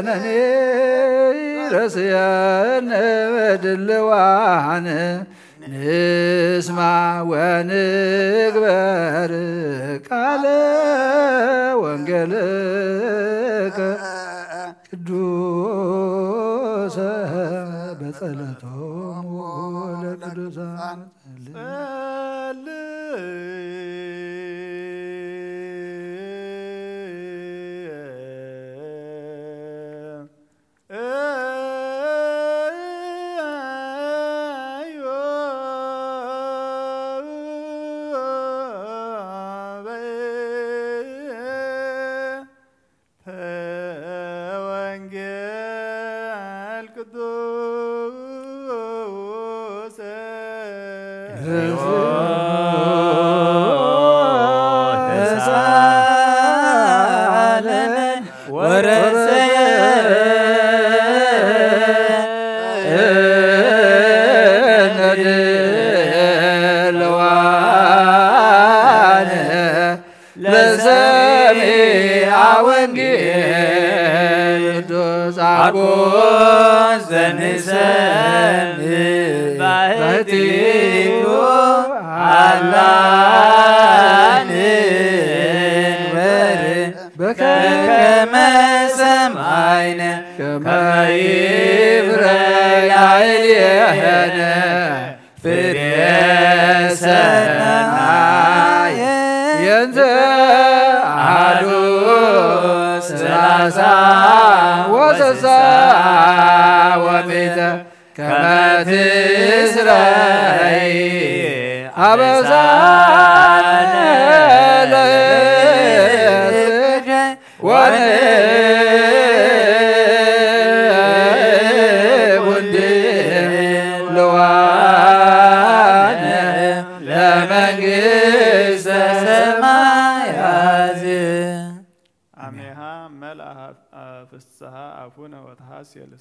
ኩነኔ ረስየነ ድልዋን ንስማ ወንግበር ቃለ ወንጌልከ ቅዱሰ በጸሎቶሙ ለቅዱሳን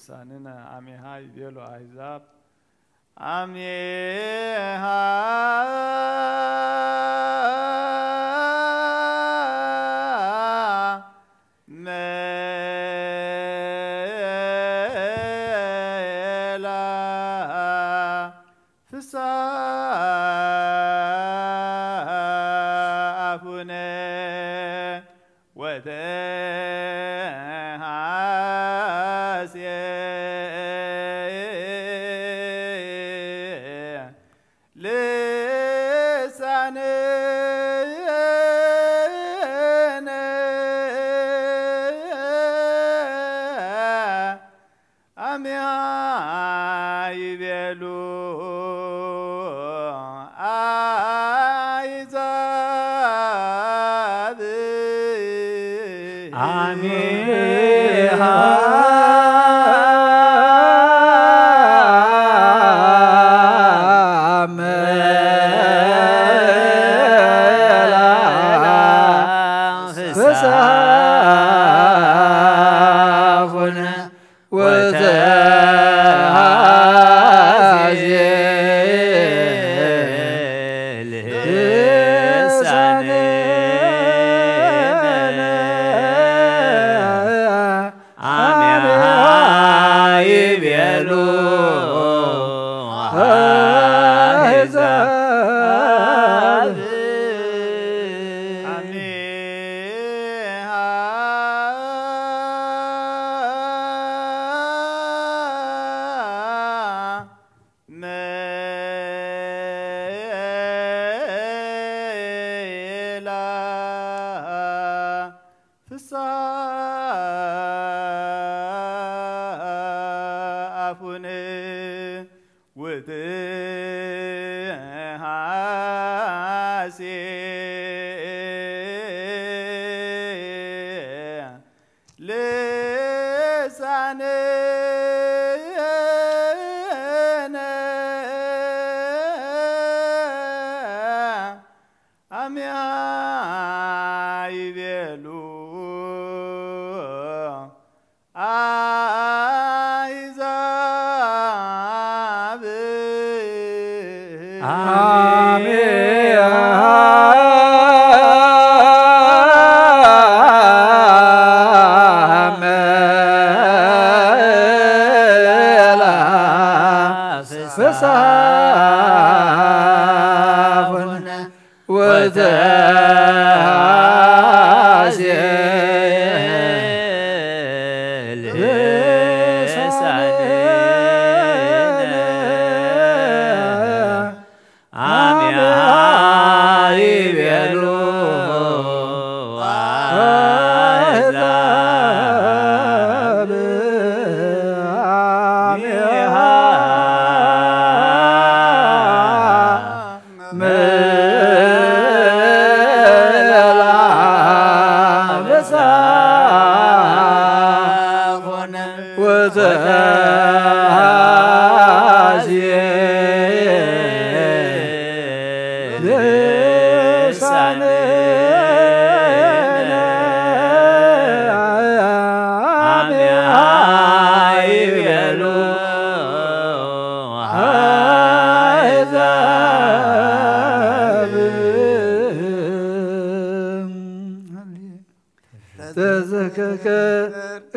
لساننا عميها يديلو أحزاب عميها ميلا فسافنا ሳፎነ ወተአስየል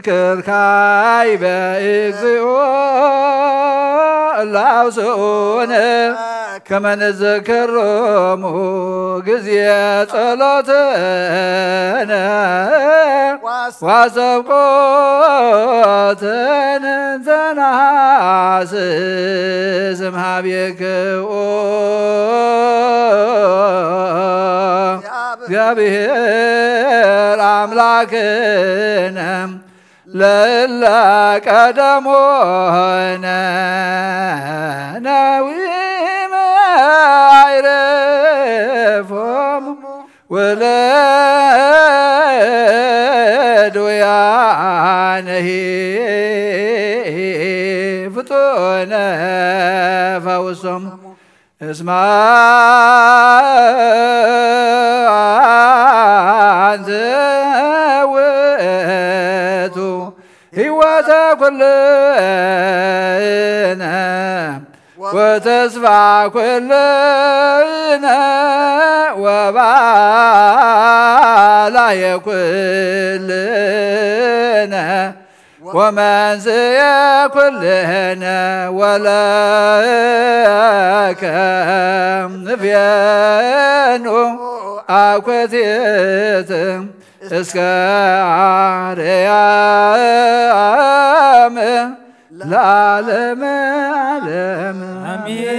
ከርካይ በእግዚኦ ላውስኡነ ከመንዘከሮሙ ጊዜ ጸሎትነ ዋሰብቆትን ተናስስ እምኀቤክዎ እግዚአብሔር አምላክነ ለእለ ቀደሞነ ነዊመ አይረፎሙ ወለድውያነሂ ፍጡነ ፈውሶሙ እስመ አንተ ውእቱ ሕይወተ ኩልነ ወተስፋ ኩልነ ወባላየ ኩልነ ወመንስየ ኩልነ ወለከ ንፍየኑ አኮቴት እስከ አርያም ለዓለመ ዓለም አሜን።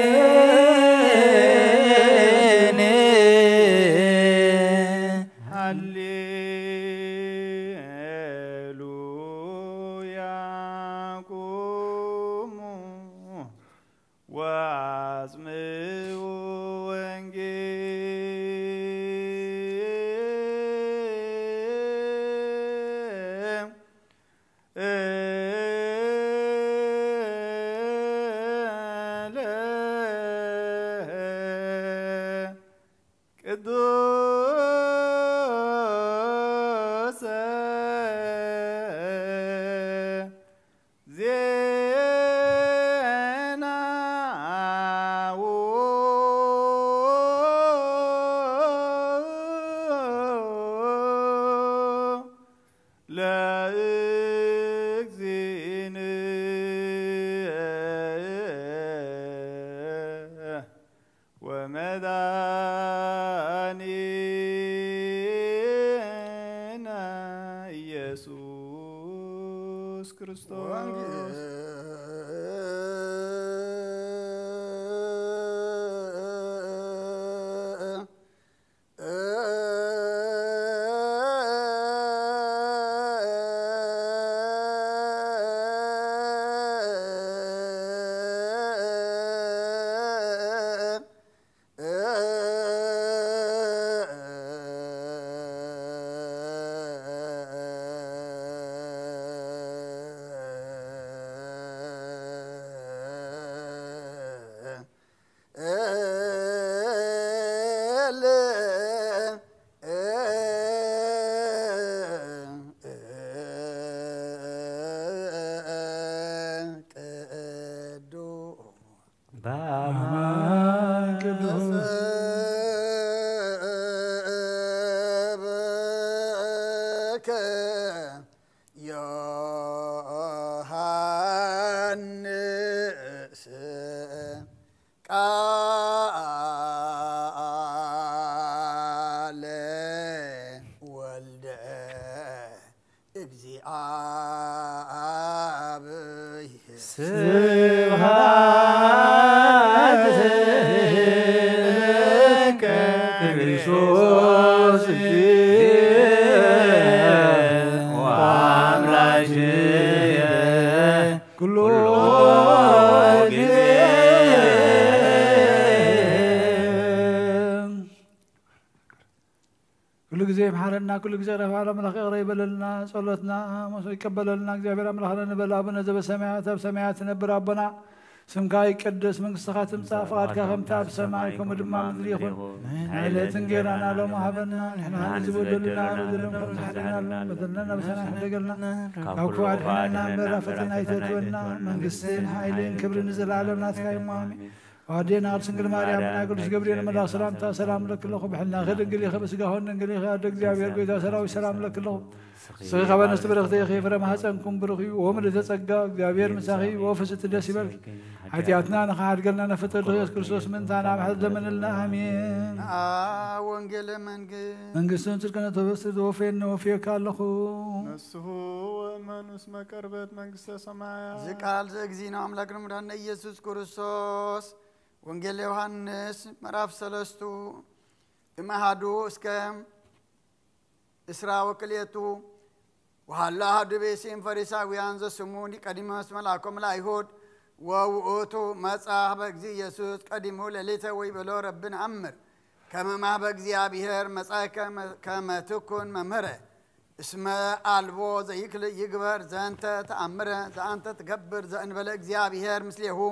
ሃሌሉያ ቁሙ ወአጽምዑ ቅዱስ ዜናው ለእግዚእነ ወመድኃኒነ ኢየሱስ ክርስቶስ ዮሐንስ ስብሐት ለከ ክርስቶስ ወአምላክየ ኩሎ ጊዜ كل جزء محرنا كل جزء رفعنا من الخير يبللنا صلتنا يقبلنا እግዚአብሔር አምላክና በላብነ ዘበሰማያት በሰማያት ነበር አበና ስምካ ይቀደስ መንግሥትህ ትምጻ ፈቃድከ ከምታ በሰማይ ከምድር ምድር ይሁን አይለትን ጌራና ለማህበና ነህና ዝብደልና ወዘለም በደልና በሰናህ ደገልና ካኩ አድና በራፈትና ይተቱና መንግሥትን ኃይልን ክብርን ዘላለም ናትካይ ማሚ وادينا سنجل مريم ناقل جبريل ملا سلام تا سلام لك لكم بحنا غد انجلي خبس قهون انجلي خادك جابير قيدا سراوي سلام لك لكم سخي خبان استبرختي خي فرما حسنكم برخي ومن تسقى جابير مساخي وفست الدسبل حياتنا نخاد قلنا نفتر رئيس كرسوس من ثانا محد من الله امين وانجل من قسون تلقنا توسد وفين وفيك اللخو نسه ومن اسمه كربت من قسة سمايا زقال زقزينا عملكنا مدهن يسوس كرسوس وانجيل يوحنس مراف سلستو امهادو اسكام اسراء وكليتو وحالا هادو بيسين فريسا ويانزا سموني قديمة اسم العكم الأيهود ووؤوتو مصاح بقزي يسوس قديمو لليتا ويبلو ربنا عمر كما ما بقزي عبيهر مصاح كما تكون ممره اسم ألبو زيكل يقبر زانت تأمر زانت تقبر زان بلقزي عبيهر مثليهو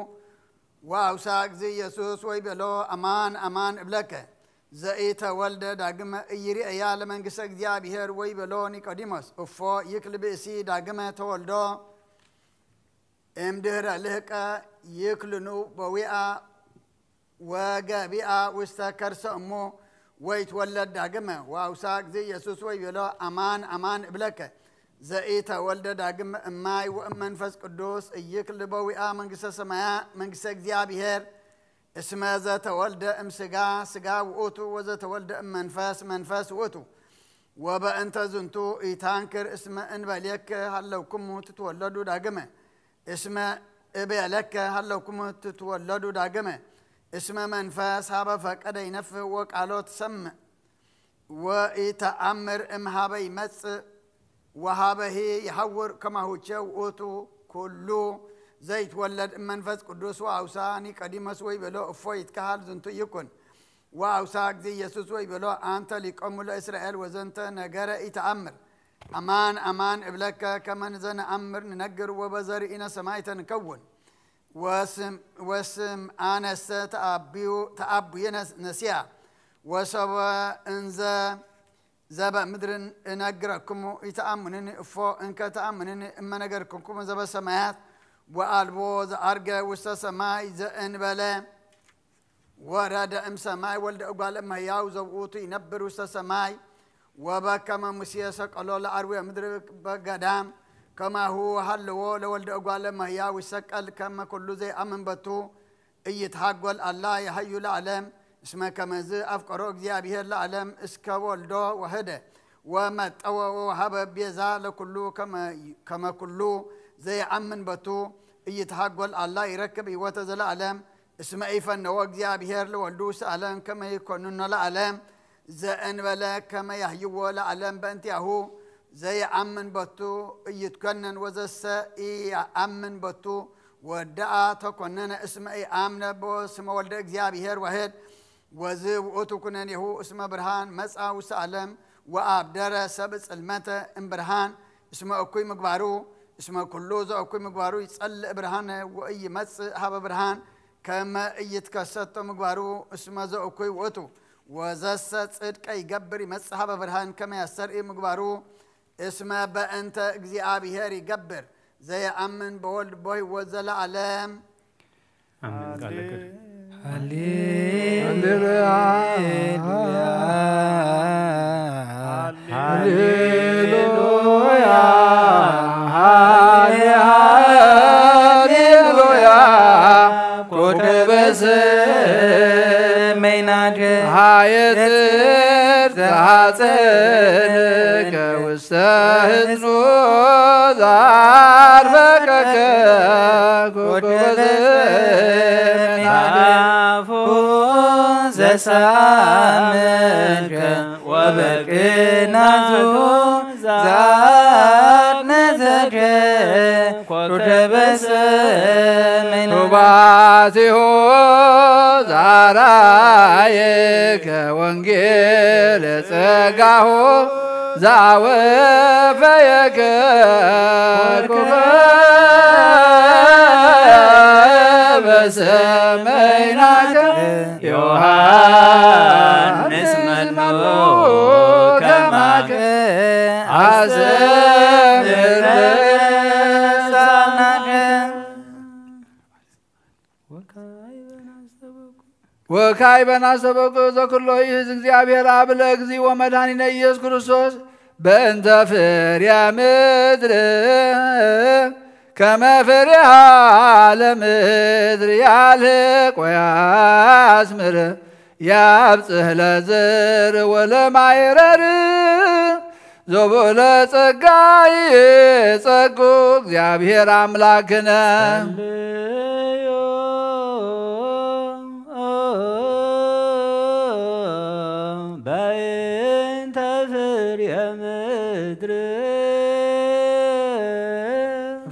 واوساق زي يسوس ويبلو امان امان ابلكه زئيت ولد داقم يري ايال من قسق ديابيهر ويبلو نيقوديموس افو يكل بيسي داقم تولدو امدهر لهقا يكلنو بوئا وقابئا واستكرس امو ويتولد داقم واوساق زي يسوس ويبلو امان امان ابلكه زئيت ولد داقم اماي ومنفس قدوس يكل بوئا من قسة سمايا من قسة ديابيهر اسمه ذات ولد ام سقا وقوتو وذات ولد ام منفس وقوتو وبأنت زنتو يتانكر اسمه انباليك هلوكم تتولدوا داقمه اسمه ابيالك هلوكم تتولدوا داقمه اسمه منفس هابا فقد ينفه وقالو تسمع ويتأمر ام هابا يمس وهابه يحور كما هو وقوتو كله زيت ولد منفس قدوس واوساني قديمس ويبلو افويت كهال زنتو يكون واوساك زي يسوس ويبلو انت لقوم اسرائيل وزنت نجر يتامر امان امان ابلك كما نزن امر ننجر وبزرئنا سمايت نكون واسم انس تابيو نسيا وسوا انزا زبا مدرن نجركم يتامنني افو انك تامنني اما نجركم زبا سمايات وقالبوز أرجع وستسماي زين بلا ورد أم سماي ولد أقال أم ياوز وقوتي نبر وستسماي وبكما مسيسك الله لأروي مدرك بقدام كما هو هلو لولد أقال أم ياوز سكال كما كل زي أمن بتو يتحقل الله يحيي العالم اسمه كما زي أفكارك زي أبيه العالم اسكا ولده وهده ومت أو وهب بيزا لكله كما كله زي عمن بتو يتحقل الله يركب يوتزل العالم اسمه ايفن وقت بهير لولدوس العالم كما يكونون العالم زين ولا كما يحيوا العالم بنت يهو زي عمن بتو يتكنن وزس عمن بتو ودعا تكونن اسمه اي امن بو اسمه ولد بهير واحد وزي وقتو كنن يهو اسمه برهان مسعى وسالم وابدر سبس المتا ام برهان اسمه اكوي مقبارو اسمه كله ذا أكوي مقبارو يسأل برهان وأي مس هذا برهان كما يتكسرت مقبارو اسمه ذا أكوي وقتو وزست صدق أي جبر مس هذا برهان كما يسر مقبارو اسمه بأنت جزي أبيهري جبر زي أمن بول بوي وزل علام آمين قالك هللويا هللويا هللويا قدبس ميناج هايتر تحسنك وستهزنو ذارفك ኮከበ ሰማያት ዘሳምከ ወበቅናቱ ዛነተከ ኮከበ ሰማያት ቱባቲሁ ዛራየከ ወንጌል ጸጋሁ ዛወፈየከ ኮከበ ሰማያት ዮሐንስ መኑ ከማከ አዘምር ሳናከ ወካዕበ ናስተበቁ ዘኩሎ ይእዝ እግዚአብሔር አብ ለእግዚእ ወመድኃኒነ ኢየሱስ ክርስቶስ በእንተ ፍሬየ ምድር ከመ ፍሬሃ ለምድር ያልቅ ወያስምር ያብጽሕ ለዘር ወለማይረር ዞብለ ጸጋ ይጸጉ እግዚአብሔር አምላክነ በእንተ ፍሬየ ምድር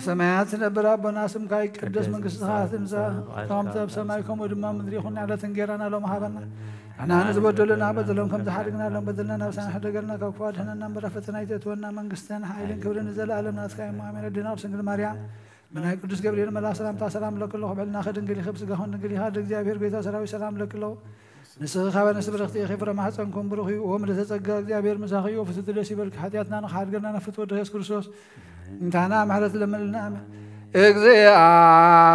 ሰማያት ነበር አቦና ስምከ ይትቀደስ መንግሥትከ ትምጻእ ከመ በሰማይ ከመ ድማ ምድር ይኩን ዕለተ እንጀራነ ሎሙ ሀበነ አናን ዝበደሉና በደሎም ከም ዝሓደግና ሎም በደልና ነብሳና ሕደገልና ካብ ክፉ አድኅነና እምበረ ፈተና ይእትወና መንግሥትን ኃይልን ክብርን ዘለዓለም ናትካ አሜን። ድና ድንግል ማርያም ብናይ ቅዱስ ገብርኤል መልአክ ሰላምታ ሰላም ለክሎ በልና ከድንግል ይኸብ ስጋኹን ድንግል ይሃ እግዚአብሔር ቤተ ሰራዊት ሰላም ለክሎ ንስኺ ካበ ነፍሲ ብርኽቲ የኺፍረ ማሕፀንኩም ብሩኽ እዩ ወምልዕተ ጸጋ እግዚአብሔር ምሳኺ እዩ ፍስቲ ደስ ይበልክ ኃጢአትና ንኸሓድገና ነፍት ወደ ኢየሱስ ክርስቶስ እንታና ምሕረት ለምንልና አሜን።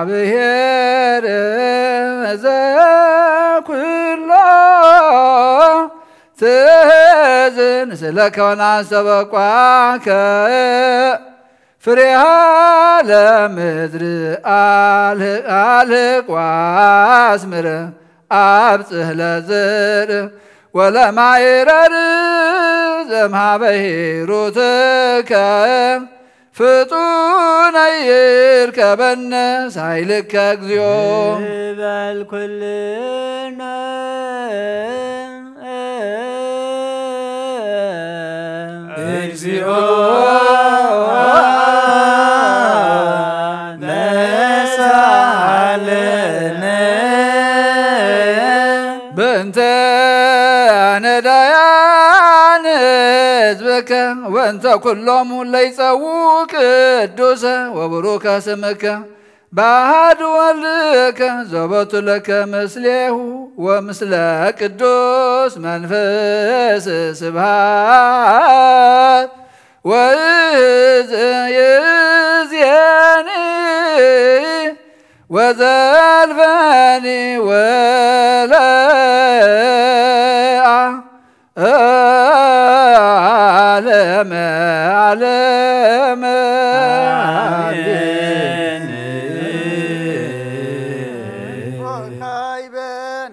እግዚአብሔር ዘኩሎ ትእዝን ስለከወና ሰበቋከ ፍሬሃ ለምድር አልቅ ወአስምር አብጽሕ ለዘር ወለማይረር ዘምሃበ ሂሩትከ ፍጡነ ይርከበነ ሳይልከ እግዚኦ በል ኩልነ እግዚኦ ነሳለነ በእንተ ነዳያን ሕዝብከ ወእንተ ኩሎሙ ለይጸውዑ ቅዱሰ ወቡሩከ ስምከ በአሐዱ ወልድከ ዘቦቱ ለከ ምስሌሁ ወምስለ ቅዱስ መንፈስ ስብሐት ወይእዜኒ ወዘልፈኒ ወለዓለመ ዓለመ አሜን። ወካዕበ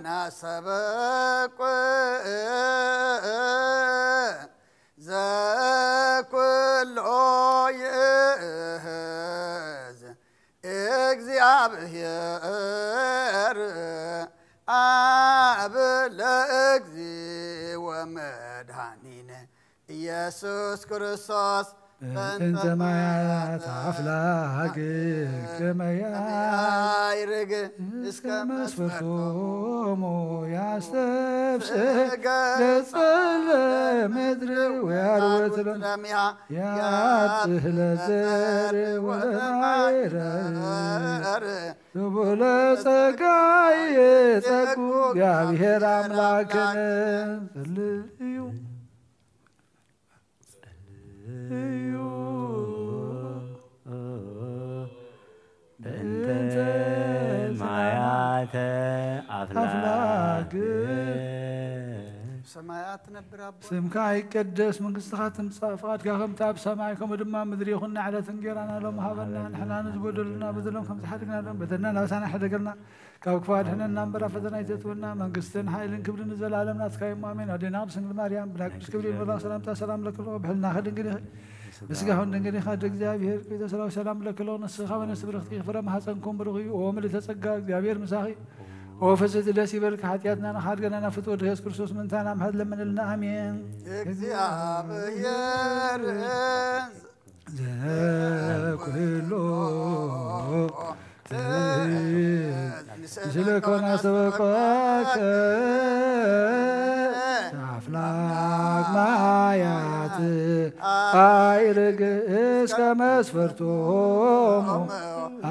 ናስተበቁ ዘኩሎ ይእዝ እግዚአብሔር አብ ለእግዚእ ወመድኃኒነ ኢየሱስ ክርስቶስ በእንተ ማያት አፍላግ ከመያይርግ እስከ መስፈርቶሙ ያስተብስሕ ገጸ ለምድር ወያርወት ለሚሃ ያብጽሕ ለዘር ወለማይረር ዙቡለ ጸጋ ይጸጉ እግዚአብሔር አምላክነ ጸልዩ በእንተ ማያተ አፍላግ ሰማያት ነብር አቦ ስምካ ይትቀደስ መንግሥትከ ትምጻእ ፈቃድከ ከምቲ ኣብ ሰማይ ከምኡ ድማ ምድሪ ይኹን ንዕለት እንጀራና ሎሙ ሃበና ንሕና ንዝበደሉና በደሎም ከም ዝሓደግና ሎም በደልና ናብሳና ሕደገልና ካብ ክፉ አድኅነና እምበረ ፈተና ይእትወና መንግሥትን ኃይልን ክብርን ዘለዓለም ናትካ አሜን። አዴና ድንግል ማርያም ብናይ ቅዱስ ገብርኤል መልአክ ሰላምታ ሰላም ለክሎ ብሕልና ከድንግል مسكهون دنجري خاد እግዚአብሔር ቤተሰራው ሰላም ለክለው ነስኻ ወነስብርኽቲ ፍረ ማሐፀንኩም ብሩኺ ወምል ተጸጋ እግዚአብሔር ምሳኺ ወፈሰት ደስ ይበልክ ኃጢአትና ኃድገናና ፍትወ ኢየሱስ ክርስቶስ ምንታና ማሐድ ለምንልና አሜን እግዚአብሔር ዘኩሎ ስለኮና ሰበቋከ አፍላግ ማያት አይርግ እስከ መስፈርቶሙ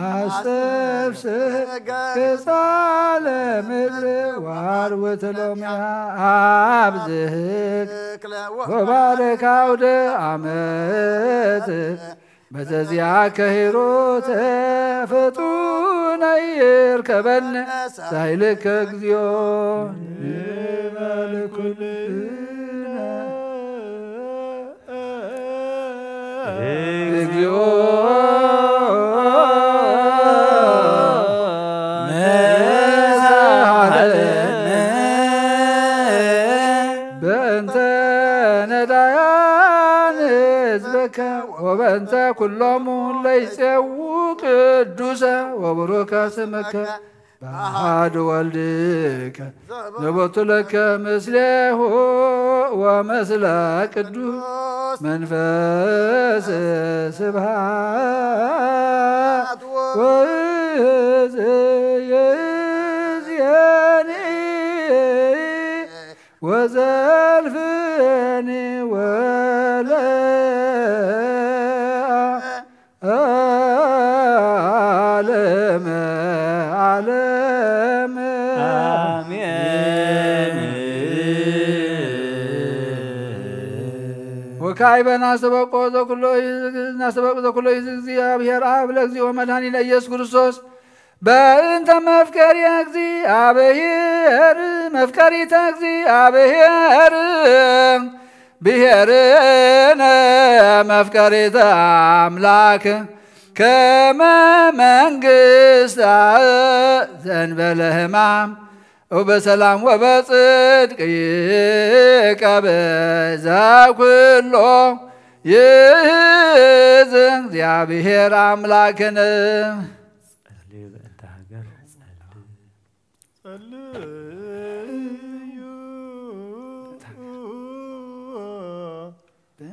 አስፍስህ ገጻለ ምድር ዋርወት ሎሚያ አብዝህክ ወባረክ አውደ ዓመት በዘዚያ ከሂሮተ ፍጡነ ይርከበነ ሳይልከ እግዚኦ ይመልኩልነ እግዚኦ መሳለነ በእንተ ነዳያን ህዝበከ ወበእንተ ኩሎሙ ለይጼው ቅዱሰ ወቡሩከ ስምከ በአሐድ ወልድከ ዘቦቱ ለከ ምስሌሁ ወመስለ ቅዱስ መንፈስ ስብሐት ወይእዜኒ ወዘልፍኒ ወለዓለመ ዓለመ አሜን ወካዕበ ናስተበቆ ዘኩሎ እግዚአብሔር አብ ለእግዚኦ መድኃኒነ ኢየሱስ ክርስቶስ በእንተ መፍቀሪ እግዚአብሔር መፍቀሪተ እግዚአብሔር ብሔርነ መፍቀሪተ አምላክ ከመ መንግሥተ ዘእንበለ ሕማም ወበሰላም ወበጽድቅ ይቀብ ዘኩሎ ይእዝን እግዚአብሔር አምላክነ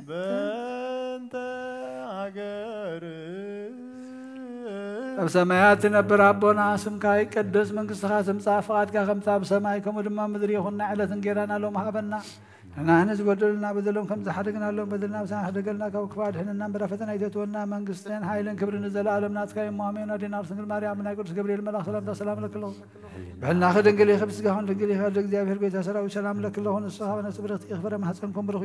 በእንተ አገር በሰማያት ትነብር አቦና ስምከ ይትቀደስ መንግሥትከ ትምጻእ ፈቃድከ ከምታ በሰማይ ከመ ድማ ምድሪ ይኹን ዕለተ እንጀራና ሎሚ ሀበና ንሕና ዝበደሉና በደሎም ከም ዝሓደግናሎም በደልና ብሳና ሓደገልና ካብ ክፉ አድኅነና እምበረ ፈተና ይእትወና መንግሥትን ሓይልን ክብርን ዘለዓለም ናትካ እሞ አሜን። አዴናር ድንግል ማርያም ናይ ቅዱስ ገብርኤል መልአክ ሰላምታ ሰላም ለክለኹ ብሕልናኸ ድንግል ኢኸ ብስጋኹን ድንግል ኢኸ እግዚአብሔር ቤተ ሰራዊት ሰላም ለክለኹ ንስኻ ወነስብርኽቲ ይኽፈረ ማሕፀንኩም ብሩኽ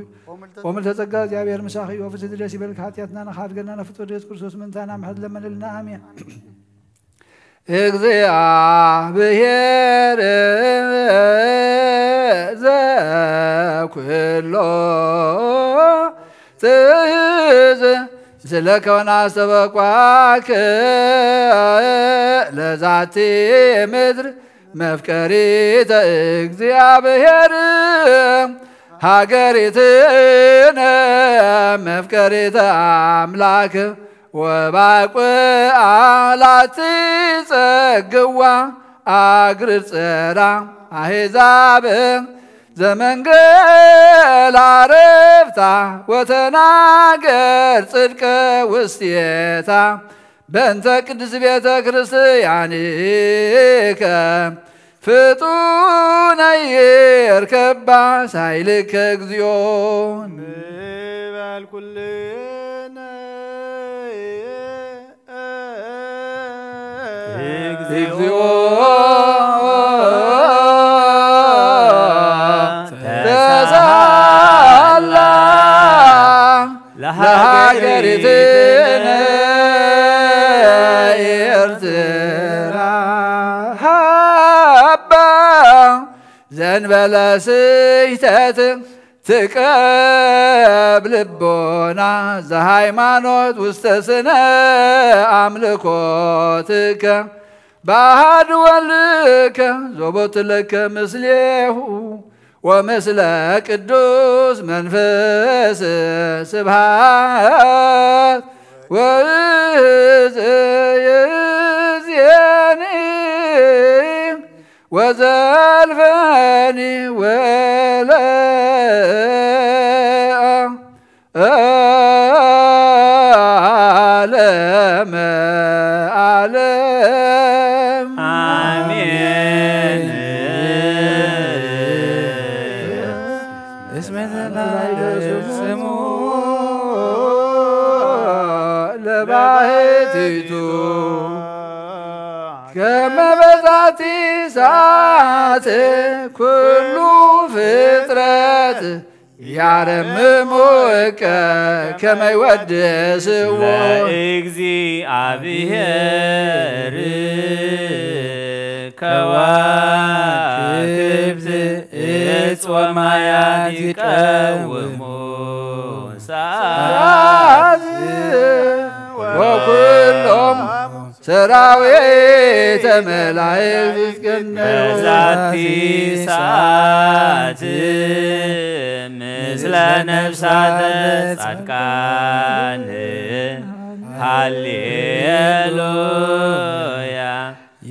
ወምልዕተ ጸጋ እግዚአብሔር ምሳኺ ወፍስሕቲ ደስ ይበልክ ኃጢአትና ንኻድገናና ፍትወ ኢየሱስ ክርስቶስ ምንታና ምሕረት ለመንልና አሜን። እግዚአብሔር ዘኩሎ ትእዝ ስለከወና አስተበቋከ ለዛቲ ምድር መፍቀሪተ እግዚአብሔር ሀገሪትነ መፍቀሪተ አምላክ ወባቁአላት ጸግዋ አግር ጸራ አሕዛብ ዘመንገል አረፍታ ወተናገር ጽድቀ ውስቴታ በእንተ ቅድስት ቤተ ክርስቲያንከ ፍጡነ ይርከባ ሳይልከ እግዚኦ ንበል ኩልነ እግዚኦ ተሳላ ለሀገሪትነ ኤርትራ ሀባ ዘእንበለ ስሕተት ትቀብ ልቦና ዘሃይማኖት ውስተ ስነ አምልኮትከ በአሐድ ወልድከ ዘቦቱ ለከ ምስሌሁ ومثل قدوس منفس سبحات وزيزياني وزلفاني ولا عالم عالم آمين اسم سمو لبعثتو كما بذاتي ساعات كل فطرة يعرممك كما يودس እግዚአብሔር ከዋክብት እጽ ወማያት ይቀውሙ ሰዓት وكلهم ሰራዊተ መላእክት በዛቲ ሰዓት ምስለ ነፍሳተ ጻድቃን ሃሌሉያ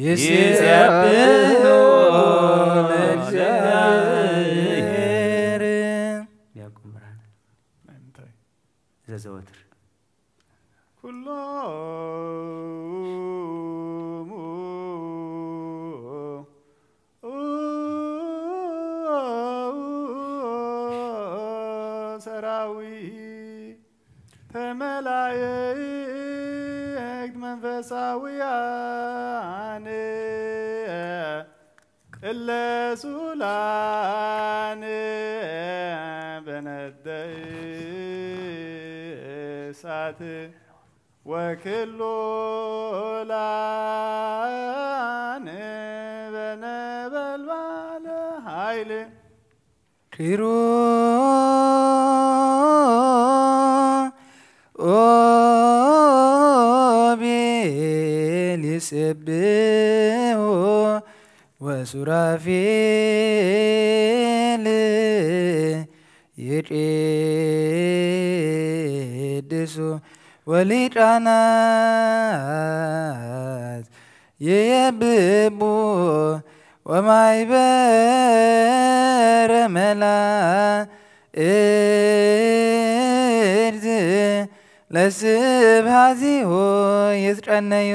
ይሴብሑ ለእግዚአብሔር ያቁም ብርሃን ዘዘወትር ሰራዊተ መላእክት መንፈሳውያን ቅለሱላን በነደ እሳት ወክሎላን በነበልባለ ኃይል ኪሩ ኦቤል ይሴብሑ ወሱራፌል ይቄድሱ ወሊቃናት የየብቡ ወማይበረ መላእክት ለስብሐቲሁ ይትቀነዩ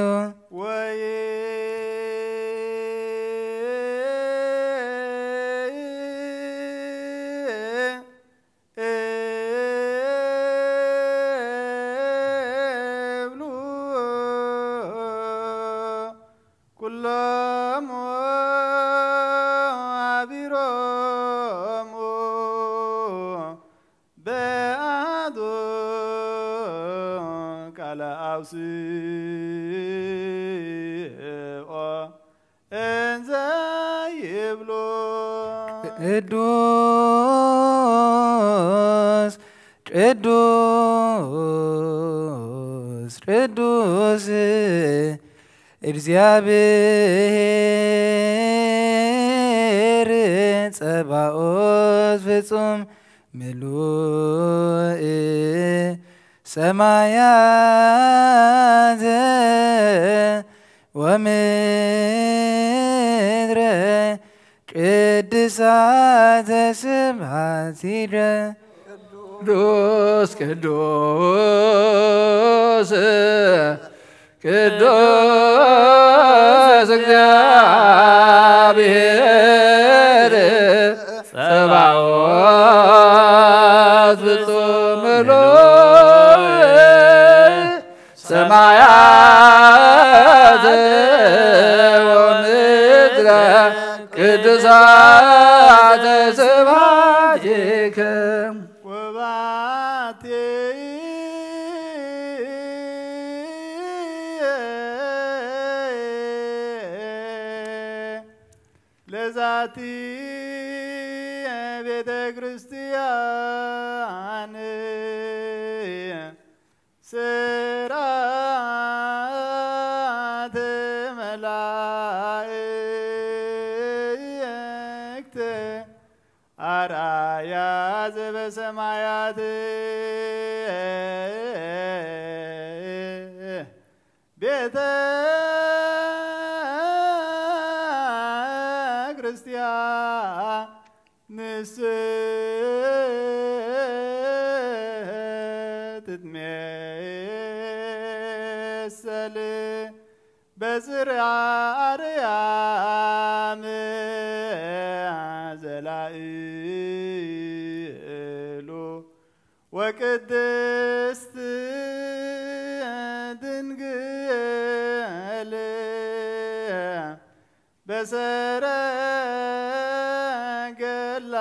ቅዱስ ቅዱስ ቅዱስ እግዚአብሔር ጸባኦት ፍጹም ምሉእ ሰማያት ወምድረ ቅድሳተ ስብሐቲከ ቅዱስ ቅዱስ ቅዱስ እግዚአብሔር ጸባኦት ፍጹም ምሉእ ሰማያት ወምድረ ቅድሳተ ስብሐቲከ ወባቴ ለዛቲ ቤተ ክርስቲያን ስርዓተ መላእክት በሰማያት ቤተ ክርስቲያን ትትሜሰል በጽርዓ አርያም ዘላእሉ ወቅድስት ድንግል በሰረገላ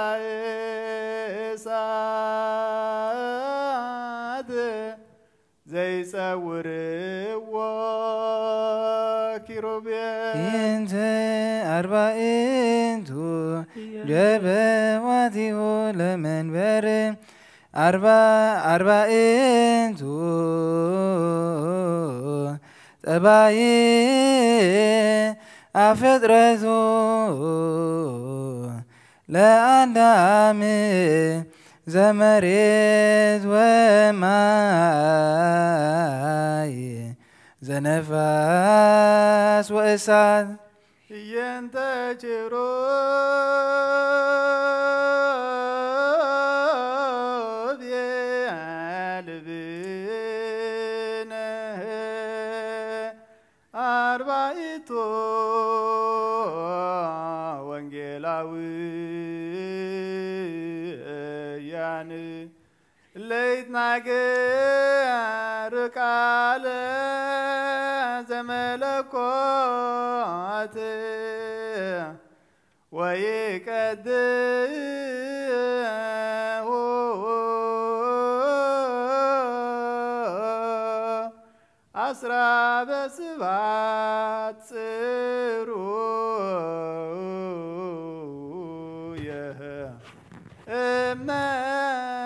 እሳት ዘይጸውርዎ ኪሩቤል እንተ አርባዕቱ ጀበዋቲሁ ለመንበር አርባዕቱ ጠባይ አፍጥረቱ ለአዳም ዘመሬት ወማይ ዘነፋስ ወእሳት እየንተ ጭሮ ልብነ አርባዕቱ ወንጌላውያን ለይትናገር ቃለ ዘመለኮት ወይቀድሁ አስራ በስባት ጽሩየ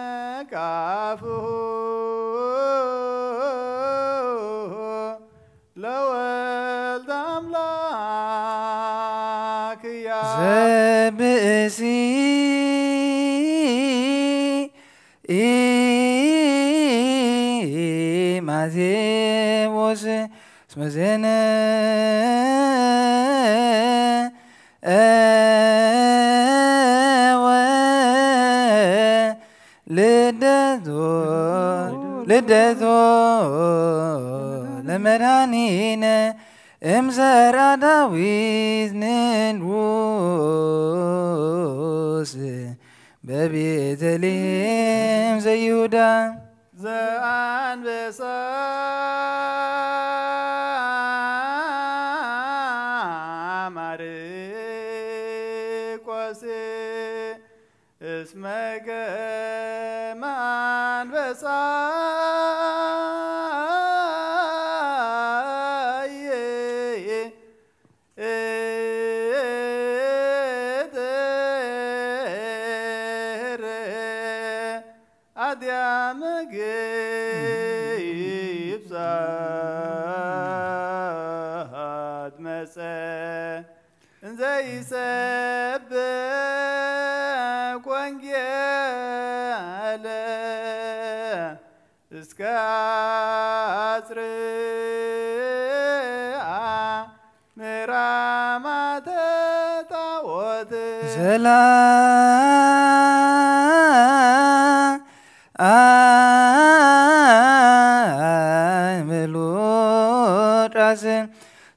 እምነቃፍሁ ለወልደ አምላክ ዘብእሲ ማቴዎስ እስመ ዜነ ልደቶ ለመድኃኒነ እምዘራ ዳዊት ንጉሥ በቤተልሔም ዘይሁዳ ዘአንበሳ ማርቆስ እስመ ገመ አንበሳ አድያመ ግብሳት መጸ እንዘ ይሰብክ ወንጌለ እስከ አጽርአ ምራማተ ጣዖት ምሉጣስን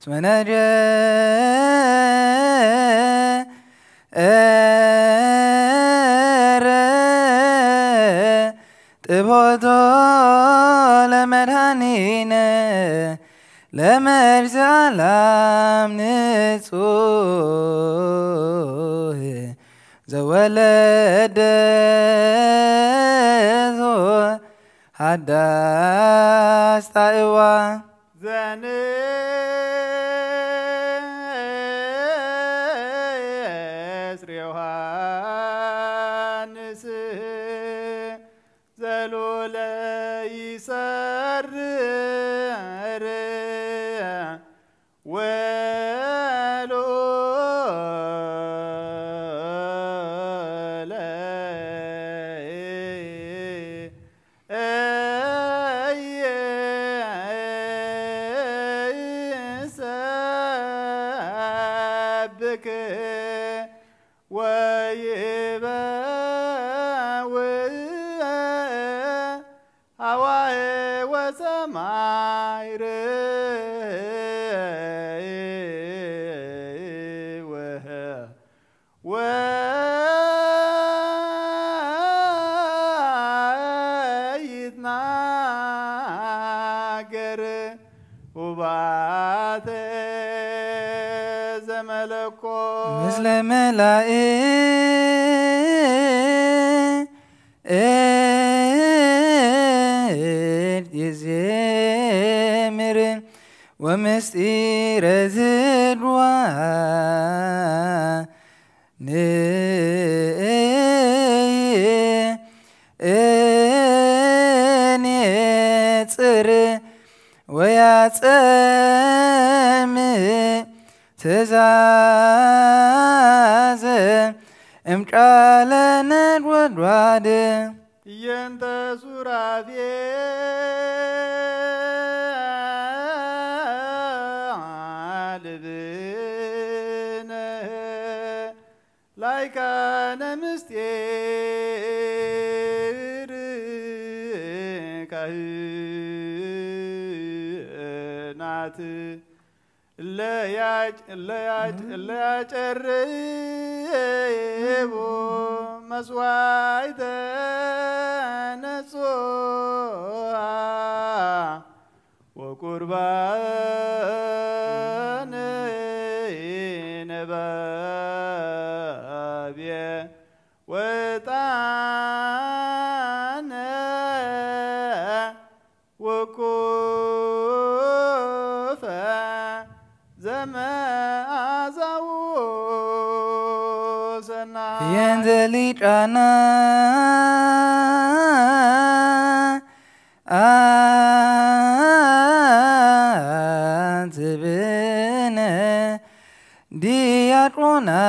ስመነጀ ጥቦቶ ለመድኃኒነ ለመርዝ ዓለም ንጹሕ ዘወለደቶ ሃዳስ ጣዕዋ ዘንስር ዮሐንስ ዘሎለ ይሰርር ወሎለ يحبك ويباوي هواي وسماي ويتناقر وبعث زملكو مثل ملائكة يزمر ومسير ذروان نيتر وياتم تزاز امقالنا الودواد ينت سرافي عالبنا لايك نمستير كهنات لا يجربوا مسوايد نسوها وقربان نبابية وطعن وكوفة ينزلي جانا أنت بنا دياتنا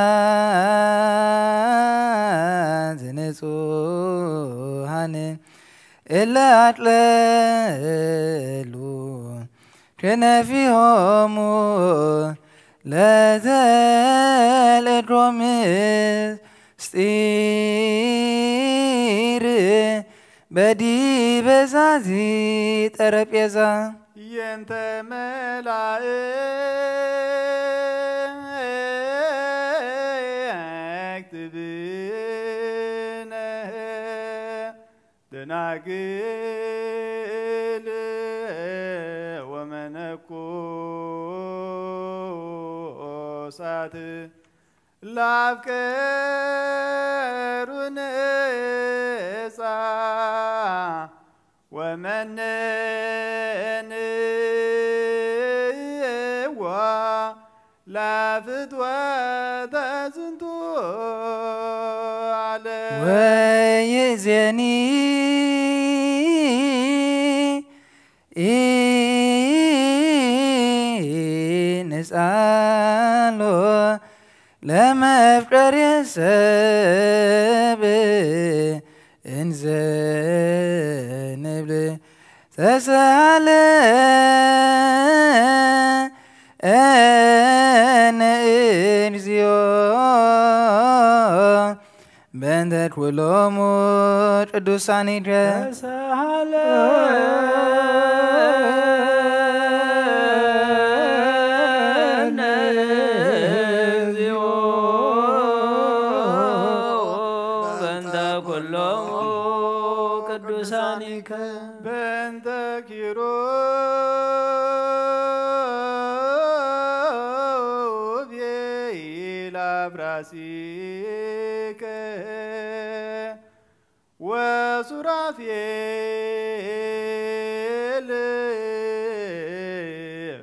زنسوهن إلا أتللو كنا فيهم لا زال الرمز ستير بدي بزازي تربيزا ينت ملاك تبينه دناقل ومنكو سات لافكر ونسا ومنن لافت وتزنتو عليه ويزني نسأله لما أفكر يسب إنزنبل تسأل أنا إنزيو بندك ولومو قدوساني تسهل ቅዱሳኒከ በእንተ ኪሩቤል አብራሲከ ወሱራፌል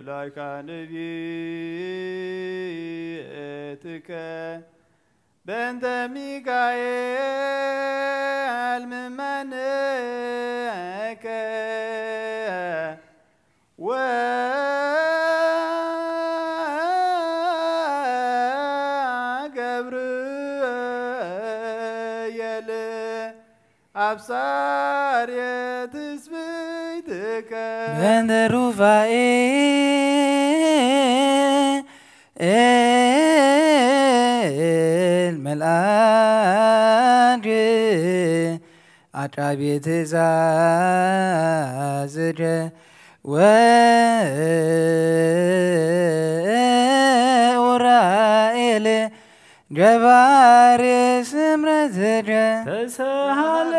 ላይካነ ቤትከ በእንተ ሚካኤል ምመንከ ወገብርኤል አብሳር የትስብእትከ በእንተ ሩፋኤል መልአድ አቅራቢ ትእዛዝ ወኡራኤል ጀባር ስምረት ተሳሃለ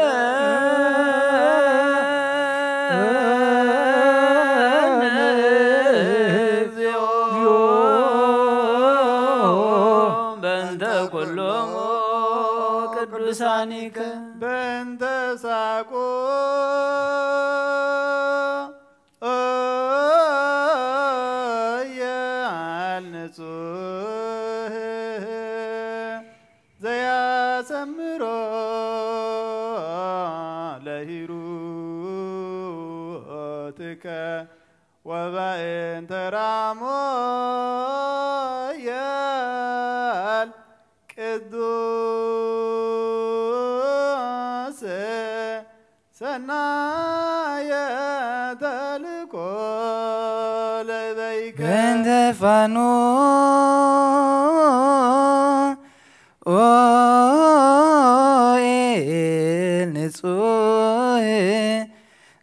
ቅዱሳኒከ በእንተ ሳቆ የአልንጹህ ዘያሰምሮ ለሂሩትከ ወበእንተ ራሞየል ቅዱስ ሰናየ ተልኮ ለበይከ በእንተ ፋኖ ኦኤል ንጹህ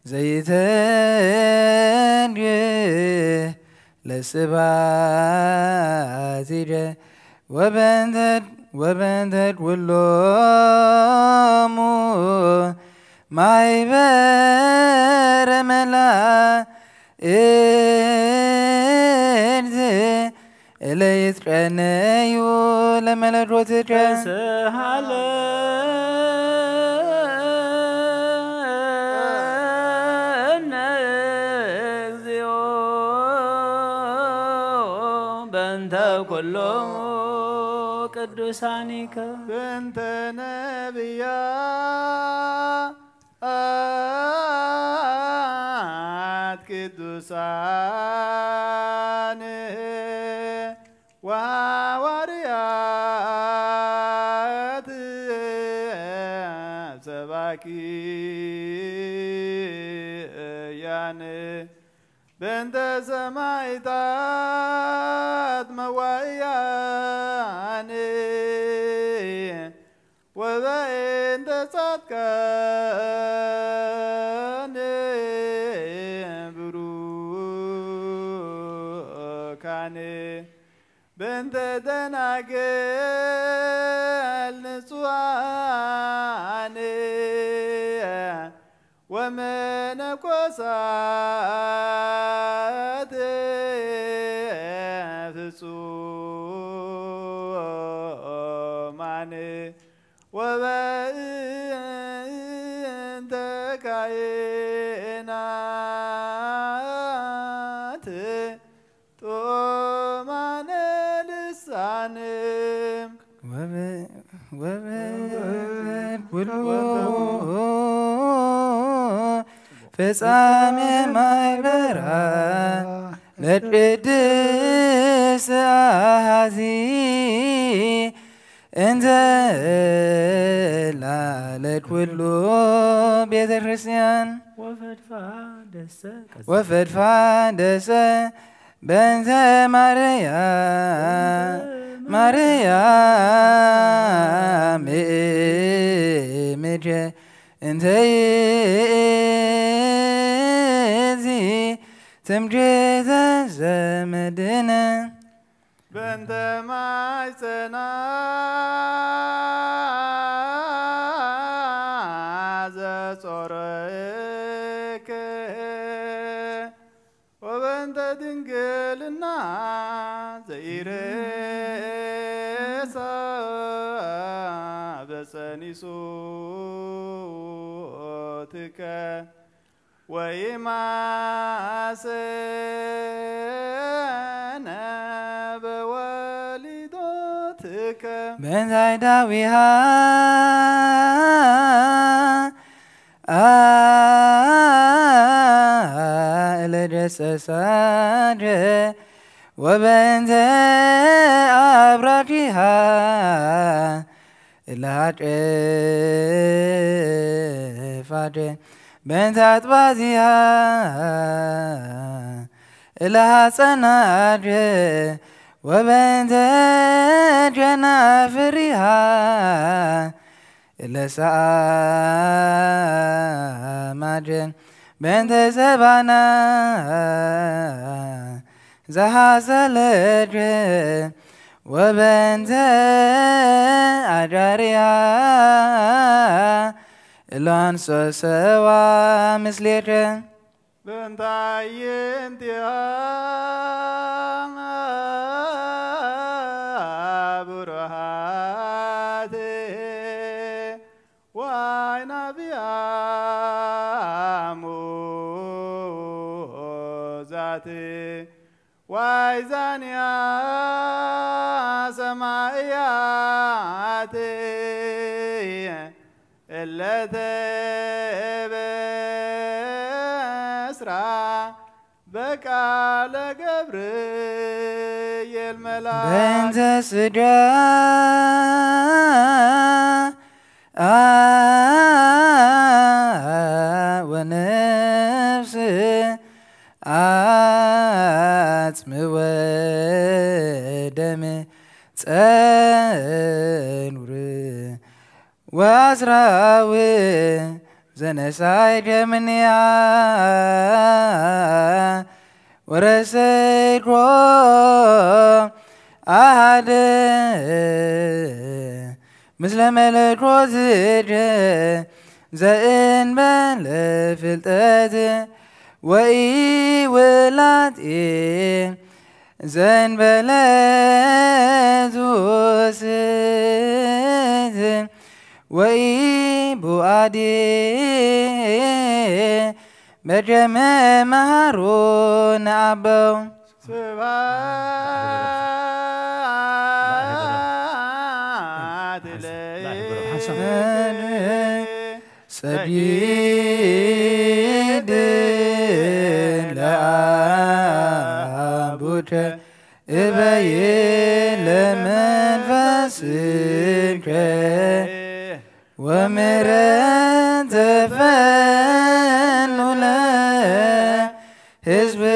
ዘይተንድህ ለስብሐቲከ ወበእንተ ኩሎሙ ማኅበረ መላእክት እለ ይትቀነዩ ለመለኮትከ ተሳሃለ እግዚኦ በእንተ ኩሎሙ ቅዱሳኒከ በእንተ ነቢያት ቅዱሳን ወሐዋርያት ሰባኪያን በእንተ ሰማዕታት መዋዕያን ወበእንተ ጻድቃን ብሩካን በእንተ ደናግል ንጹሐን ወመነኮሳት ፍጹማን ወበእንተ ካህናት ጦማነ ልሳን ኩሉ ፍጻሜ ማኅበራ ለቅድስት አሐዚ እንተ ላለኩሉ ቤተ ክርስቲያን ወፈድፋደሰ በእንተ ማርያም እምየ እንተ ይእቲ ትምክሕተ ዘመድነ በእንተ ማኅፀና ዘጾረከ ወበእንተ ድንግልና ዘይሬሳ በጸኒሶትከ ወይማሰነ በወሊዶትከ በእንተ ዳዊሃ እለደሰሳደ ወበእንተ አብራኪሃ እለሃጨፋደ በእንተ አጥባዚሃ እለሃጸናደ وبنت جنافرها إلا ساماجن بنت زبانا زحاسلج وبنت أجارها إلا أنسو سوا مثليجن بنتاين تيان برهاتي وعين بياموزاتي وعيزانيا سماياتي اللي بقال جبريل ملاك بنت سجا ونفس عتم ودم تنور وأسراوي زنساي جمنيا ورسيكو أحد مثل ملكو زيج زين بلفلتت وإي ولاتي زين بلد وسيد وإي بوادي بجمع مهرون عبو سبات سجيد لعبوك إبايل منفسك ومرن تفنن حزبك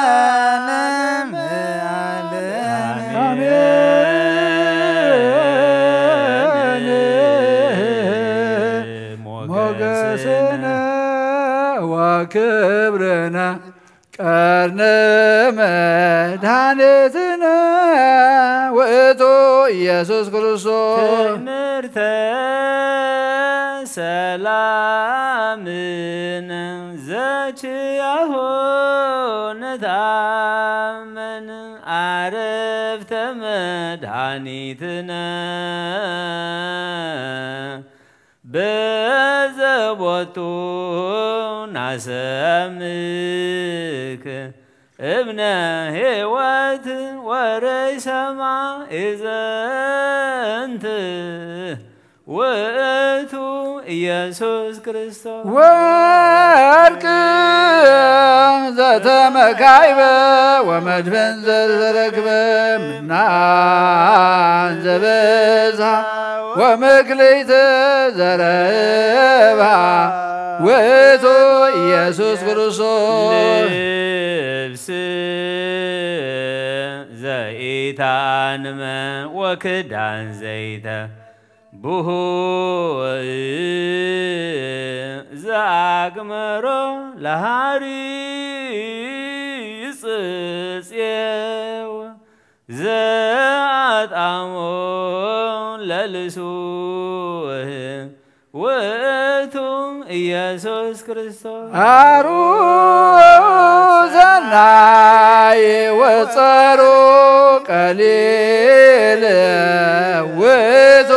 لعالم آمين موجسنا وكبرنا قرن مدحنتنا وإتو ኢየሱስ ክርስቶስ ትምህርተ ሰላምን ዘችያሆ ነታመን አረፍተ መድኃኒትነ በዘቦቱ ናሰምክ ابن هوات وري سما إذا أنت وأتو يسوع كريستوس ورك ذات مكايبة ومدفن زرقبة منان زبزها ومكليت زربها وأتو يسوع كريستوس زيتان وكدان زيتا بوه زاغمرو لهاريس سيو زات امون للسوه وأتم ኢየሱስ ክርስቶስ አሩዘናይ ወጸሩ ቀሊል ውእቱ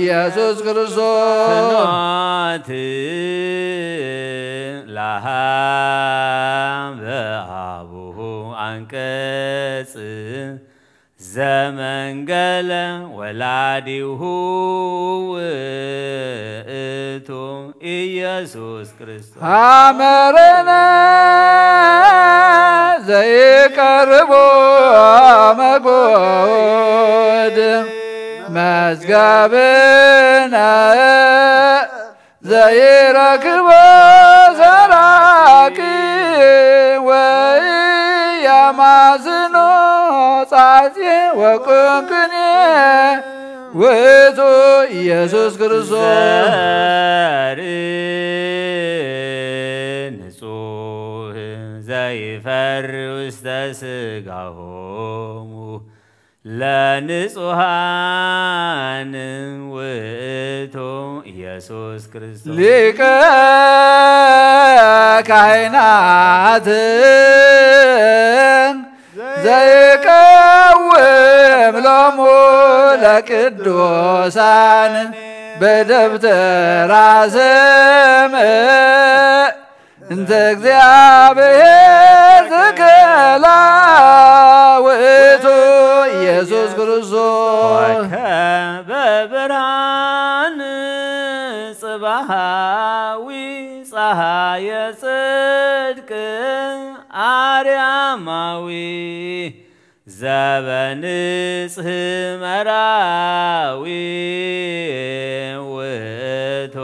ኢየሱስ ክርስቶስ ፍኖት ለሃ በአቡሁ አንቀጽ ዘመንገለ ወላዲሁ ውእቱ ኢየሱስ ክርስቶስ አመረነ ዘይቀርቦ መጎድ መዝገብነ ዘይረክቦ ዘራቂ ማዝኖ ጻጺ ወቁንቅኔ ውእቱ ኢየሱስ ክርስቶስ ንጹሕ ዘይፈር ውስተ ሥጋሆሙ ለንጹሐን ውእቱ ኢየሱስ ክርስቶስ ሊቀ ካህናት ዘይቀውም ሎሙ ለቅዱሳን በደብተራ ስምዕ እንተ እግዚአብሔር ተከላ ውእቱ ኢየሱስ ክርስቶስ በብርሃን ጽባሃዊ ፀሐየ ጽድቅ አርያማዊ ዘበንጽሕ መራዊ ውእቱ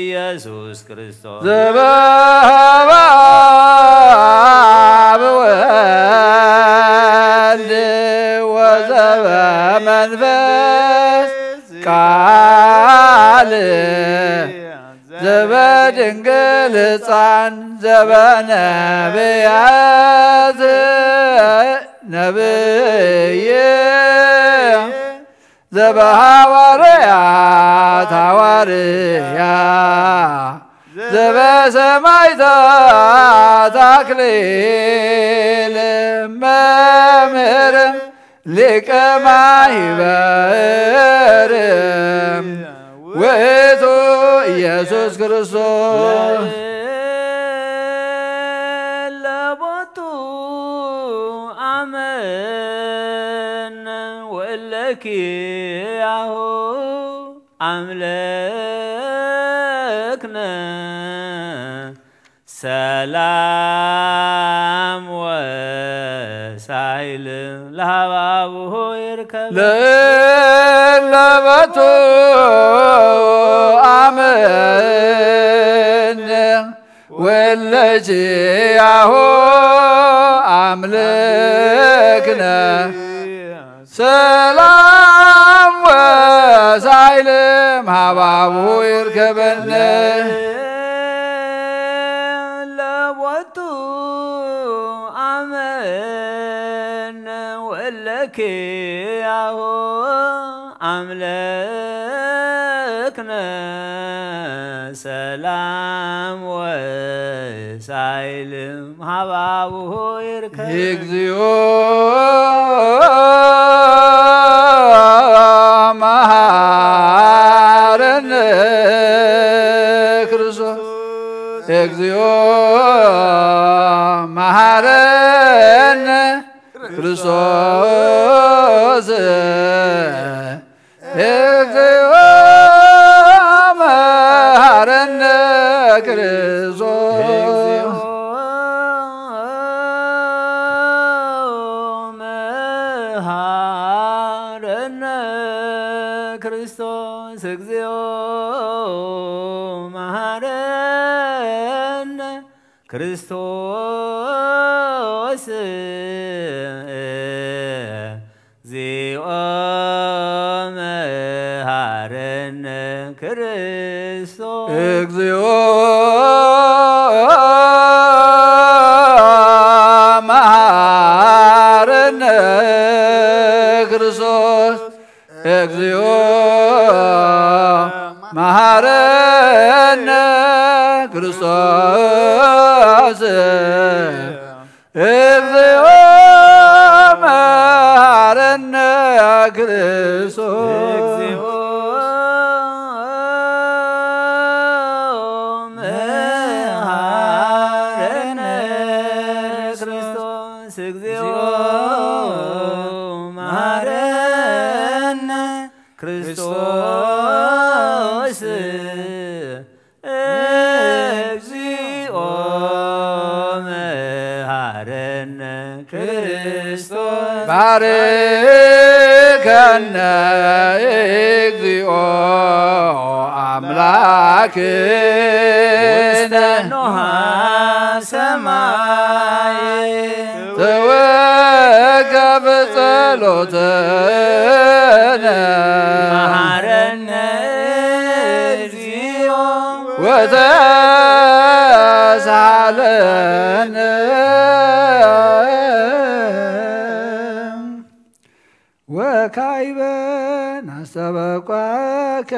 ኢየሱስ ክርስቶስ ዘበሃበ ወወልድ ወዘበመንፈስ ቃል ዘበድንግል ሕፃን ዘበነቢያት ነብይ ዘበሐዋርያት ሐዋርያ ዘበሰማዕታት አክሊል መምህር ሊቀ ማኅበር ውእቱ ኢየሱስ ክርስቶስ ለቦቱ አመን ወለኪያሁ አምለክነ ሰላም ወሳይል ለሃባብሁ ይርከብ ለለበቱ አመን ወለኪያሁ አምለክነ ሰላም ወሳይል ሃባብሁ ይርከበነ ለቦቱ አመን ወለኪያሁ አምለክነ ሰላም ወሳይል ሃባብሁ ይርከብ እግዚኦ መሐረነ ክርስቶስ እግዚኦ መሐረነ ክርስቶስ እግዚኦ መሐረነ ክርስቶስ መሐረነ ክርስቶስ እግዚኦ መሐረነ ክርስቶስ እግዚኦ መሐረነ ክርስቶስ እግዚኦ መሐረነ ክርስቶስ እግዚኦ መሐረነ ክርስቶስ እግዚኦ መሐረነ ክርስቶስ እግዚኦ መሐረነ ክርስቶስ እግዚኦ መሐረነ ክርስቶስ ባርከነ እግዚኦ አምላክነ ኖሃ ሰማይ ተወ ሞተነ መሐረነ እግዚኦ ወተሳለነ ወካይበ ናስተበቋከ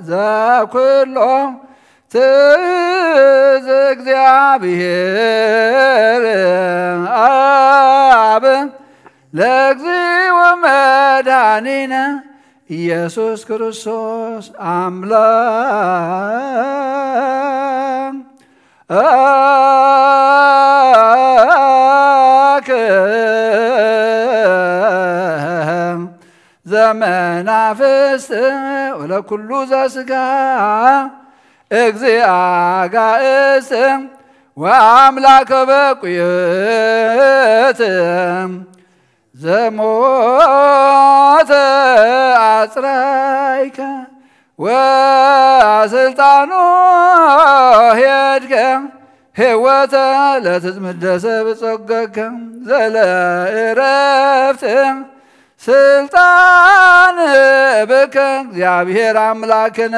ዘኩሎ ትዝ እግዚአብሔር አብ ለእግዚኦ መድኃኒነ ኢየሱስ ክርስቶስ አምላክ ዘመናፍስት ወለኩሉ ዘሥጋ እግዚአ ጋእስት ወአምላከ በቁየት ዘሞተ አጽራይከ ወስልጣኑ ሄድከ ሕይወተ ለትዝምደሰ ብጸገከ ዘለእረፍት ስልጣን ብከ እግዚአብሔር አምላክን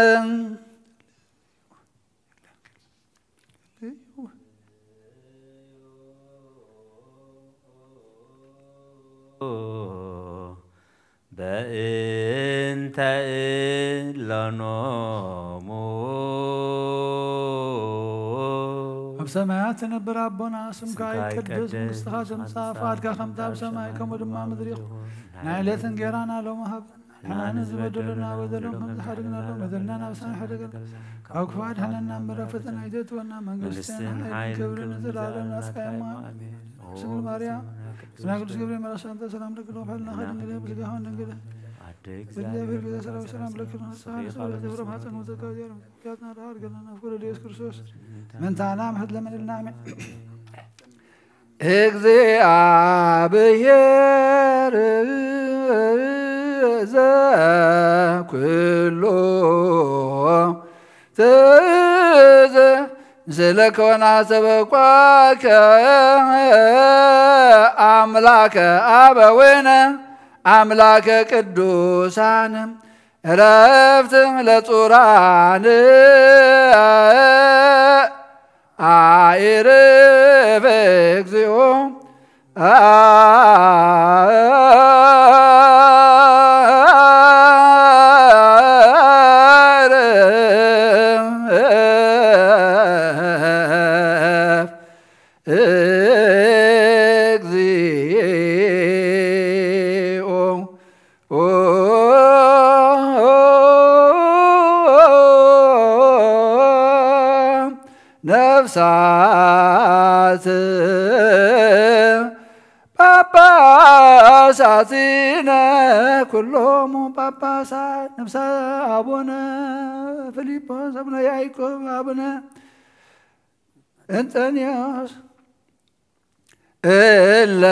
በእንተ እለኖሙ በሰማያት ነበር አቦና ስምከ ይትቀደስ መንግሥትከ ትምጻእ ፈቃድከ ከመ በሰማይ ከመ በምድር ይኩን ናይለት እንጀራና ሎሙ ሀበነ ዝበደለና በደሎም መዝሐድግና ሎም በደልና ብሳን ሐደገ አውክፋድ ሐነና መረፈተና ይደትወና መንግሥትን ኃይል ክብርን ዘላለም ናስቃየማ ስግል ማርያም ስናቅዱስ ገብርኤል መራሳንተ ሰላም ለክሎ ሐልና ኸድንግለ ብልጋሁን ድንግለ እግዚአብሔር ቤተ ሰላም ሰላም ለክሎ ጻፍ ሰላም ደብረ ማፀን ወዘካዚያ ያትና ዳር ገለና ፍቅረ ኢየሱስ ክርስቶስ መንታና መህድ ለመንልና አሜን እግዚአብሔር ዘኩሎ ትዝ ስለከወና ሰበቋከ አምላከ አበዊነ አምላከ ቅዱሳን ዕረፍት ለጹራን አይርፍ እግዚኦ ነፍሳት ጳጳሳቲነ ኩሎሙ ጳጳሳት ነፍሰ አቡነ ፊልጶስ አቡነ ያዕቆብ አቡነ እንጠንዮስ እለ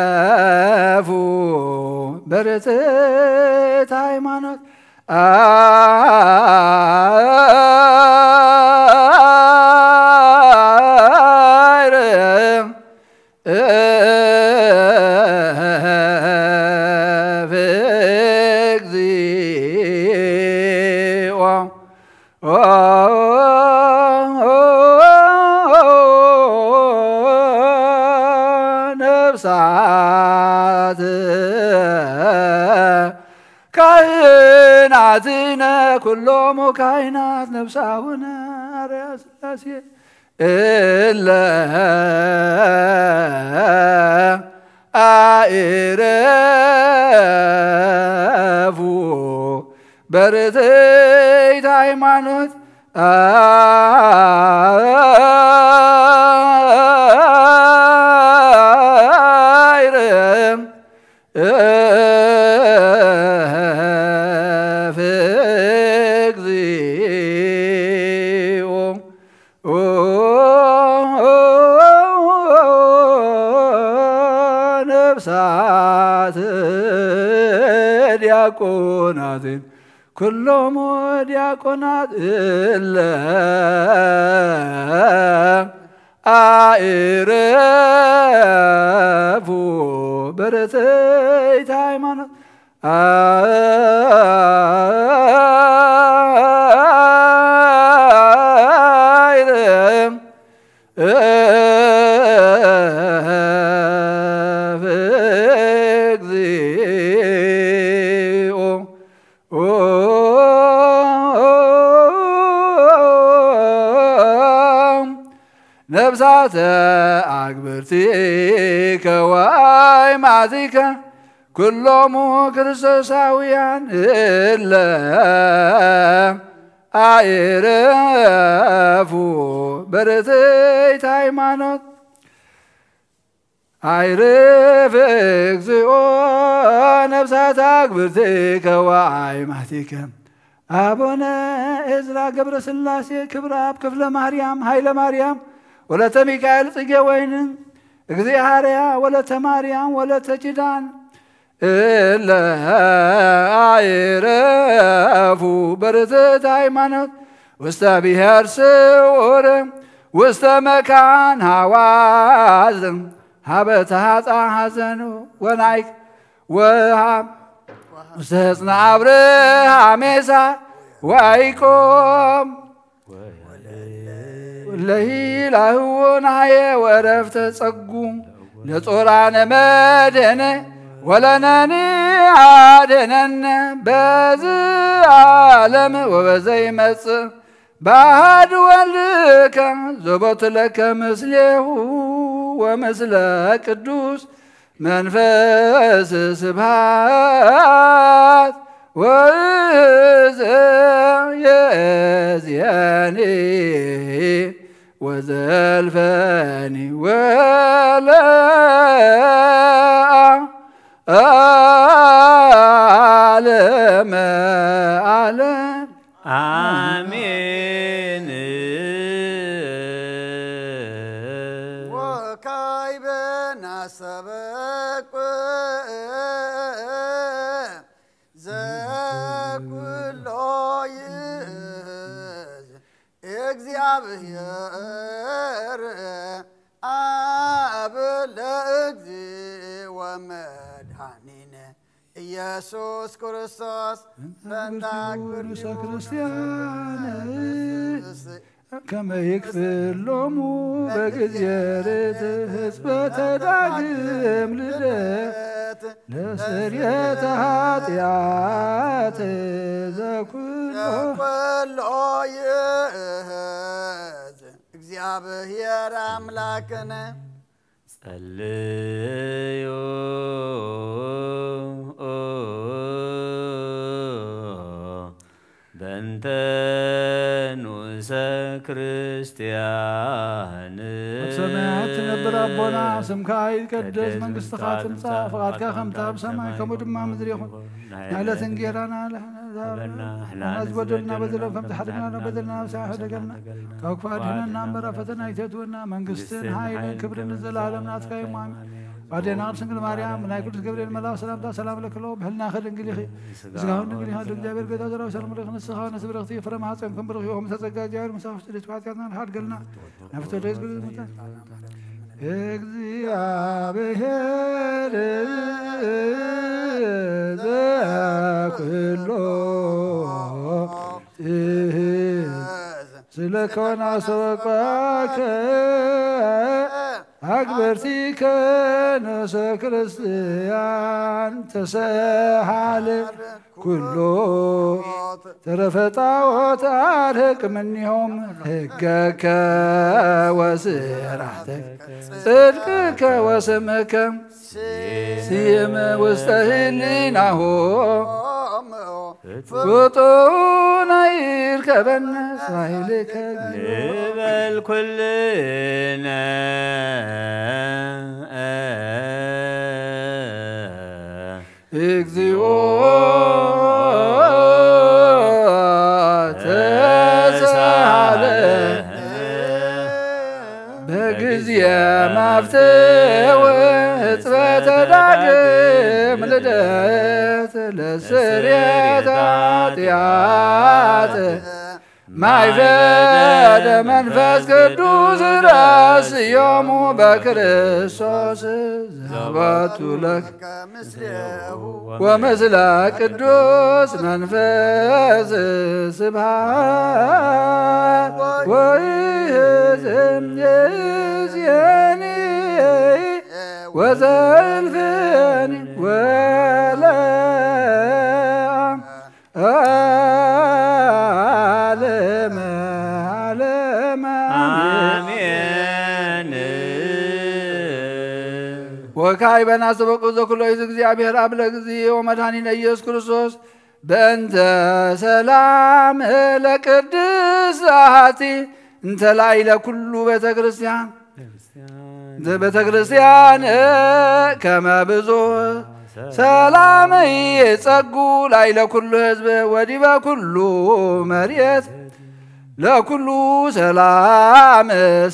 አኢረፉ በርትዕት ሃይማኖት ነፍሳት ካህናትነ ኩሎሙ ካህናት ነፍሰ አቡነ አርያ ሥላሴ እለ አኢረፉ በርትዕት ሃይማኖት ነፍሳት ዲያቆናትን كلهم ዲያቆናት إلا أعرفوا برتيت ሃይማኖት ነፍሳተ አግብርቲከ ወአይማቲከ ኩሎሙ ክርስቶሳውያን እለ አዕረፉ በርትዕት ሃይማኖት አዕርፍ እግዚኦ ነፍሳተ አግብርቲከ ወአይማቲከ አቡነ ዕዝራ ገብረ ሥላሴ ክብረ አብ ክፍለ ማርያም ኃይለ ማርያም ወለተ ሚካኤል ጽጌ ወይን እግዚአብሔር ወለተ ማርያም ወለተ ኪዳን እለ አዕረፉ በርትዕት ሃይማኖት ውስተ ብሔር ስዑር ውስተ መካን ሐዋዝ ሀበ ተሃጣ ሐዘን ወናይክ ወሃብ ውስተ ሕፅነ አብርሃም ሜሳር ወያዕቆብ ለይላህውን ሃየ ወረፍተ ጸጉ ለጾራነ መድህነ ወለነኒ አድኅነነ በዚህ ዓለም ወበዘይመጽእ በአሐዱ ወልድከ ዘቦቱ ለከ ምስሌሁ ወምስለ ቅዱስ መንፈስ ስብሐት ወእዝየኒ ወዘልፈኒ ወለዓለመ ዓለም አሜን። ወካዕበ ናሰበኩ ዘኩሎ ይእዝ እግዚአብሔር አብ ለእግዚእ ወመድኃኒነ ኢየሱስ ክርስቶስ በእንተ ክርስቲያን ከመ ይክፍሎሙ በጊዜ ሕጽበተ ዳግም ልደት ለስርየተ ኃጢአት ዘኩሎ ይእዝ እግዚአብሔር አምላክነ ጸልዩ በእንተ ንዑሰ ክርስቲያን በሰማያት ትነብር አቦና ስምከ ይትቀደስ መንግሥትከ ትምጻእ ፈቃድከ ከመ በሰማይ ከመ በምድር ይኩን የዕለት እንጀራና በደልና በደለም ከመ ተሐድገና በደልና ሳይሐድገና ከክፉ አድኅነና እምበረ ፈተና ይእዜሰ መንግሥትን ኃይልን ክብርን ዘላለም ናትከ አሜን። ባዴና ድንግል ማርያም ናይ ቅዱስ ገብርኤል መልአክ ሰላምታ ሰላም ለክሎ በህልና ድንግል ይኺ ዝጋውን ድንግል ይሃ እግዚአብሔር ጌታ ዘራው ሰላም ለክ ንስሐ ነስብረክቲ ፍረማ ሐፀን ክንብርኽ ዮም ተጸጋ እግዚአብሔር መሳፍት ለጥፋትያና ሀድገልና ነፍቶ ደስ ግል ሙታ እግዚአብሔር ዘኩሎ ስለከወና ሰበቃከ አግበርቲከ ነፍሰ ክርስቲያን ተሰሃለ ኩሎ ተረፈ ጣዖት አርቅ እምኔሆሙ ሕገከ ወስርዓተከ ጽድቅከ ወስምከ ሲም ውስተ ህሊናሆሙ ፍጡነ ይርከበነ ሳይልከ ንበል ኩልነ እግዚኦ ተሳሃለነ በጊዜ መፍትው ሕጽበተ ዳግም ልደት ለስርየተ ኃጢአት ማይፈደ መንፈስ ቅዱስ ረስዮሙ በክርስቶስ ዘባቱ ለከ ወምስለ ቅዱስ መንፈስ ስብሐት ወይሕዝም ይእዜኒ ወዘልፍኒ ወለዓለመ ዓለመ አሜን። ወካዕበነ አስተበቁ ዘኩሎ እግዚአብሔር አብ ለእግዚእ ወመድኃኒነ ኢየሱስ ክርስቶስ በእንተ ሰላም ለቅድስት ዛቲ እንተ ላዕለ ኩሉ ቤተ ክርስቲያን ከመ ብዙኅ ሰላም ይጸጉ ላዕለ ኩሉ ሕዝብ ወዲበ ኩሉ መሬት ለኩሉ ሰላም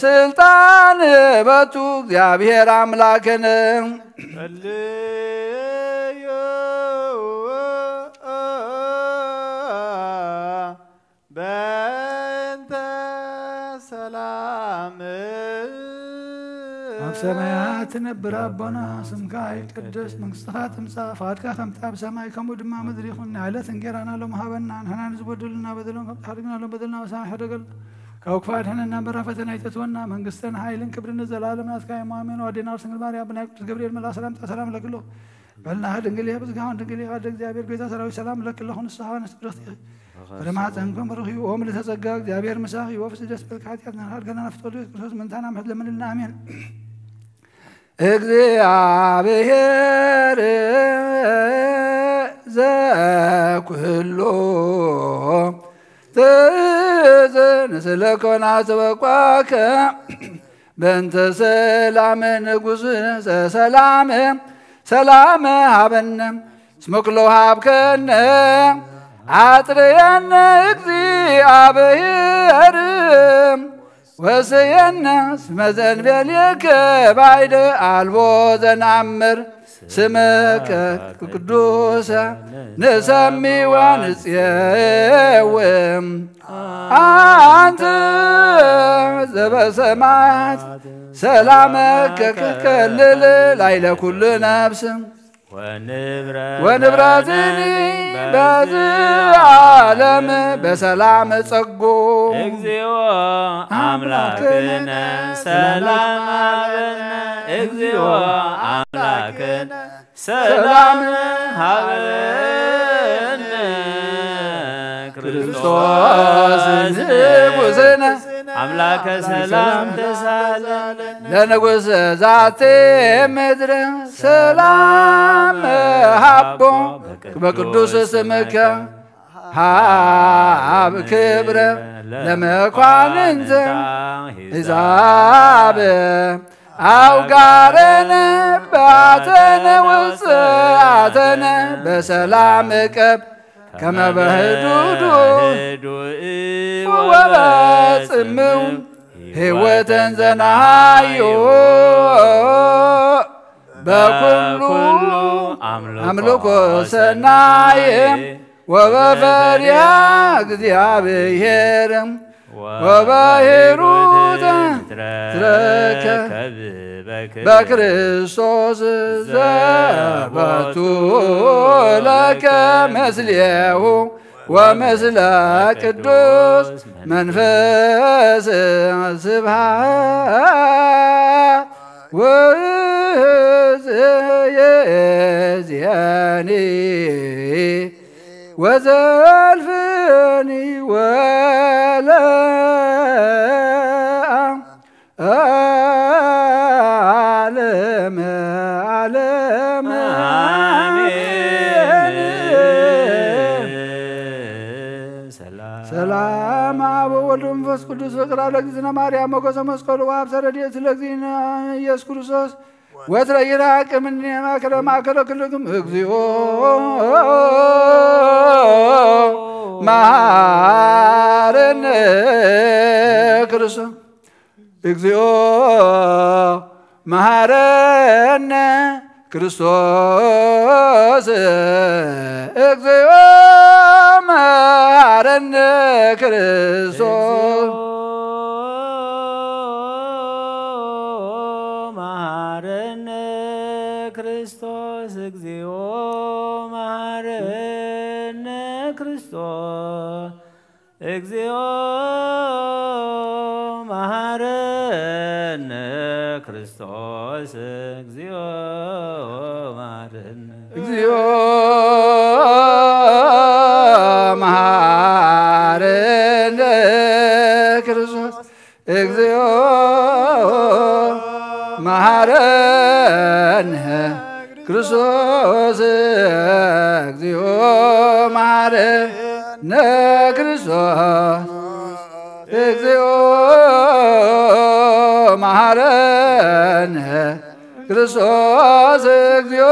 ስልጣን በቱ እግዚአብሔር አምላክን ጸልዩ በእንተ ሰላም አብ ሰማያት ትነብር አቦና ስምከ ይትቀደስ መንግሥትከ ትምጻእ ፈቃድከ ከመ በሰማይ ከማሁ ድማ ምድር ይኩን ዕለት እንጀራና ለመሃበና ንሕና ንዝበድሉና በደሉን ከመ ታሕርግና ለበደልና ወሳዕ ሕደገል ካብ ክፋት ሕነና በራ ፈተና ይተትወና መንግሥትን ኃይልን ክብርን ዘላለም ናትካ አሜን። ወዴና ድንግል ማርያም ብናይ ቅዱስ ገብርኤል መልአክ ሰላምታ ሰላም ለክሎ በልና ድንግል ብዝጋውን ድንግል ወደ እግዚአብሔር ቤዛ ሰራዊት ሰላም ለክለኹ ንስሐ ወንስጥረት ወለማፀንኩም ርኺቡ ኦም ለተጸጋ እግዚአብሔር ምሳኺ ወፍስ ደስ በልካ ኃጢአትና ኃድገና ነፍቶሉ ክርስቶስ ምንታና ምሕት ለምንልና አሜን። እግዚአብሔር ዘኩሎ ትእዝዝ ስለኮነ አስበቋከ በእንተ ሰላም ንጉሥ ዘሰላም ሰላም ሀበነ እስመ ኩሎ ሀብከነ አጥርየነ እግዚአብሔር ወስየነ እስመ ዘእንበሌከ ባዕድ አልቦ ዘነአምር ስምከ ቅዱሰ ንሰምዕ ወንፄውእ አንተ ዘበሰማያት ሰላመከ ትከልል ላዕለ ኩሉ ነፍስ ወንብረትኒ በዚህ ዓለም በሰላም ጸጉ እግዚኦ አምላክነ ሰላም ሀበነ እግዚኦ አምላክነ ሰላም ሀበነ ክርስቶስ ንጉሥነ አምላከ ሰላም ተሳለን ለንጉሥ ዛቲ ምድር ሰላም ሀቦ በቅዱስ ስምከ ሀብ ክብረ ለመኳንንት ሕዛብ አውጋረነ ባተነ ውፅአተነ በሰላም ቀብ ከመ በህዱዱ ወበጽምው ሕይወትን ዘናዮ በኩሉ አምልኮ ሰናይ ወበፈሪሃ እግዚአብሔር ወበሂሩት ትረከብ በክርስቶስ ዘበቱ ለከ ምስሌሁ ወምስለ ቅዱስ መንፈስ ስብሐት ወይእዜኒ ወዘልፍኒ ወለዓለመ ዓለመ ሰላም አብ ወወልድ ወመንፈስ ቅዱስ ፍቅር አብ ለእግዝእትነ ማርያም ሞገሰ መስቀሉ ወሀብተ ረድኤት ለእግዚእነ ኢየሱስ ክርስቶስ ወትረ ይራቅ እምኔ ማእከለ ክልክም እግዚኦ መሐረነ ክርስቶስ እግዚኦ መሐረነ ክርስቶስ እግዚኦ መሃረነ ክርስቶስ መሐረነ ክርስቶስ እግዚኦ መሐረነ ክርስቶስ እግዚኦ መሐረነ ክርስቶስ እግዚኦ መሐረነ እግዚኦ መሐረነ ክርስቶስ እግዚኦ መሐረነ ክርስቶስ እግዚኦ መሐረነ ክርስቶስ እግዚኦ መሐረነ ክርስቶስ እግዚኦ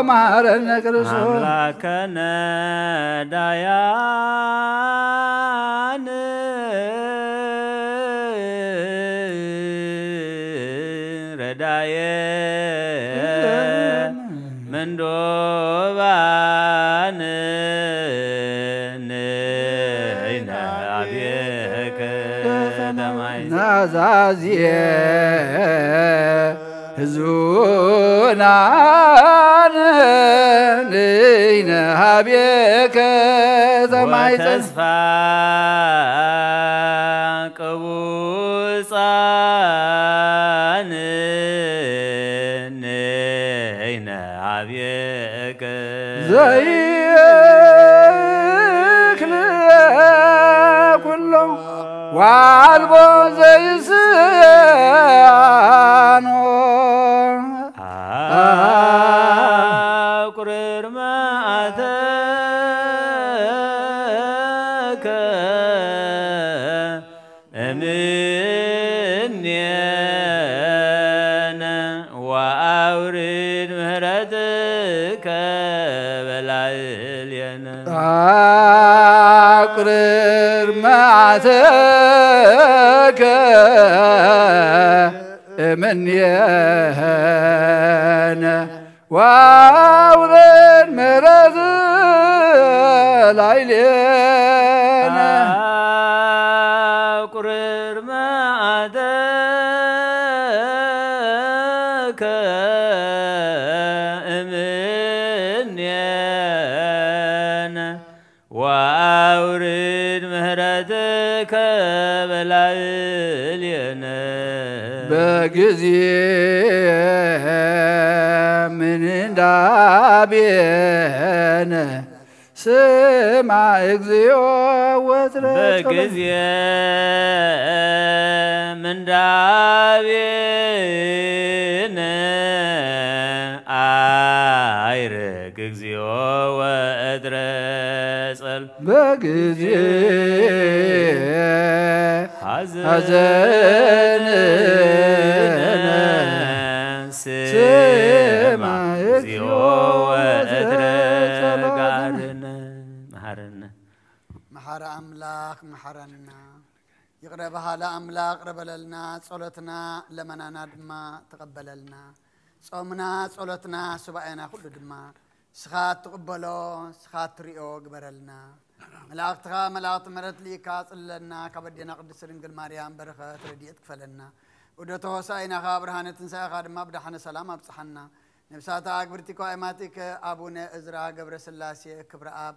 መሐረነ ክርስቶስ አምላከነ ዳያን ረዳየ መንዶባን ነይነ አብየከ ደማይ ናዛዝየ ሕዙናን ንሕነ ሀቤከ ተማይፀን ወተስፋ ቅቡፃን ነይነ አብየከ ዘይክል ኩሎ ዋልቦ ዘይስያኖ አቁርር መዓተከ እምኔነ ወአውርድ ምህረትከ በላዕሌነ አቁርር መዓተከ እምኔነ ወአውርድ ምህረትከ ላዕሌነ አቁርር መዓተከ እምኔነ ወአውርድ ምህረትከ በላዕሌነ በጊዜ ምን እንዳቤነ ስማ እግዚኦ ወትረ በጊዜ ምንዳቤነ አይርግ እግዚኦ ወእድረ ጸል በጊዜ ሐዘንነ ስማ እግዚኦ ወእድረ ጋርነ መሐረነ መሐረ አምላክ መሐረና ይቅረ ባህላ አምላክ ረበለልና ጸሎትና ለመናና ድማ ተቀበለልና ጾምና ጸሎትና ሱባኤና ሁሉ ድማ ስኻት ተቀበሎ ስኻት ትሪኦ ግበረልና መላእክትኻ መላእክት መረት ሊካ ጽለና ከበደና ቅድስት ድንግል ማርያም በረኸት ረድኤት ክፈለና ወደቶ ሆሳዕናኻ ብርሃነ ትንሣኤኻ ድማ ብድሓነ ሰላም አብጽሐና ነፍሳታ አግብርቲኮ አይማቲከ አቡነ እዝራ ገብረ ስላሴ ክብረ አብ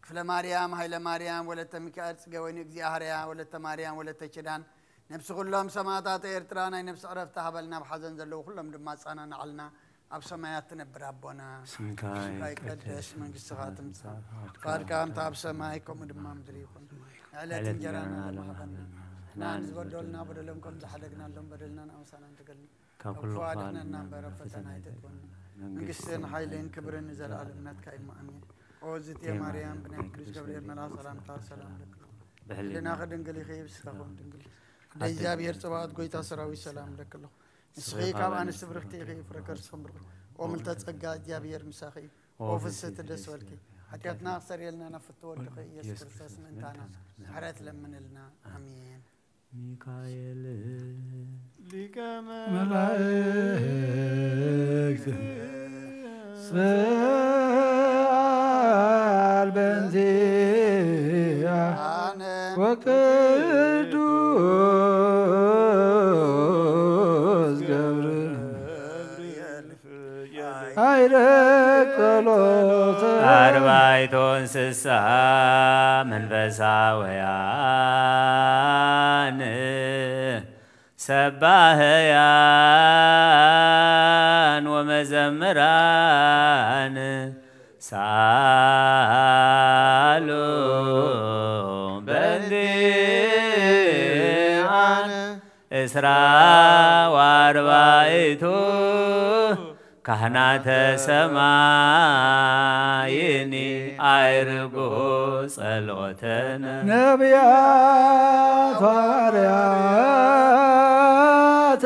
ክፍለ ማርያም ኃይለ ማርያም ወለተ ሚካኤል ጽጌወይኒ እግዚአብሔር ወለተ ማርያም ወለተ ኪዳን ነፍስ ሁሉም ሰማዕታት ኤርትራ ናይ ነፍስ ዕረፍቲ ሃበልና ብሓዘን ዘለዉ ሁሉም ድማ ጻናናዓልና ኣብ ሰማያት ትነብር ኣቦና ስምካ ይቀደስ መንግስትኻ ትምጻእ ፈቃድካ ከምቲ ኣብ ሰማይ ከምኡ ድማ ምድሪ ይኹን ዕለት እንጀራና ለማሃበና ናን ዝበደሉና በደሎም ከም ዝሓደግናሎም በደልና ንኣምሳና እንትገልኒ ካብ ኩሉ ኣድሕነና እምበር ኣብ ፈተና ኣይተግበና መንግስትን ሓይልን ክብርን ዘለኣለምነትካ ኢማ ኣሜን ኦ ዝትየ ማርያም ብናይ ቅዱስ ገብርኤል መልኣክ ሰላምታ ሰላም ለክሎ ህሊናኸ ድንግል ይኸይብ ስካኹም ድንግል እግዚአብሔር ጽባኦት ጎይታ ሰራዊት ሰላም ለክሎ ንስኺ ካብ ኣንስቲ ብርክቲ ኢኺ ፍረከርስኹም ብርክ ኦ ምልተ ጸጋ እግዚአብሔር ምሳኺ ኦ ፍስሕቲ ደስ በልኪ ኃጢአትና ክሰርየልና ናፍቲ ወድኺ ኢየሱስ ክርስቶስ ምእንታና ምሕረት ለምንልና ኣሜን ሚካኤል ሊቀ መላእክት ስአል በእንቲአነ ወቅዱስ ገብርኤል አይረግ ጸሎተ አርባዕቱ እንስሳ መንፈሳውያን ሰባህያን ወመዘምራን ሳሉ በእንዲአነ እስራ ወአርባዕቱ ካህናተ ሰማይኒ አይርጉ ጸሎተነ ነቢያት ሐዋርያት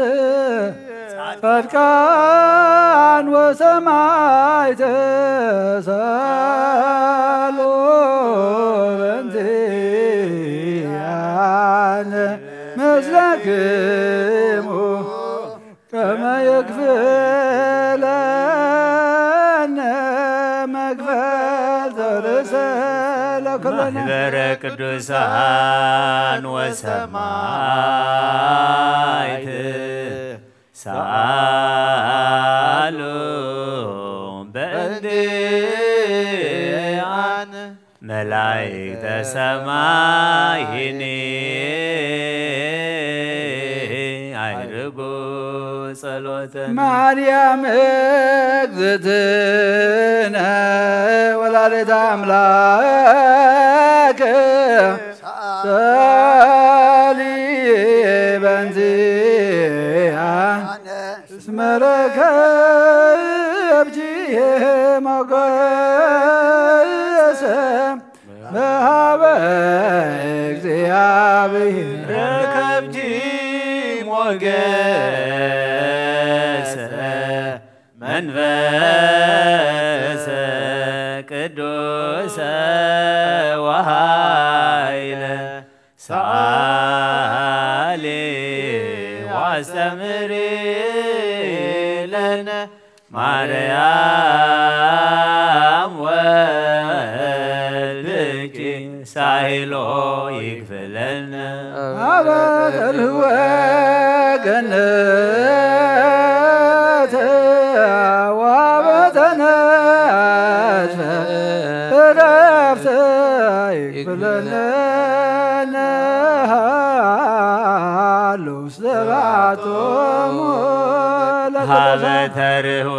ጻድቃን ወሰማዕት ሳሉ በእንቲአነ ምስለክሙ ከመ ይክፍለነ መክፈልተ ርእሰ ለኵለነ ማኅበረ ቅዱሳን ወሰማዕት ሳሉ በእንዲአነ መላእክተ ሰማይኒ አይርጉ ጸሎተነ ማርያም እግዝእትነ ወላዲተ አምላክ ሰአሊ በእንቲአነ እስመ ረከብኪ ሞገሰ በኀበ እግዚአብሔር ረከብኪ ሞገሰ መንፈሰ ቅዱሰ ወኃይለ ሰአሊ ወአስተምሪ ለነ ማርያም ወልድኪ ሳይሎ ይክፍለነ አበርህወ ገነት ወበተነስፈ ዕረፍተ ይክፍለነ ነሃሉ ሰባቶሙ ሀበተርህወ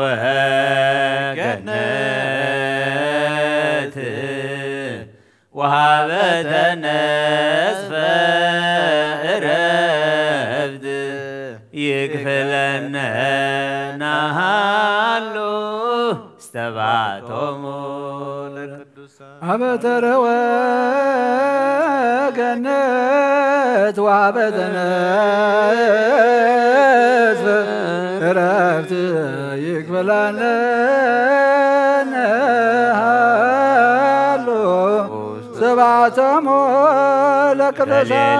ገነት ወሀበተነስፈ ዕረፍት ይክፍለነ ናሃሉ ሰባቶሙ ሀበተርህወ ገነት ወሀበተነስፈ ዕረፍት ይክፍለነ ነሃሉ ሰባቶሙ ለቅዱሳን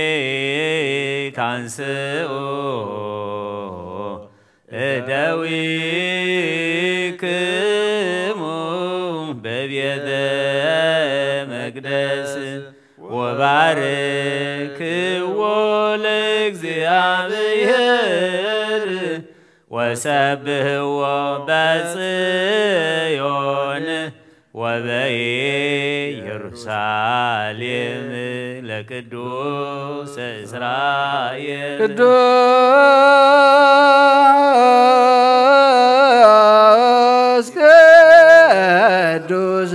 በሌሊት አንሥኡ እደዊክሙ በቤተ መቅደስ ወባርክዎ ለእግዚአብሔር ወሰብህዎ በጽዮን ወበኢየሩሳሌም ለቅዱስ እስራኤል ቅዱስ ቅዱስ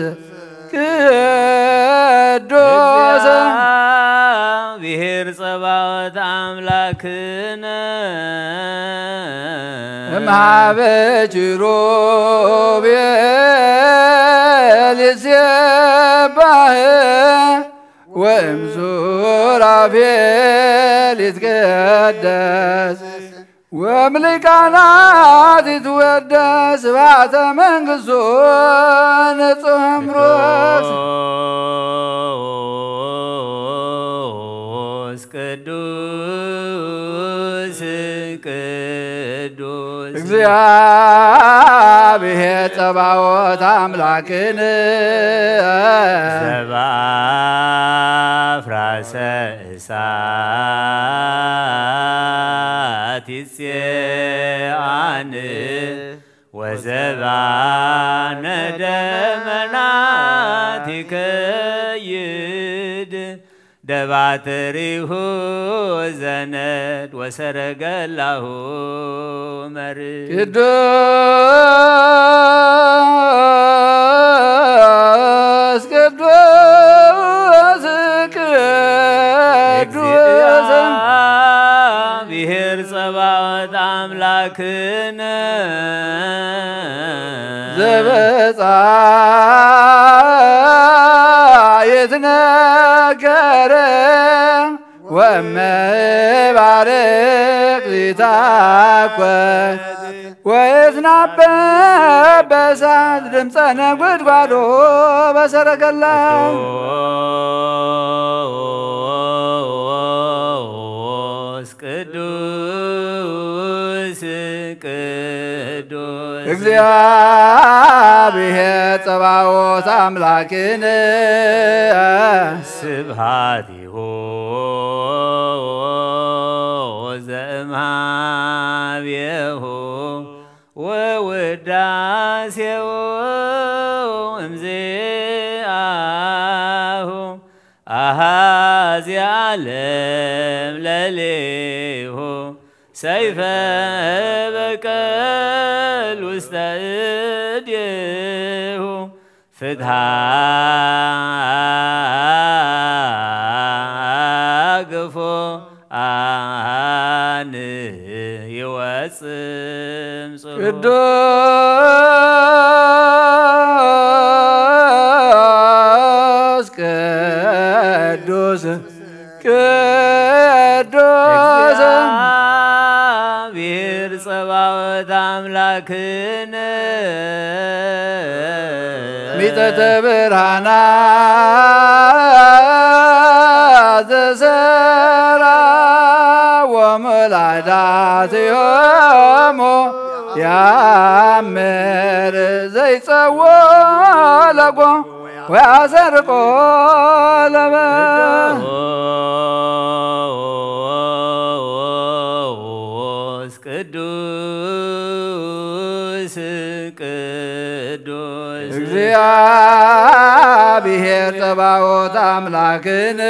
ቅዱስ እግዚአብሔር ጸባኦት አምላክነ እምኀበ ኪሩቤል ይሴባህ ወእምሱራፌል ይትቀደስ ወእምሊቃናት ይትወደስ ስብሐተ መንግሥቱ ንጹሕ እምሮት ቅዱስ ቅዱስ እግዚአብሔር ጸባኦት አምላክነ ሰባ እሳት ይጽአን ወዘባነ ደመናት ይከይድ ደባትሪሁ ዘነድ ወሰረገላሁ መርእ ቅዱስ ቅዱስ ቅዱስ እግዚአብሔር ጸባኦት አምላክነ يتنكر ومبارك لتاكوى ويتنبى بسعد دمسنا قدقالو بسرق الله ቅዱስ ቅዱስ እግዚአብሔር ጸባኦት አምላክነ ስብሐቲሁ ዘእምኀቤሁ ወውዳሴሁ እምዚአሁ አሐዚ ዓለም ለሌሁ ሰይፈ በቀል ውስተ እዴሁ ፍትሐ ግፎ አን ይወፅም ቅዱስ ቅዱስ ቅዱስ እግዚአብሔር ጸባኦት አምላክነ ሚጠተ ብርሃናት ዘሠራ ወመላእክቲሆሙ ያምር ዘይጸውዖ ለቆ ወያሰርቆ ለበ ቅዱስ ቅዱስ እግዚአብሔር ጸባኦት አምላክነ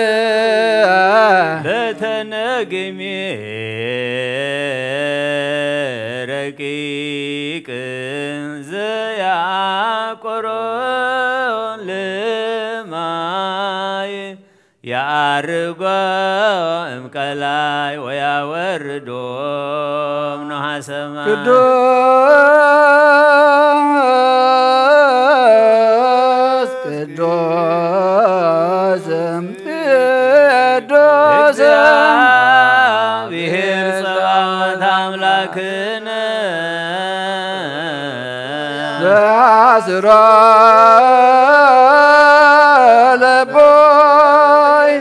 በተነግሜ ረቂቅ ዘያቆሮ ልማይ ያርጎ እምቀላይ ወያወርዶ እምኖሃ ሰማይ ቅዱስ ቅዱስ ቅዱስ እግዚአብሔር ጸባኦት አምላክነ ዘአስሮ ለቦይ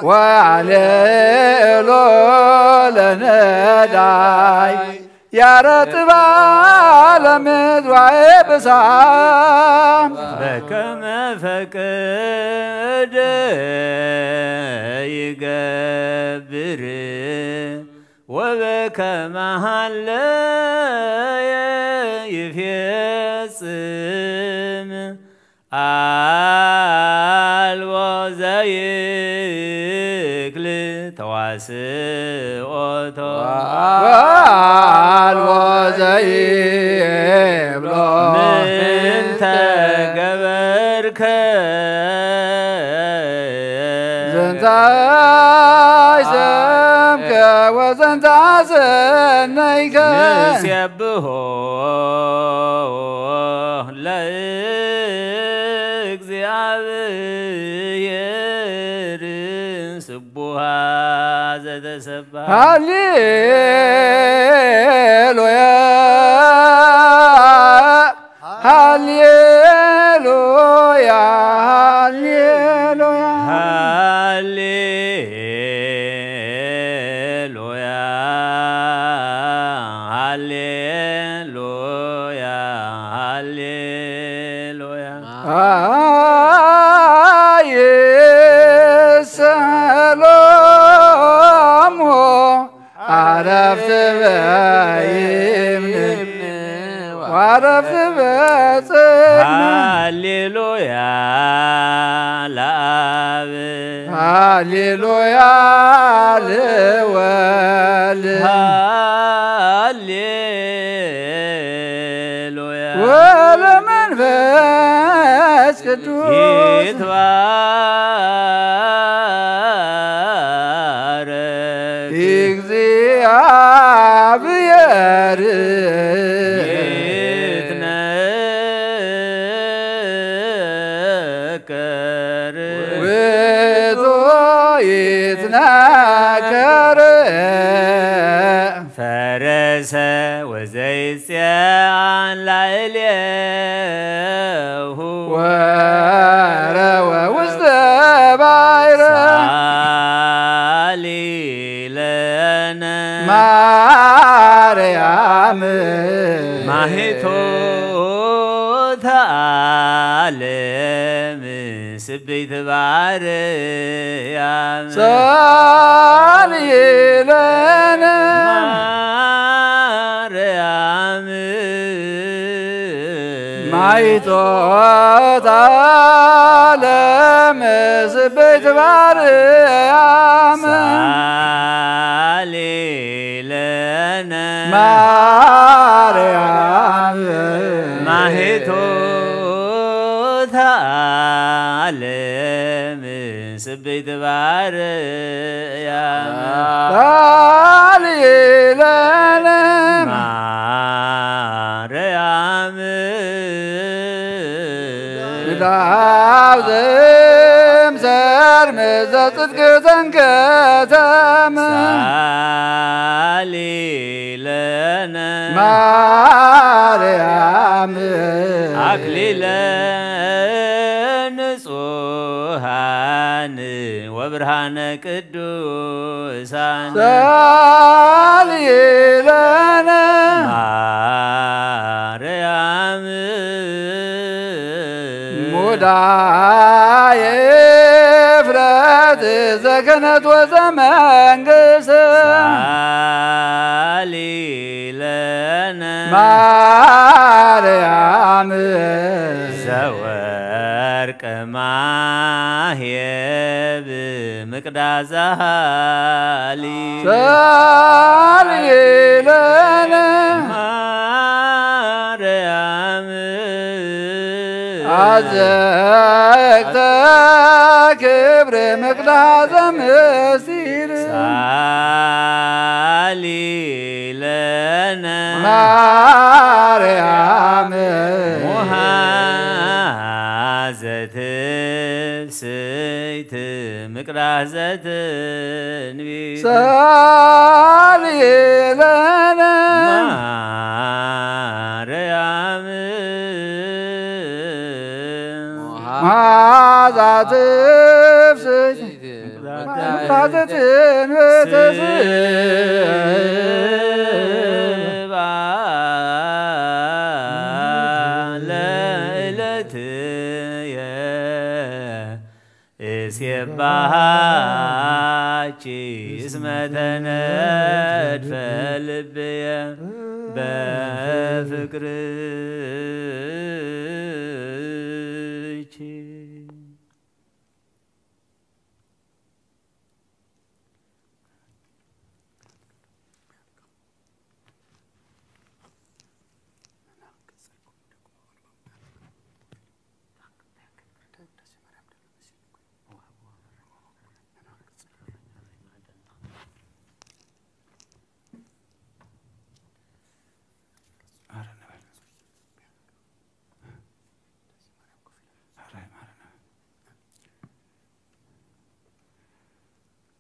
ወያሌሎ ለነዳይ ያረጥባ ለምድዋይ ብሳም በከመ ፈቀደ ይገብር ወበከመ ሀለየ ይፌጽም አልቦ ዘይክል ተዋስኦቶ አልቦ ዘይብሎ ምንተ ገበርከ ዘንታይ ሰምከ ወዘንታ ሰነይከ ንሴብሖ ለእግዚአብሔር ስቡሐ ዘተሰብሐ ሃሌሉያ ሃሌሉያ ሃሌሉያ ሃሌሉያ ሃሌሉያ ሃሌሉያ አይሰሎ ሃሌሉያ ልወልድ ሃሌሉያ ወለመንፈስ ቅዱስ ይትባረክ እግዚአብሔር ይትነከር ውእቱ ይትናከር ፈረሰ ወዘይጽአን ላዕሌሁ ወረወ ውስተ ባሕረ ሳሊ ለነ ማርያም ማኅቶተ ዓለም ስብሕት በአርያም ጸልዪ ለነ ማርያም ማኅቶተ ዓለም ስብሕት በአርያም ሳሊ ለነ ማርያም ማኅቶተ ዓለም ስብሕት በአርያም ጸልዪ ለነ ማርያም ዳብ ዘምሰር መዘጽድቅ ተንከተመ ሳሊ ለነ ማርያም አክሊለ ንጹሐን ወብርሃነ ቅዱሳን ጸልዪ ለነ ማርያም ሙዳየ ፍረት ዘክህነት ወዘመንግሥት ሳሊ ለነ ማርያም ዘወርቅ ማህየብ ምቅዳሰ ሃሊ ጸልዪ ለነ ማርያም አዘቅተ ክብር ምቅዳሰ ምስጢር ሳሊ ለነ ማርያም ሙሃዘ ትፍስሕት ምቅዳሰ ትንቢት ጸልዪ ለነ ማርያም ሙሃዛ ትፍስሕት ምቅዳሰ ትንቢት ለዕለትየ እሴባሃኪ እስመ ተነድፈ ልብየ በፍቅርኪ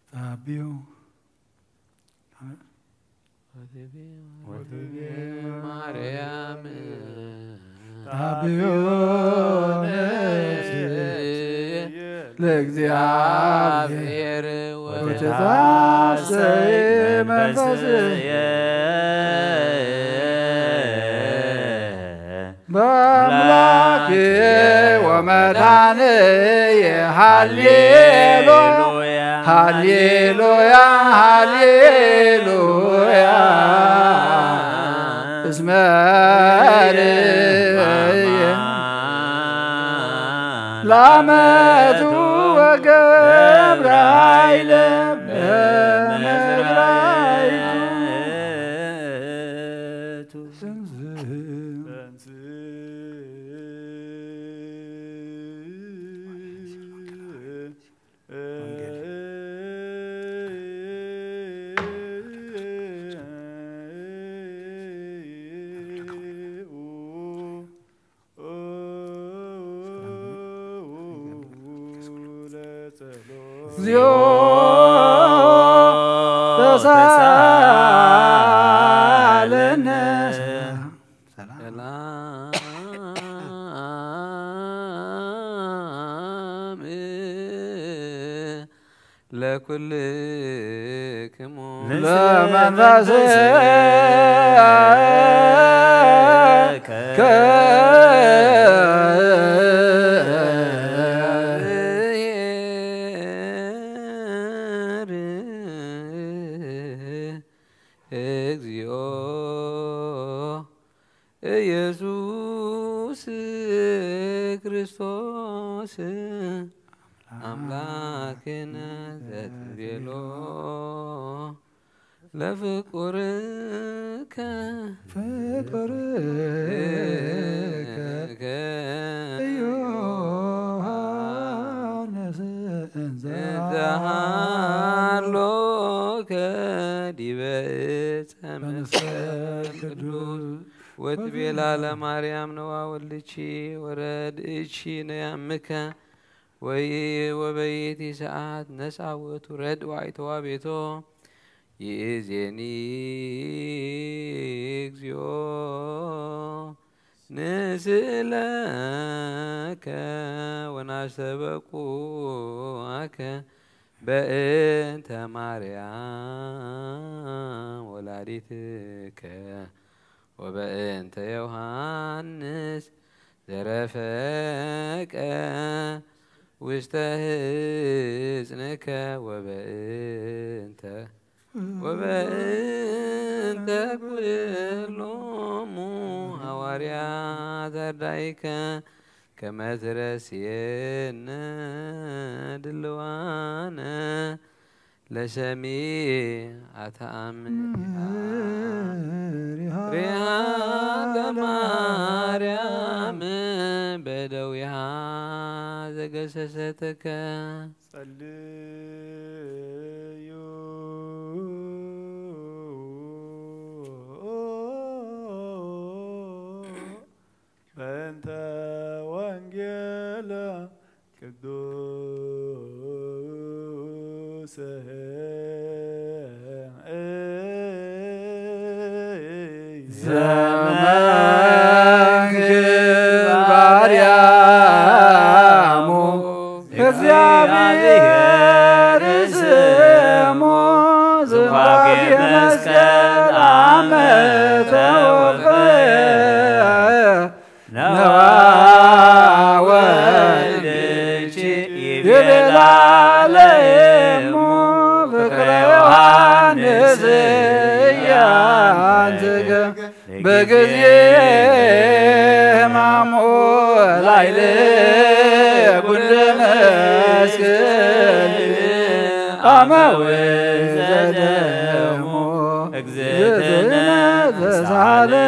ታቢው ማርያም ታቢው ለእግዚአብሔር ወተታሰይ መንፈስየ በአምላክየ ወመድኃኒየ ሃሌሉያ ሃሌሉያ ሃሌሉያ እስመ ለዓመቱ ወገብረ ኃይለ በመዝራይቱ እግዚኦ ተሳለነ ሰላም ለኩልክሙ ለመንፈስከ እግዚኦ ኢየሱስ ክርስቶስ አምላክነ ዘትቤሎ ለፍቁርከ ዮሐንስ እንዘሃሎከ ዲበ ዕፀ መስቀል ቅዱስ ወትቤላ ለማርያም ነዋ ወልድቺ ወረድእቺ ነያምከ ወይ ወበይቲ ሰዓት ነፃ ወቱረድ ዋይተዋ ቤቶ ይእዜኒ እግዚኦ ንስእለከ ወናስተበቁአከ በእንተ ማርያም ወላዲትከ ወበእንተ ዮሐንስ ዘረፈቀ ውስተ ሕፅንከ ወበእንተ ኩሎሙ ሐዋርያት አርዳኢከ ከመ ትረስየነ ድልዋነ ለሰሚዕ ተአምሪሃ ለማርያም በደዊሃ ዘገሰሰተከ ጸልዩ በእንተ ወንጌለ ቅዱስ ዘመንክር ባርያሙ እግዚአብሔር ስሙ ዝዋጌ መስቀል ዓመተ ነዋ ወልድቺ ይቤላለሙ ፍቅረ ዮሐንስ እያንትገ በጊዜ ሕማሙ ላዕለ ኩለ መስቀል አመ ወዘደሙ እግዝእትነ ተሳሃለነ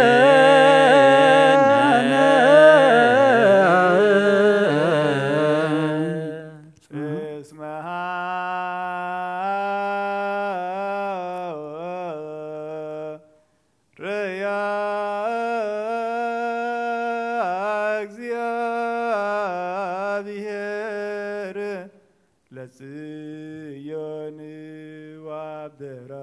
እስመ ርእያ እግዚአብሔር ለጽዮን ወአብደራ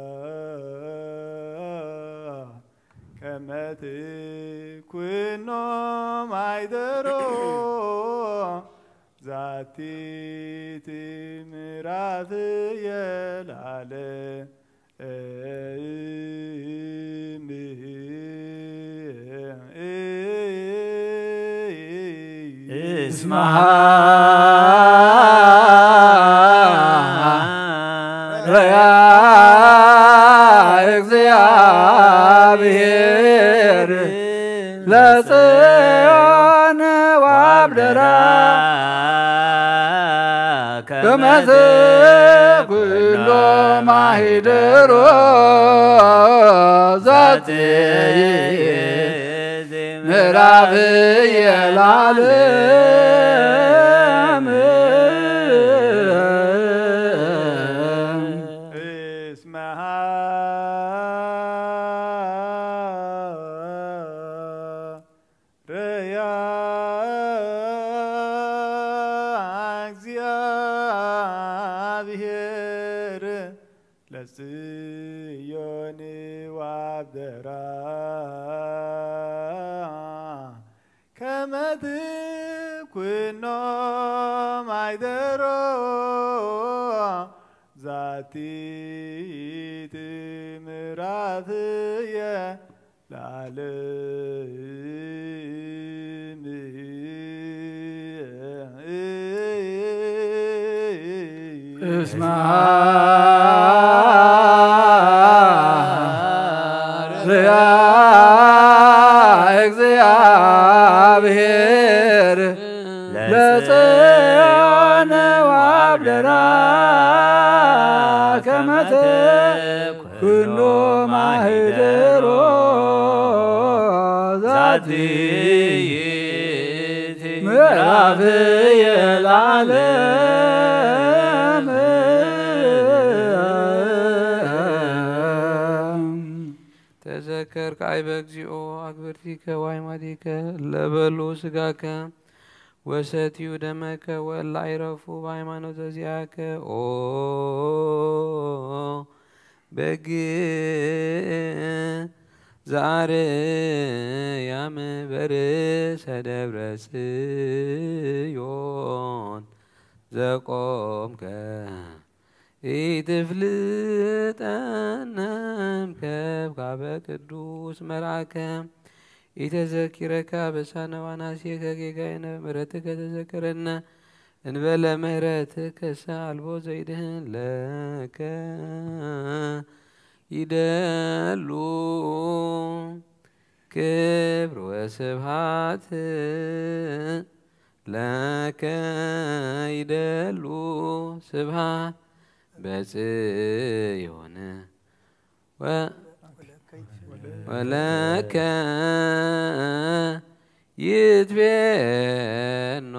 ከመ ትኩኖ ማኅደሮ ዛቲ ትምራትየ ለዓለም እስመሃ ርእያ እግዚአብሔር ለጽዮን ወአብደራ ከመዝ ኩሎ ማሂደሮ ዛቲ ምዕራፍ የላለም እስመሃ ረያ እግዚአብሔር ለጽዮን ዋብደራ ከመ ትኩኖ ማይደሮ ዛቲ ምዕራፍየ ለዓለም እስመ ርያ እግዚአብሔር ለጽዮን ወአብደራ ከመ ትኩኖ ማሂደሮ ዛቲ ምዕራፍየ ለዓለም ተዘከር ቃይበ እግዚኦ አግብርቲከ ዋይማቲከ ለበሉ ስጋከ ወሰትዩ ደመከ ወላ አይረፉ በሃይማኖተ ዚአከ ኦ በግ ዘአርያም በርእሰ ደብረ ጽዮን ዘቆምከ ኢትፍልጠነም ከብካበ ቅዱስ መልአከ ኢተዘኪረከ በሳነ ዋናሲከ ጌጋየነ ምሕረትከ ተዘከረነ እንበለ ምሕረትከ አልቦ ዘይድህን ለከ ይደሉ ክብር ወስብሃት ለከ ይደሉ ስብሃት በጽዮን ወለከ ይትቤኖ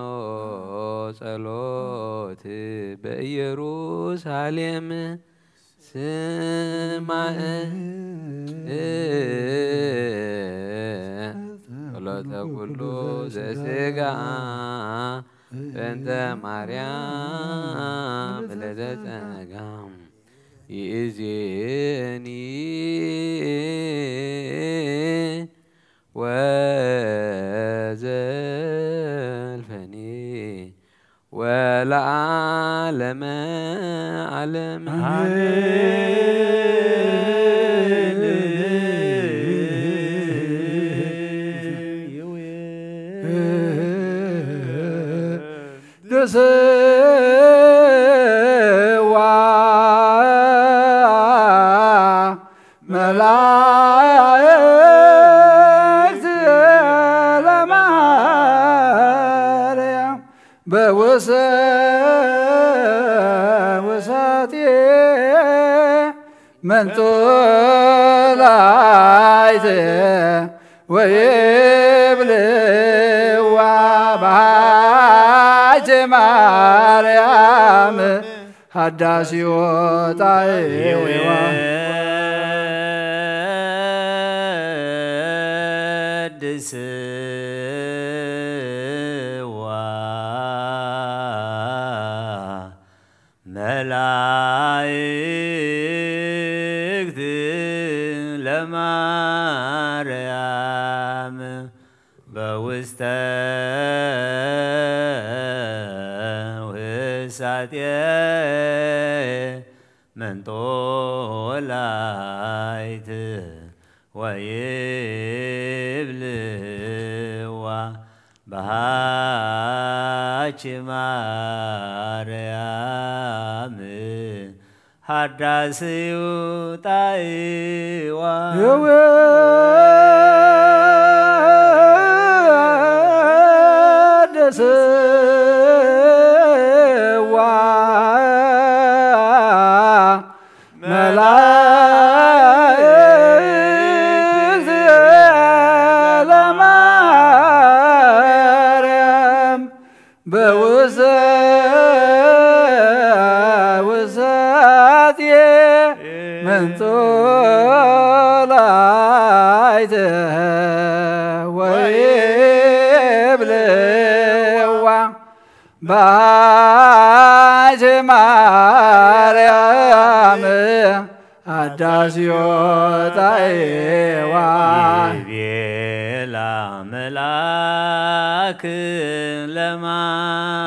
ጸሎት በኢየሩሳሌም ስማዕ ጸሎተ ኩሉ ዘሥጋ በእንተ ማርያም ለዘጸጋም ይእዜኒ ወዘልፈኒ ወለዓለመ ዓለም ስዋ መላእክት ለማርያም በውሰቴ መንጦላይት ወይብልዋ ባሃጀ ማርያም ሀዳሲዮ ጣዕዋ ቅድስዋ መላእክት ለማርያም በውስተ ውሳጤ መንጦላይት ወይብልዋ ባሃች ማርያም ሀዳስዩ ጣዕዋ የወደስዋ ናይቼ ማርያም አዳስዮ ጣይዋ ቤላ መልአክ ለማርያም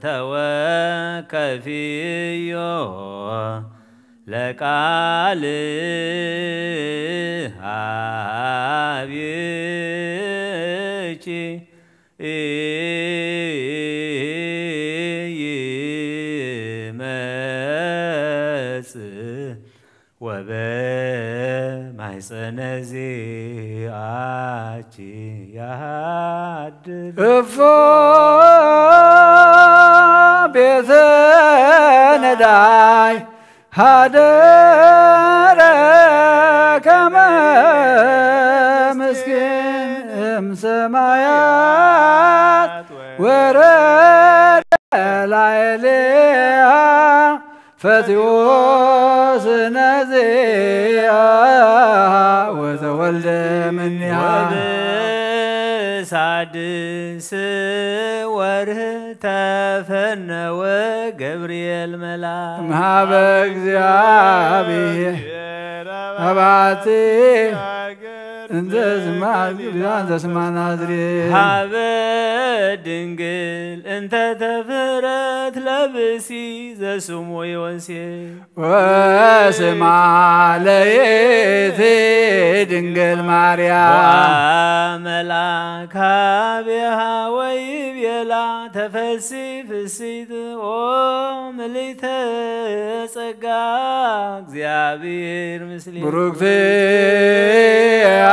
ተወከፊዮ ለቃል አብይቺ ይመጽ ወበማኅፀነ ዚአኪ ያድር እፎ ቤተ ነዳይ ሃደረ ከመ ምስኪን እምሰማያት ወረደ ላዕሌሃ ፈትዮ ስነዚአ ወተወልደ እምኔሃ ወበሳድስ ወርህ ተፈነወ ገብርኤል መልአክ እምኀበ እግዚአብሔር አባቴ እንዘ ስማ ናዝሬት ሀበ ድንግል እንተ ተፍረት ለብሲ ዘስሙ ዮሴፍ ወስማ ለየቴ ድንግል ማርያም መልአከ ኀቤሃ ወይቤላ ተፈሲ ፍሲት ኦ ምልዕተ ጸጋ እግዚአብሔር ምስሌኪ ቡሩክቲ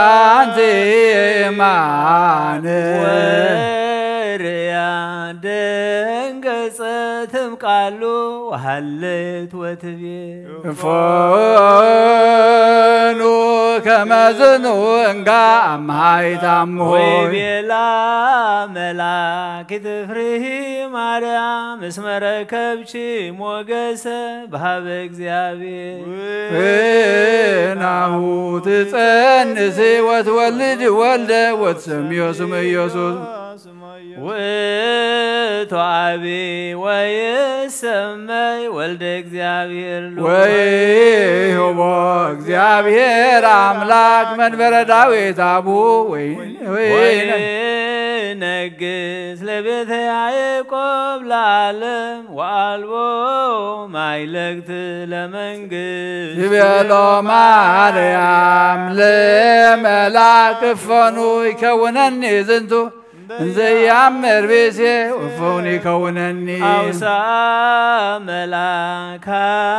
አንቲ እማን ወርያ ደንገጸትም ቃሉ ወሃለት ወትቤ እፎኑ ከመዝኑ እንጋ አምሃይታሙ ወይቤላ መልአክ ትፍርሂ ማርያም እስመ ረከብቺ ሞገሰ በኀበ እግዚአብሔር ናሁ ትጸንሲ ወትወልድ ወልደ ወትሰምዮ ስመ ኢየሱስ ውእቱ አቢ ወይሰመይ ወልደ እግዚአብሔር ወይሁቦ እግዚአብሔር አምላክ መንበረ ዳዊት አቡ ወይነግስ ለቤተ ያዕቆብ ለዓለም ወአልቦ ማይለክት ለመንግሥት ይቤሎ ማርያም ለመልአክ እፎኑ ይከውነኒ ዝንቱ እንዘ ያምር ቤሴ ወፎኒ ይከውነኒ አውሳ መልአከ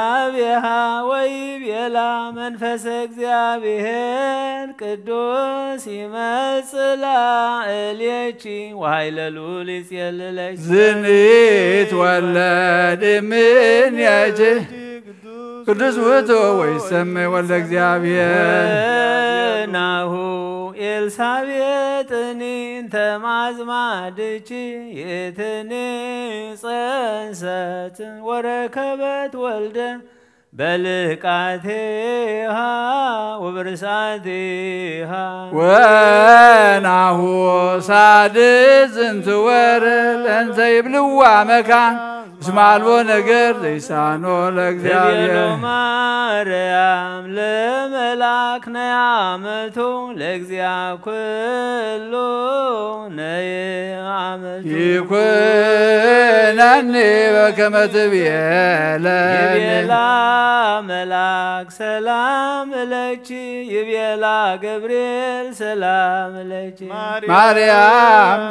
ኀቤሃ ወይቤላ መንፈሰ እግዚአብሔር ቅዱስ ይመጽእ ላዕሌኪ ወኃይለ ልዑል ይጼልለኪ ዝኒት ወለድ እምኔኪ ቅዱስ ውእቱ ወይሰመይ ወልደ እግዚአብሔር ናሁ ኤልሳቤጥኒ እንተ ማዝማድኪ ይእትኒ ጸንሰት ወረከበት ወልደ በልቃቴሃ ወብርሳቴሃ ወናሁ ሳድስ ዝንቱ ወር ለእንተ ይብልዋ መካን እስመ አልቦ ነገር ዘይሳኖ ለእግዚአብሔር ትቤሎ ማርያም ለመልአክ ነያ አመቱ ለእግዚአ ኩሉ ነየ አመቱ ይኩነኒ በከመ ትቤለኒ ይቤላ መልአክ ሰላም ለኪ ይቤላ ገብርኤል ሰላም ለኪ ማርያም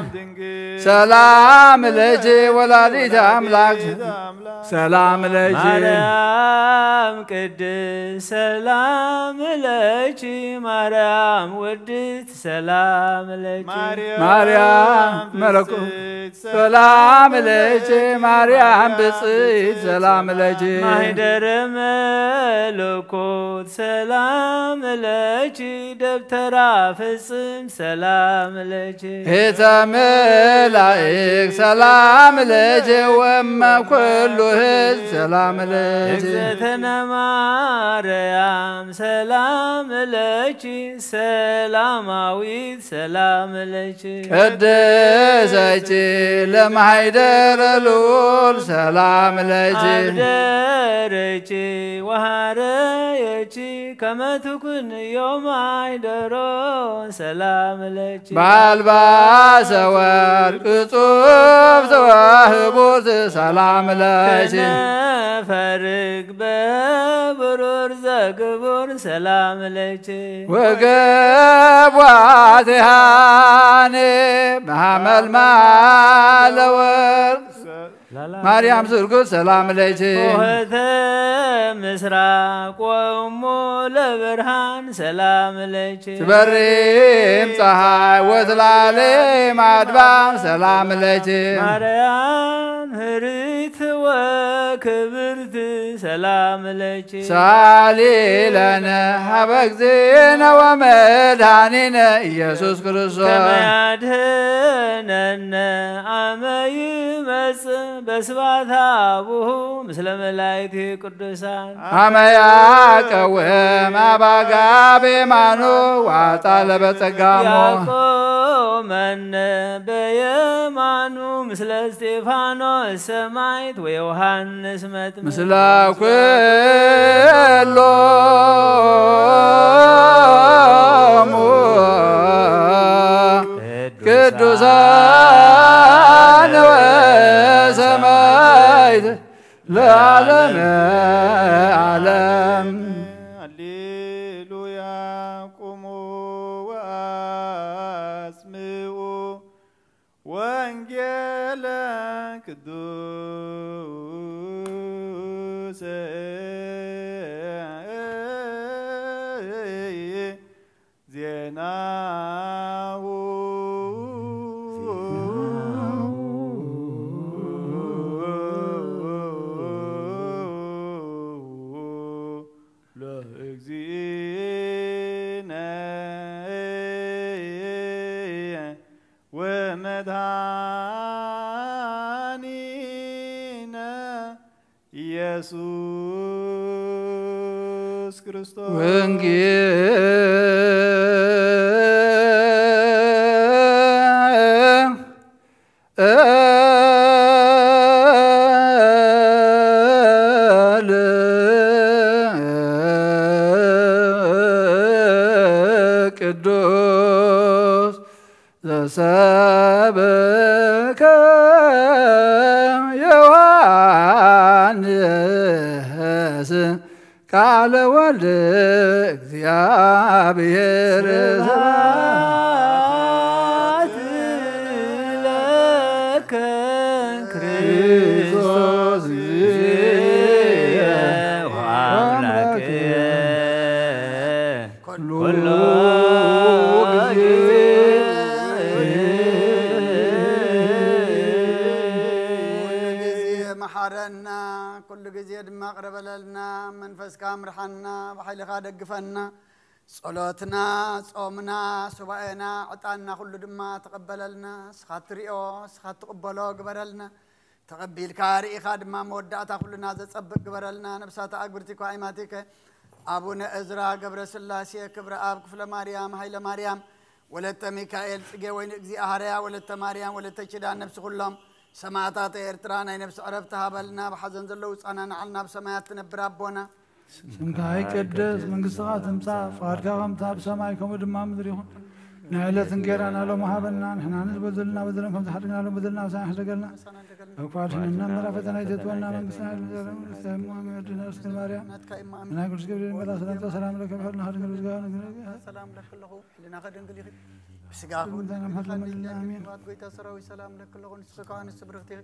ሰላም ለኪ ወላዲተ አምላክ ሰላም ለኪ ማርያም ቅድስት ሰላም ለኪ ማርያም ውድት ሰላም ለኪ ማርያም መለኮት ሰላም ለኪ ማርያም ብፅዕት ሰላም ለኪ ማኅደረ መለኮት ሰላም ለኪ ደብተራ ፍጽም ሰላም ለኪ ቤተ መላእክት ሰላም ለኪ ወመ ኩሉ ሕዝብ ሰላም ለኪ እግዝእትነ ማርያም ሰላም ለኪ ሰላማዊት ሰላም ለኪ ቅድሰች ለማይደረ ልዑል ሰላም ለኪ አብደረች ወሃረየች ከመ ትኩን ዮም አይደሮ ሰላም ለኪ በአልባሰ ወርቅ እጹብ ተዋህቦት ሰላም ለኪ ከነፈርግ በብሩር ዘግቡር ሰላም ለኪ ወገቧትሃኔ በሐመልማለ ወርቅ ማርያም ስርጉት ሰላም ለኪ ኆኅተ ምስራቅ ወእሙ ለብርሃን ሰላም ለኪ ትበሪም ፀሐይ ወትላሌም አድባር ሰላም ለኪ ማርያም ህርት ወክብርት ሰላም ለኪ ሳሊ ለነ ሀበ እግዚእነ ወመድኃኒነ ኢየሱስ ክርስቶስ ከመ ያድኅነነ አመ ይመጽእ በስብሐተ አቡሁ ምስለ መላእክት ቅዱሳን አመ ያቀውም አባጋ ቤማኑ ዋጣለ በጸጋሞ ያቆመነ በየማኑ ምስለ እስጢፋኖስ ሰማዕት ወዮሐንስ መጥምቅ ምስለ ኩሎሙ ቅዱሳን ወሰማዕት ለዓለመ ዓለም ሃሌሉያ ቁሙ ወአጽምዑ ወንጌለ ቅዱስ ዜናሁ ለእግዚእነ ወመድኃኒነ ኢየሱስ ክርስቶስ ቅዱስ ዘሰበከ ዮሐንስ ቃለ ወልድ እግዚአብሔር ስብሐት ለከ ክርስቶስ እግዚእ ወአምላክየ ኩሉ ጊዜ መሓረና ኩሉ ግዜ ድማ ቅረበለልና መንፈስካ ምርሓና ብሓይልኻ ደግፈና ጸሎትና ጾምና ሱባኤና ዕጣንና ኩሉ ድማ ተቐበለልና ስኻ ትሪኦ ስኻ ትቕበሎ ግበረልና ተቐቢልካ ርኢኻ ድማ መወዳእታ ኩሉና ዘጸብቕ ግበረልና ነብሳታ ኣግብርቲኳ ኣይማቲከ አቡነ እዝራ ገብረ ስላሴ ክብረ አብ ክፍለ ማርያም ኃይለ ማርያም ወለተ ሚካኤል ጽጌ ወይን እግዚእ አህሪያ ወለተ ማርያም ወለተ ኪዳን ነፍስ ሁሉም ሰማዕታት ኤርትራ ናይ ነፍስ ዕረፍት ሃበልና በሐዘን ዘለው ጻናና አልና በሰማያት ትነብር አቦና ስምካ ይቀደስ መንግሥትኻ ትምጻእ ፈቃድካ ከምታ በሰማይ ከምኡ ድማ ምድሪ ይኹን ንዕለት እንጀራና ሎሙ ሃበና ንሕና ንዝበደልና በደለን ከም ዝሓድግና ሎም በደልና ብሳና ሕደገልና أكفارنا نمر فتنا يتولى من بسنا المسلم محمد نرسل مريم أنا أقول سكبرين بلا سلام سلام لك بحرنا هذا الرزقان سلام لك له لنا خدن قليل بسقاه آمين قويت سراوي سلام لك له نسقان السبرتي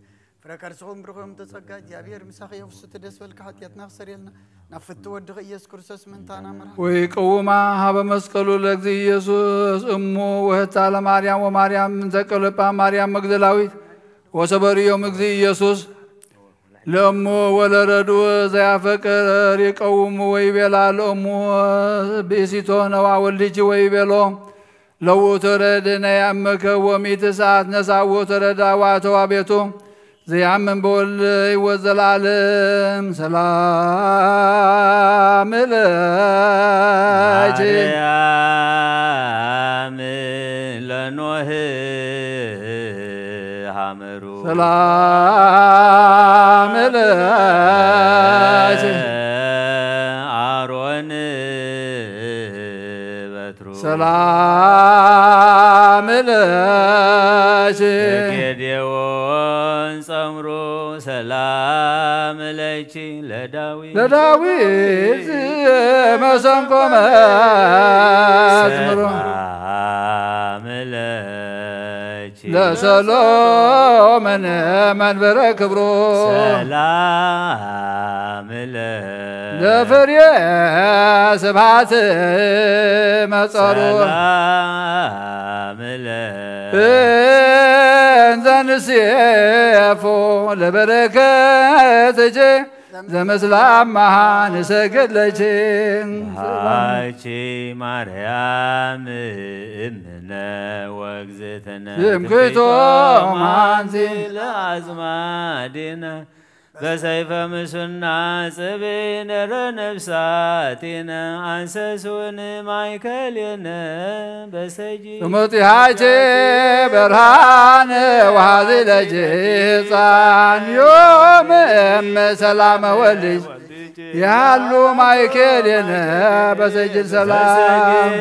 فركرسهم برهم تسقى جابير مساخي وفست دسول كحتياتنا خسريلنا نفت ودغ يسوع كرسوس من تانا مرح ويقوما هذا مسكلو لك يسوع أمه وهتالة مريم ومريم من ذكر مريم مجدلاوي وسبريوم እግዚእ ኢየሱስ ለእሙ ወለረዱ ዘያፈቅር ይቀውሙ ወይቤላ ለእሙ ብእሲቶ ነዋ ወልድኪ ወይቤሎ ለውእቱ ረድነ ያመከ ወሚት ሰዓት ነሳው ተረዳ ዋተዋ ቤቱ زيعمن بول يوزل عالم سلام لك مريم لنوه حمرو سلام لك አሮን በትሩ سلام لك ጌዴዎን ጸምሮ ሰላም ለኪ ለዳዊት ለዳዊት መሰንቆ መዝሙር ሰላም ለኪ ለሰሎሞን መንበረ ክብሮ ሰላም ለኪ ለፍሬ ስብሐት መጸሩ ሰላም ለኪ እንዘ ንሴፎ ለበረከትች ዘመስላም መሃን ሰገድለች ሃቺ ማርያም እምነ ወግዝእትነ ትምክህቶ ማንሲ ለአዝማዲነ በሰይፈ ምሱና ጽቤነ ረነፍሳቲነ አንሰሱን ማይከልየነ በሰጂ ሙጢሃቼ ብርሃን ወሃዚ ለጅ ሕፃን ዮም ሰላመ ወልጅ ያሉ ማይከልየነ በሰጅድ ሰላም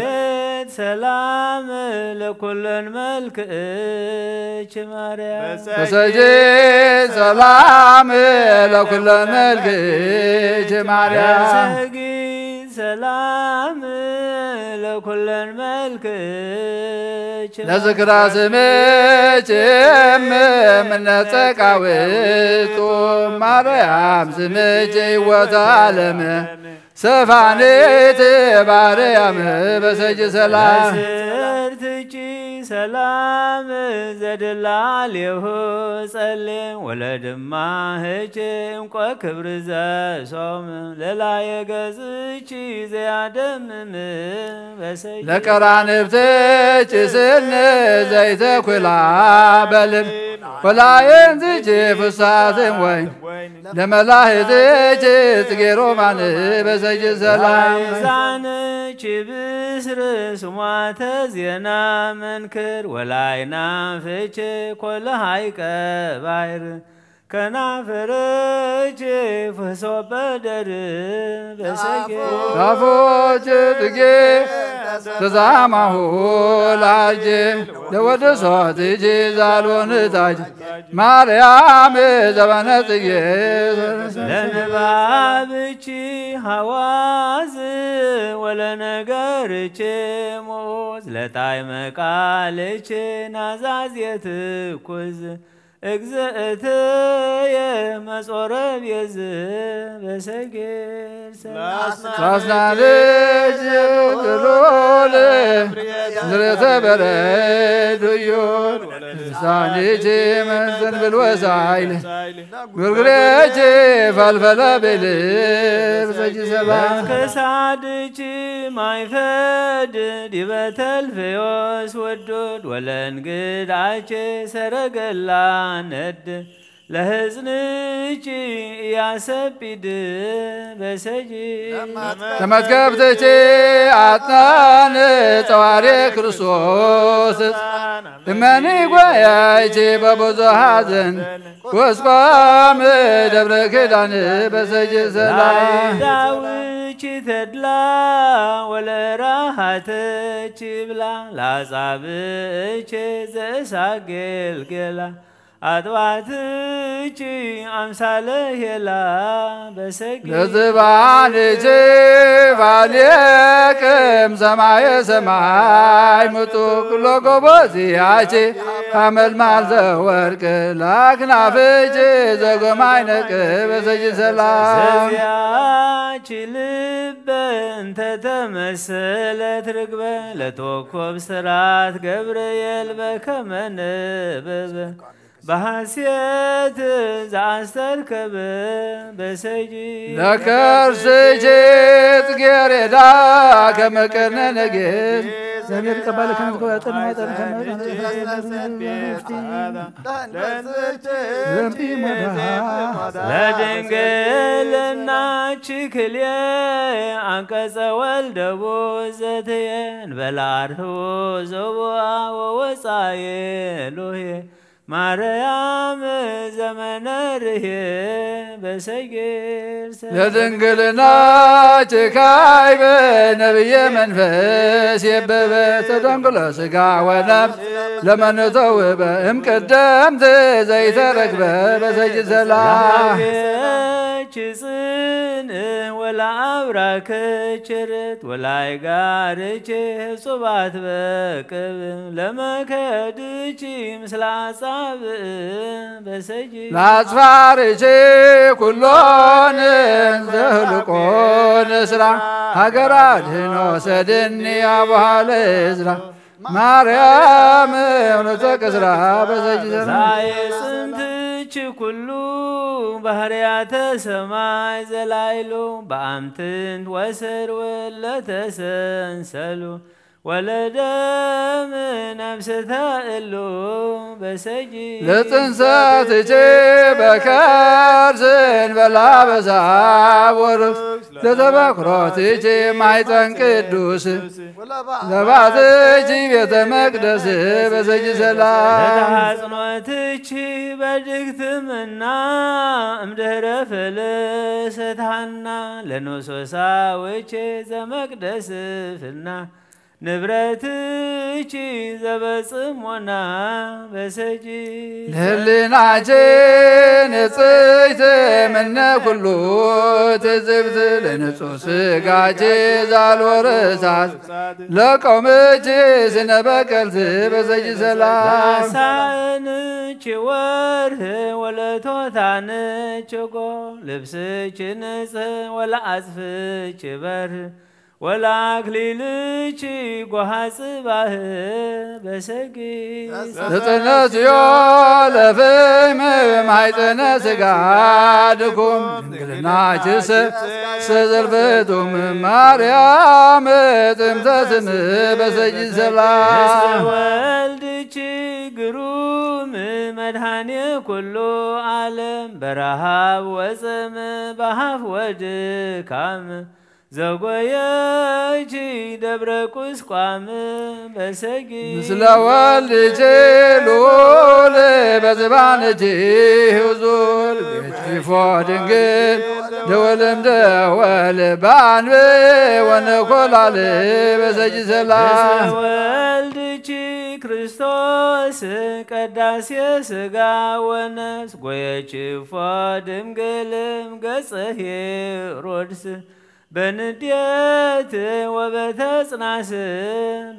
ሰላም ለኩለን መልክእች ማርያም በሰጅድ ሰላም ለኩለን መልክእች ማርያም በሰጊድ ሰላም ለኩለን መልክእች ለዝክራ ስምች እምነጸቃውቱ ማርያም ስምች ሕይወተ ዓለም ሰፋኔት ባርያም በሰጅ ሰላም ስርትቺ ሰላም ዘድላሌሁ ጸልም ወለድማ ህች እንቆ ክብር ዘሶም ለላየ ገዝቺ ዘያደምም በሰጅ ለቀራንብትች ስን ዘይተ ኩላ በልብ ወላየን ዝች ፍሳትን ወይ ለመላህትች ጽጌ ሮማን በሰጅ ሰላም ዛንቺ ብስር ስሟተ ዜና መንክር ወላይና ፍች ኮለ ሃይቀ ባይር ከናፈረች ፍሶ በደር በሰጌ ዛፎች ጽጌ ተዛማሁ ላጅ ለወደሷት እጅ ዛልወንታጅ ማርያም ዘበነ ጽጌ ለንባብቺ ሐዋዝ ወለነገርች ሞዝ ለጣዕመ ቃልች ናዛዝየት ኩዝ እግዝእትየ መጾረ ቤዝ በሰጌድ ሳስናልጅ ግሉል ንረተ በረድዮን ሳኒች መንዘን ብልወሳይል ጉርግሬች ፈልፈለ ብልብ ሰጅ ሰላም ከሳድች ማይፈድ ዲበተልፍዮስ ወዶድ ወለንግዳች ሰረገላ ነድ ለሕዝንች ያሰቢድ በሰጂ ተመትከብትች አጥናን ጸዋሬ ክርስቶስ እመኒ ጓያች በብዙ ሐዘን ወስቋም ደብረ ክዳን በሰጅ ሰላም ዳውች ተድላ ወለራሃተች ብላ ላጻብእች ዘእሳጌልጌላ አጥባትች አምሳለ ሄላ በሰጊ ለዝባንች ባልየቅም ሰማየ ሰማይ ምጡቅ ሎጎቦዚያች አመልማል ዘወርቅ ላክናፍች ዘጎማይነቅ በሰጅ ሰላም ዘዚያች ልበ እንተ ተመሰለት ርግበ ለቶኮብ ስራት ገብርኤል በከመ ነበበ بحسيت زعستركب بسجي لكرسي تقردا كما كنا نجد زمير قبل كان قواتنا ما لا دنجلنا تشكلي عنكس والد بوزتين بلاره زوا ووصاي لوهي مريم زمن ريه بسجير لدنقلنا تكاي بنبي منفس يبب تدنقل سقع ونفس لما نتوب امقدمت زي تركبه بسجد سلام چزن ولا أبراك چرت ولا يقارج صبات بكب لما كدشي مثل عصاب بسجي لا تفارج كلون زهلقون اسرع هقراد هنو سدني أبوها لإزرع مريم ونتك اسرع بسجد سلام كلو بحريات سماي زلايلو بأمتن وسر ولا تسنسلو ولا دم نفس ثائلو بسجي لتنسات جيبك أرزن بلا بزابور لتبكرات جيب معيطان قدوس لبعض جيب يتمقدس بسجي سلام لتحصنوات جيب بدك منا امدهر فلستحنا لنوسوسا وجه زمقدس فلنا نبرتشي زبصمونا بسجي لهلنا جين صيت من كله تزبت لنصوص قاجي زال ورسات لقومتي سنبكلت بسجي سلام سانچ وره ولا توتانچ go لبسچ نص ولا عزفچ بر ولا أكليلشي قحصبه بسجي لطنس يولا فيم معيطنس قادكم دنقلنا جس سزلفتم مريم تمتسم بسجي سلام والدشي قروم مدحاني كله عالم برهاب وزم بحف ودكام زوجي دبركوس قام بسجي مثل والدي لول بزبانتي وزول بيتي فودنجل دولم دول بانوي ونقول عليه بسجي سلام والدي كريستوس قداس يسقى ونس قويتي فودنجلم قصه رودس بنديت وبتسناس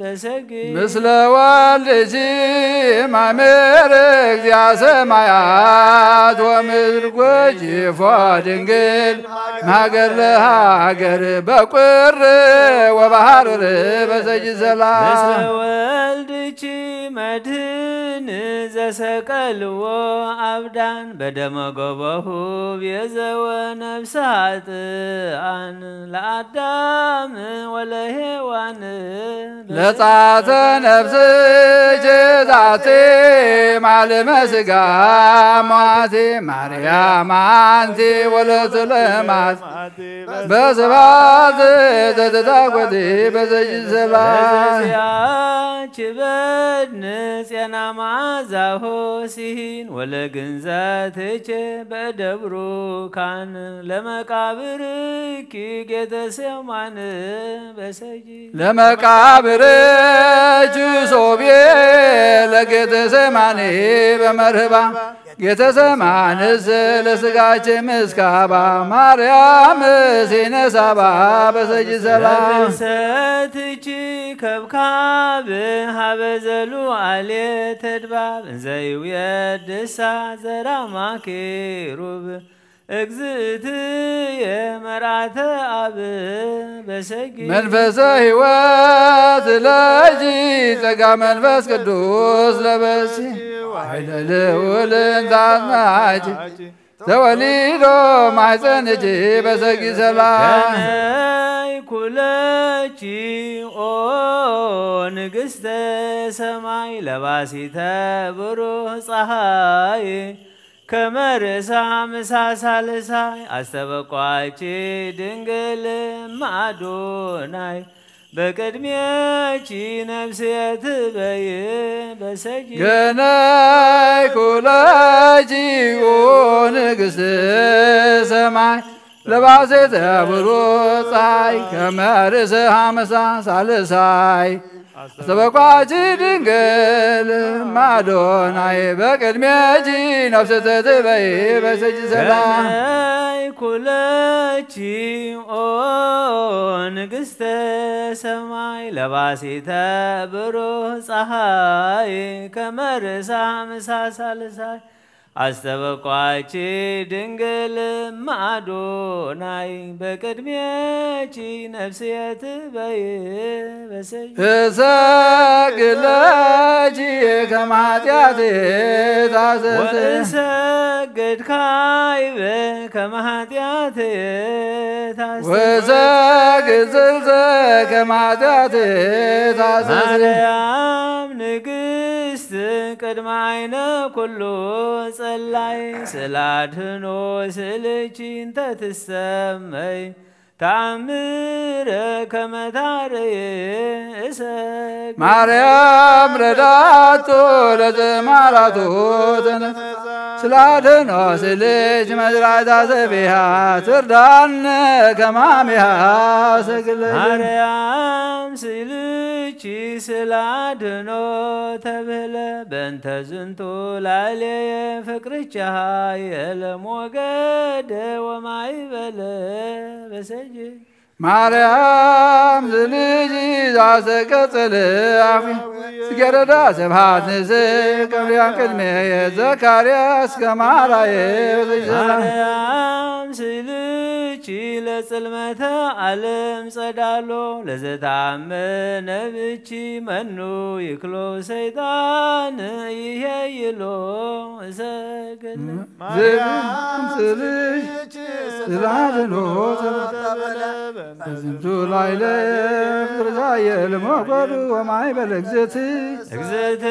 بسجي مثل والدي معمرك يا سمايات ومرقوجي فادنقل ماقر لهاقر بقر وبحر بسجي سلام مثل والدي مدهن زسقل وعبدان بدم قبه بيزو نفسات عن لآدم ولا هوان لطاعت نفسي جزعتي معلم سقاماتي مريم أنتي ولا تلمات بزبات تتاقودي بزجي سلام بدنس ينا معزاه سين ولا جنزاتك بدبرو كان لمقابرك جتسمان بسجي لمقابرك صوبي لجتسماني بمرحبا جتسمان لسقاك مسكابا مريم سينسابا بسجي سلام ستك كبكاب هبزلو عليه تدباب زي ويدسا زراما كيروب اجزتي مرعت اب بسجي منفس هوات لاجي تقع منفس قدوس لبسي ልውልን ዛዝማች ተወሊዶ ማይፀንጂ በሰጊ ሰላም ገነይ ኩለቺ ኦ ንግሥተ ሰማይ ለባሲተ ብሩህ ፀሐይ ከመርሳ ምሳሳልሳይ አስተበቋች ድንግል ማዶናይ በቅድሜያቺ ነፍሴ ትበይ በሰጂ ገናይ ኩለቺ ኦ ንግሥተ ሰማይ ለባሴተ ብሩህ ፀሐይ ከመርሳ ምሳሳልሳይ አስተበቋች ድንግል ማዶናይ በቅድሜያቺ ነፍሴ ትበይ በሰጂ ሰላም ገነይ ኩለቺ ኦ ንግሥተ ሰማይ ለባሲተ ብሩህ ፀሐይ ከመርሳ ምሳሳልሳይ አስተበቋች ድንግል ማዶናይ በቅድሜያቺ ነፍሴ ትበይ በሰጂ እሰግለቺ ከማጢአቴ ታሰሰ ወእሰግድ ካይበ ከመኃጢአቴ ታሰሰ ወሰግድ ስልሰ ከማጢአቴ ታሰሰ ማርያም ንግሥት ቅድመ ዓይነ ኩሉ ጸላይ ስላድህኖ ስልቺን ተትሰመይ ተአምረ ከመታረየ እሰግ ማርያም ረዳቶ ለዘማራቶ ስላድህኖ ስልች መዝራዕታ ሰቢሃ ትርዳነ ከማሚሃ ሰግለች ማርያም ስልቺ ስላድህኖ ተብህለ በእንተ ዝንቱ ላዕሌየ ፍቅርቻሃ የለሞገደ ወማይበለ በሰጂ ማርያም ዝልጅ ዛሰቀጽል አፊ ስገረዳ ስብሃት ንስ ቀብሪያን ቅድሜ የዘካርያስ ከማራየ ማርያም ስልቺ ለጽልመተ ዓለም ጸዳሎ ለዘታመነ ብቺ መኑ ይክሎ ሰይጣን ይሄይሎ እሰግድ ማርያም ስልጅ ስላድኖ ዝንቱ ላይ ለፍቅርዛየ ለሞገዱ ወማይ በለግዘት እግዝእት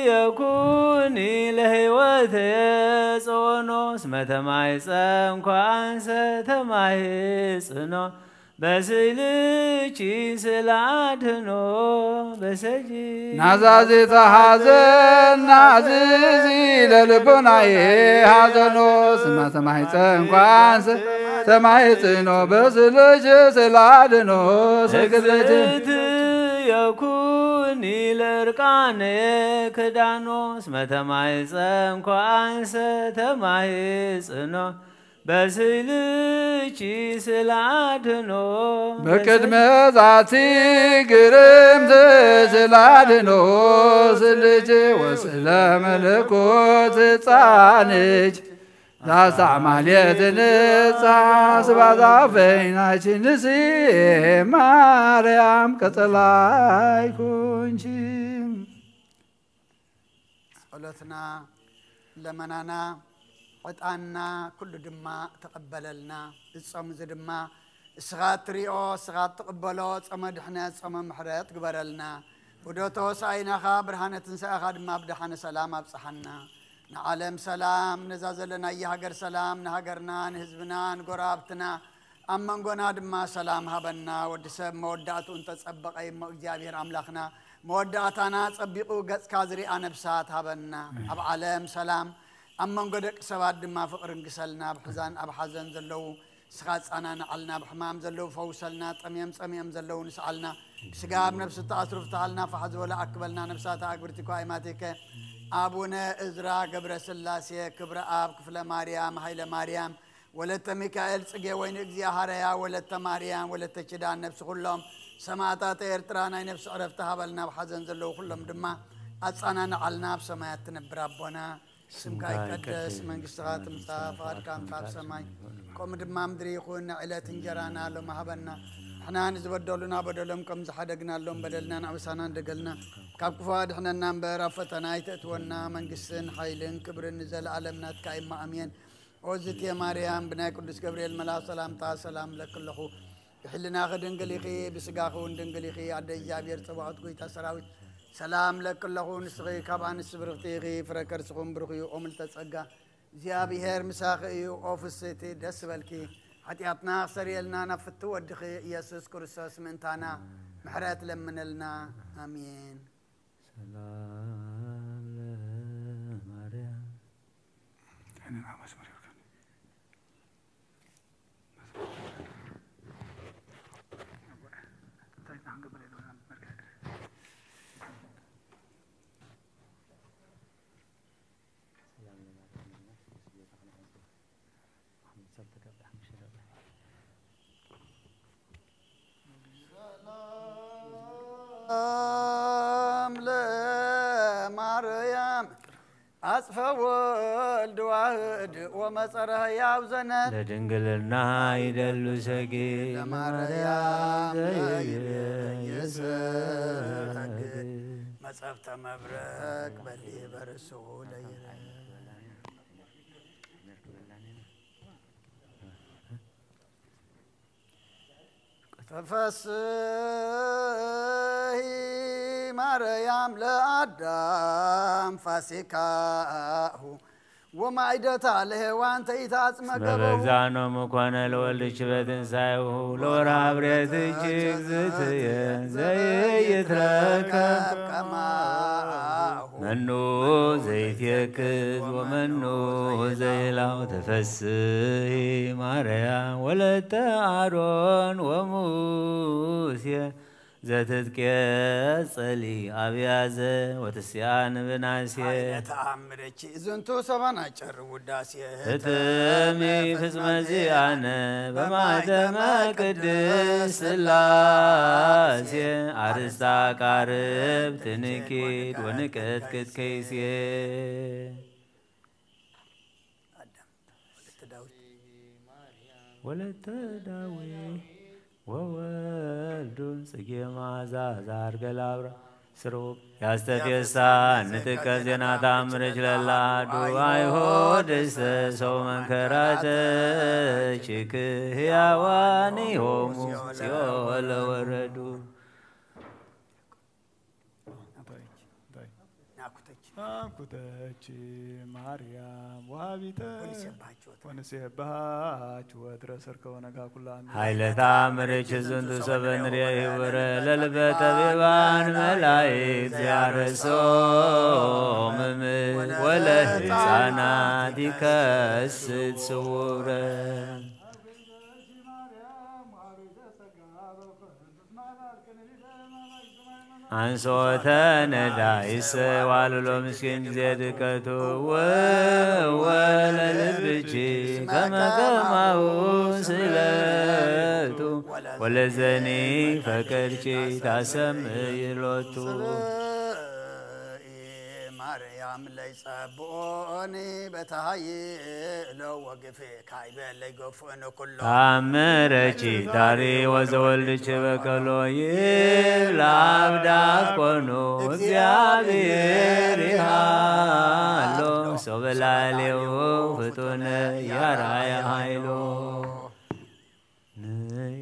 የኩኒ ለሕይወት የጾኖ እስመ ተማኅፀንኩ አንሰ ተማኅፅኖ በስልቺ ስላድህኖ በሰጂ ናዛዜተ ሐዘን ናዝዚ ለልቦናዬ ሐዘኖ እስመ ተማኅፀንኩ አንሰ ተማኅፅኖ በስልች ስላድህኖ ስግደት የኩኒ ለእርቃነ ክዳኖ እስመ ተማኅፀንኩ አንሰ ተማኅፅኖ በስልቺ ስላድህኖ በቅድመ ዛቲ ግርምት ስላድህኖ ስልች ወስለ መለኮት ሕፃንች ዛሳማሌትንጻ ስባዛፈይናችን ንስ ማርያም ቀጸላይ ኩንቺ ጸሎትና ለመናና ዕጣና ኩሉ ድማ ተቀበለልና እጾም እዚ ድማ እስኻ ትሪኦ እስኻ ትቕበሎ ጾመ ድሕነት ጾመ ምሕረት ግበረልና ወዶቶ ሳይናኻ ብርሃነ ትንሣኤኻ ድማ ብድሓነ ሰላም ኣብፅሓና ንዓለም ሰላም ነዛ ዘለና የሃገር ሰላም ንሃገርና ንህዝብና ንጎራብትና ኣብ መንጎና ድማ ሰላም ሃበና ወዲ ሰብ መወዳእቱ እንተፀበቐ እሞ እግዚኣብሔር ኣምላኽና መወዳእታና ፀቢቑ ገጽካ ዝሪኣ ነብሳት ሃበና ኣብ ዓለም ሰላም ኣብ መንጎ ደቂ ሰባት ድማ ፍቕሪ እንግሰልና ብሕዛን ኣብ ሓዘን ዘለዉ እስኻ ፃናንዓልና ብሕማም ዘለዉ ፈውሰልና ጠምየም ፀሚኦም ዘለዉ ንስዓልና ስጋ ኣብ ነብሲ ተኣስሩ ፍትሃልና ፋሕ ዝበለ ኣክበልና ነብሳት ኣግብርቲኳ ኣይማቴከ አቡነ እዝራ ገብረ ስላሴ ክብረ አብ ክፍለ ማርያም ኃይለ ማርያም ወለተ ሚካኤል ጽጌ ወይን እግዚአ ሐረያ ወለተ ማርያም ወለተ ኪዳን ነፍስ ሁሉም ሰማዕታት ኤርትራ ናይ ነፍስ ዕረፍት ሃበልና በሐዘን ዘለው ሁሉም ድማ አጻናና አልና በሰማያት ትነብር አቦና ስምካ ይቀደስ መንግሥትኻ ትምጻእ ፈቃድካ ኣብ ሰማይ ቆም ድማ ምድሪ ይኹን ዕለት እንጀራና ሎም ሃበና احنا نزبدلنا بدلهم كم زحدقنا لهم بدلنا نعبسنا ندقلنا كاب كفاد إحنا نمبر فتنا يتأتونا من قسن حيلن كبر نزل عالمنا تكايم أمين وزت يا مريم بناء قدس جبريل ملا سلام تا سلام لك الله يحلنا غدن قليخي بسقاخون دن قليخي عدي جابير صباحت قوي تسراوي سلام لك الله نسغي كابان السبرغتيغي فركر سخون برغي أمل تسقى زيابي مساخي أوفيسيتي دسبلكي حتياتنا سريلنا نفتو ودخي يسوس كرسوس من تانا محرات لمن لنا آمين سلام لمريم لمريم أصف ولد واحد ومصرها ياوزنا لدنقلنا يدلو سقي لمريم يسرق مصفت مبرك بلي برسو ليرا تفسهي مريم لآدم فاسكاه وما عدت عليه وانت يتعصم قبو ببزانو مكوانا الولد شبتن سايو لورا بريت جيك زيتين زي يتركب منو زيت يكز ومنو زي لاو تفسهي مريم ولد آرون وموسى زتت كيصلي أبيازة وتسيان بناسية تأمرك زنتو سبانا جر وداسية تتمي فزم زيانة بما دما قدس اللاسية عرستا قارب تنكيد ونكت كت كيسية ولد داوي وولدون سجيما زار قلابرا سروب ياستفيسا نتك زينا تامرج للا دواي هودس سو من كراتك هياواني هومو سيول وردو كتاج مريم وابيته ونسيبهاج ودرسرك ونقا كلان هاي لتامرج زندو سبن ريور للبت بيبان ملايك زيار صوم وله سانات كسد سورة عن صوتنا دايس والو مسكين زيد كتو ولا لبجي كما وصلتو ولا زني فكرتي تسم يلوتو مريم ليس بوني بتهاي لو وقفي كايبه اللي يقفون كله تامرتي داري وزولش بكلو يلعب كونو እግዚአብሔር ያሎ ሶበላሌው ፍጡነ ያራያ ኃይሎ ነይ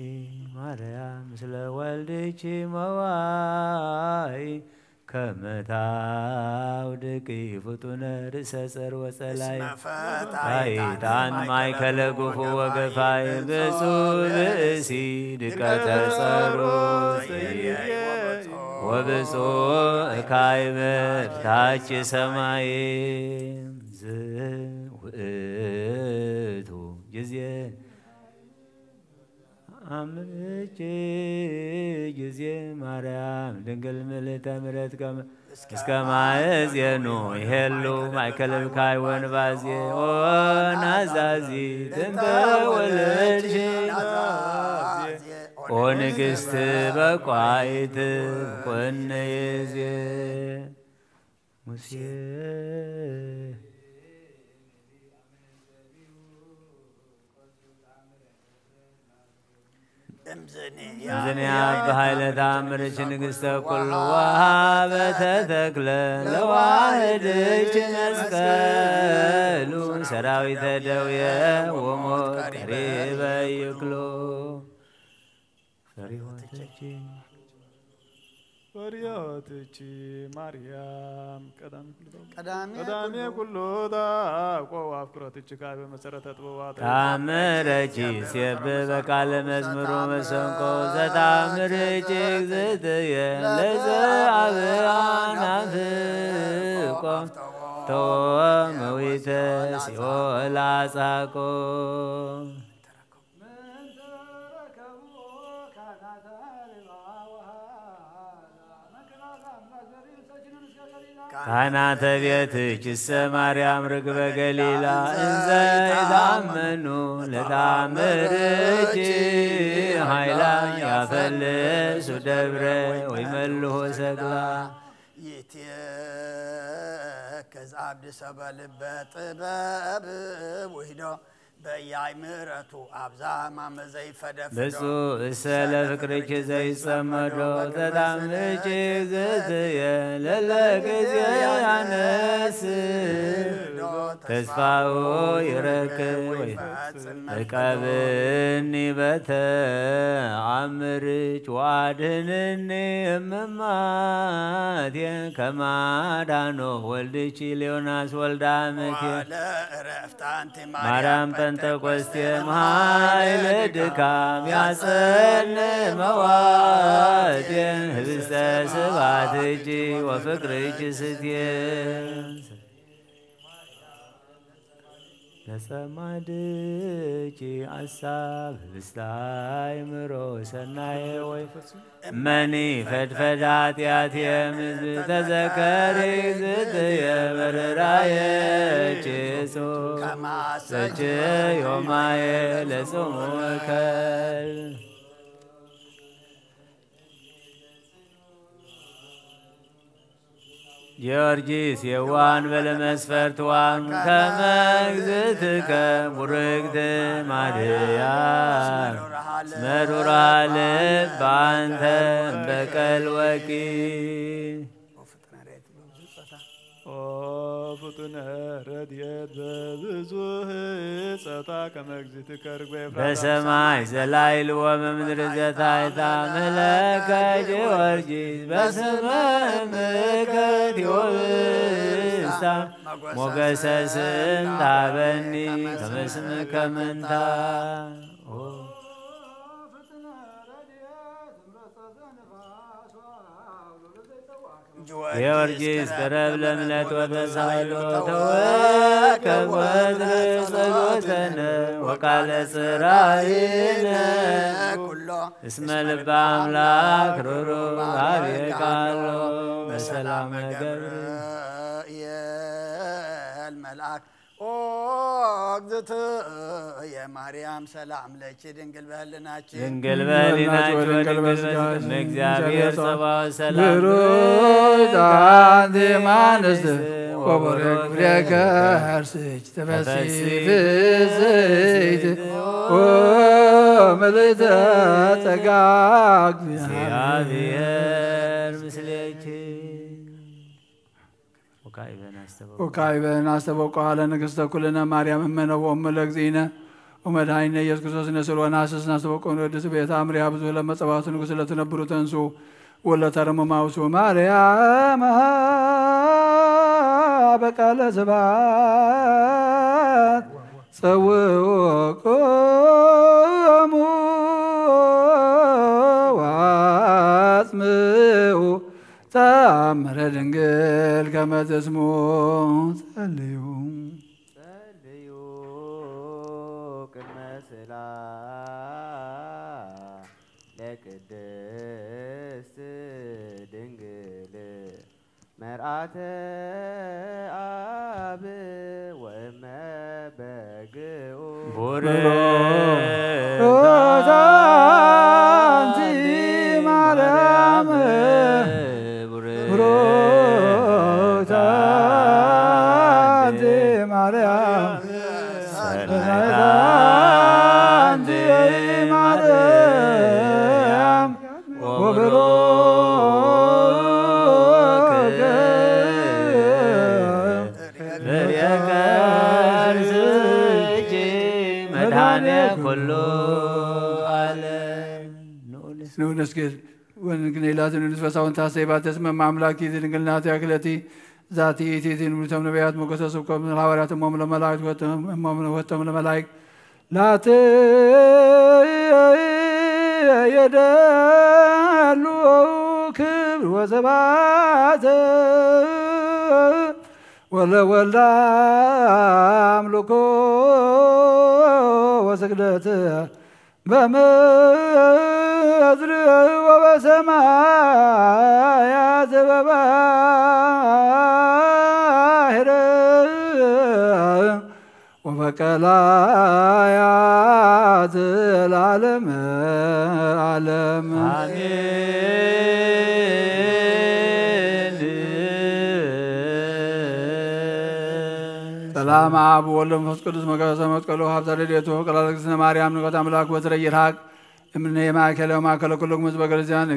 ማርያም ስለ ወልድች መዋይ ከመታው ደቂ ፍጡነ ርእሰ ጸር ወጸላይ ታይታን ማይከለ ጉፉ ወገፋይ ብፁዕ ብእሲ ድቀተ ጸሮት وبسوء كايبر تاج سماي زوئتو جزية أمريكي جزية مريم دنقل ملت أمرت كم اسكما يزينو يهلو مايكل بكاي ونبازي ونازازي تنبولد ونقست بقايت ونيزي مسيه እምዝንያ በኃይለ ተአምርች ንግሥተ ኩሉ ወሃበተ ተክለ ለዋህድች መስቀሉ ሰራዊተ ደውየ ወሞት ቀሪበ ይክሉ ፈሪሆትች ማርያም ቀዳሜ ኩሉ ታቆ አፍቅሮትች ካበ መሰረተ ጥበባት ታምረች ሲብ በቃለ መዝሙሩ መሰንቆ ዘታምርች እግዝእትየ ለዘአብአናፍቆ ተወመዊተ ሲኦል አጻቆ ካህናተ ቤትች ማርያም ርግበ ገሊላ እንዘ ይታመኑ ለታምርች ኃይላ ያፈልሱ ደብረ ወይመልሆ ሰግላ ይትከዝ አብድ ሰበልበ ጥበብ ውሂዶ በያይ ምረቱ አብዛ ማመዘይ ፈደፍ ብፁዕ እሰለ ፍቅርች ዘይጸመዶ ተታምርች እግዝእትየ ለለጊዜ ያነስ ተስፋው ይረክብ እቀብኒ በተአምርች ዋድህንኒ እምማቴ ከማዳኖ ወልድች ሌዮናስ ወልዳ ምኬ ማርያም ጴንጠቆስቴ መኃይለ ድካም ያጸን መዋቴ ህብስተ ስብሐትች ወፍቅርች ስትየ ለሰማድች አሳብ ህብስተ አእምሮ ሰናየ ወይ መኒ ፈድፈድ ኃጢአትየ ምዝብ ተዘከሪ እግዝእትየ በርራየ ጭጹ ዘች ዮማየ ለጾሙ እከል ጊዮርጊስ የዋን በለመስፈርት ዋን ከመግዝእትከ ቡርክት ማርያም መሩራ ልብ በአንተ በቀል ወቂ ፍጡነ ረድኤት በብዙ ህጸታ ከመግዝእትከ ርግበ በሰማይ ዘላይል ወበምድር ዘታሕታ መለከ ጊዮርጊስ በስመ ምልክት ይወብስታ ሞገሰ ስንታ በኒ ከመ ስምከ ምንታ ጊዮርጊስ ቅረብ ለእምነት ወተሳሎ ተወከብ ወድር ጸሎተነ ወቃለ ጽራይነ እስመ ልበ አምላክ ሩሩ አብየ ቃሎ በሰላም ገብርኤል መልአክ እግዝእትየ ማርያም ሰላም ለኪ ድንግል በህሊናችን ድንግል በህሊናችን ወድንግል እግዚአብሔር ጸባኦት ሰላም ብሩታን ዜማንስት ወቡሩክ ፍሬ ከርሥኪ ተፈሥሒ ፍሥሕት ወምልዕተ ጸጋ እግዚአብሔር ምስሌኪ ወካዕበን አስተበቁዐ ለንግሥተ ኩልነ ማርያም እመነ ወእሙ ለእግዚእነ ወመድኃኒነ ኢየሱስ ክርስቶስ ንስእሎ ወነሐስስነ አስተበቁዐ ወንወድስ ቤተ አምሪሃ ብዙ ለመጸባቱ ንጉሥ ለትነብሩ ተንሱ ወለተረሙ ማውሱ ማርያም በቃለ ስብሐት ጸውዖሙ ወአጽምዑ ተአምረ ድንግል ከመ ትስሙ ጸልዩ ቅድመ ስዕላት ለቅድስት ድንግል መርአተ አብ ወእመ በግዑ ቡርክት አንቲ ማርያም ቡርክት አንቲ ማርያም ሰናይት አንቲ ማርያም መድኃኔ ኩሉ ዓለም ንስግድ ወንግኔላትን ንስፈሳውን ታሰይባት ተስመ አምላኪ ዝንግልናት ያክለቲ ዛቲ ኢቲቲን ሙተም ነቢያት ሞገሰ ስብከም ሐዋርያት እሞም ለመላእክት ወተም ለመላእክት ላት የደሉ ክብር ወዘባተ ወለወልደ አምልኮ ወስግደት በምድር ወበሰማያት በባሕር ወበቀላያት ለዓለመ ዓለም ሰላም አብ ወወልድ ወመንፈስ ቅዱስ መጋዘ መስቀሉ ሀብተ ረድኤቱ ቀላል እግዝእትነ ማርያም ንቆት አምላክ ወትረ ይርሐቅ እምነ የማእከለ ማእከለ ኩሎሙ ሕዝበ ክርስቲያን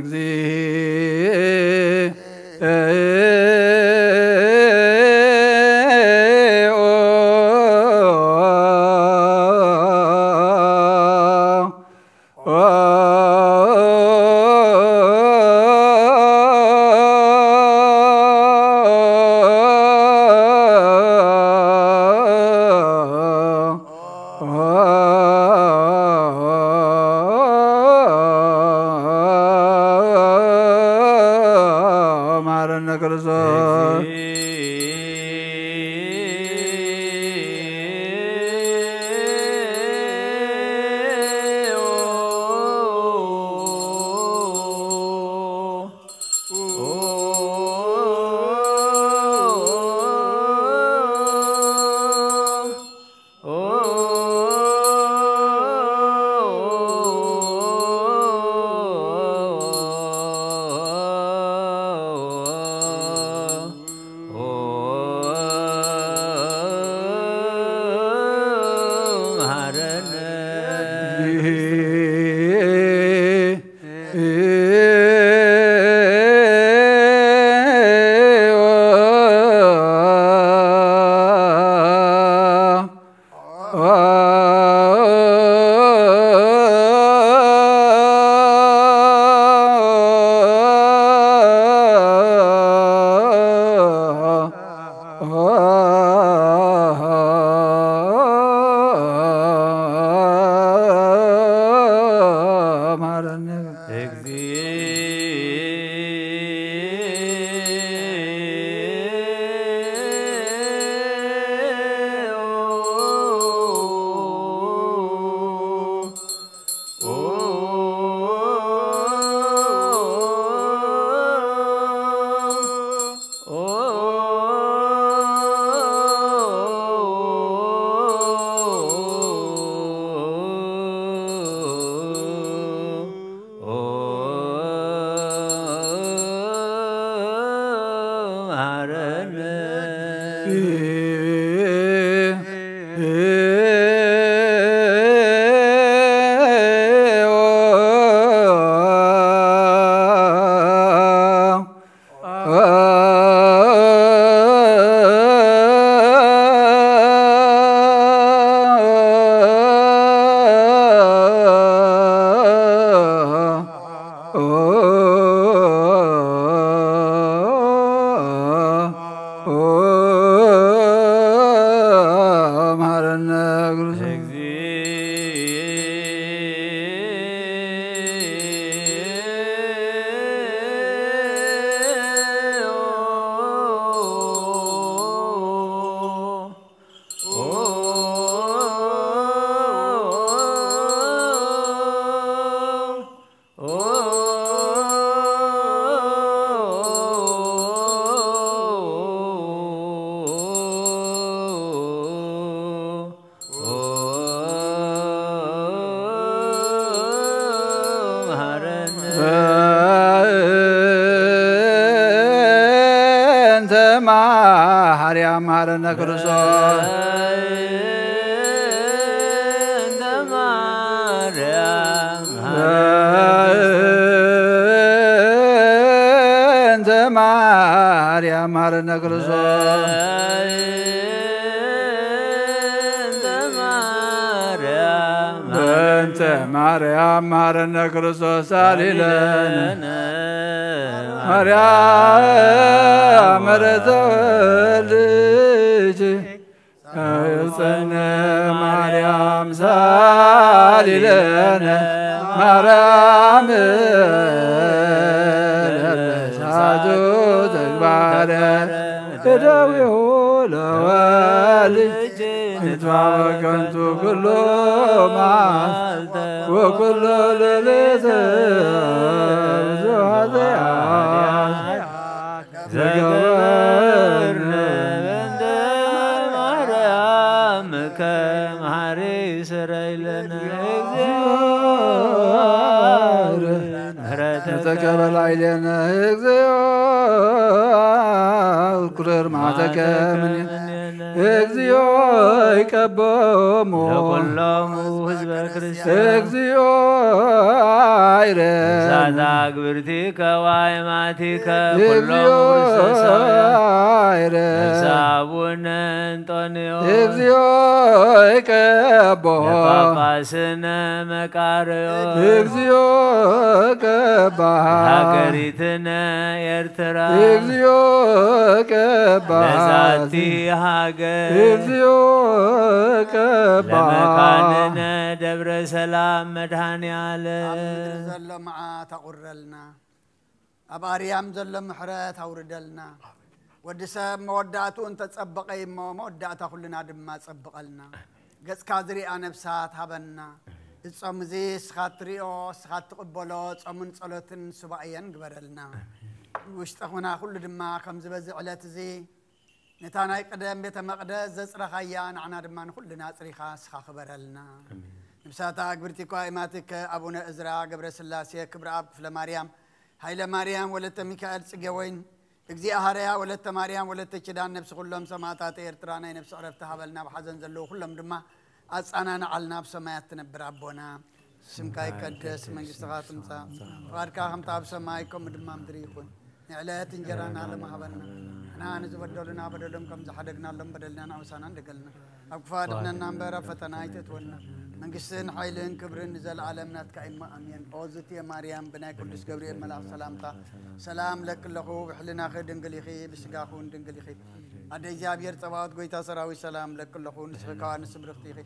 ማርያም ማረነ ክርስቶስ እንደ ማርያም እንተ ማርያም ማረነ ክርስቶስ እንደ ማርያም በእንተ ማርያም መሐረነ ክርስቶስ ሳሊለነ ማርያም ምሕረተ ወልድኪ እፀነ ማርያም ሳሊለነ ማርያም ለሳቱ ተግባረ እደዊሁ ለወልድ ይትባበከንቱ ኩሎ መዓልተ ወኩሎ ሌሊት ብዙኃ ዘገበርነ በእንተ ማርያም ከመሐሪ ሰረይለነ ተቀበል አይለነ እግዚኦ ቁርር ማተከ ምን እግዚኦ ይቀበሙ ለኩሎሙ ህዝበ ክርስቲያን እግዚኦ አይረ ዛታ ግብርቲከ ወአእማቲከ እግዚኦ ኩሎሙ ክርስቶሳውያን አይረ ነፍሳቡነ እንጦንዮስ እግዚኦ ይቀበሙ ለጳጳስነ መቃርዮስ እግዚኦ ቀባ ሀገሪትነ ኤርትራ እግዚኦ ቀባ ለዛቲ ሀገር እግዚኦ ቀባ ለመካንነ ደብረ ሰላም መድኃኔ ዓለም ዘሎ መዓት አቁረልና ኣብ ኣርያም ዘሎ ምሕረት አውርደልና ወዲ ሰብ መወዳእቱ እንተጸበቀ እሞ መወዳእታ ኩልና ድማ ጸብቀልና ገጽካ ዝሪኣ ነብሳት ሃበና እጾም እዚ እስኻ ትሪኦ እስኻ ትቕበሎ ጾምን ጸሎትን ሱባኤን ግበረልና ውሽጠኹና ኩሉ ድማ ከም ዝበዝሕ ዕለት እዚ ነታ ናይ ቀደም ቤተ መቕደስ ዘጽረኻያ ንዓና ድማ ንኩልና ጽሪኻ እስኻ ክበረልና نبساتا أكبرتكو إماتك أبونا إزراء قبر سلاسية كبر أب كفل مريم هايلا مريم ولت ميكائيل سجوين إجزي أهريا ولت مريم ولت كدان نفس كلهم سماتات إرترانا نفس عرفتها بلنا بحزن زلو كلهم دما أصانا نعلنا بسمايات نبر أبونا سمكاي كدس من جستغات مسا واركا هم تاب سمايكم دما مدريكون نعلات انجرانا لما هبلنا أنا نزبدلنا بدلهم كم زحدقنا لهم بدلنا وسانا دقلنا أكفادنا نامبرا فتنايت تولنا من قسن حيلن كبرن نزل عالمنا تكايما أمين أوزتي مريم بناي قدس جبريل ملاك سلامتا سلام لك لخو بحلنا خير دنقلي خي بسقاخون دنقلي خي أدي جابير تباوت قويتا سراوي سلام لك لخو نسخكا نسبرختي خي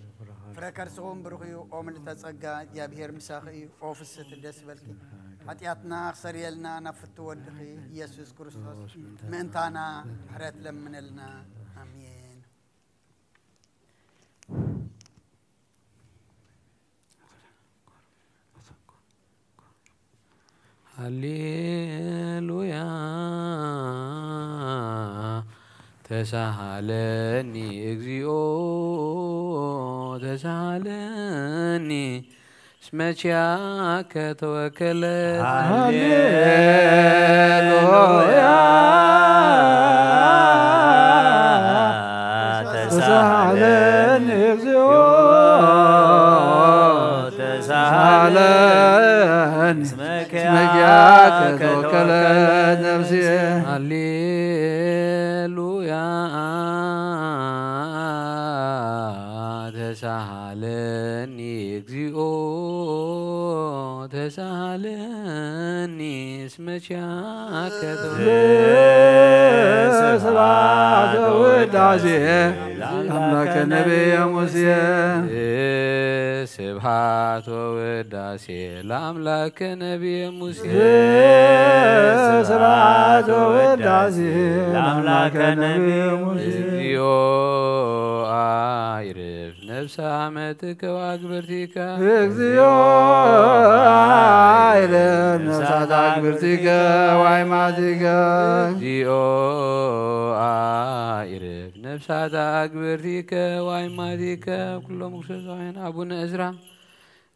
فركر سخون برخي أومن تسقى جابير مساخي أوفست الدس بلكي حتياتنا خسريلنا نفتو ودخي يسوس كريستوس منتانا حرات لمنلنا آمين هللويا تسهلني اغزيو تسهلني اسمتياك توكل هللويا تسهلني اغزيو تسهلني اسمتياك توكل نفسي هللويا تسهلني اغزيو تسهلني اسمتياك سبعة ودعزي أملاك النبي موسى سبحات ووداسي لأملاك نبي موسى سبحات ودعزي لأملاك النبي موسى يو عارف نفس عمتك وأكبرتك اكزيو عارف نفس أكبرتك وعماتك يو عارف نفس أكبرتك وعماتك كلهم مكسوسين أبونا إزراء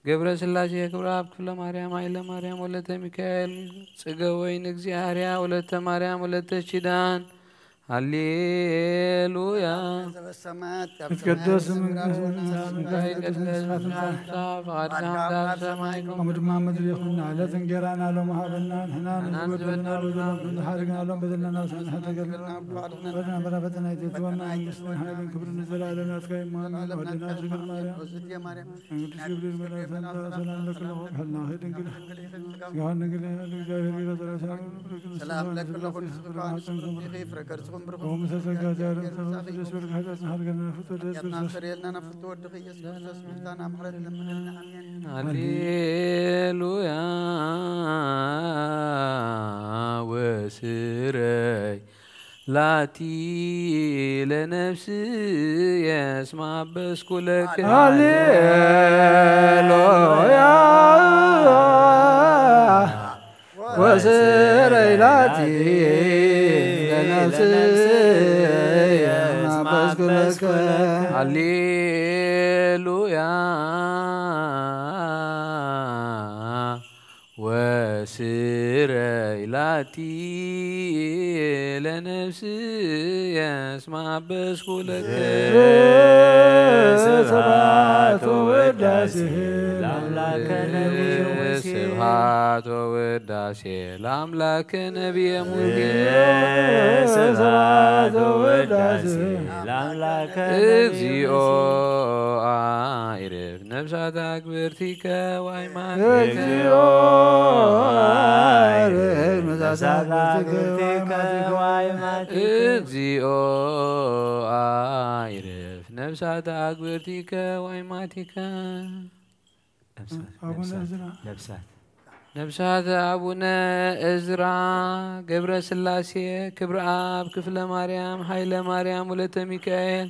قبر سلاسي كبر أب كفل مريم عيلة مريم ولت ميكائيل سقوين اكزي هاريا ولت مريم ولت شدان هللويا تقدس من محمد محمد يخلنا على تنقرنا لهم هذا هنا نزبدلنا بدلنا حارقنا لهم بدلنا وسنا حتى قلنا بنا فتنا يتوانا مسلم هاي من كبر نزل على الناس كايمان ودنا ذكر مريم جبريل ملائكة سلام لك الله حلنا هيدن كده يوحنا نقول سلام لك الله كل وهم سسقا جارم سسبر هذا حارقنا فتوى هللويا وسري لاتي لنفسي يسمع بس كلك هللويا وسري لاتي لنفسي يسمع بس كلك هللويا وسري لاتي لنفسي يسمع بس كلك سبحات وداسه لأملاك نبي سبحات وداسه لأملاك نبي سبحات وداسه لأملاك እግዚኦ አይረፍ ነፍሳት አክብርቲከ ወአይማንከ እግዚኦ አይረፍ ነፍሳት አክብርቲከ ወአይማንከ ነፍሳት አቡነ እዝራ ገብረ ስላሴ ክብረ አብ ክፍለ ማርያም ኃይለ ማርያም ወለተ ሚካኤል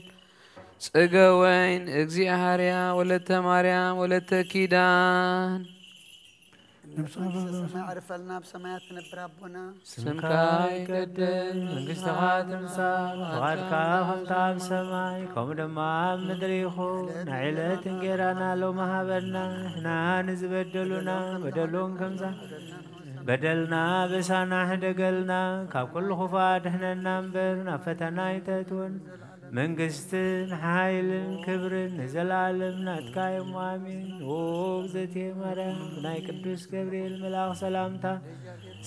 ጽገ ወይን እግዚአብሔር ወለተ ማርያም ወለተ ኪዳን عرفلنا بسمايات نبر ربنا ስምከ ይቀደስ መንግሥትኻ ትምጻእ ፈቃድካ ከምታ ኣብ ሰማይ ከምኡ ድማ ኣብ ምድሪ ይኹን ንዕለት እንጀራና ሎሚ ሃበና ንሕና ንዝበደሉና በደሎን ከምዛ በደልና በሳና ሕደገልና ካብ ኩሉ ክፉእ ድሕነና እምበር ናብ ፈተና ኣይተእትወን መንግሥትን ሓይልን ክብርን ንዘላለም ናትካ እዮም ኣሜን ወእግዝእትየ ማርያም ብናይ ቅዱስ ገብርኤል መልኣኽ ሰላምታ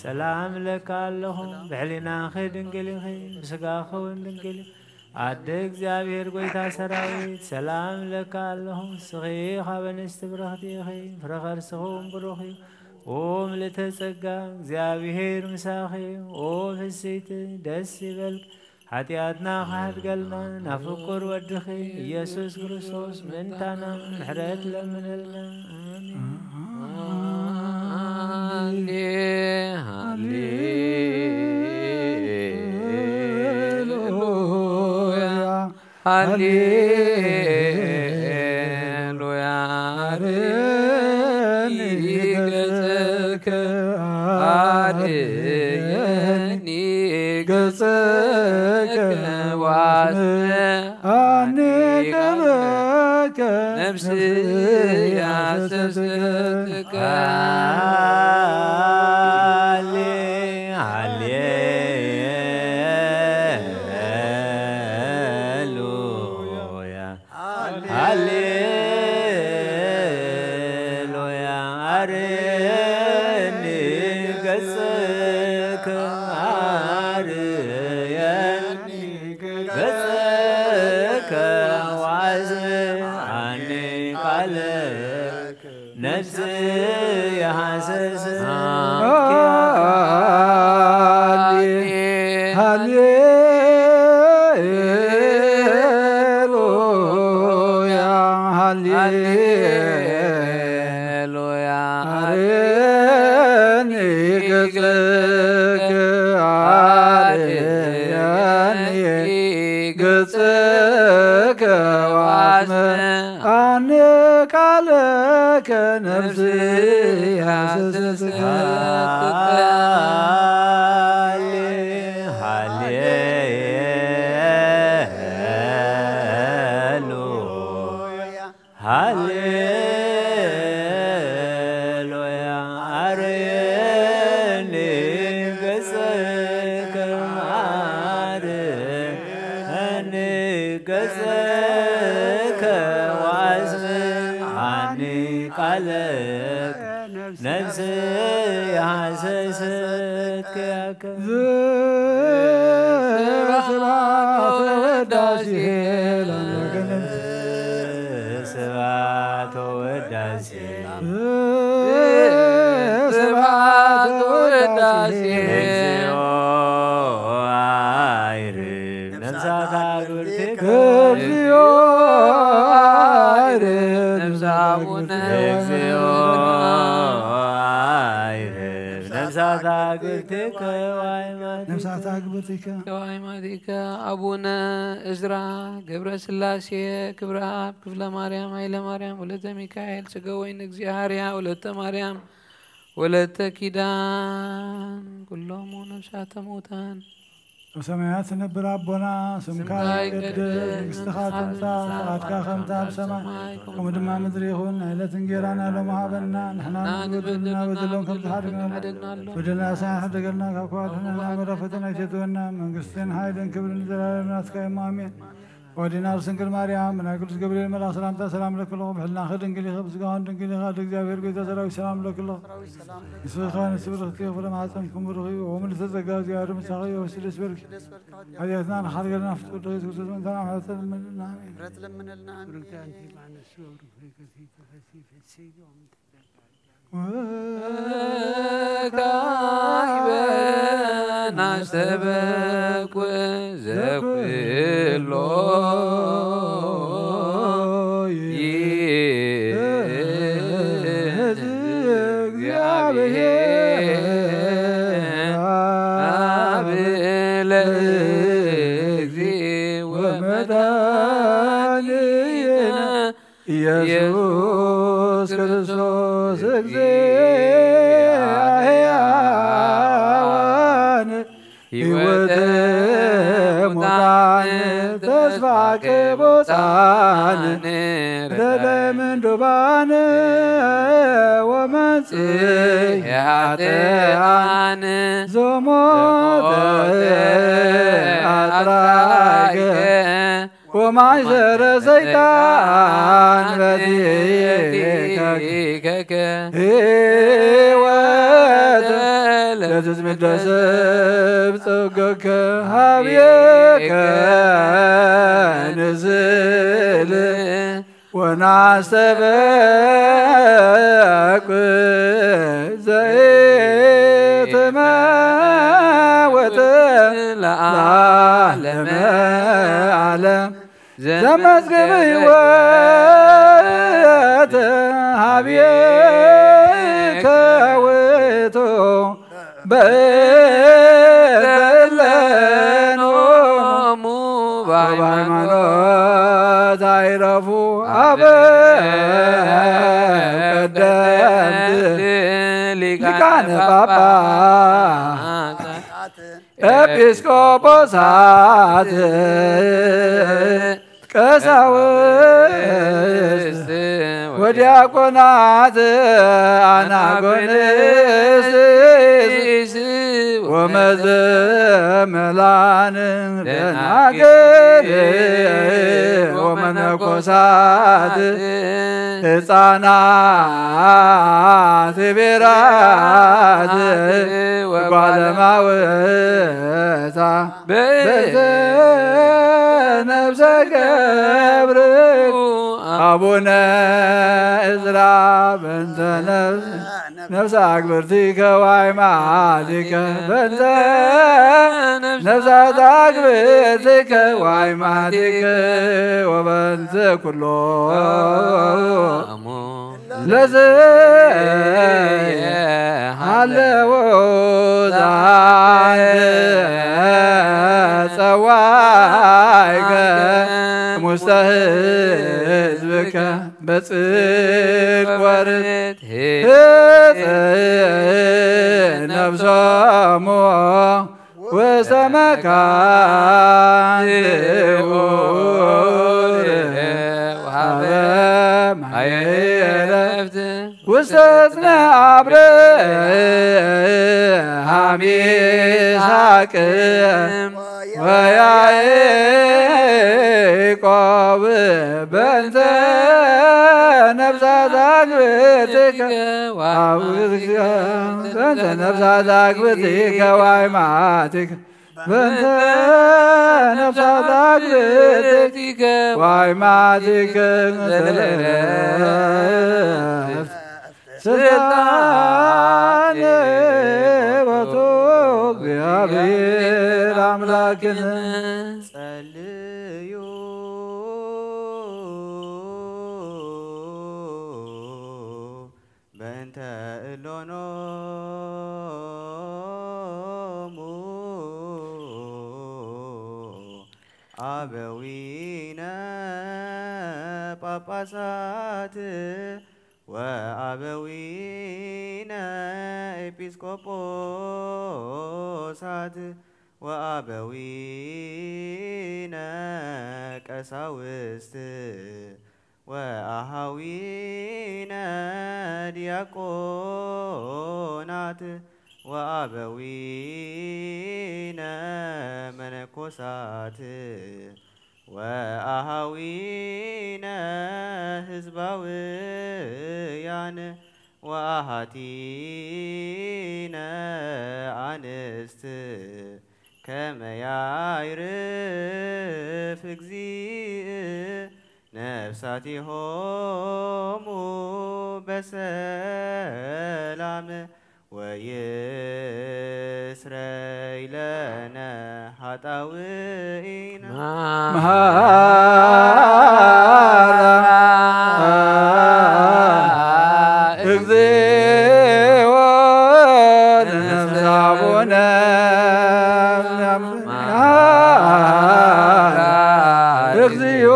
ሰላም ለካ ኣለኹ ብሕሊናኺ ድንግል ኢኺ ብስጋኺ እውን ድንግል ኣደ እግዚኣብሔር ጐይታ ሰራዊት ሰላም ለካ ኣለኹ ንስኺ ካብ ኣንስቲ ብርኽቲ ኢኺ ፍረ ከርስኺ እውን ብሩኽ እዩ ኦ ምልዕተ ጸጋ እግዚኣብሔር ምሳኺ ኦ ፍስይቲ ደስ ይበልክ ኃጢአትና ካሕድገልና ናፍቁር ወድኺ ኢየሱስ ክርስቶስ ምንታና ምሕረት ለምንልና ሃሌሉያ ሃሌሉያ ገጽከ አድየኒ ገጽከ ዋስአኒከ ነፍስየ ሐሰሰትከ سمعني قالك نفسي حسست كياك سبعة وداسي سبعة وداسي سبعة وداسي نفسات أقبتك كوايماتك أبونا إزرا قبر سلاسية كبر آب كفل مريم عيلة مريم ولدت ميكائيل سقوين إكزيهاريا ولدت مريم ولدت كيدان كلهم نفسات موتان وسمعت نبر ربنا سمكاي قدس استخاتم صافات كخمتاب سماء ومدما مدريخون عيلة انجيرانا لو مهابنا نحنا نبدلنا بدلون كم تحرقنا بدلنا ساحة دقلنا كاكواتنا مرفتنا يشتونا من قصتين حايدن كبر نزلال ناس كايم آمين ودينار سنكر مريم من أقول جبريل ملا سلامتا سلام لك الله بحلنا خدن كلي خبز قهان دن كلي خادق جابير قيتا سلاوي سلام لك الله يسوي خان يسوي رختي وفلا معاتمكم برغي ومن تزقى زيارة مساقي وسيل اسبرك هذه اثنان حرقنا فتور رغيس وسلم تنام حتى من النعمين من النعم وكايبن عشتبك وزكويلو ኢየሱስ ክርስቶስ እግዚአብሔር ሕይወተ ሙታን ተስፋ ቅቡፃን ለለምንዱባን ወመንጽእ ኃጥኣን ዘሞተ አጥራገ ومعشر سيطان بديكك هيوات لازم الدسب صقك هابيك نزل ونعسبك زيت موت العالم عالم زمزق بيوات هابيك ويتو بيتلنو وبعمانوت عيرفو قدمت لكان بابا ኤጲስቆጶሳት ቀሳውስት ወዲያቆናት አናጎንስት ወመዘመላን ደናግል ወመነኮሳት ሕፃናት ቤራት ወጓለማውታ በነፍሰ ገብር አቡነ እዝራ በእንተ ነፍሰ አግብርቲከ ወአዕማዲከ በእንተ ነፍሳት አግብርቲከ ወአዕማዲከ ወበእንተ ኩሎ ለዘሃለዎ ጸዋዕከ ሙስተ ሕዝብከ በጽድቅ ወርት ነፍሶሙ ወሰመካን ውስተ ዕፅነ አብርሃም ይስሐቅ ويعقوب بنت نفسات عقبتك بنت نفسات عقبتك وعماتك بنت نفسات عقبتك وعماتك سلطان بطوق بيابير أملاكنا ጸልዩ በእንተ እሎኖሙ አበዊነ ጳጳሳት ወአበዊነ ኤጲስቆጶሳት ወአበዊነ ቀሳውስት ወአሃዊነ ዲያቆናት ወአበዊነ መነኮሳት ወአሃዊነ ህዝባውያን ወአሃቲነ አንስት ከመ ያዕርፍ እግዚእ ነፍሳቲሆሙ በሰላም ወይስረይ ለነ ኃጣውኢነ እግዚኦ ነፍሳቡነ እግዚኦ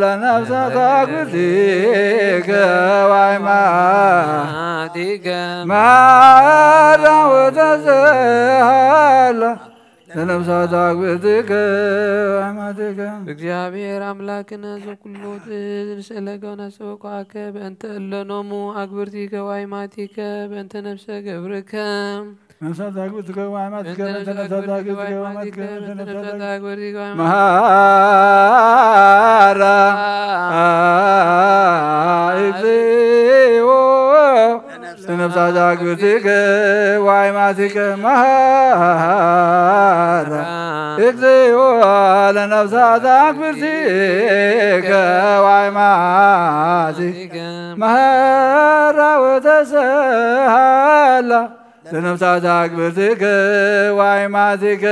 ለነፍሳት አግብቲከ ወአይማቲከ መሐራ ወተዘሃላ ለነፍሳት አግብቲከ ወአይማቲከ እግዚአብሔር አምላክነ ዘኩሎ ንስእለከ ወነስእለከ በእንተ እለኖሙ አግብርቲከ ወአይማቲከ በእንተ ነፍሰ ገብርከ ነፍሳት አግብቲከ ወአይማቲከ በእንተ ነፍሳት አግብቲከ ወአይማቲከ በእንተ ነፍሳት አግብርቲከ መሐራ እግዚኦ ለነፍሳት አግብቲከ ወአይማቲከ መሐራ እግዚኦ ለነፍሳት አግብቲከ ወአይማቲከ መሐራ ወተሰሃላ ለነፍሳት አግብቲከ ወአይማቲከ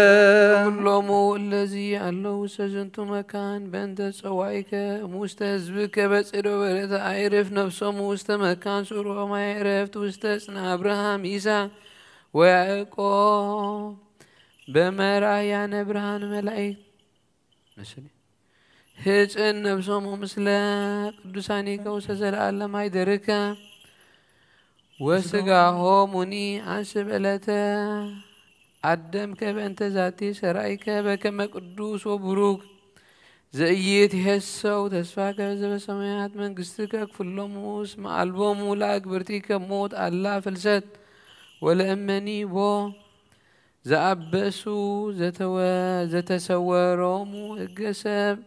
ኩሎሙ እለዚህ አለው ውስተ ዝንቱ መካን በእንተ ጸዋኢከ ውስተ ህዝብከ በጽዶ በረተ አይርፍ ነፍሶሙ ውስተ መካን ሱሮማ አይረፍት ውስተ ጽና አብርሃም ይስሐቅ ወያዕቆብ በመራያነ ብርሃን መላእክት ህፅን ነፍሶሙ ምስለ ቅዱሳኒከ ውስተ ዘለዓለም አይደርከ ወስጋሆሙኒ አንስብ ዕለተ አደምከ በእንተ ዛቲ ሰራይከ በከመ ቅዱስ ወቡሩክ ዘኢይትሄሰው ተስፋከ ዘበሰማያት መንግሥትከ ክፍሎሙ እስመ አልቦሙ ለአግብርቲከ ሞት አላ ፍልሰት ወለእመኒ ቦ ዘአበሱ ዘተሰወሮሙ ሕገ ሰብ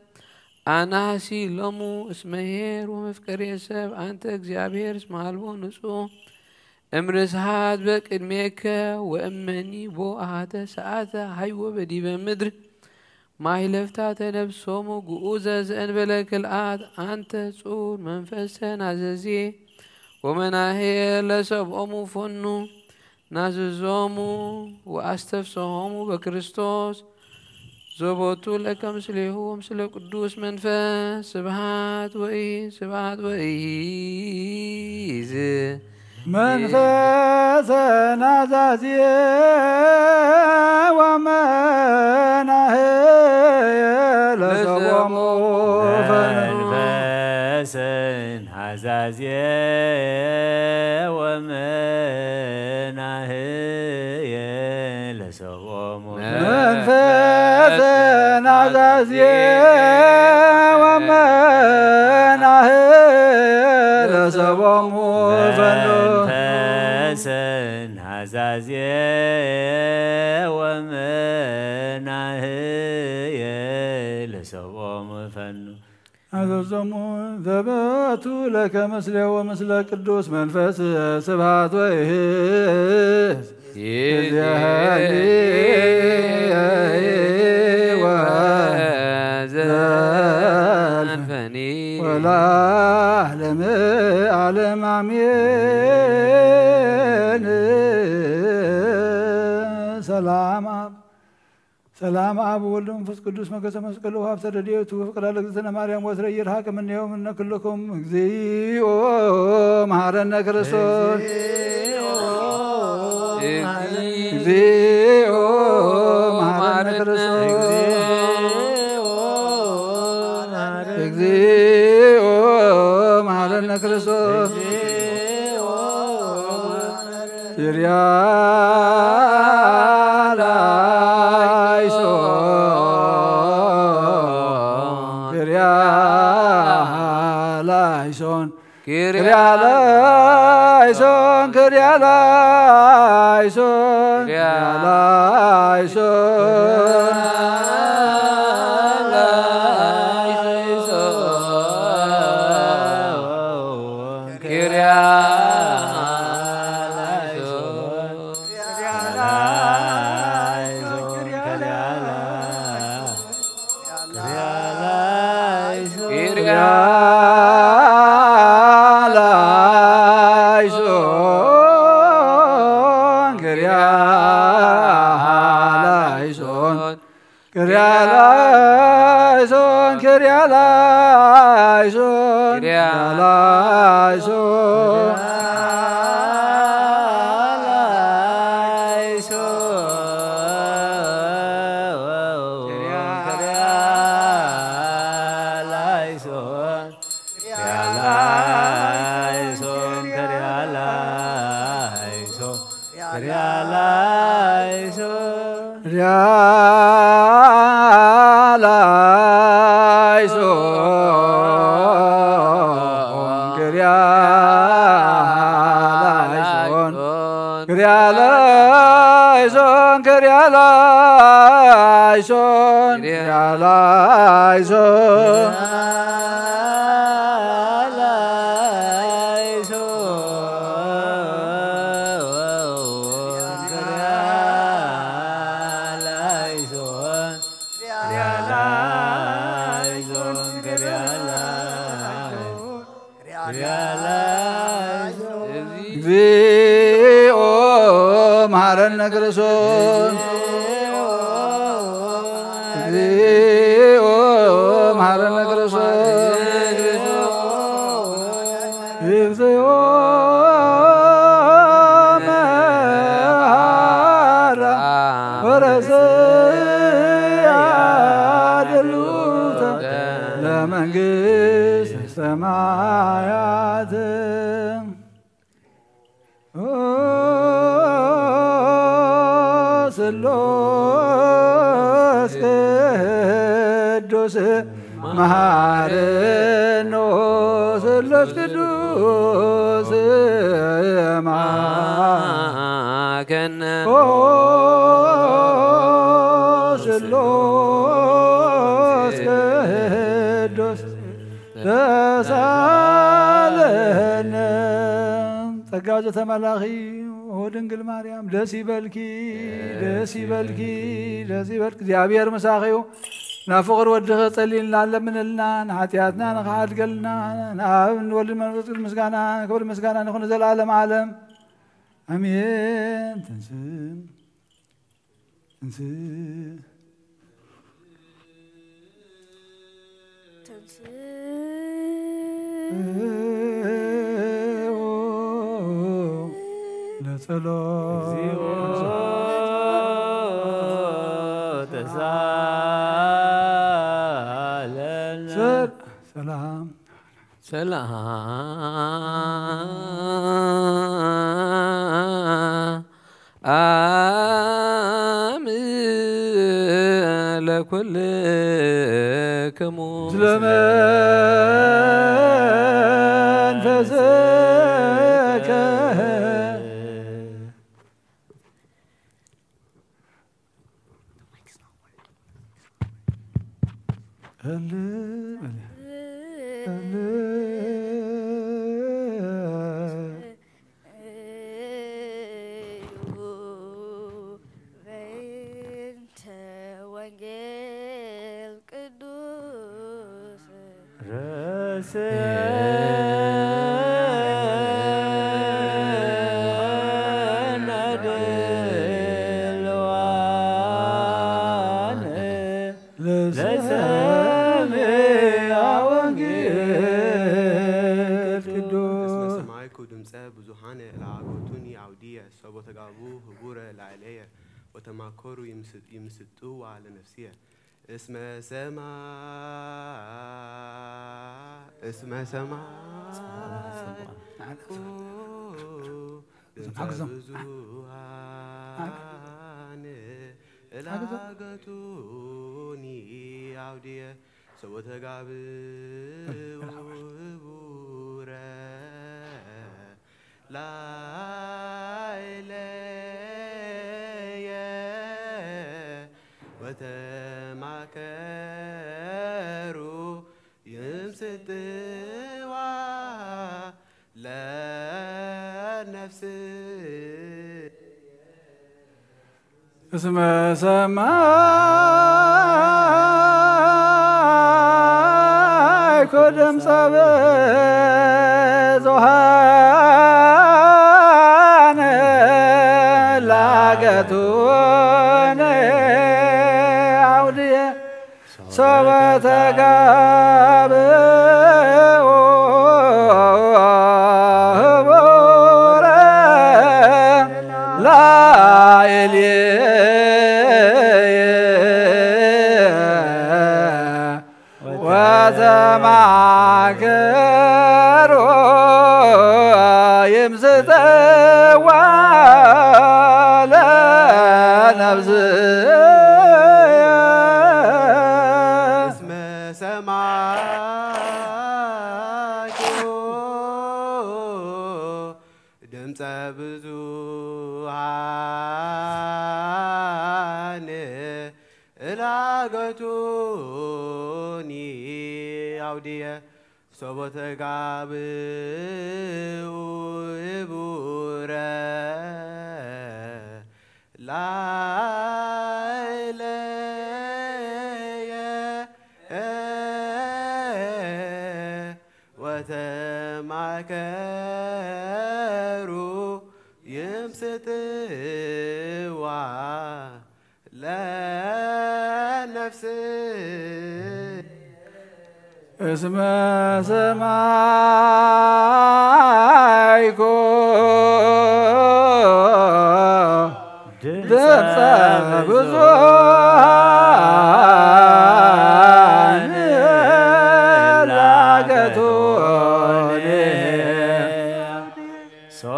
አናሲ ሎሙ እስመ ኄር ወመፍቀሬ ሰብ አንተ እግዚአብሔር እስመ አልቦ ንጹሕ እምርስሃት በቅድሜከ ወእመኒ ቦ አሃተ ሰዓተ ሃይወ በዲበ ምድር ማይለፍታ ተነብሶሙ ግዑዘ ዘእንበለ ክልአት አንተ ጹር መንፈሰ ናዘዜ ወመናሄ ለሰብኦሙ ፎኑ ናዝዞሙ ወአስተፍስሖሙ በክርስቶስ ዞቦቱ ለከ ምስሌሁ ወምስለ ቅዱስ መንፈስ ስብሐት ወኢዝ መንፈሰ ናዛዜ ወመናህየ ለሰቦሙ መንፈሰ ናዛዜ ወመናህየ ለሰቦሙ መንፈሰ ናዛዜ ወመናህየ ለሰቦሙ መንፈስን አዛዜ ወመናህየ ለሰብኦሙ ፈኑ አዘዞሙ ዘበቱ ለከ ምስለ ወምስለ ቅዱስ መንፈስ ስብሐት ወይህስ ወዘልፈኒ ወለዓለመ ዓለም አሜን። ሰላም አብ ወወልድ ወመንፈስ ቅዱስ መገሰ መስቀሉ ሀብተ ረድኤቱ ፍቅረ ለእግዝእትነ ማርያም ወትረ ይርሐቅ እምኔሁ እምነ ኩልክሙ እግዚኦ መሐረነ ክርስቶስ እግዚኦ መሐረነ ክርስቶስ እግዚኦ መሐረነ ክርስቶስ Kyrieleison, Kyrieleison, ጸጋዘ ተመላኺ ወድንግል ማርያም ደስ ይበልኪ ደስ ይበልኪ ደስ ይበልኪ እግዚአብሔር መሳኺው ናፍቅር ወድኸ ጸሊልና ለምንልና ኃጢአትና ንኻድገልና ናብ ወልድ መንፈስ ቅዱስ ምስጋና ክብር ምስጋና ንኹን ዘላለም ዓለም አሜን። ሰላም ለኩልክሙ ስለመንፈስ وتماكروا يمسطوا على نفسها اسم سماء اسم سماء العقتوني عودية سوت قابورة لا وتماكروا يمسطوا لنفس اسم سماء كدم زهان لاقتون عودية صوت وتماكروا يمسطوا على نفسه اسم سماكو دمت بزوحان العقتوني عودية صوت قابورة لا وتماكروا يمسطوا لنفسه اسم سماء دمت بزوحان لاقتوني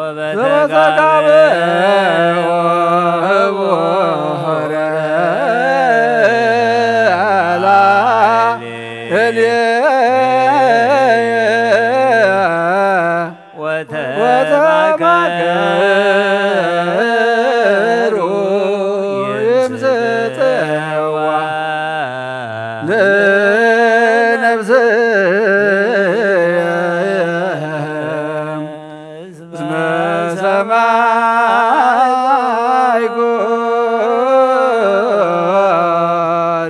صوت قابورة وتماكروا يمسطوا لنفسه اسم سماء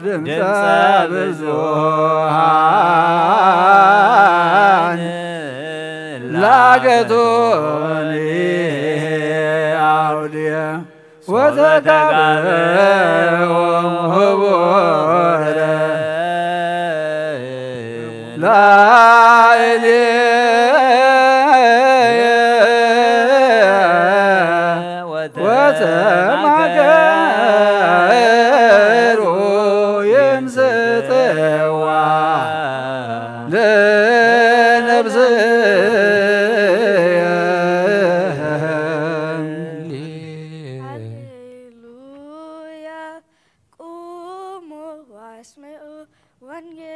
دمت بزوحان لاقتوني عودية وتقابلوا لا إله وتماكروا يمسطوا هللويا قوموا واسمعوا وانجيل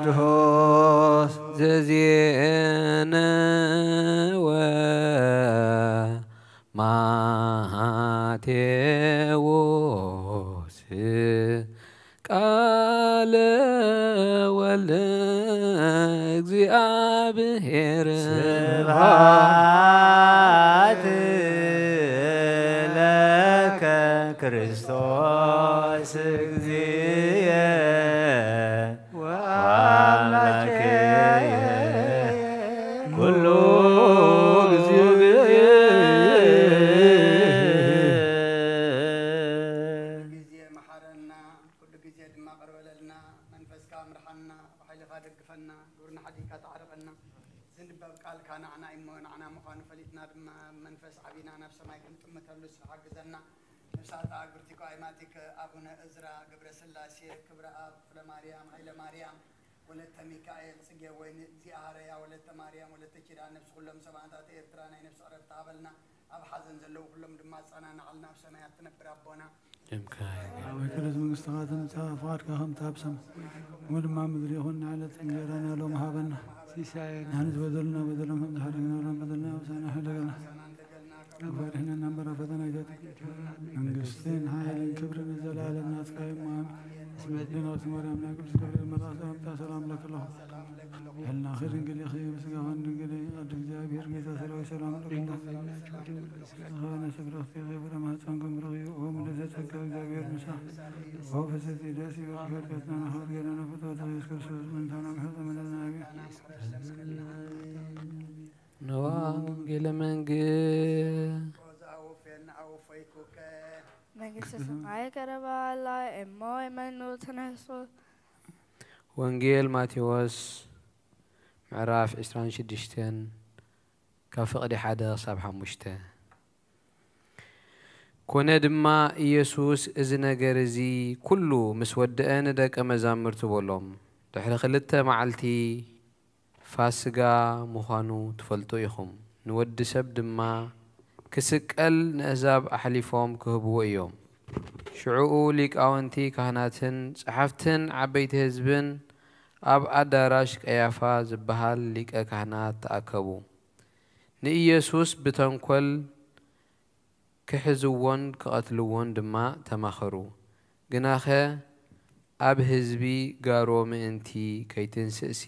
ቅዱስ ዘዜነ ወማቴዎስ ቃለ ወልደ እግዚአብሔር ስብሐት ለከ ክርስቶስ እግዚእ ወአምላክየ ኩሉ ጊዜ መሐረና ኩሉ ጊዜ ድማ ቀርበለልና መንፈስካ ምርሐና ብሓይልካ ደግፈና ግብርና ሓዲካ ተዓርቀና ዝንበብ ቃልካ ንዓና እሞ ንዓና ምዃኑ ፈሊጥና ድማ መንፈስ ዓቢና ናብ ሰማይ ክንጥምተሉ ሓግዘና ነብሳት ኣግብርቲካ ኣይማቲከ ኣቡነ እዝራ ገብረ ስላሴ ክብረ ኣብ ፍለ ማርያም ሃይለ ማርያም ወለተ ሚካኤል ጽጌ ወይኒ እግዚአብሔር ወለተ ማርያም ወለተ ኪዳን ነፍስ ኩሎም ሰማዕታት ኤርትራ ናይ ነፍስ ዕረፍቲ ሃበልና ኣብ ሓዘን ዘለው ኩሎም ድማ ጸናናዓልና ኣብ ሰማያት ትነብር ኣቦና ወይከለስ መንግሥትኻ ትምጻእ ፍቃድካ ከምቲ ኣብ ሰማይ ወድማ ምድሪ ይኹን ንዕለት እንጀራና ሎም ሃበና ንሕና ዝበደሉና በደሎም ከም ዝሓደግና ሎም በደልና ወሳና ሕደገና فرحنا نمبر فتنا جات منجستين هاي الكبر نزل على الناس كايم لنا وسمار أمنا كل سكبر المرأة سلام لك الله هلنا خير نقلي خير بسقافن نقلي أدب جابير قيتا سلوى سلام لك الله غانا شكر أختي غيبر ما تنكم رغي وهم لذات حكا جابير مساح وهو فسدي داسي وغير كتنا نخار قلنا فتوات غيسكر سوز من ثانا محظة من النبي نوانجل መንግሥተ ሰማይ ቀረባላ እሞ የመኑ ተነሱ ወንጌል ማቴዎስ ምዕራፍ 26 ካብ ፍቕዲ 1 ክሳብ 5 ኮነ ድማ ኢየሱስ እዚ ነገር እዚ ኩሉ ምስ ወድአ ንደቀ መዛሙርቱ በሎም ድሕሪ 2 መዓልቲ ፋሲጋ ምዃኑ ትፈልጡ ኢኹም ንወዲ ሰብ ድማ ክስቀል ንእዛብ ኣሕሊፎም ክህብዎ እዮም ሽዑኡ ሊቃውንቲ ካህናትን ጸሓፍትን ዓበይቲ ህዝብን ኣብ ኣዳራሽ ቀያፋ ዝበሃል ሊቀ ካህናት ተኣከቡ ንኢየሱስ ብተንኰል ክሕዝዎን ክቐትልዎን ድማ ተማኸሩ ግናኸ ኣብ ህዝቢ ጋሮ ምእንቲ ከይትንስእሲ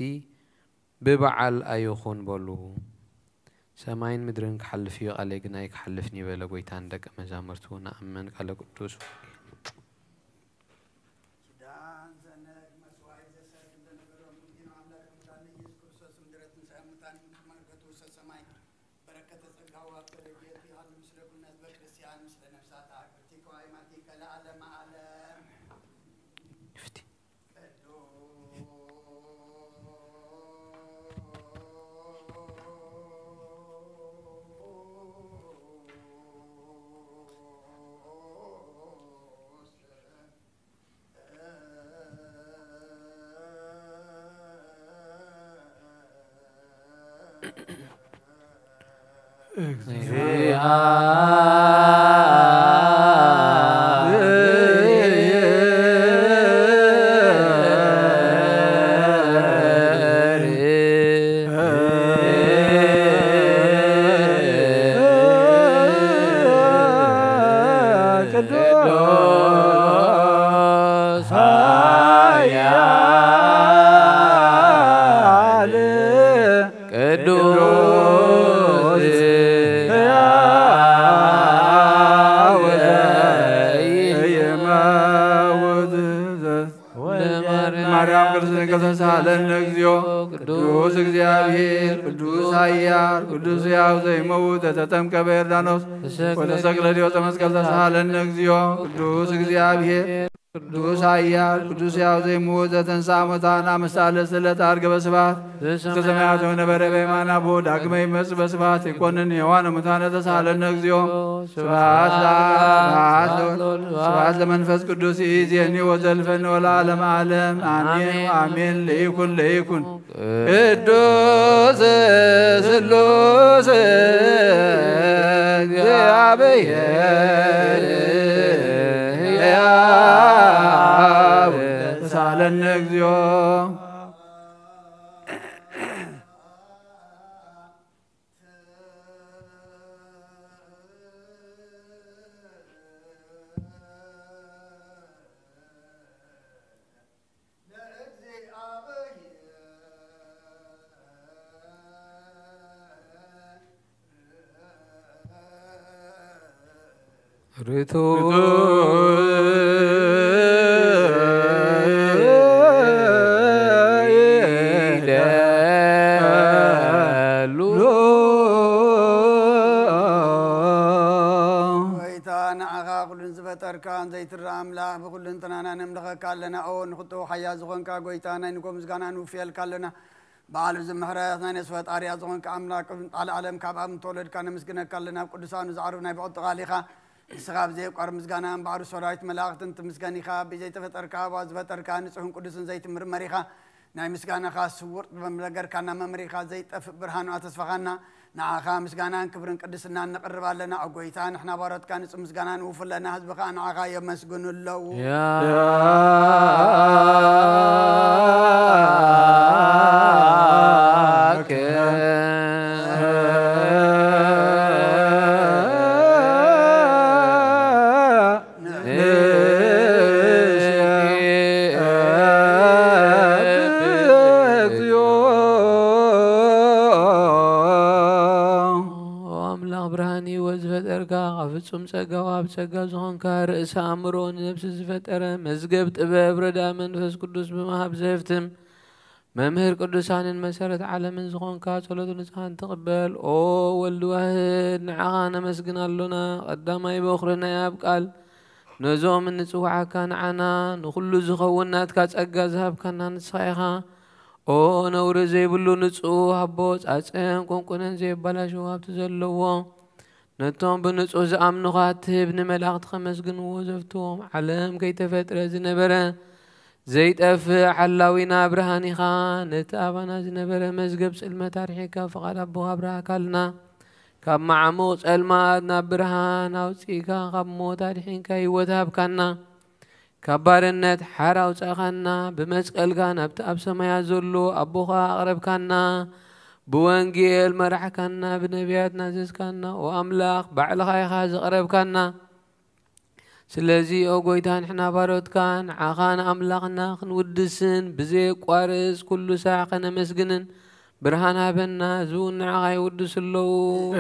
ببعل أيخون بلو سماين مدرن كحلف يقالي قناي كحلفني بلا قويتان دك مزامرتونا أمن قال قدوس ቅዱስ ቅዱስ እግዚአብሔር ቅዱስ ኃያል ቅዱስ ሕያው ዘይመውት ተጠምቀ በዮርዳኖስ ወተሰቅለ ዲወፀ መስቀል ተሳሃለነ እግዚኦ ቅዱስ እግዚአብሔር ቅዱስ ኃያል ቅዱስ ሕያው ዘይመውት ዘተንሥአ እሙታን አመሳለ ስለት አርገ በስብሐት ከሰማያት ወነበረ በየማነ አቡሁ ዳግመ ይመጽእ በስብሐት ይኰንን ሕያዋነ ሙታነ ተሳሃለነ እግዚኦ ስብሐት ለአብ ስብሐት ለመንፈስ ቅዱስ ይእዜኒ ወዘልፈኒ ወለዓለመ ዓለም አሜን ወአሜን ለይኩን ቅዱስ ስሉስ እግዚአብሔር ሕያው ተሳሃለነ እግዚኦ ርቱ ዝፈጠርካን ዘይትረአ ኣምላኽ ብኩልን ጥናና ነምልኸካ ኣለና ኦ ንኽቶ ሓያል ዝኾንካ ጎይታ ናይ ንጎ ምስጋና ንውፍየልካ ኣለና በዓሉ ዝምሕረት ናይ ነፍሲ ፈጣሪያ ዝኾንካ ኣምላክ ቃል ዓለም ካብ ኣብ እንተወለድካ ነመስግነካ ኣለና ኣብ ቅዱሳኑ ዝዓርብ ናይ ብቕልቲ ቃሊኻ ንስኻ ብዘይቋር ምስጋናን ባዕሉ ሰራዊት መላእኽትን ትምስገን ኢኻ ብዘይተፈጠርካ ባ ዝፈጠርካ ንጹሕን ቅዱስን ዘይትምርመር ኢኻ ናይ ምስጋናኻ ስውር ጥበብ ነገርካና መምሪኻ ዘይጠፍእ ብርሃኑ ኣተስፋኻና ንዓኻ ምስጋናን ክብርን ቅድስናን ነቕርብ ኣለና ኣብ ጎይታ ንሕና ባሮትካ ንጹህ ምስጋና ንውፍር ለና ህዝብኻ ንዓኻ የመስግኑ ኣለዉ ፍጹም ጸጋው ኣብ ጸጋ ዝኾንካ ርእሰ ኣእምሮ ንነብሲ ዝፈጠረ መዝገብ ጥበብ ረዳ መንፈስ ቅዱስ ብምሃብ ዘህፍትም መምህር ቅዱሳንን መሰረት ዓለምን ዝኾንካ ጸሎት ንጽሓን ትቕበል ኦ ወልዲ ዋህድ ንዓኻ ነመስግን ኣሎና ቀዳማይ በኹርና ኣብ ቃል ነዞም እንጽዋዓካ ንዓና ንኹሉ ዝኸውን ናትካ ጸጋ ዝሃብካና ንስኻ ኢኻ ኦ ነውሪ ዘይብሉ ንጹህ ኣቦ ጻጽን ቁንቁንን ዘይበላሽው ሃብቲ ዘለዎ ነቶም ብንጹህ ዝኣምኑኻ ትህብ ንመላእኽቲ ከመስግንዎ ዘፍትዎም ዓለም ከይተፈጥረ ዝነበረ ዘይጠፍእ ሓላዊና ብርሃን ኢኻ ነቲ ኣባና ዝነበረ መዝገብ ጽልመት ኣርሒካ ፍቓድ ኣቦኻ ኣብርሃካልና ካብ ማዕሙቕ ጸልማት ናብ ብርሃን ኣውፂእካ ካብ ሞት ኣድሒንካ ህይወት ሃብካና ካብ ባርነት ሓር ኣውፃእኻና ብመስቀልካ ናብቲ ኣብ ሰማያት ዘሎ ኣቦኻ ኣቕረብካና بوانجيل مرحكنا بنبياتنا زسكنا وأملاخ بعلها يخاز قربكنا سلازي أو قويتان حنا بارود كان عخان أملاخنا خنودسن بزيق وارز كل ساعة خنا مسجنن برهانا بنا زون عغاي ودس اللو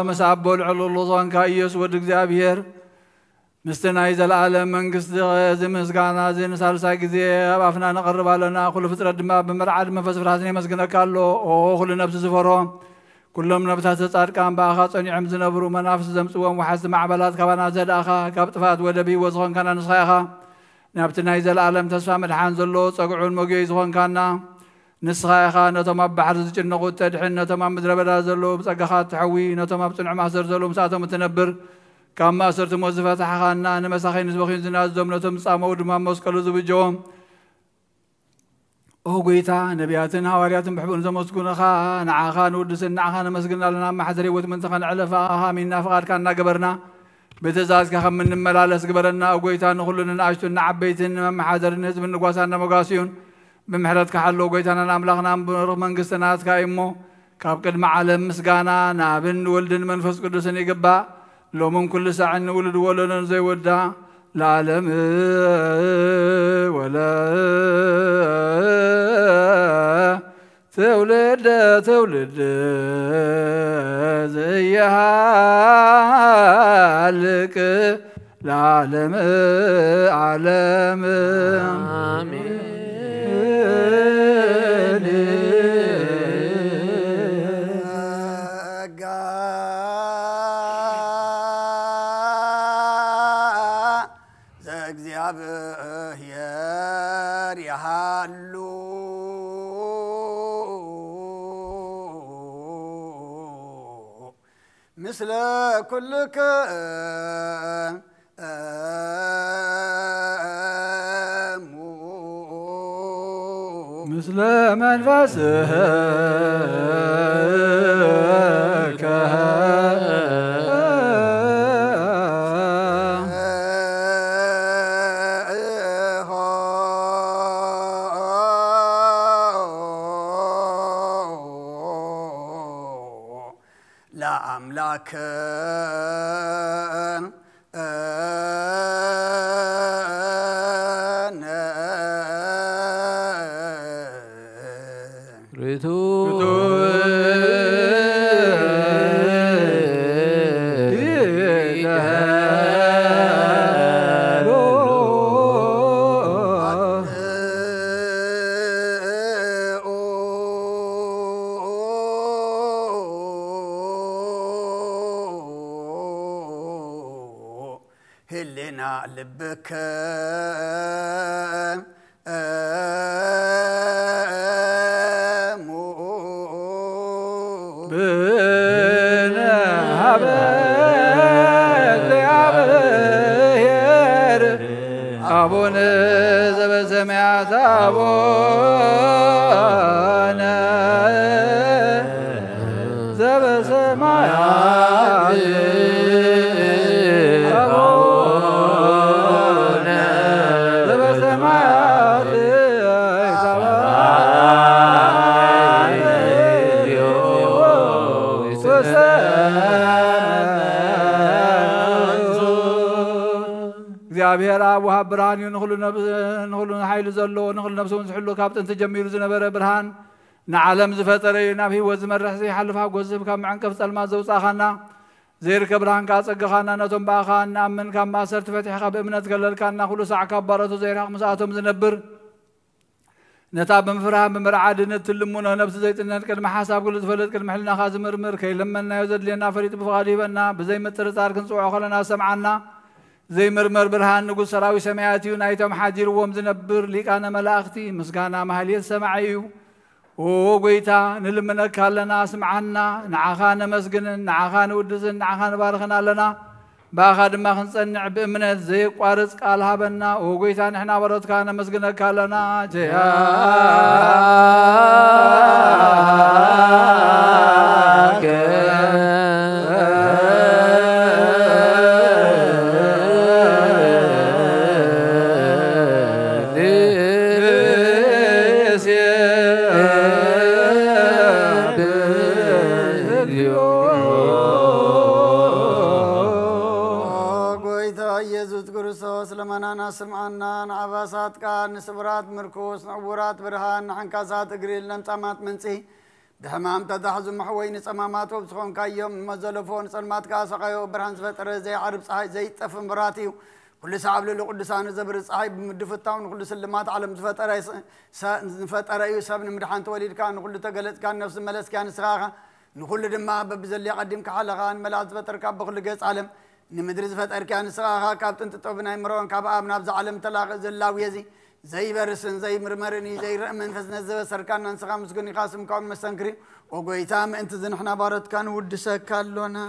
مسعب العلو اللوزان كايس ود እግዚአብሔር مستنا يزال العالم منقصد زي مسقانا زي نسال ساقزي بافنا نقرب لنا كل فترة دماء بمرعد من فسفر حسني مسقنا كالو كل نفس زفرهم كلهم نبتات صادقان باخا صنيعم زنبرو منافس زمصوم وحز معبلات كبانا زاد اخا كابطفات ودبي وزخون كان نصخاخا نبتنا يزال العالم تسفى مدحان زلو صقعون موجي زخون كان نسخاخا نتما بحر زجنقو تدحن نتما مدربدا زلو بصقخات تحوي نتما بصنع محسر زلو مساتهم متنبر كما صرت موظفات حقنا نمساخين زبخين زناز دومنتم صامو دما مسكلو زبجوم او غيتا نبياتنا حوارياتن بحبون زمسكونخا نعاخا نودسن نعاخا نمسكنا لنا ما حزري وتمنتخن علفا منا فقاد كان قبرنا بتزاز كخم من ملالس قبرنا او غيتا نخلنا نعشتو نعبيتن ما حزر نزب نقواسنا مقاسيون بمحرتك حلو غيتنا ناملاخنا منقستنات كايمو كاب قدم عالم مسغانا نابن ولدن منفس قدسن يقبا لو من كل ساعة نولد ولنا زي ودا العالم ولا تولد زي حالك العالم عالم آمين مثل كلك مثل منفسك لا أملاك هلنا لبك أبونا زبسمعت أبونا زبسمعت እግዚአብሔር አብ ውሃብ ብርሃን እዩ ንኹሉ ሓይሊ ዘለዎ ንኹሉ ነብሲ እውን ዝሕሉ ካብ ጥንቲ ጀሚሩ ዝነበረ ብርሃን ንዓለም ዝፈጠረ እዩ ናብ ሂወት ዝመርሕ ዘይሓልፍ ጎዝብ ካብ መዐንቀፍ ጸልማት ዘውፃእኻና ዘይርከብ ብርሃንካ ፀግኻና ነቶም ባእኻ ንኣምን ካብ ማእሰርቲ ፈቲሕኻ ብእምነት ገለልካና ኩሉ ሳዕ ካብ ባረቱ ዘይርሕቕ ምስኣቶም ዝነብር ነታ ብምፍርሃን ብምርዓድን እትልሙኖ ነብሲ ዘይጥነት ቅድሚ ሓሳብ ኩሉ ዝፈልጥ ቅድሚ ሕልናኻ ዝምርምር ከይለመናዮ ዘድልየና ፈሪጥ ብፍቓዱ ሂበና ብዘይምጥርጣር ክንፅውዖ ከለና ሰምዓና ዘይምርመር ብርሃን ንጉሥ ሰራዊት ሰማያት እዩ ናይቶም ሓዲርዎም ዝነብር ሊቃነ መላእኽቲ ምስጋና ማህሌት ሰማዒ እዩ ኦ ጎይታ ንልምነካ ኣለና ስምዓና ንዓኻ ነመስግንን ንዓኻ ንውድስን ንዓኻ ንባርኽን ኣለና ባኻ ድማ ክንጸንዕ ብእምነት ዘይቋርጽ ቃል ሃበና ኦ ጎይታ ንሕና በረትካ ነመስግነካ ኣለና ጀያ سمعنا نعباسات كان نسبرات مركوس نعبورات برهان نحنكاسات اقريل نمطامات منسي بحمام تدحزو محوين صمامات وبسخون كايوم مزلفون صلمات كاسقايو برهان سفتر زي عرب صحي زي طفن براتيو كل ساعه لو قدسان زبر صحي بمدفتاون كل سلمات عالم سفتر سفتر ايو سبن مدحان توليد كان كل تقلت كان نفس ملس كان سراغا نقول دما ببزلي قدم كحلغان ملاذ فتر كاب بكل قص عالم نمدرز فتر كان سراغا كابتن تطبنا يمرون كاب ابنا بز عالم تلاق زلاوي زي برسن زي مرمرني زي رأمن فزنزب سركان نسخا مسكني قاسم كون مسنكري وقويتام انت زنحنا بارت كان ودسك كالونا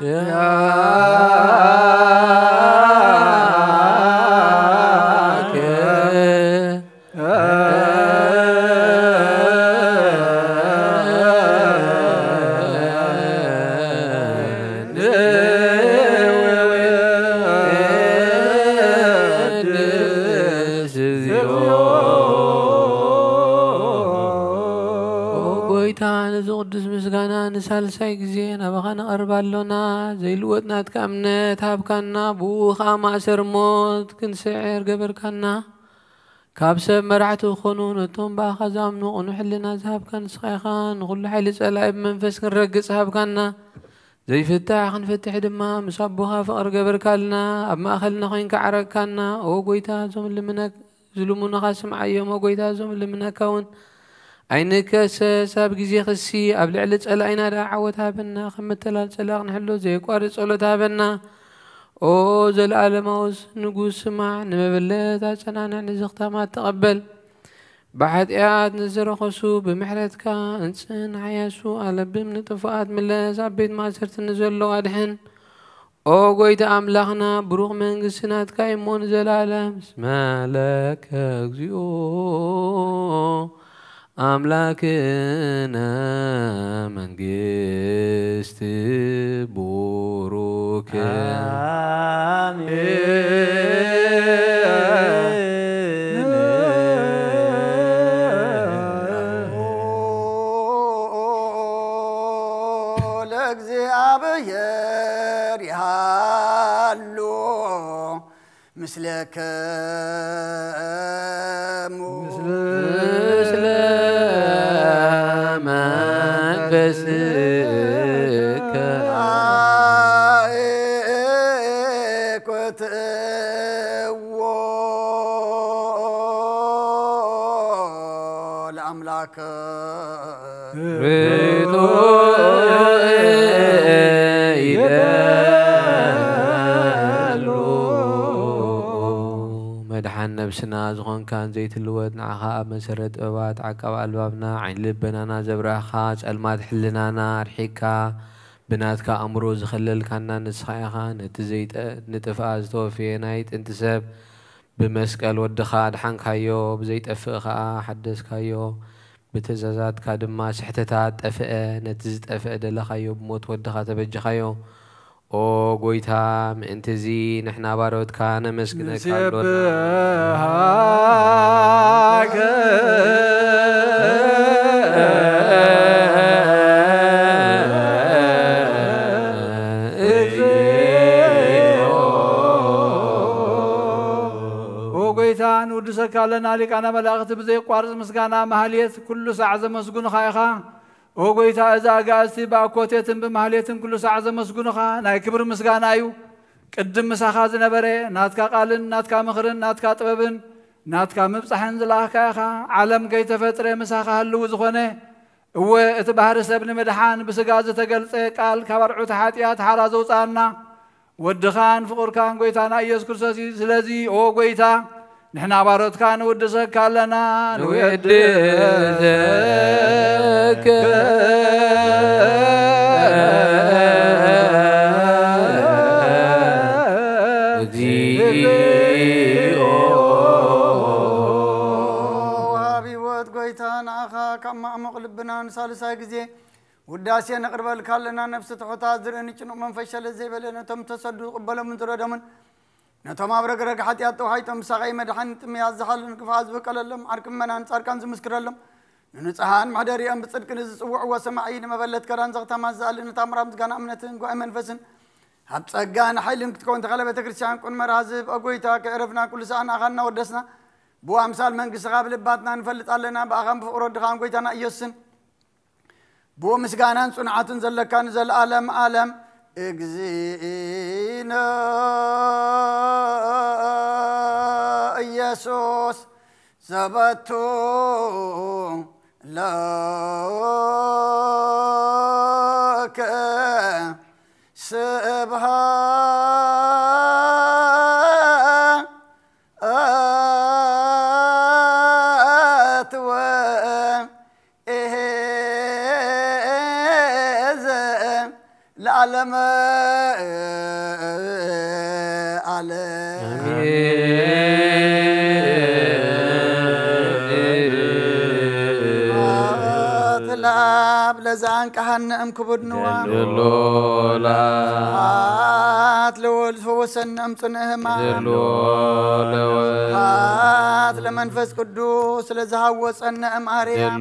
نسالساي غزي نبخنا قربالونا زي لوتنا تكامنت هابكنا بوخا ماسر موت كنسعر قبركنا كابسب مرعتو خونون توم باخا زامنو ونحلنا زهابكن سخيخان كل حيل صلايب منفس كنرقص هابكنا زي فتح نفتح دما مصبوها فقر قبركالنا اب ماخلنا خوين كعركنا او قويتا زوم لمنك زلمونا قاسم عيوم او قويتا زوم لمنكون عينك ساب غزي خسي اب لعل صلاينا دا عوتها بنا خمتلال صلاق نحلو زي قارص صلوتها بنا او زلالموس نغوس مع نمبلت اصنانا نزختها ما تقبل بعد اياد نزرخسو بمحرتك انسن عياسو على بمن طفات من زابيت ما صرت نزلو ادحن او قويت املاخنا بروح منغسنات كايمون زلالم اسما لك اغزيو املاكنا منغست بوروك مثلك مثل منفسك كنت لأملاك ريتو مدحن نفسنا زغون كان زيت الود نعخا مسرت أبات عقب ألبابنا عين لبنانا زبرخا المات حلنانا رحيكا بناتك أمرو زخلل كنا نسخيخا نتزيت نتفاز توفي نايت انتسب بمسكال ودخا دحن كايو بزيت أفقا حدث كايو بتزازات كادما سحتتات أفقا نتزيت أفقا دلخايو بموت ودخا تبج خايو او قويتا انتزي نحنا بارود كان مسكنك وقويتا نودسك لنا لك انا ملاغت بزي قارص مسكانا مهاليت كل ساعه زمسغون خايخا وقويتا إذا قاستي باكوتيتن بمحليتن كل ساعة زمسقونخا ناي كبر مسقانايو قدم مساخاز نبري ناتكا قالن ناتكا مخرن ناتكا طببن ناتكا مبصحن زلاخا يخا عالم كي تفتري مساخا هلو زخونه هو اتبهر سبن مدحان بسقاز تقلصي قال كبرعو تحاتيات حرازو صارنا ودخان فقر كان قويتانا يذكر سلازي او قويتا نحنا بارود كان ودسك لنا نودسك وهابيوت قويتان اخا كما مقلبنا نسالسا غزي وداسي نقربل كالنا نفس تحوتا زرن چنو منفشل زي بلنا تم تصدق قبل من تردمن نتما برغرغ حتيات وحيتم سغي مدحن تميازحل نكفاز بقللم عركم منان صاركان زمسكرلم نصحان محدريان بصدق نزصوع وسمعين مبلت كران زغتا مازال نتامرام زغان امنتن غو منفسن حبصغان حيلم كتكون تخلبه تكريستيان كون مرازب اغويتا كعرفنا كل ساعه اخنا ودسنا بو امثال منقس غاب لباتنا نفلطالنا باغام فقرود خان غويتانا يسن بو مسغانان صنعاتن زلكان زل عالم اغزينا يسوس زبطو لك سبحات وإهزم العالم لزان كهنم كبدنوا لولا ስብሐት ለወልድ ወሰን አምጽነህማ ለወልድ ስብሐት ለመንፈስ ቅዱስ ስለዛወፀነ እምአርያም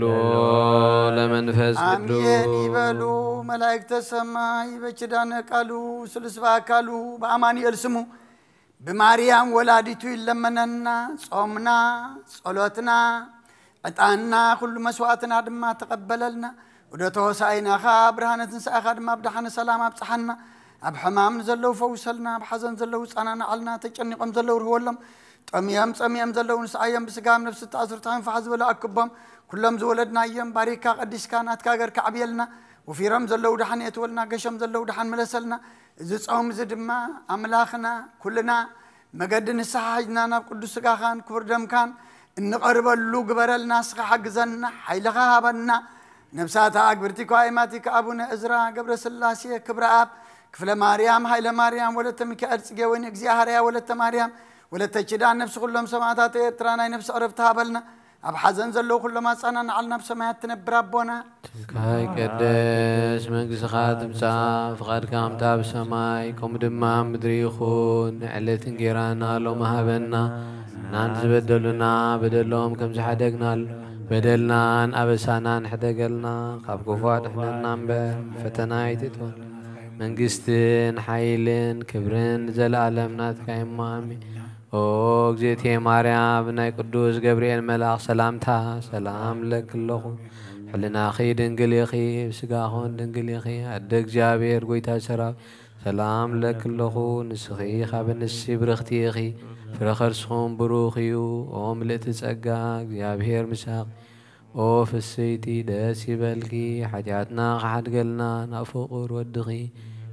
ለመንፈስ ቅዱስ አሜን ይበሉ መላእክተ ሰማይ በኪዳነ ቃሉ ስልስባ አካሉ በአማኑኤል ስሙ በማርያም ወላዲቱ ይለመነና ጾምና ጸሎትና ዕጣንና ሁሉ መስዋዕትና ድማ ተቀበለልና ወደ ተወሳይና ብርሃነ ትንሣኤኻ ድማ ብድሓነ ሰላም አብጽሐና ኣብ ሕማም ዘለው ፈውሰልና ብሓዘን ዘለው ጻናና አልና ተጨኒቆም ዘለው ርህወሎም ጠምየም ዘለው ንስዓዮም ብስጋም ነፍስ ተኣስርታን ፈሓ ዝበለ አክቦም ኩሎም ዝወለድናዮም ባሪካ ቀዲስካ ናትካ ገርካ ዓብየልና ወፊሮም ዘለው ድሓን የትወልና ገሾም ዘለው ድሓን መለሰልና እዚ ጾም እዚ ድማ ኣምላኽና ኩልና መገዲ ንስሓ ሒዝና ናብ ቅዱስ ስጋኻን ክቡር ደምካን እንቐርበሉ ግበረልና ስኻ ሓግዘና ሓይልኻ ሃበና ነፍሳታ አግብርቲካ አይማቲካ አቡነ እዝራ ገብረ ስላሴ ክብረ አብ ክፍለ ማርያም ኃይለ ማርያም ወለተ ሚካኤል ጽጌ ወይን እግዚአብሔር ወለተ ማርያም ወለተ ኪዳን ነፍስ ሁሉም ሰማዕታት ኤርትራ ናይ ነፍስ ዕረፍት ሃበልና ኣብ ሓዘን ዘለው ሁሉም አጻናና ዓልና በሰማያት ትነብር አቦና ካይ ቀደስ መንግሥትኻ ትምጻእ ፍቓድካ ከምታ በሰማይ ከምኡ ድማ ምድሪ ይኹን ዕለት እንጀራና ሎሚ ሃበና ናን ዝበደሉና በደሎም ከም ዝሓደግናሉ بدلنا أبسانا نحتاجلنا خبكوفات إحنا نامبر فتنايتون من قستن حيلن كبرن زل عالمنا تكايم مامي أو جيتي ماريا بناي قدوس جبريل ملاك سلامتها سلام لك الله حلنا أخي دنقلي أخي بسقاهون دنقلي أخي أدق جابير قويتا شراب سلام لك الله نسخي خابن السبر اختي أخي فرخر سخون بروخيو أوم لتسقاق جابير مساق أو في السيتي داسي بلكي حاجاتنا حد قلنا نفقر ودغي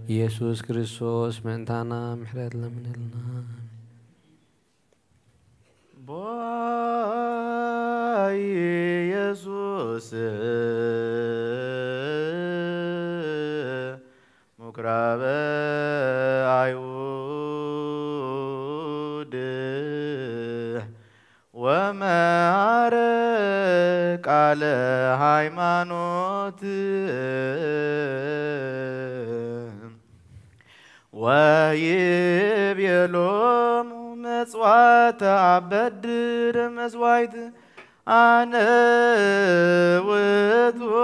يسوس كريستوس منتانا محرات لمن لنا باي يسوس مكراب عيود وما عرق على هيمانوت ويب يلوم مصوات عبد مزوايت أنا وذو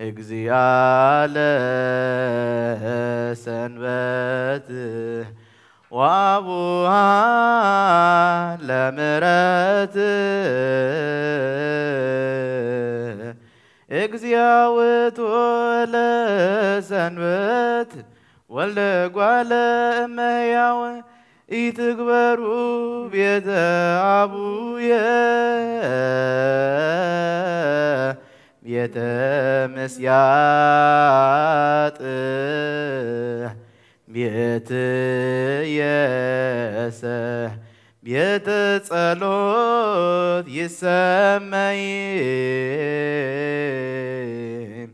اجزي على سنبات وابوها لمرات اجزياوت ولا سنبات ولا قوالا مهياو يتكبروا بيد أبويا بيت مسيات بيت ياسه بيت صلوت يسمين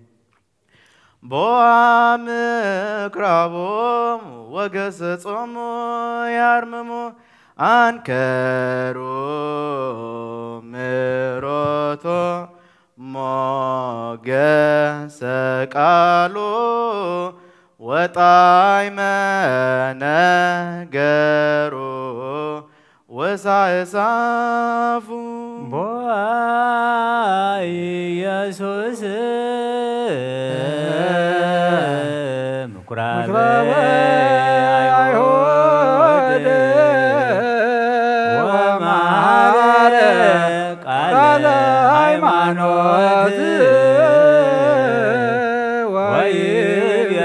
بوام كرابوم وقصصهم يرممو أنكروا مروتو موجس قالوا وطايمنا جرو وسعسافو بواي يسوس مكراب عيهود ومعارك على هيمانوت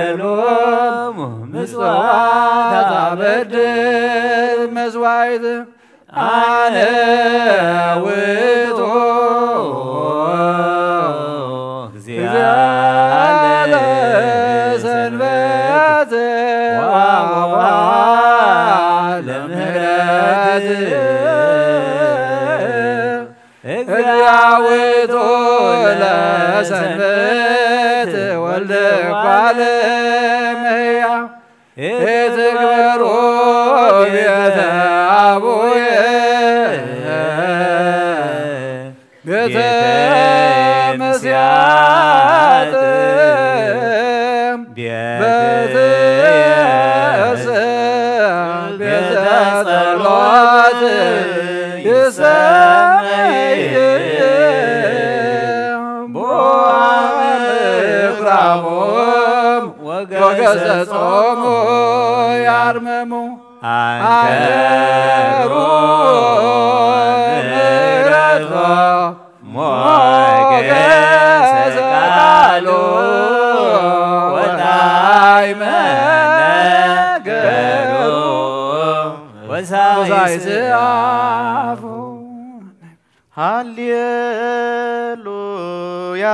ويبيلوم مسوات عبد مزوايد أنا وطو زيادة سنبات وعالم هرات اقرعوتو لسنبات والدك وعالم هي اتكبروا بيت أبويا بيت مسيات بيت ቤተ ጸሎት ይሰመይ ምኵራቦም ወገሰጾሙ ያርመሙ አንከሩ ምሕረቶ ሞገሰ ቃሉ ወጣዕመ ነገሩ ወሳይዝ አፉ ሃሌሉያ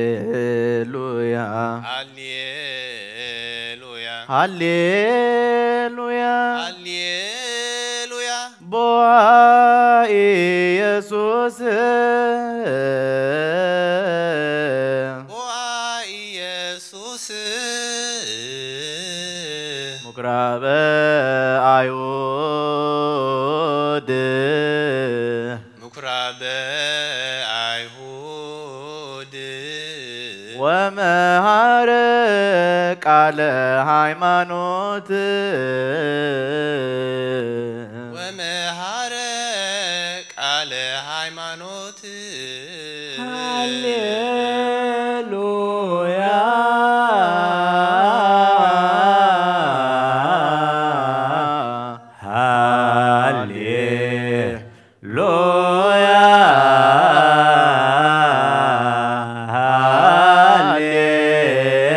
ሃሌሉያ ሃሌሉያ ሃሌሉያ ቦአ ኢየሱስ ቦአ ኢየሱስ ምኵራበ አይሁድ ምኵራበ አይሁድ ወመሃረ ቃለ ሃይማኖት ወመሃረ ቃለ ሃይማኖት ሃሌሉያ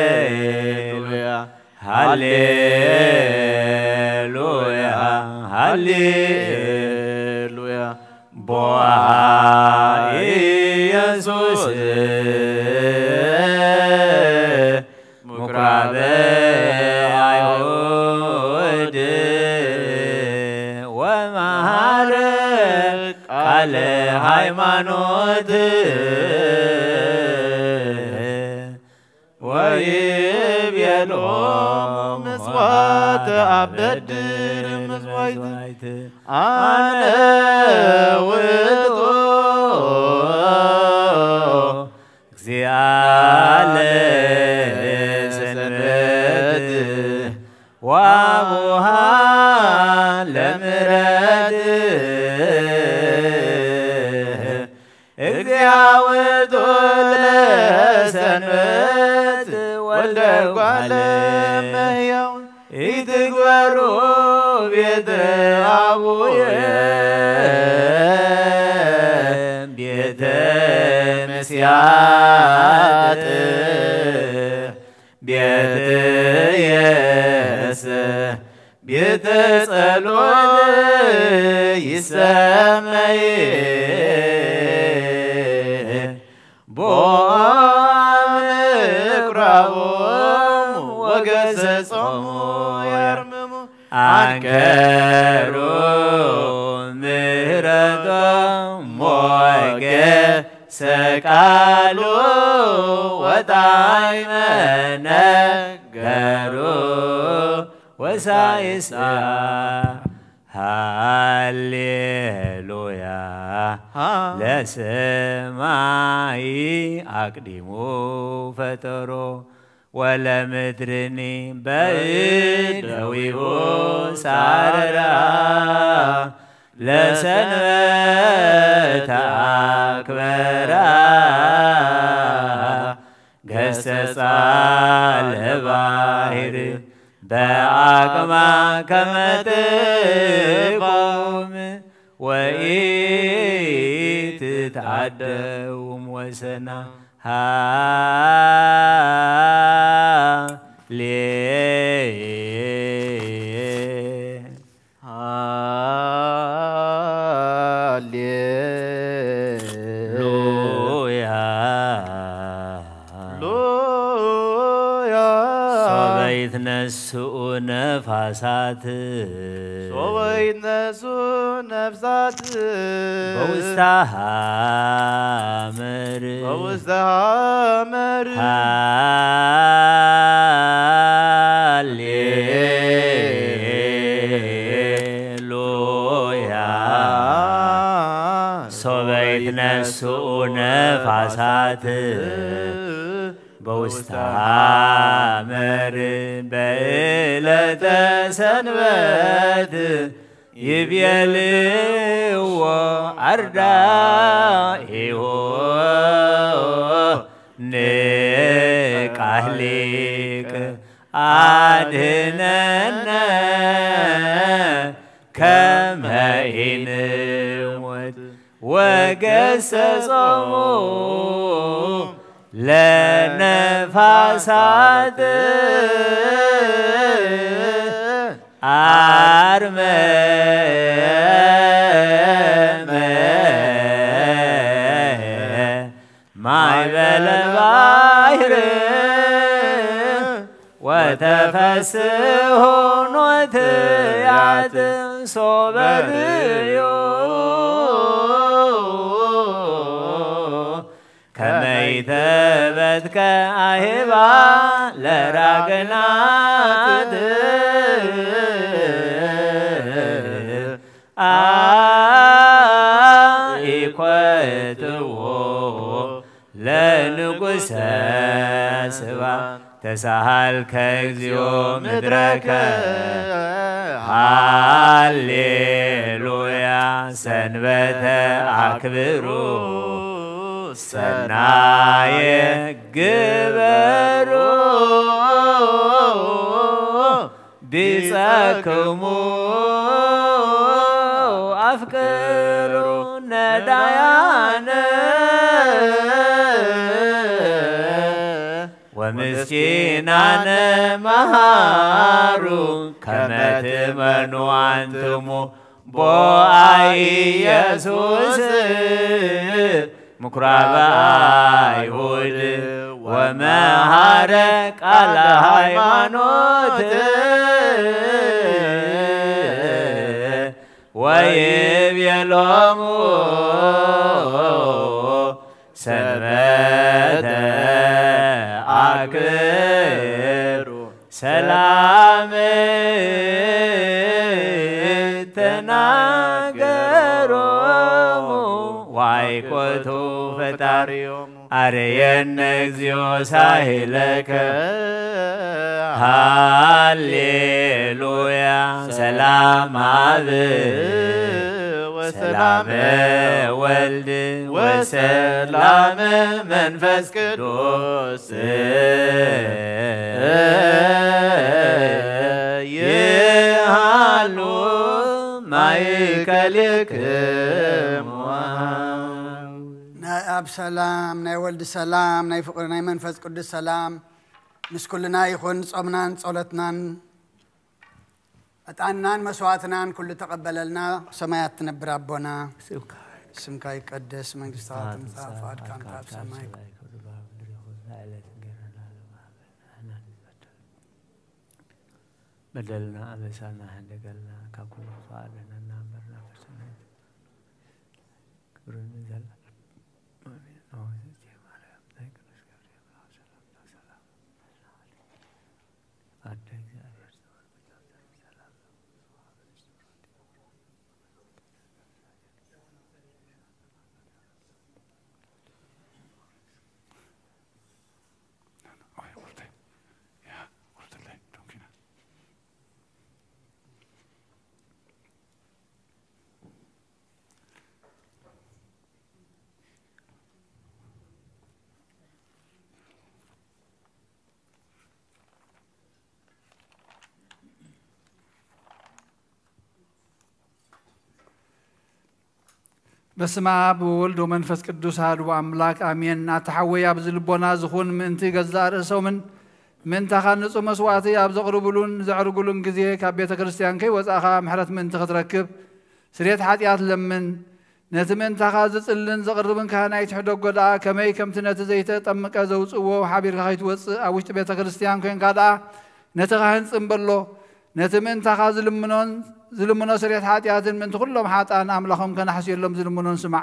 ሃሌሉያ ሃሌሉያ ሃሌሉያ ቦአ ኢየሱስ ምኵራበ አይሁድ ወመሃረ ቃለ ሃይማኖት ወይቤሎ ምጽዋተ አበድር ምጽዋይት አነ ውእቱ እግዚአ ለሰንበት ወአቡሃ ለምሕረት እግዚአ ውእቱ ለሰንበት ወልደ እጓለ እመሕያው ኢትግበሩ ቤተ አቡየ ቤተ መስያጥ ቤትየሰ ቤተ ጸሎት ይሰመይ ቦአ ምኵራቦሙ ወገሰጾሙ ያርምሙ አንከሩ ምሕረቶ ሞገሰ ቃሉ ወጣዕመ ነገሩ ወሳይሳ ሃሌሉያ ለሰማይ አቅዲሙ ፈጠሮ ወለምድርኒ በእደዊሁ ሳረራ ለሰንበተ አክበራ ገሰጻ ለባሕር በአቅማ ከመ ትቆም ወኢትትዓደውም ወሰና ሃሌሉያ ይትነስኡ ነፋሳት ሶበ ይትነሱ ነፍሳት በውስተ ሐመር በውስተ ሐመር ሃሌሉያ ሶበ ይትነስኡ ነፋሳት በውስተ ሐመር በዕለተ ሰንበት ይቤልዎ አርዳኢሁ ንቃህሊቅ አድኅነነ ከመ ኢንሞት ወገሰጾሙ ለነፋሳት አርመመ ማዕበለ ባሕር ወተፈስሑ ኖትያት ሶበ ርእዩ ከመ ይተበትከ አህባ ለራገናት ኢኮትዎ ለንጉሠ ስባ ተሳሃልከ እግዚኦ ምድረከ ሃሌሉያ ሰንበተ አክብሩ ሰናየ ግበሩ ቢጸክሙ አፍቅሩ ነዳያነ ወምስኪናነ መሃሩ ከመ ትመኑ አንትሙ ቦአ ኢየሱስ ምኵራበ አይሁድ ወመሃረ ቃለ ሃይማኖት ወይቤሎሙ ሰንበተ አክብሩ ሰላም ተናገሮሙ ዋይኮቱ ፈጣሪዮሙ አርየነ እግዚኦ ሳሂለከ ሃሌሉያ ሰላም አብ ወሰላም ወልድ ወሰላም መንፈስ ቅዱስ ይሃሉ ማእከልክሙ ናይ አብ ሰላም ናይ ወልድ ሰላም ናይ ፍቅሪ ናይ መንፈስ ቅዱስ ሰላም ምስ ኩልና ይኹን ጾምናን ጸሎትናን ዕጣንናን መስዋዕትናን ኩሉ ተቀበለልና ሰማያት ትነብር አቦና ስምካ ይቀደስ መንግሥትካ ትምጻእ ፈቃድካ ኣብ ሰማይ በደልና አበሳና እንደገልና ካብ ኩሉ ፈቃድና መርና ፈሰና ክብርን ዘላ በስመ አብ ወወልድ ወመንፈስ ቅዱስ አሐዱ አምላክ አሜን። አተሐወያ ብዝልቦና ዝኹን ምእንቲ ገዛእ ርእሶምን ምእንተ ኻንጹ መስዋዕቲ ኣብ ዘቕርብሉን ዘዕርጉሉን ግዜ ካብ ቤተ ክርስቲያን ከይወፃእኻ ምሕረት ምእንቲ ክትረክብ ስርየት ሓጢኣት ለምን ነቲ ምእንታኻ ዝጽልን ዘቕርብን ካህናይ ትሕደጎ ደኣ ከመይ ከምቲ ነቲ ዘይተጠምቀ ዘውፅዎ ሓቢርካ ከይትወፅእ ኣብ ውሽጢ ቤተ ክርስቲያን ኮንካ ደኣ نتغهن صنبلو نتمن تخاز زلمنون سريت حاتياتن من كلهم حاتان أملخهم كان حسير لهم زلمنون سمع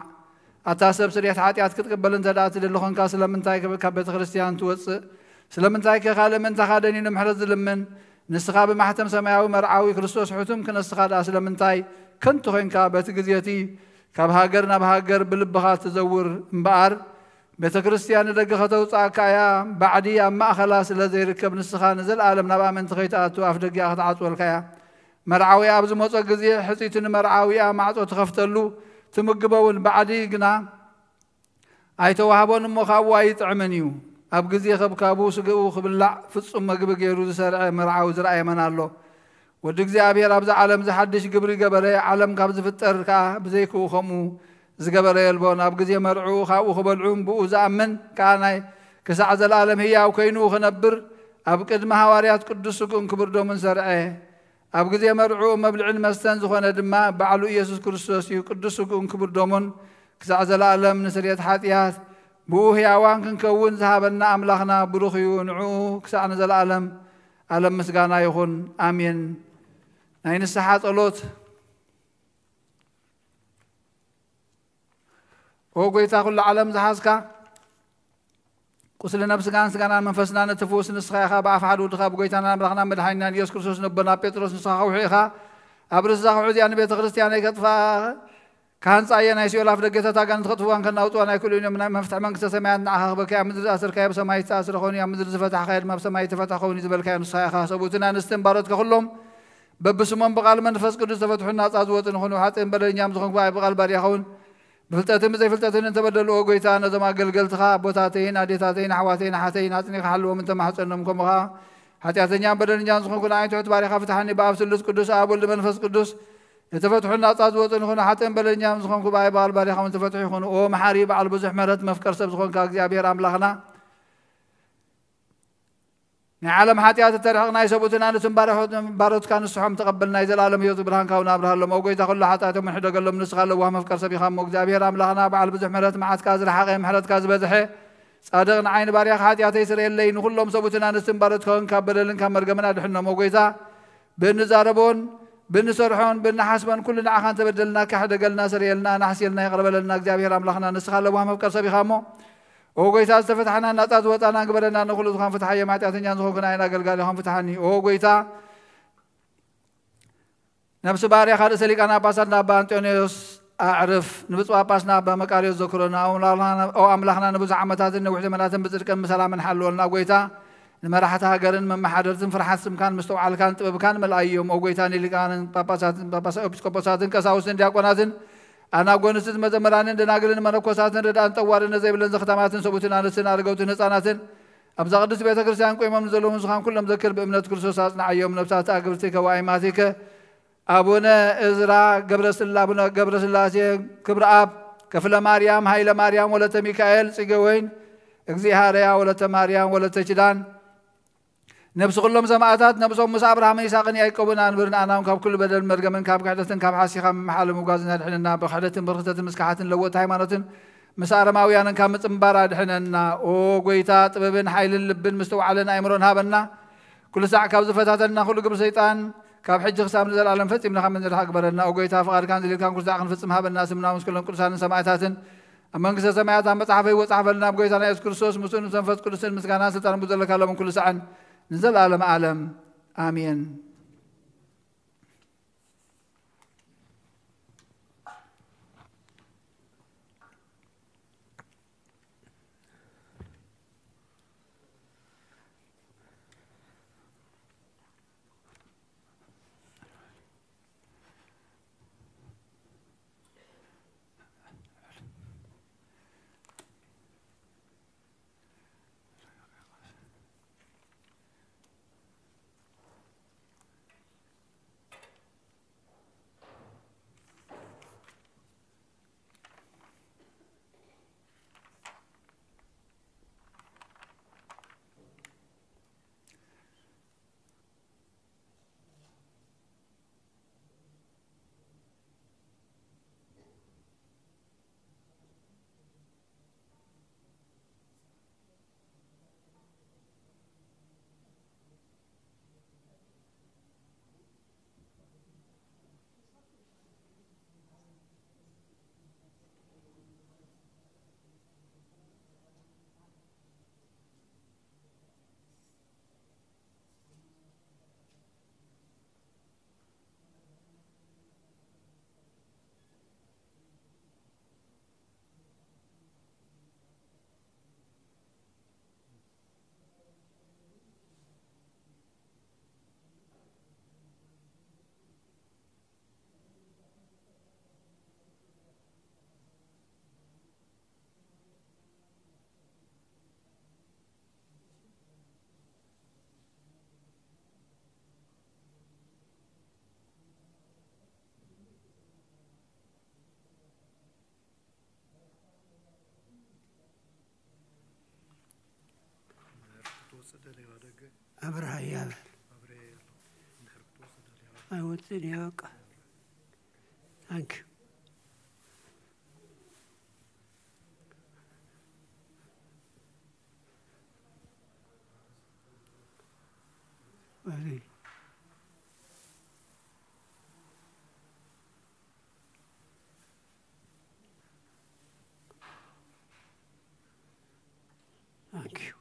أتاسب سريت حاتيات كتقبل انتدات للخون كاس لمن تايك بكبت خريستيان توص سلمن تايك خال من تخادني نمحرز زلمن نستخاب محتم سماوي مرعاوي كريستوس حتم كنستخاد أسلمن تاي كنت خين كابت جزيتي كاب هاجرنا بهاجر بالبخات تزور مبار بيت كريستيان دقختو صاكايا بعدي اما خلاص الذي ركب نسخان نزل عالم نبا من تخيتاتو افدق اخطعت والكايا مرعاوي ابز موص غزي حسيتن مرعاوي معصو تخفتلو تمغبون بعدي غنا ايتوهابون مخاواي طعمنيو اب غزي خبكابو سغو خبلع فصم مغب غيرو زرع مرعاوي زرع يمنالو ود እግዚአብሔር ابز عالم زحدش قبري قبري عالم كاب زفطر كا بزيكو خمو زقبر يلبون أب جزي مرعو خاو خبلعون بو زامن كاناي كسع العالم هي أو كينو خنبر أب قد ما هواريات قدس كون كبر دومن زرعه أب جزي مرعو مبلع المستنز خنا دما بعلو يسوع كريستوس قدس كون كبر دومن كسع العالم نسريت حاتيات بو هي وان كنكون ذهبنا أملاخنا بروخيو نعو كسع العالم عالم مسجانا يخون آمين نين السحات ألوت وقويتا كل عالم زحاسكا قسل نفس كان سكان منفسنا نتفوس نسخاخا بعفعل ودخا بقويتانا ملخنا مدحينا يسوع كريستوس نبنا بطرس نسخا وحيخا أبرز زخو يعني بيت كريستيان يكتفا كان صاينا يسوع لاف دقتا تاغان تخطفوان كنا وطوانا كل يوم مفتح منك سمعت نعها بكا مدر اسر كاي بسماي تاسر خوني مدر زفتح خير ما بسماي تفتح خوني زبل كاي نسخاخا سبوتنا نستنبارت كلهم ببسمون بقال منفس قدس تفتحنا صازوتن خونو حاتين بدلنيام زخون باي بقال باري خون بفلتاتين زي فلتاتين انت بدلوا قويتانا زي ما قلقلتها بوتاتين اديتاتين حواتين حاتين هاتني حلوا من تم حصنمكم خا حتياتنيا بدل نجان سخون كل عين تعتباري خفتحني باب سلس قدوس اب ولد منفس قدوس يتفتحنا صازوتن هنا حاتين بدل نجان سخون كباي بال باري خون تفتح يكون او محاريب على بزح مرت مفكر سب سخون كاغزيابير املاخنا نعلم حاتيات الترحقنا يسبوتنا نتنبارحوت باروت كان الصحم تقبلنا يزلالم يوت برهان كاونا برهان موقيتا كل حاتاتهم من حدا قالهم نسخال وهم مفكر سبي خام مغزابير املاخنا بعل بزح مرت معات كاز الحق محرت كاز بزحي صادقنا عين باريا حاتيات يسر يلين كلهم سبوتنا نتنبارت كون كبللن كمرغمنا دحنا موقيتا بنزاربون بنسرحون بنحاسبن كلنا عخان تبدلنا كحدا قالنا سريلنا نحسيلنا يقرب لنا እግዚአብሔር አምላኽና نسخال وهم مفكر سبي خامو وقويتا استفتحنا نطات وطانا قبلنا نقول خان فتحية معتاتين ينزخون كنا عينا قلقالي خان فتحاني وقويتا نفس باري خالد سليك أنا باسرنا بانتونيوس أعرف نبصوا باسنا بمكاريو ذكرنا أو أملاخنا نبوز عمتاتنا وحدة مناتن بزركن مسلا من حلولنا قويتا نمرحتها قرن من محادرتن فرحات سمكان مستوعال كان طبب كان ملايوم وقويتاني اللي كان باباسات أبسكوباساتن كساوسن دياقوناتن أنا أقول نسيت مزمرانين دناقلين منكوساتن ردان طوارين زي بلن زختاماتن سبوتنا نسنا رجوتن هصاناتن أبز قدس بيت كريستيان قوي ما منزلهم زخان كلهم ذكر بأمنة كريستوس أصنع يوم نفسات أقبلتك وعيماتك أبونا إزرا قبر سلاسي كبر أب كفل مريم هايل مريم ولا ميكائيل سيجوين إغزيهاريا ولا مريم ولا تجدان نفس كلهم زماتات نفسهم موسى ابراهيم يساق يعقوب انبرنا انا كاب كل بدل مرغمن كاب قعدتن كاب حاسيخا محل مغازنا دحننا بخدتن برختتن مسكحاتن لوت هيمانوتن مسارماويان كام مصمبار دحننا او غويتا طببن حيلن لبن مستوعلنا ايمرون هابنا كل ساعه كاب زفتاتنا كل قبر شيطان كاب حج حساب نزل على فصمنا خمن نرح اكبرنا او غويتا فقار كان ذل كان كل ساعه نفصم هابنا سمنا مسكلن قرسان سماعتاتن امنكس سماعات مصحفي وصحفلنا بغويتا يسوع كريستوس مسون سنفس كريستوس مسكانا سلطان بذلك لهم كل ساعه نزل عالم عالم آمين أبرها يابل I would say Yoka. Thank you. Very. Thank you.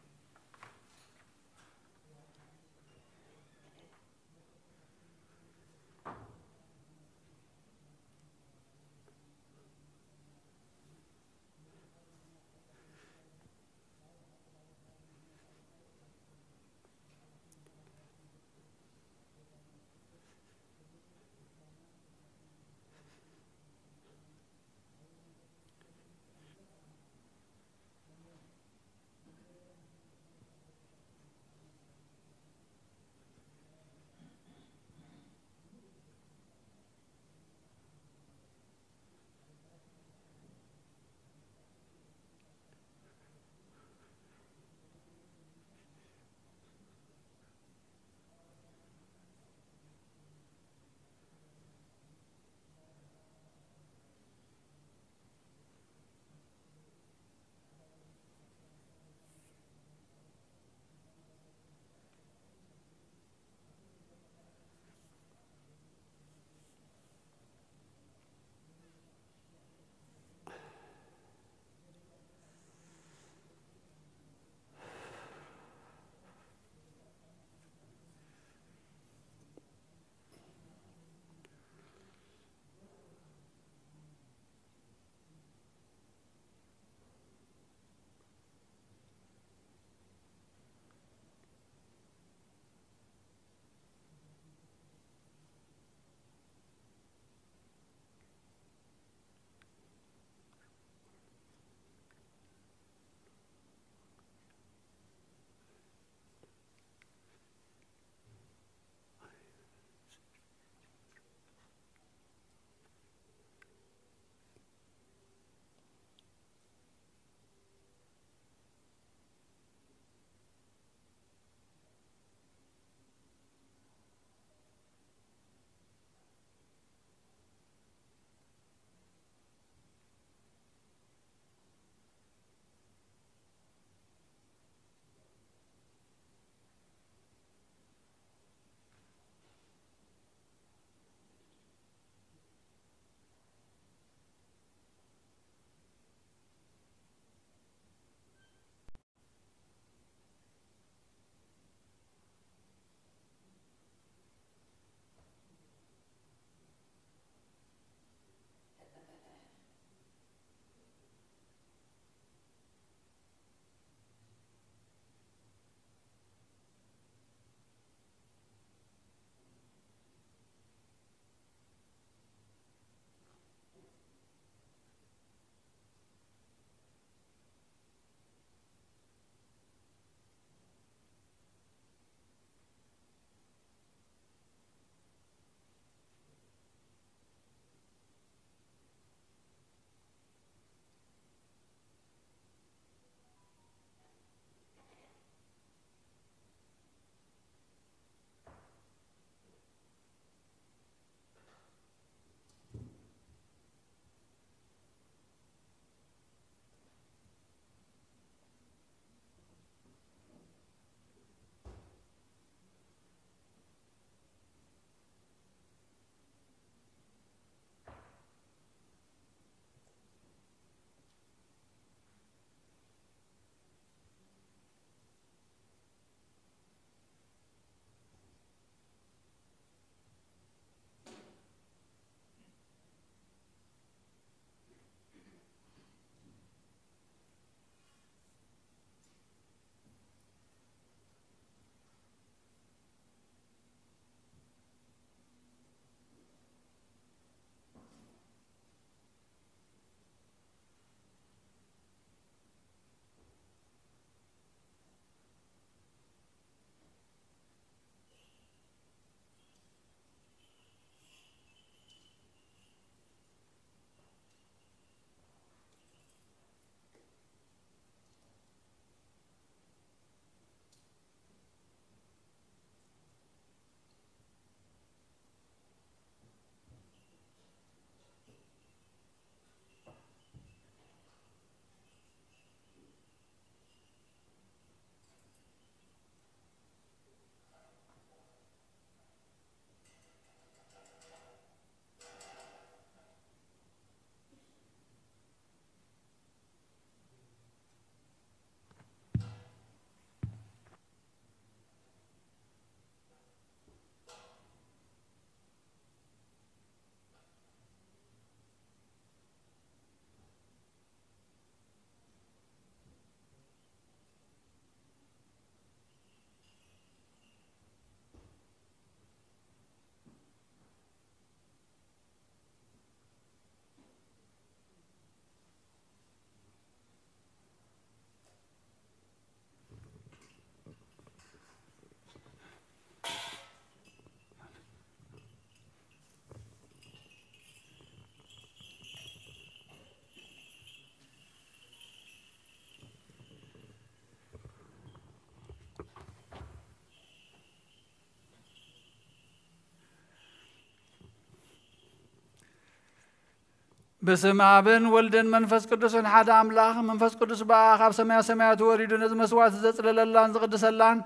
بسم ابن ولدن منفس قدسن حدا املاح منفس قدس باخر سماء سماوات وريد نز مسوات زصلللان زقدسلان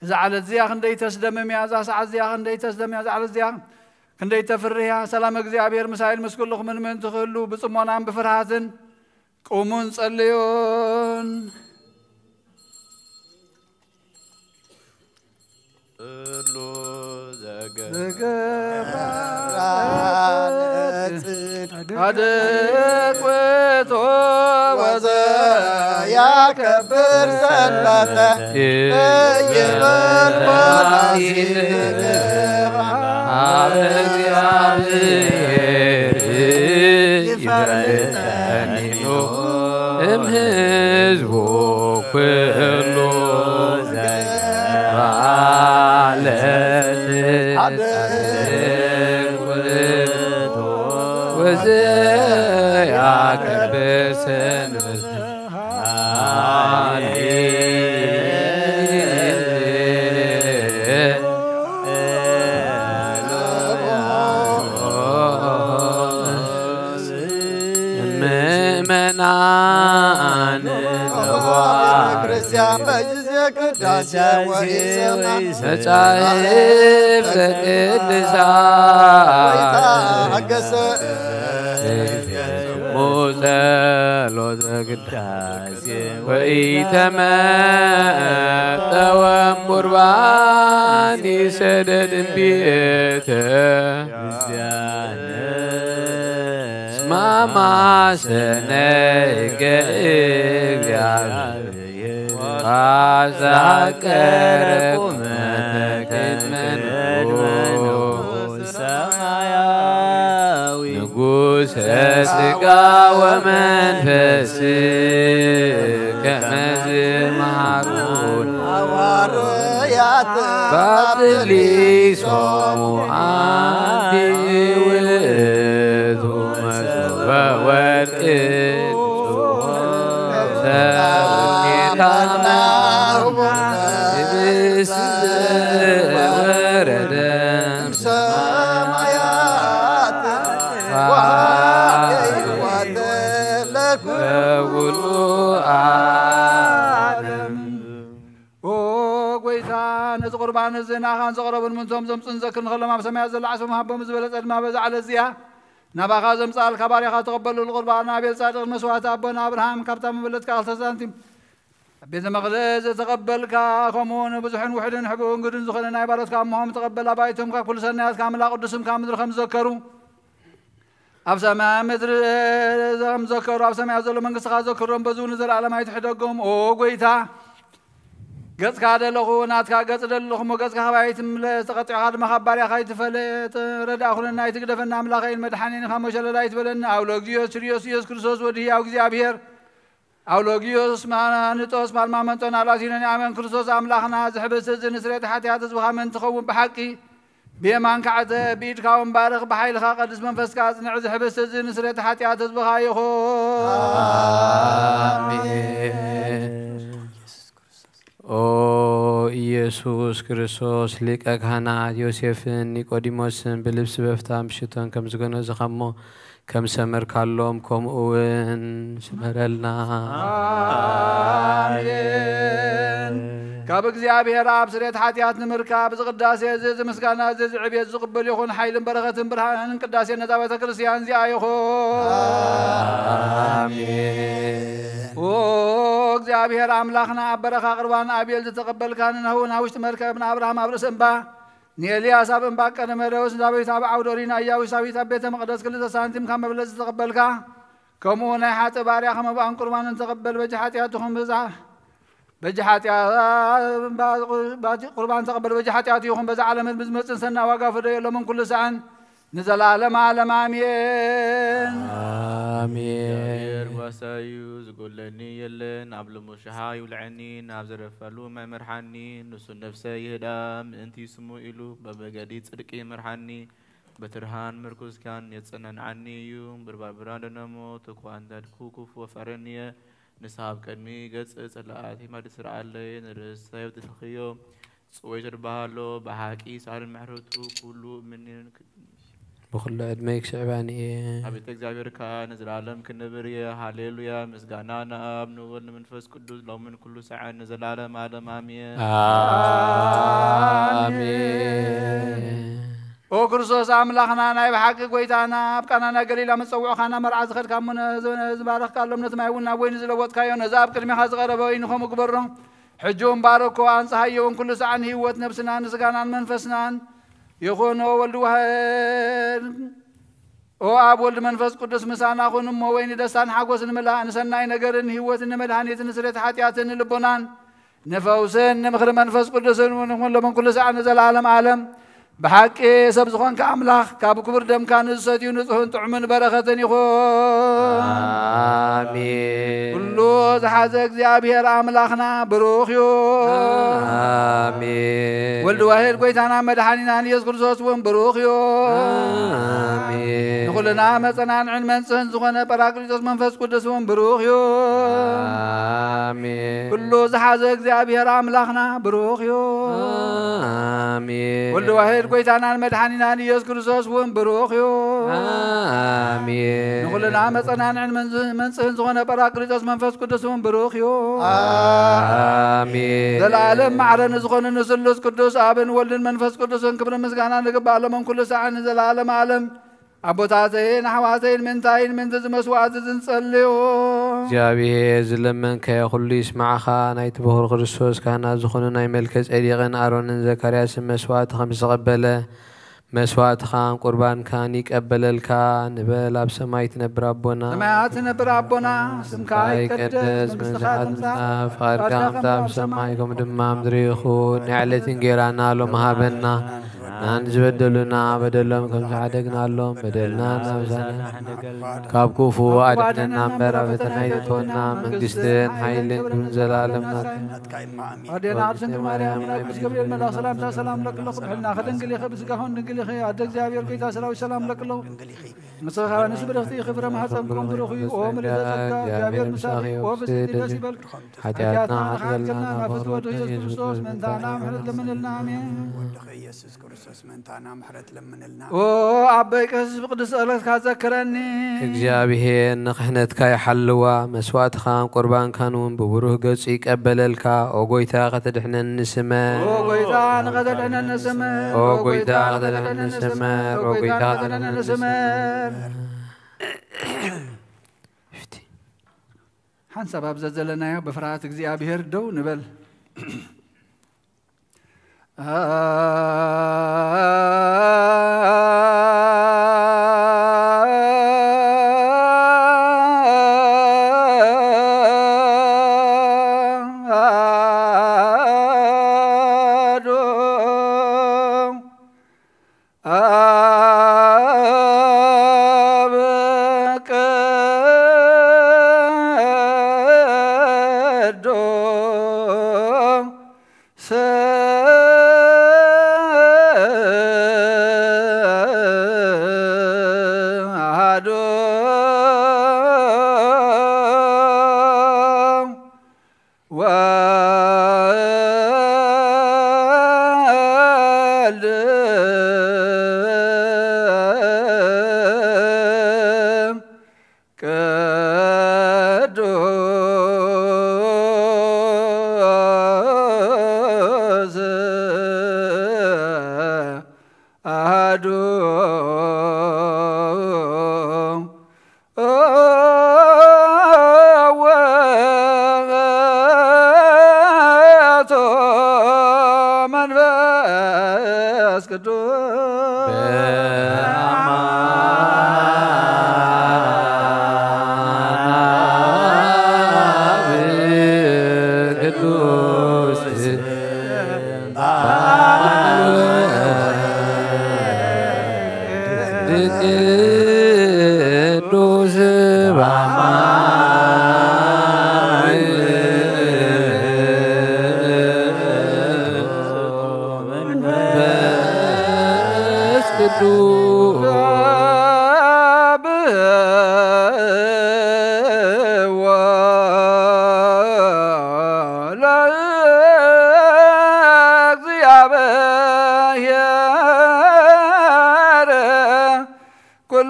اذا على زياخ اندي تسدم ميازا ساعه زياخ اندي تسدم ميازا على زياخ كندي تفريها سلام እግዚአብሔር مسائل مسكلخ من تخلو بصمونان بفرحاتن قومون صليون أدق وزيا كبر سلطة يبر مناسير يفرتنينو امهزو كلو وزيا كبر ክርስቲያን በጊዜ ቅዳሴ ወይሰማ መጻሕፍ ቅዱሳን ወይታገሰ ጸሎተ ቅዳሴ ወኢተመጠወ ቁርባን ይሰደድ እምቤተ ماما سنيك إجابة أذكركم من سماوي نقوس سقا ومنفس كمزمارون أوريات باطلي صمعاتي وورد سبكتنا بس ورد سمايات وعيوات لك وولو آدم وقويتان قربان الزنا خان زغرب من زمزم سنذكر نخلما بسماء زل عسو محبة مزبلة ما بزع على الزيها نبغى زمصال كباري تقبلوا القربان أبي صادق مسوات أبونا أبراهام كابتن مبلت كالت سنتيم بيت مقدس تقبل كخمون بزحن وحدن حبون قدن زخلنا عبارات كامهم تقبل أبايتهم ككل سنة كامل قدسهم كامل الخمس ذكروا أبسما مدر زم ذكروا أبسما يزول من قصة ذكرهم بزون زر على ما يتحدقهم أو قويتا قص كذا لغو نات كقص لغو مقص كهوايت ملتقطع هذا مخبر يا خيت فلت رد آخرنا نايت قدفنا ملاقين مدحنين خموش لا يتبلن أولوجيوس ريوس كريستوس ودي أو እግዚአብሔር أولوجيوس معنا نتوس مع المامنتون على زيننا آمن كريستوس أملاخنا زحبس زنسرة حتى تزبخ من تخون بحقي بيمان كعد بيد كاون بارخ بحيل خاقدس منفس كاز نعز حبس زنسرة حتى تزبخ يخو آمين ኦ ኢየሱስ ክርስቶስ ሊቀ ካህናት ዮሴፍን ኒቆዲሞስን ብልብስ በፍታ ምሽቶን ከም ዝገነዝኸሞ ከም ሰመርካሎም ከምኡውን ስመረልና አሜን ካብ እግዚአብሔር አብ ስሬት ኃጢአት ንምርካብ ዝቅዳሴ ዝምስጋና ዝዕቤት ዝቅበል ይኹን ኃይልን በረኸትን ብርሃንን ቅዳሴ ነዛ ቤተ ክርስቲያን እዚኣ ይኹን አሜን ኦ እግዚአብሔር አምላኽና አበረኻ ቅርባን አቤል ዝተቀበልካን ነውን አውሽት መርከብና አብርሃም አብረሰንባ ኔልያስ አብን ባቀነ መለውስ ዛቤት አብ አውዶሪና ያውሳዊት ቤተ መቅደስ ክልተ ሳንቲም ከመብለጽ ተቀበልካ كمو نحات باريا خم بان قربان تقبل بجحاتياتهم بزع بجحاتيات قربان تقبل بجحاتياتهم بزع على مزمت سنة وقف لهم كل سنة نزل عالم عالم آمين آمين وسايوز قولني يلن عبل مشحا يولعني نابزر فلو ما مرحني نسو نفسي يهدام انتي سمو إلو ببقادي تصدقي مرحني بترهان مركز كان يتصنن عني يوم بربابران نمو تكو عندد كوكوف وفرنية نسحاب كدمي قدس صلاة ما تسرع لي نرس سيب تتخيو سويجر بهالو بحاكي سعر المحروتو كله من بكل أدميك شعباني أبيت እግዚአብሔር ከነዘላለም ክንብር ሃሌሉያ ምስጋና ናብ ንወልድ መንፈስ ቅዱስ ለው ምን ኩሉ ሰዓት ነዘላለም ዓለም አሜን آمين او ክርስቶስ አምላኽና ናይ በሐቂ ጎይታና አብቃናና ገሊላ መጸውዖኻና መርዓ ዝኸድካ ምን ዝባረኽ ቃሎም ነትማይውና ወይን ዝለወጥካዮ ነዛብ ቅድሚኻ ዝቐረበ ወይንኹም ግበሮ ሕጆም ባረኮ አንጻሃየውን ኩሉ ሰዓት ህይወት ነፍስና ንስጋናን መንፈስናን يخون ولد واحد او اب ولد منفس قدس مسانا خونم وين دسان حقوس الملا انسناي نغرن هيوت المدحنيت نسرت حاتياتن لبنان نفوسن مخر منفس قدس ونكون لمن كل ساعه نزل عالم عالم بحق سبزخون كاملاخ كاب كبر دم كان زيتون نصحون طعمن بركتن يخون آمين كله زحز እግዚአብሔር አምላኽና ብሩኽ ይሁን آمين ولد واحد قويتانا مدحانينا ኢየሱስ ክርስቶስ ወን ብሩኽ ይሁን آمين ንኹልና መጽናን ዕልመን ጽህን ዝኾነ ጰራቅሊጦስ መንፈስ ቅዱስ ወን ብሩኽ ይሁን آمين ኩሉ ዝሓዘ እግዚአብሔር አምላኽና ብሩኽ ይሁን آمين ولد واحد قويتانا مدحانينا ኢየሱስ ክርስቶስ ወን ብሩኽ ይሁን آمين ንኹልና መጽናን ዕልመን ጽህን ዝኾነ ጰራቅሊጦስ መንፈስ ቅዱስ ወን ብሩኽ ይሁን آمين ዘላለም ማዕረን ዝኾነ ንስሉስ ቅዱስ አብን ወልድን መንፈስ ቅዱስን ክብር ምስጋና ንግባሎም ኩሉ ሰዓት ዘላለም ዓለም አቦታቴን አሕዋቴን ምንታይን ምንት ዝመስዋዕት ዝንጸልዩ እግዚአብሔር ዝለመንከ ኩሉ ይስማዓኻ ናይቲ ብኹር ክርስቶስ ካህናት ዝኾኑ ናይ መልከ ጼዴቅን አሮንን ዘካርያስን መስዋዕት ከም ዝቐበለ መስዋዕትኻ ቁርባንካን ይቀበለልካ ንበል ኣብ ሰማይ ትነብር ኣቦና ሰማያት ትነብር ኣቦና ስምካ ይቀደስ መንግሥትኻ ትምጻእ ፍቃድካ ኣብ ሰማይ ከምኡ ድማ ምድሪ ይኹን ንዕለት እንጀራና ሎሚ ሃበና ናን ዝበደሉና በደሎም ከም ዝዓደግናሎም በደልና ናብዛና ካብ ክፉ ኣድሕነና እምበር ኣብ ፈተና ኣይተወና መንግስትን ሓይልን ክብርን ዘላለም ናትካ ኣዴና ቅድስቲ ማርያም ናይ ቅዱስ ገብርኤል መልአክ ሰላምታ ሰላም ለክለኹ ብሕልና ከድንግል ኢኸ ብስጋኹን ድንግል ኢኸ ኣደ እግዚአብሔር ጌታ ሰራዊት ሰላም ለክለኹ ንስኻ ንስ ብረኽቲ ክብረ ማሕፀንኩም ብሩኽ እዩ ኦ ምልዕተ ጸጋ እግዚአብሔር ምሳኺ ኦ ብስቲ ደስ ይበልክ ሓጢኣትና ሓጥበልና ናብ ፍትወ ኢየሱስ ክርስቶስ መንታና ምሕረት ለምንልና አሜን ኢየሱስ ክርስቶስ መንታና ምሕረት ለምንልና ኦ አበይ ቀሲስ ብቅዱስ ጸሎትካ ዘክረኒ እግዚአብሔር ንኽሕነትካ ይሓልዋ መስዋዕትኻን ቁርባንካን እውን ብብሩህ ገጹ ይቀበለልካ ኦ ጎይታ ከተድሕነኒ ስመ ኦ ጎይታ ንኸተድሕነኒ ስመ ኦ ጎይታ ከተድሕነኒ ስመ ኦ ጎይታ ከተድሕነኒ ስመ ሓንሳብ ኣብ ዘለናዮ ብፍርሃት እግዚአብሔር ደው ንበል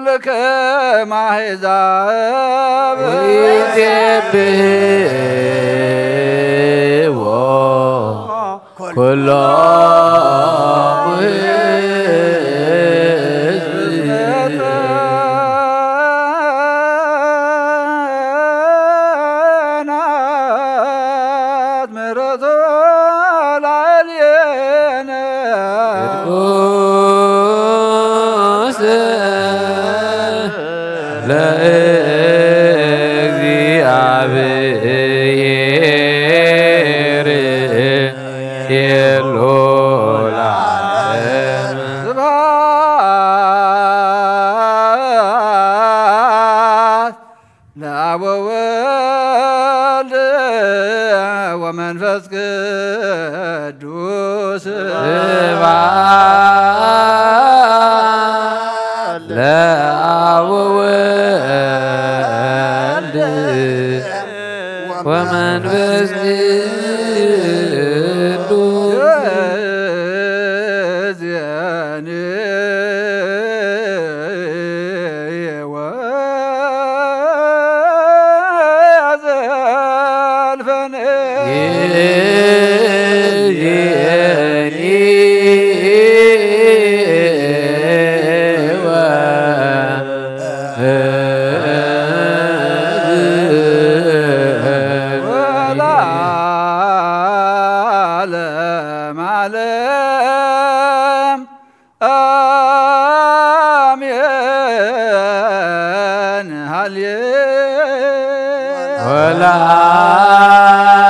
ኩልክም አሕዛብ ወይዜብዎ ኩሎ መንፈስ ቅዱስ ለአብ ወወልድ ወመንፈስ ቅዱስ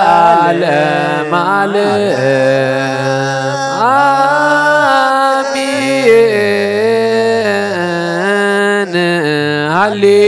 ለዓለም አሜን ሃሌሉያ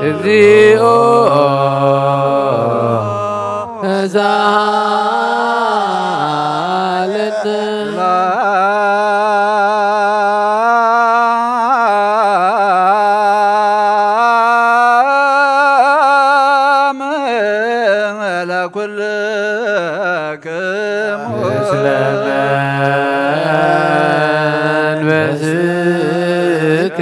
እግዚኦ እዛለነ ለኩልክሙ ምስለ መንፈስከ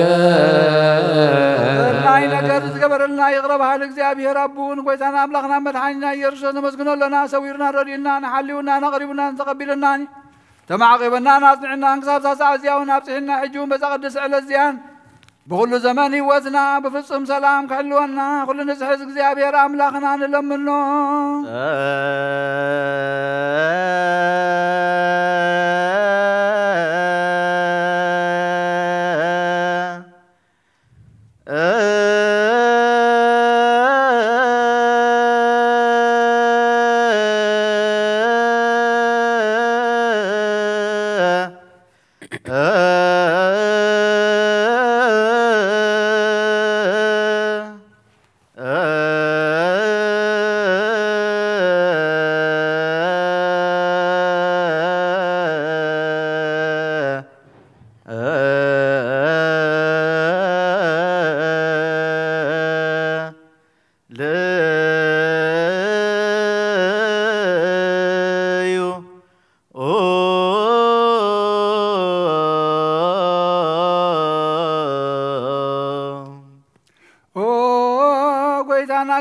ዝገበረልና ይቕረብሃል እግዚአብሔር አቡን ጎይታና አምላኽና መድሓኒና ኢየሱስ ነመስግኖ ለና ሰዊርና ረዲእና ንሓልዩና ነቕሪቡና ተቐቢለና ተማዕቂበና ናጽንዕና እንክሳብ ሳሳዕ እዚያውን ኣብፅሕና ሕጂውን በዛ ቅድስ ዕለት እዚያን ብኩሉ ዘመን ህይወትና ብፍጹም ሰላም ክሕልወና ኩሉ ንዝሕዝ እግዚአብሔር አምላኽና ንለምኖ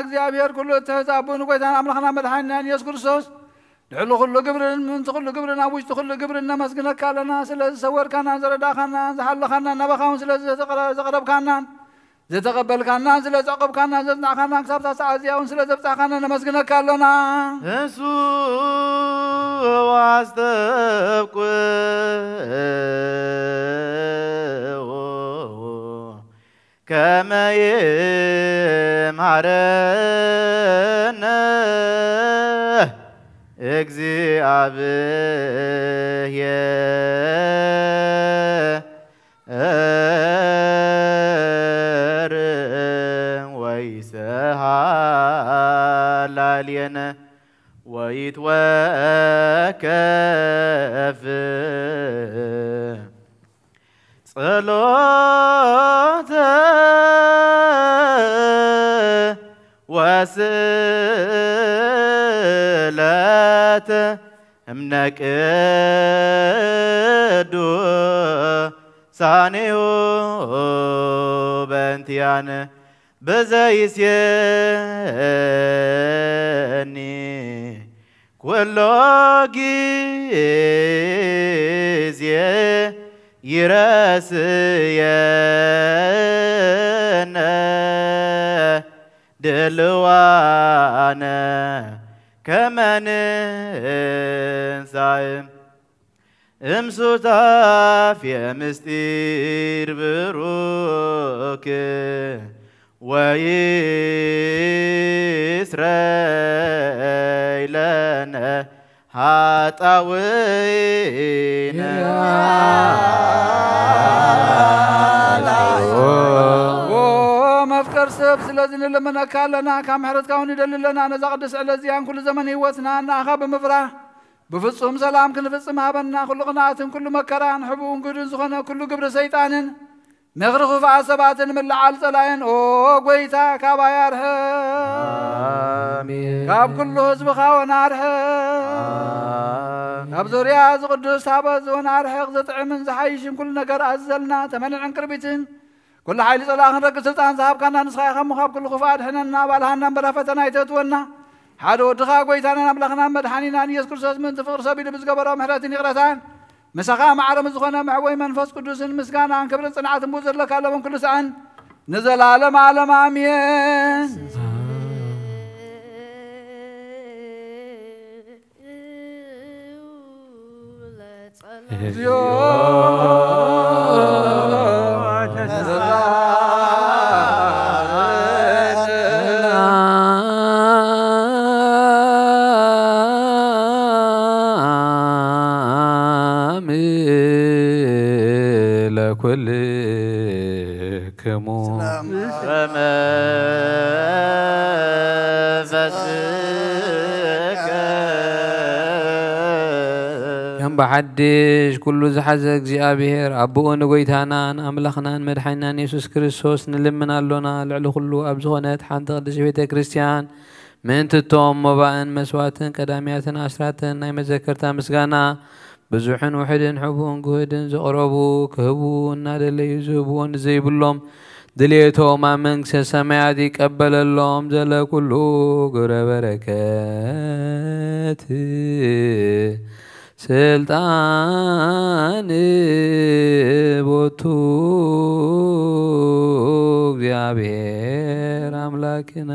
እግዚአብሔር ኩሉ ተዛቡን ጎይታና አምላኽና መድሓኒና ኢየሱስ ክርስቶስ ልዕሊ ኩሉ ግብርን ምንቲ ኩሉ ግብርን ኣብ ውሽጢ ኩሉ ግብርን ነመስግነካ ኣለና ስለዚ ሰወርካናን ዘረዳእካናን ዝሓለኻናን ናባኻውን ስለዚ ዘቕረብካናን ዘተቐበልካናን ስለ ዘዕቆብካናን ዘጽናዕካናን ክሳብ ሳሳዕ እዚያውን ስለ ዘብጻሕካናን ነመስግነካ ኣለና እሱ ዋስተብቁ ከመ ይምሃረነ እግዚአብሔር ወይሰሃላልየነ ወይ ይትወከፍ ጸሎተ ወስእለተ እምነ ቅዱሳኒሁ በእንቲአነ በዘይሴኒ ኩሎ ጊዜ ይረስየነ ድልዋነ ከመ ንንሣእ እምሱታፍየ ምስጢር ብሩክ ወይስረይ ለነ ኃጣውኢነ መፍቀር ሰብ ስለዚህ ንለመነካ ኣለና ካብ ምሕረትካ እውን ይደልለና ነዛ ቅዱስ ዕለት እዚያን ኩሉ ዘመን ህይወትና ንኣኻ ብምፍራህ بفصوم سلام كن فصم هبنا كل قناة كل مكران حبون قدن زخنا كل قبر سيطان مغرق فعصبات من العال صلاين او قويتا كابا يرحم كاب كله حزب خاون ارحم كاب زوريا قدوس هابز ونارحق زطعمن زحيشم كل نقر أزلنا تمنع عن كربتين كل حيل صلاح نرق سلطان صاحب كان نسخي خم خاب كل خفاد حننا بالهنا برفتنا يتوتونا حد ودخا قويتانا نبلغنا مدحانينا أن يذكر سوز من تفقر سبيل بزقبرا محراتين يغرتان مسخا معرم زخنا معوي منفس قدوس مسكانا عن كبر صنعات بوزر لك على من كل سعن نزل عالم عالم آمين كل كمو كم بحدش كل زحز እግዚአብሔር አቦን ጎይታናን አምላኽናን መድኃኒናን ኢየሱስ ክርስቶስ ንልምና አሎና ልዕሊ ኩሉ ኣብ ዝኾነት ሓንቲ ቅድስት ቤተ ክርስቲያን ምንትቶም መባእን መስዋዕትን ቀዳሚያትን ኣስራትን ናይ መዘከርታ ምስጋና ብዙሕን ውሕድን ሕቡን ጉህድን ዘቕረቡ ክህቡ እናደለዩ ዝህብዎን ዘይብሎም ድልየቶም ኣብ መንግሥተ ሰማያት ይቀበለሎም ዘለ ኩሉ ግብረ በረከት ስልጣን ቦቱ እግዚአብሔር አምላክና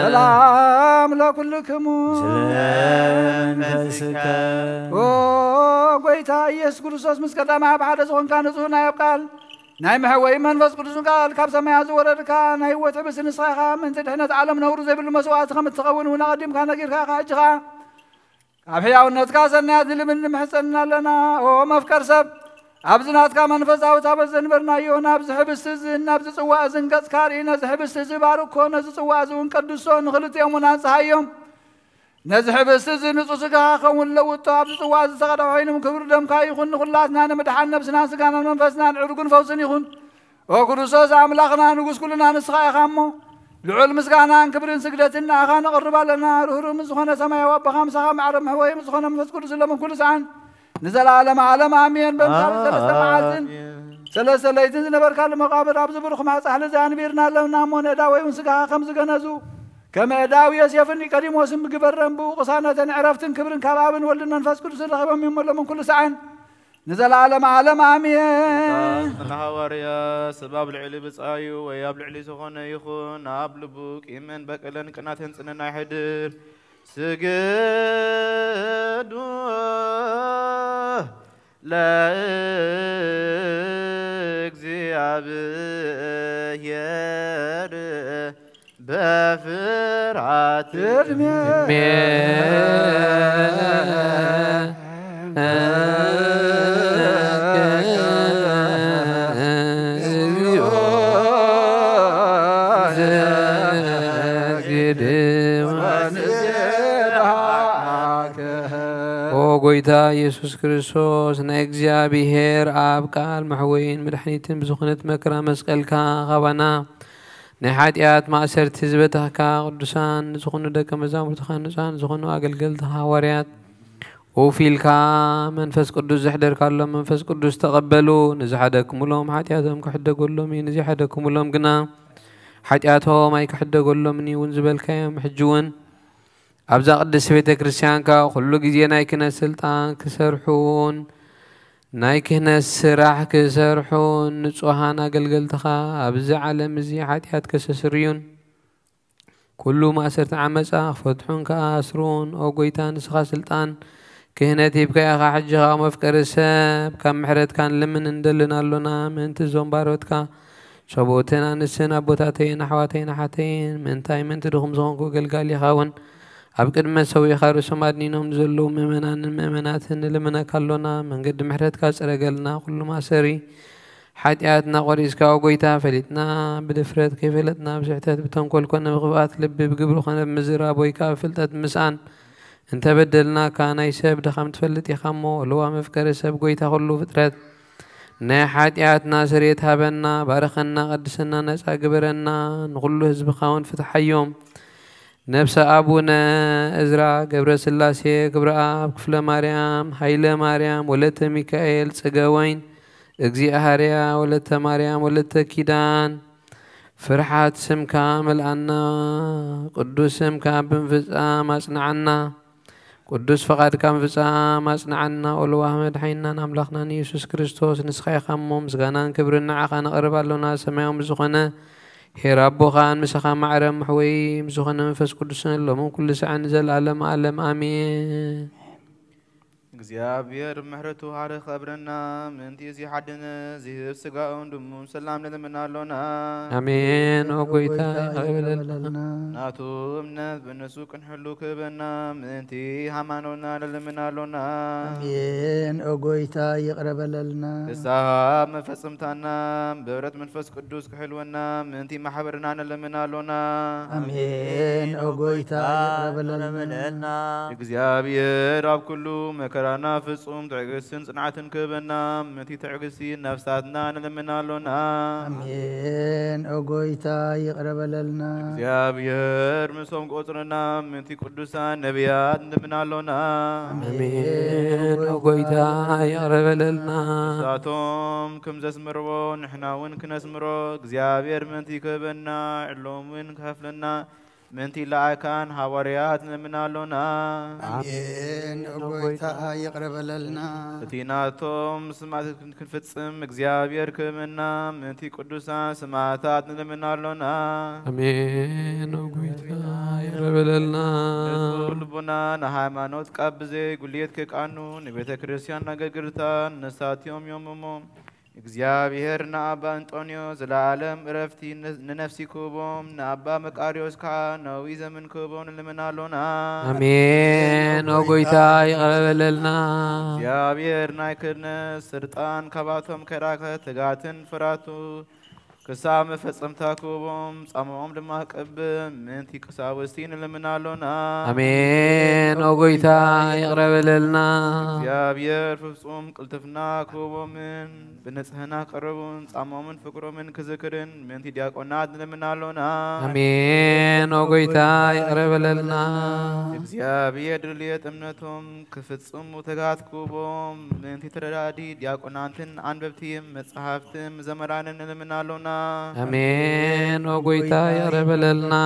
سلام لكلكم قويتا يسوع كريستوس مسكدا مع بعد زون كان زونا يبقال ناي محوي منفس قدوس قال كاب سمايا زوردك ناي وتبس نصيحه من تدحنت عالم نور زي بالمسوات خمت تقون ونقدم كان غيرك حاجها ابحياونت كاسنا ذل من محسننا لنا ومفكر سب أبزنات كمان فزاوت أبزن برنايون أبز حبس زين أبز سواء زين كسكارين أبز حبس زباركون أبز سواء زين كدسون خلت يومنا نزحيهم نزح حبس زين نصوصك خون لو أبز سواء زغدا وعينهم كبر دم كايخون خلاتنا نمدحنا نفسنا سكانا ننفسنا العرقون فوزن يخون وكرسوس أملاخنا نقص كلنا نسخاء خامو لعل مسكانا كبرين سجدتنا أخانا قرب لنا رهرو مزخنا سمايا وبخام سخام عرم حوي مزخنا مفسكر سلم كل سعان نزل عالم عالم آمين بمثال ثلاث معازن سلسة ليتن زنبر كال مقابر أبز برخ مع صحل زان بيرنا لنا مون أداوي ونسقها خمس جنازو كما أداوي يسيفني كريم واسم جبرن بو قصانة عرفتن كبرن كبابن ولنا نفس كل سر خبا من كل ساعة نزل عالم آمين نهاريا سباب العلي بصايو وياب العلي سخونه يخون أبلبوك إيمان بكلن كنات هنسنا حدر سجدوا لا እግዚአብሔር በፍርሃት ጎይታ ኢየሱስ ክርስቶስ ናይ እግዚአብሔር አብ ቃል ማሕወይን መድኃኒትን ብዝኾነት መከራ መስቀልካ ኸባና ናይ ሓጢአት ማእሰርቲ ዝበታካ ቅዱሳን ዝኾኑ ደቀ መዛሙርትኻ ንጹሃን ዝኾኑ ኣገልገልትኻ ሃዋርያት ወፊልካ መንፈስ ቅዱስ ዘሕደርካሎም መንፈስ ቅዱስ ተቐበሉ ንዝሓደክሙሎም ሓጢአቶም ክሕደገሎም እዩ ንዘይሓደክሙሎም ግና ሓጢአቶም ኣይክሕደገሎምን እውን ዝበልካዮም ሕጂ እውን أبزا قدس بيت كريستيان كا كل جزء نايكنا سلطان كسرحون نايكنا السراح كسرحون نصوحنا قلقلتخا أبزا عالم زي حاتيات كسسريون كل ما صرت عمسا فتحون كاسرون أو قويتان سخا سلطان كهنتي بكا يخا حجها مفكر الساب كم محرد كان لمن اندلنا لنا من تزوم باروتكا شبوتنا نسنا بوتاتين حواتين حاتين من تاي من تدخم زونكو قلقالي خاون أبكر ما سوي خارج سمادنينهم زلوا ممناتن لمنا كلنا من قد محرت كاس رجلنا كل ما سري حياتنا قريس كاوجيتا فلتنا بدفرت كيفلتنا بسعتات بتنقل كنا بغبات لب بقبل خنا بمزرا بويكا فلتت مسان انت بدلنا كان يسب دخمت فلت يخمو لو مفكر سب جويتا كله فترات نا حياتنا سريت هبنا بارخنا قدسنا ناس أجبرنا نقول حزب خاون فتح يوم نفس أبونا إزرا قبر سلاسي قبر آب كفل مريم هيل مريم ولت ميكائيل سجاوين اجزي أهريا ولت مريم ولت كيدان فرحات سم كامل عنا قدوس سم كام بنفزا ما صنعنا قدوس فقط كام بنفزا ما صنعنا ولو أحمد حينا نملخنا يسوع كريستوس نسخي خمم زغنان كبرنا عقنا قرب لنا سماهم زغنا هربو خان مسخا معرم محوي مزخنا منفس قدسنا لهم كل ساعة نزل عالم عالم آمين እግዚአብሔር ምሕረቱ ሃረ ኸብረና ምንቲ እዚ ሓድነ ዝህብ ስጋኡን ድሙም ሰላም ንለምናለና አሜን ኦጎይታ ይኸበለልና ናቱ እምነት በእነሱ ቅንሕሉ ክበና ምንቲ ሃይማኖትና ንለምናለና አሜን ኦጎይታ ይቅረበለልና እሳብ መፈጽምታና በብረት መንፈስ ቅዱስ ክሕልወና ምንቲ ማሕበርና ንለምናለና አሜን ኦጎይታ ይቅረበለልና እግዚአብሔር ኣብ ኩሉ መከራ نا فصوم تعجسن صنعتن كبنا متي تعجسي نفساتنا نلمنالونا امين اوغويتا يقرب لنا እግዚአብሔር ምሶም ቆጥረና ምንቲ ቅዱሳን ነቢያት እንደምናለውና አሜን ኦጎይታ ይቅረብ ለልና ሳቶም ከም ዘስምርዎ ንሕናውን ክነስምሮ እግዚአብሔር ምንቲ ከበና ዕሎምን ከፍለና منتي لاكان حواريات نمنالونا امين اوغويتا يقرب لنا تيناتهم سمعت كنفتسم እግዚአብሔር كمنا منتي قدوسان سمعتات نمنالونا امين اوغويتا يقرب لنا ልቡና ሃይማኖት ቀብዜ ጉልየት ከቃኑን ቤተ ክርስቲያን ነገርታን ነሳቲዮም yomomo እግዚአብሔር ናአባ አንጦኒዮ ዘላለም እረፍቲ ነፍሲ ኩቦም ናአባ መቃሪዮስ ካነው ይዘምን ኩቦን ለምናሎና አሜን ኦጎይታ ይቀበለልና እግዚአብሔር ናይ ክህነት ስልጣን ከባቶም ከራከ ትጋትን ፍራቱ كسام فصمتاكم صامهم لما قب منتي كساوستين لمنالونا امين اوغيتا يقرب لنا يا بير فصوم قلتفنا كوبمن بنصحنا قربون صامهم فقرو من كذكرن منتي دياقونات لمنالونا امين اوغيتا يقرب لنا يا بير دليت امنتهم كفصم وتغات كوبم منتي ترادي دياقوناتن انببتيم مصحفتم زمرانن لمنالونا امين اوغيتا يقرب لنا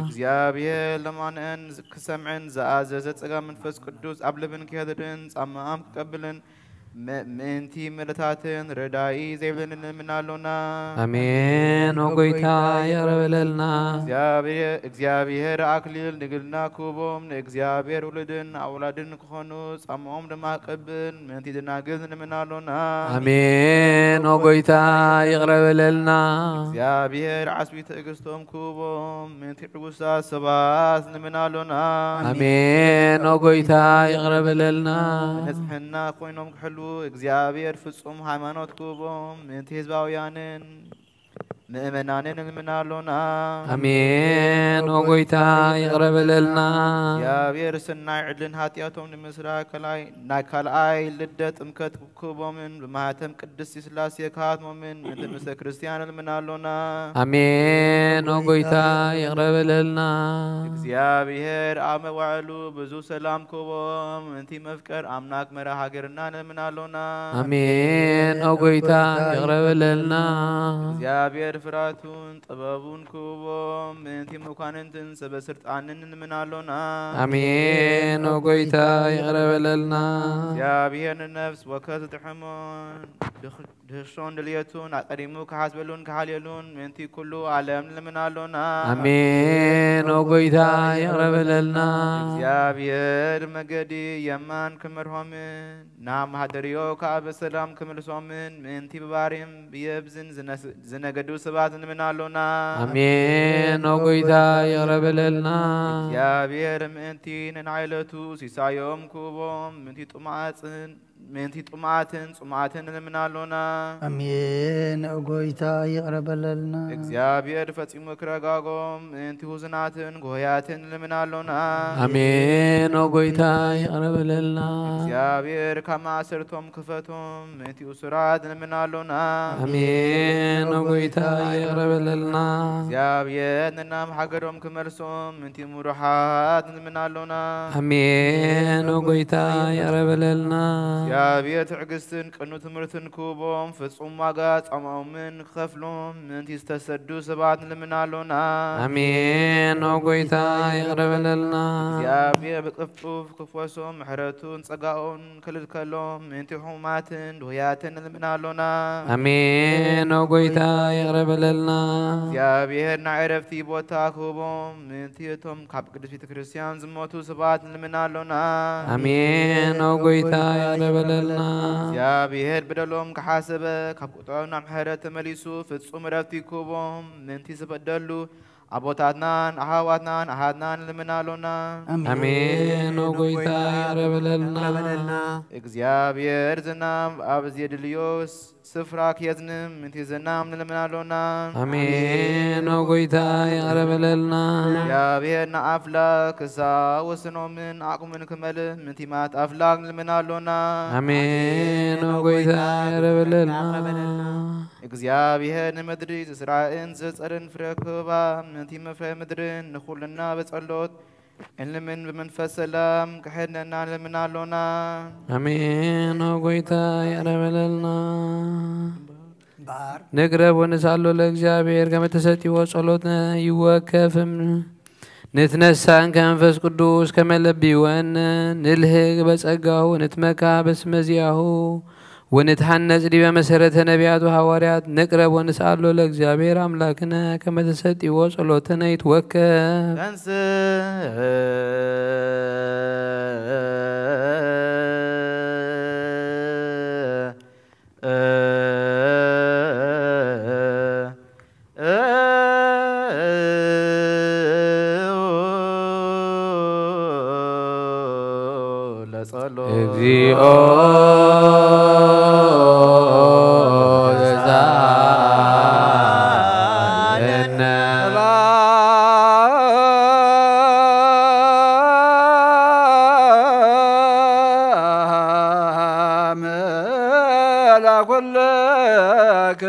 እግዚአብሔር ለማንን ከሰምዕን ዘአዘዘ ጸጋ መንፈስ ቅዱስ አብለብን ከደረን ጻማም ቀብልን ምንቲ ምልታትን ረዳይ ዘይብልን ምናሎና አሜን ኦጎይታ ያረበለልና እግዚአብሔር አክሊል ንግልና ኩቦም እግዚአብሔር ውልድን አውላድን ከሆኑ ጻማም ደማቀብን ምንቲ ድናግልን ምናሎና አሜን ኦጎይታ ያረበለልና እግዚአብሔር አስቢ ትዕግስቶም ኩቦም ምንቲ ድጉሳ ሰባት ምናሎና አሜን ኦጎይታ ያረበለልና ንጽሕና ኮይኖም ክሕሉ እግዚአብሔር ፍጹም ሃይማኖት ኩቦም ምንቲ ህዝባውያንን ምእመናንን ምናሎና አሜን ኦጎይታ ያረበለልና እግዚአብሔር ሰናይ ዕድልን ኃጢአቶም ንምስራይ ከላይ ናይ ካልአይ ልደት ጥምቀት ኩቦምን በማህተም ቅድስት ሥላሴ ካህትሞምን ምንቲ ምስለ ክርስቲያን ምናሎና አሜን ኦጎይታ ያረበለልና እግዚአብሔር አመዋዕሉ ብዙ ሰላም ኩቦም ምንቲ መፍቀር አምላክ መራ ሀገርና ምናሎና አሜን ኦጎይታ ያረበለልና እግዚአብሔር ፍራቱን ጥበቡን ኩቦም ምንቲ መኳንንትን ሰበስልጣንን ምናሎና አሜን ኦጎይታ ያረበለልና እግዚአብሔር ነፍስ ወከት ድሕሞን ድህሾን ድልየቱን አቀዲሙ ከሐስበሉን ከሃልየሉን ምንቲ ኩሉ ዓለም ምናሎና አሜን ኦጎይታ ያረበለልና እግዚአብሔር መገዲ የማን ክምርሆምን ናብ ማህደርዮ ካብ ሰላም ክምልሶምን ምንቲ በባሪም ብየብዝን ዝነገዱ ሰባት ምናሎና አሜን ኦጎይታ ያረበለልና እግዚአብሔር ምንቲ ንዓይለቱ ሲሳዮም ኩቦም ምንቲ ጡማትን ምናሎና አሜን ኦጎይታ ያረበለልና እግዚአብሔር ፈጽሞ ክረጋጎም ምንቲ ሁዝናትን ጎያትን ምናሎና አሜን ኦጎይታ ያረበለልና እግዚአብሔር ከማሰርቶም ክፈቶም ምንቲ ኡስራት ምናሎና አሜን ኦጎይታ ያረበለልና እግዚአብሔር ንናም ሀገሮም ክመልሶም ምንቲ ሙሩሓት ምናሎና አሜን ኦጎይታ ያረበለልና እግዚአብሔር ትዕግስትን ቅኑ ትምህርትን ኩቦም ፍጹም ዋጋ ጻማውምን ክኸፍሎም ምንቲ ዝተሰዱ ሰባት ምናሎና አሜን ኦጎይታ ያረበለልና እግዚአብሔር በቅፍጡፍ ክፈሶም ምሕረቱን ጸጋኡን ክልልከሎም ምንቲ ሕሙማትን ድውያትን ምናሎና አሜን ኦጎይታ ያረበለልና እግዚአብሔር ናይ ዕረፍቲ ቦታ ክቦም ምንቲ እቶም ካብ ቅዱስ ቤተ ክርስቲያን ዝሞቱ ሰባት ምናሎና አሜን ኦጎይታ ያረበለልና እግዚአብሔር በደሎም ከሐሰበ ካብ ቁጥዖም ናብ ምሕረት ተመሊሱ ፍጹም ዕረፍቲ ክቦም ምንቲ ዝበደሉ አቦታትናን አሃዋትናን አሃድናን ምናሎና አሜን ኦጎይታ ያረበለልና እግዚአብሔር ዝናም አብዝ የድልዮስ ስፍራ ክየዝንም ምንቲ ዝናም ምናሎና አሜን ኦጎይታ ያረበለልና እግዚአብሔር ንአፍላክ ክሳወስኖምን አቁምን ክመል ምንቲ ማት አፍላክ ምናሎና አሜን ኦጎይታ ያረበለልና እግዚአብሔር ንምድሪ እስራኤል ዘጸርን ፍረክባ ምንቲ መፍረ ምድርን ንኹልና በጸሎት እንልምን በመንፈስ ሰላም ከሄድነና ለምናሎና አሜን ኦጎይታ ያረበለልና ንቅረብ ወንሳሎ ለእግዚአብሔር ከመተሰጢዎ ጸሎት ይወከፍም نتنسان كنفس قدوس كما لبيوان نلهق بسقاه ونتمكى بسمزياه ونتحنز لي بمسرة نبيات وحواريات نقرب ونسأل له لأجزابير أملاكنا كما تسدي وصلوتنا يتوكل እግዚኦ ለኩልክሙ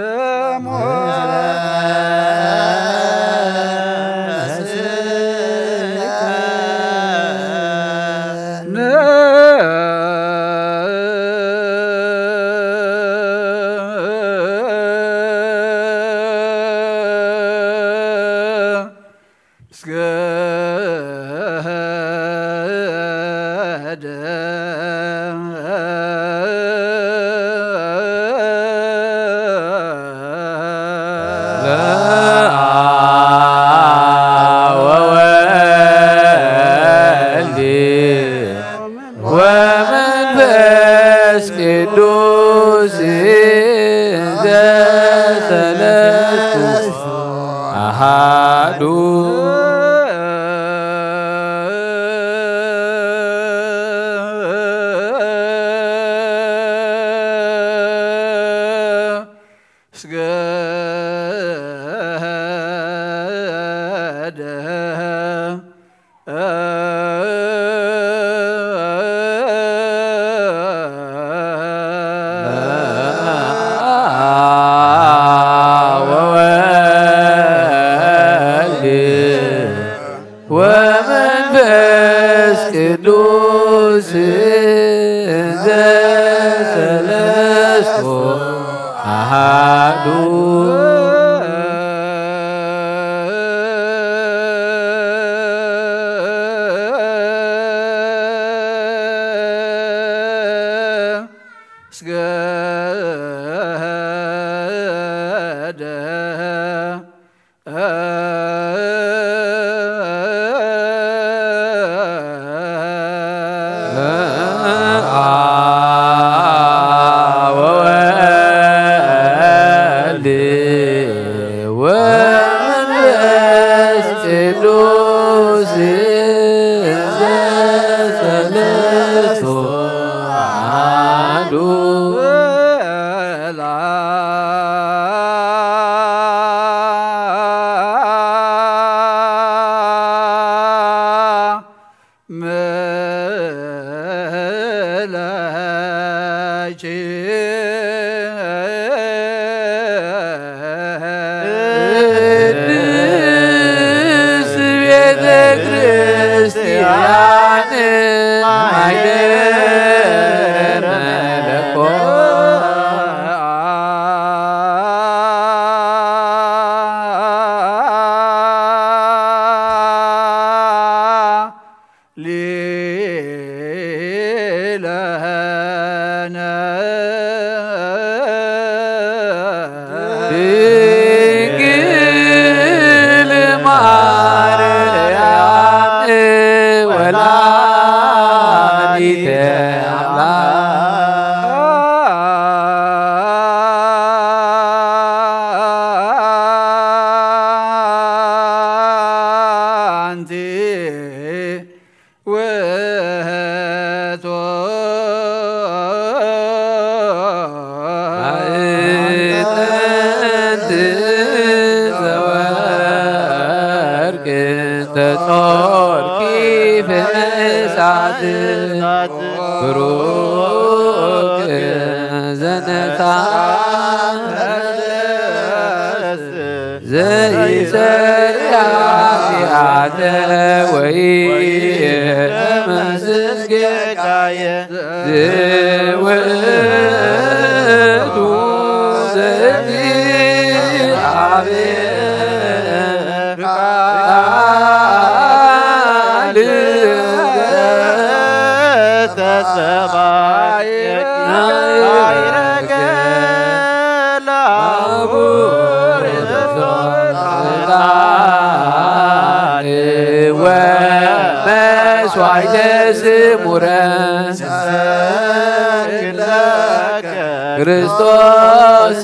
ክርስቶስ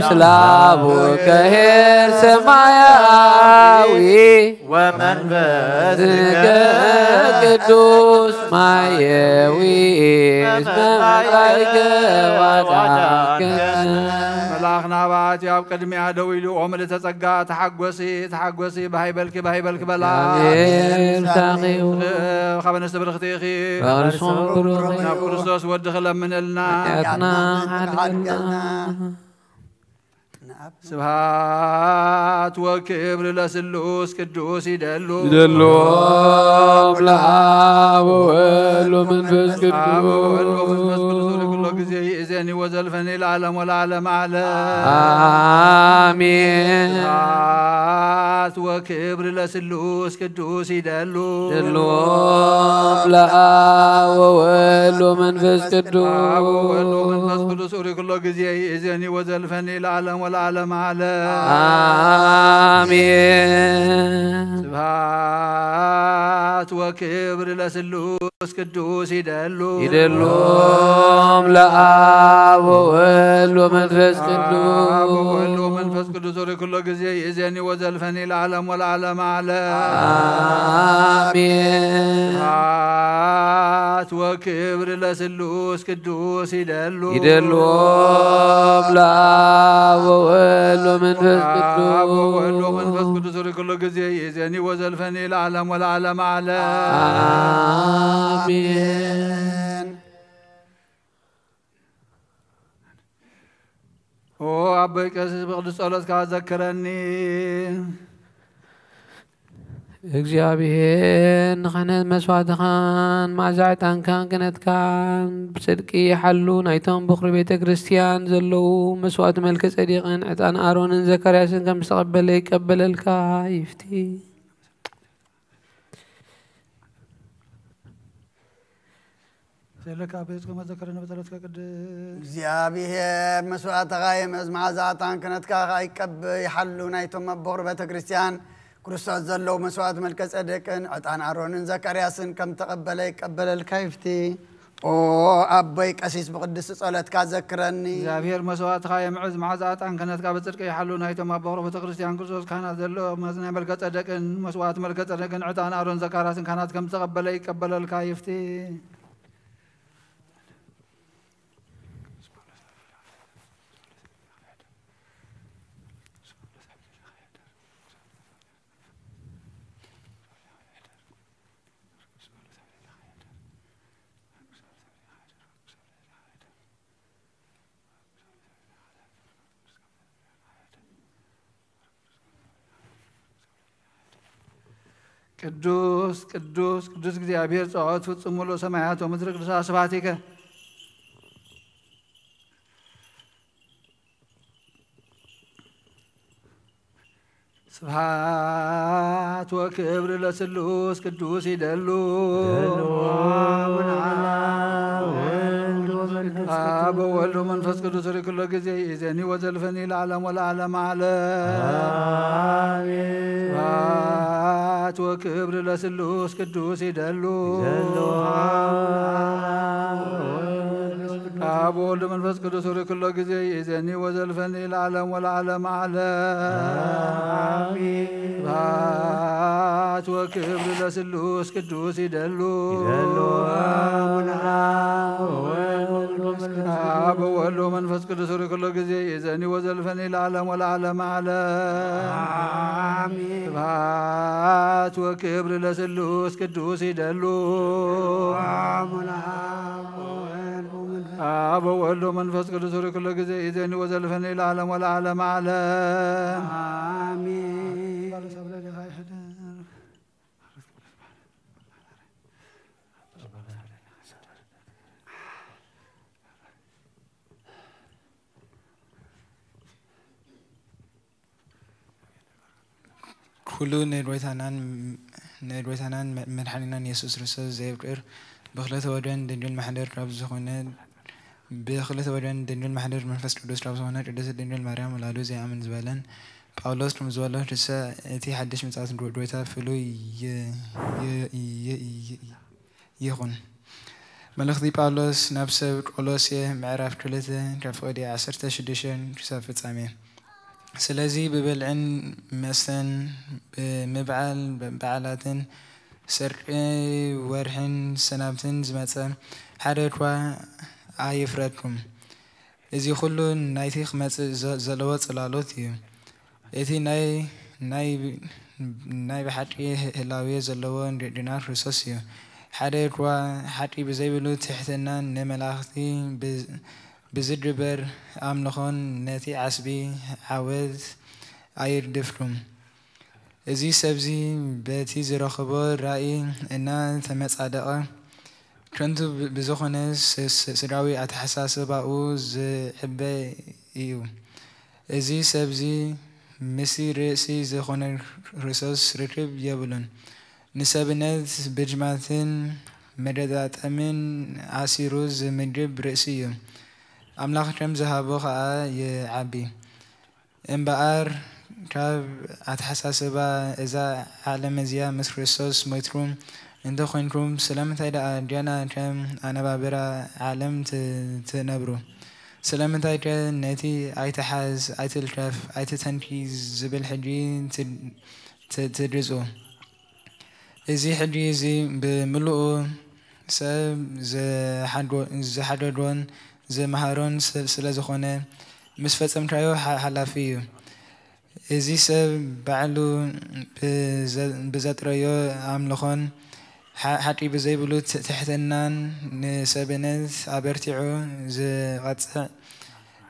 ስላቡከ ኄር ሰማያዊ ወመንፈስከ ቅዱስ ማየዊ እስመ መላእክተ ዋዳከ መልአክ ናባት ያብ ቅድሚያ ደው ኢሉ ኦም ለተጸጋ ተሐጎሲ ባይበልኪ በላ خبنس برختيخي ناب كريستوس ودخل منلنا سبحات وكبر لسلوس قدوس يدلو لآب وإلو منفس قدوس كل جزي إذن وزلفني العالم والعالم على آمين سبحات وكبر لسلوس قدوس يدلو لآب وإلو منفس قدوس كل جزي إذن وزلفني العالم والعالم على آمين سبحات وكبر لسلوس قدوس يدلو لآب وإلو منفس قدوس كل جزي إذن وزلفني العالم والعالم على آمين سبحات وكبر لسلوس قدوس يدلو لآب وإلو منفس قدوس كل جزي إذن وزلفني العالم والعالم على آمين أبي قسيس بقدس صلوت كذكرني እግዚአብሔር ንኸነ መስዋዕትኻን ማዕዛዕታን ክነትካን ብጽድቂ ሓሉ ናይቶም ብኽሪ ቤተ ክርስቲያን ዘለዉ መስዋዕት መልከ ጸዲቕን ዕጣን ኣሮንን ዘካርያስን ከም ዝተቐበለ ይቀበለልካ ይፍቲ سلك أبيت كما ذكرنا بثلاث كقد እግዚአብሔር መስዋዕትኻ መዓዛዕታን ክነትካ ይቀበል ናይቶም ብኽሪ ቤተ ክርስቲያን ክርስቶስ ዘለው መስዋዕት መልከ ጸደቅን ዕጣን አሮንን ዘካርያስን ከም ተቀበለ ይቀበለልካ ይፍቲ ኦ አበይ ቀሲስ በቅድስ ጸሎትካ ዘክረኒ እግዚአብሔር መስዋዕትኻ የምዕዝ መዓዛዕታን ክነትካ በጽድቅ ይሐሉ ናይቶም ብኽሪ ቤተ ክርስቲያን ክርስቶስ ካህናት ዘለው መስዋዕት መልከ ጸደቅን ዕጣን አሮን ዘካርያስን ካህናት ከም ተቀበለ ይቀበለልካ ይፍቲ ቅዱስ ቅዱስ ቅዱስ እግዚአብሔር ጸዋት ፍጹም ሙሉ ሰማያት ወምድር ቅዱስ ስብሐቲከ ስብሐት ወክብር ለስሉስ ቅዱስ ይደሉ አብ ወወልድ ወመንፈስ ቅዱስ ኩሉ ጊዜ ይእዜኒ ወዘልፈኒ ለዓለም ወለዓለመ ዓለም ስብሐት ወክብር ለስሉስ ቅዱስ ይደሉ አብ ወወልድ ወመንፈስ ቅዱስ ኩሉ ጊዜ ይእዜኒ ወዘልፈኒ ለዓለም ወለዓለመ ዓለም ስብሐት ወክብር ለስሉስ ቅዱስ ይደሉ አብ ወወልድ ወመንፈስ ቅዱስ ኩሉ ጊዜ ይእዜኒ ወዘልፈኒ ለዓለም ወለዓለመ ዓለም ስብሐት ወክብር ለስሉስ ቅዱስ ይደሉ አብ ወወልድ ወመንፈስ ቅዱስ ኩሉ ጊዜ ይእዜኒ ወዘልፈኒ ለዓለም ወለዓለመ ዓለም كلو ندويتانان مدحننا يسوس رسول زيبر بخلة ودان دنجل محدر رب زخونة بخلة ودان دنجل محدر منفس قدوس رب زخونة قدس دنجل مريم ولادو زي عمل زبالن باولوس رمزواله رسا اتي حدش متعاص دويتا فلو يخون ملخدي باولوس نفسه قولوسيه معرف كلته رفقدي عصرت شديشن رسا فتسامي سلازي ببلعن مثلا بمبعل بعلاتن سرق ورحن سنابتن زمتا حدثوا عيفرتكم እዚ ኩሉ ናይቲ ክመጽእ ዘለዎ ጽላሎት እዩ እቲ ናይ ብሓቂ ህላዌ ዘለዎ ንድና ክርስቶስ እዩ ሓደ እኳ ሓቂ ብዘይብሉ ትሕትናን ንመላእኽቲ ብዝድበር ኣምልኾን ነቲ ዓስቢ ዓወት ኣይርድፍሩን እዚ ሰብዚ በቲ ዝረኸቦ ራእይ ተመጻደቐ ከንቱ ብዝኾነ ስድራዊ ኣተሓሳስባኡ ዝዕበ እዩ እዚ ሰብዚ ምስቲ ርእሲ ዝኾነ ክርስቶስ ርክብ የብሉን ንሰብነት ብጅማትን መደዳጠምን ኣሲሩ ዝምድብ ርእሲ እዩ ኣምላኽ ከም ዝሃቦ ከዓ ይዓቢ እምበኣር ካብ ኣተሓሳስባ እዛ ዓለም እዚኣ ምስ ክርስቶስ ሞይትኩም እንተኮንኩም ስለምንታይ ደኣ ድያና ከም ኣነባብራ ዓለም ትነብሩ ስለምንታይ ከ ነቲ ኣይተሓዝ ኣይትልከፍ ኣይትተንኪ ዝብል ሕጂ ትድፁ እዚ ሕጂ እዚ ብምልኡ ሰብ ዝሓደዶን ዝመሃሮን ስለ ዝኾነ ምስ ፈጸምካዮ ሓላፊ እዩ እዚ ሰብ ባዕሉ ብዘጥረዮ ኣምልኾን ሓቂ ብዘይብሉ ትሕትናን ንሰብነት ኣበርቲዑ ዝቐጽዕ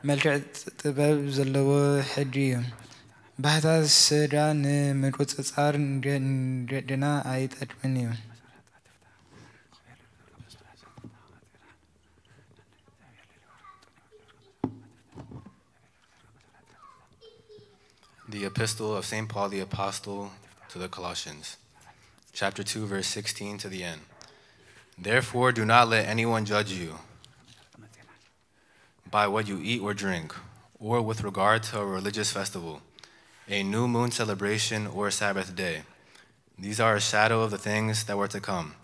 መልክዕ ጥበብ ዘለዎ ሕጂ እዩ ባህታት ስዳ ንምቁፅጻር ንደድና ኣይጠቅምን እዩ The Epistle of St. Paul the Apostle to the Colossians, chapter 2, verse 16 to the end. Therefore, do not let anyone judge you by what you eat or drink, or with regard to a religious festival, a new moon celebration, or a Sabbath day. These are a shadow of the things that were to come.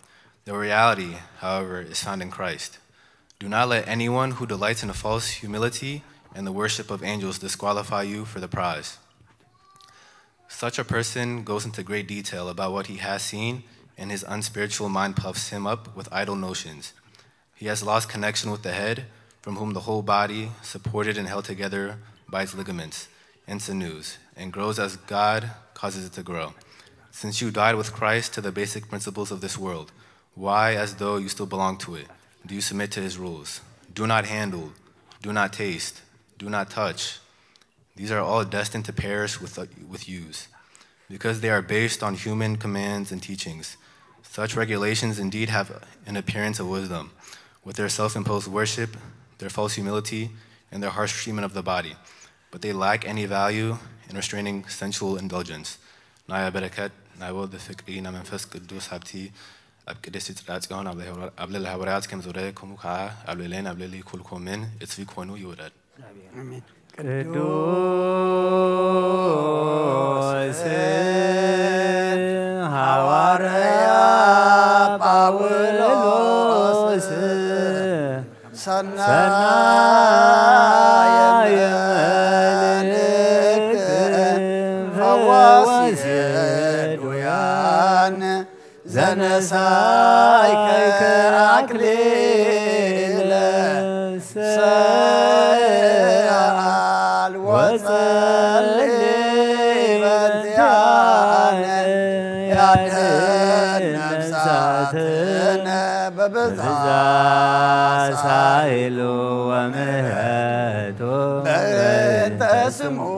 The reality, however, is found in Christ. Do not let anyone who delights in a false humility and the worship of angels disqualify you for the prize. Such a person goes into great detail about what he has seen, and his unspiritual mind puffs him up with idle notions. He has lost connection with the head, from whom the whole body, supported and held together by its ligaments and sinews, and grows as God causes it to grow. Since you died with Christ to the basic principles of this world, why, as though you still belong to it, do you submit to his rules? Do not handle, do not taste, do not touch. These are all destined to perish with use, because they are based on human commands and teachings. Such regulations indeed have an appearance of wisdom, with their self-imposed worship, their false humility, and their harsh treatment of the body. But they lack any value in restraining sensual indulgence. Naya berakat, naya the fikri na manfas kudus habti, abkedesi tzatzion ablel hawarat kem zore komuka ablelen ableli kul komen etzvi konu yorad. Amen. ቅዱስ ሐዋርያ ጳውሎስ ሰናየ መልእክት ፈዋሲ ድውያን ዘነሣእከ አክሊለ وصلي بنتيان يعدل نفساتنا ببزع سائل ومهاتو بنت اسمو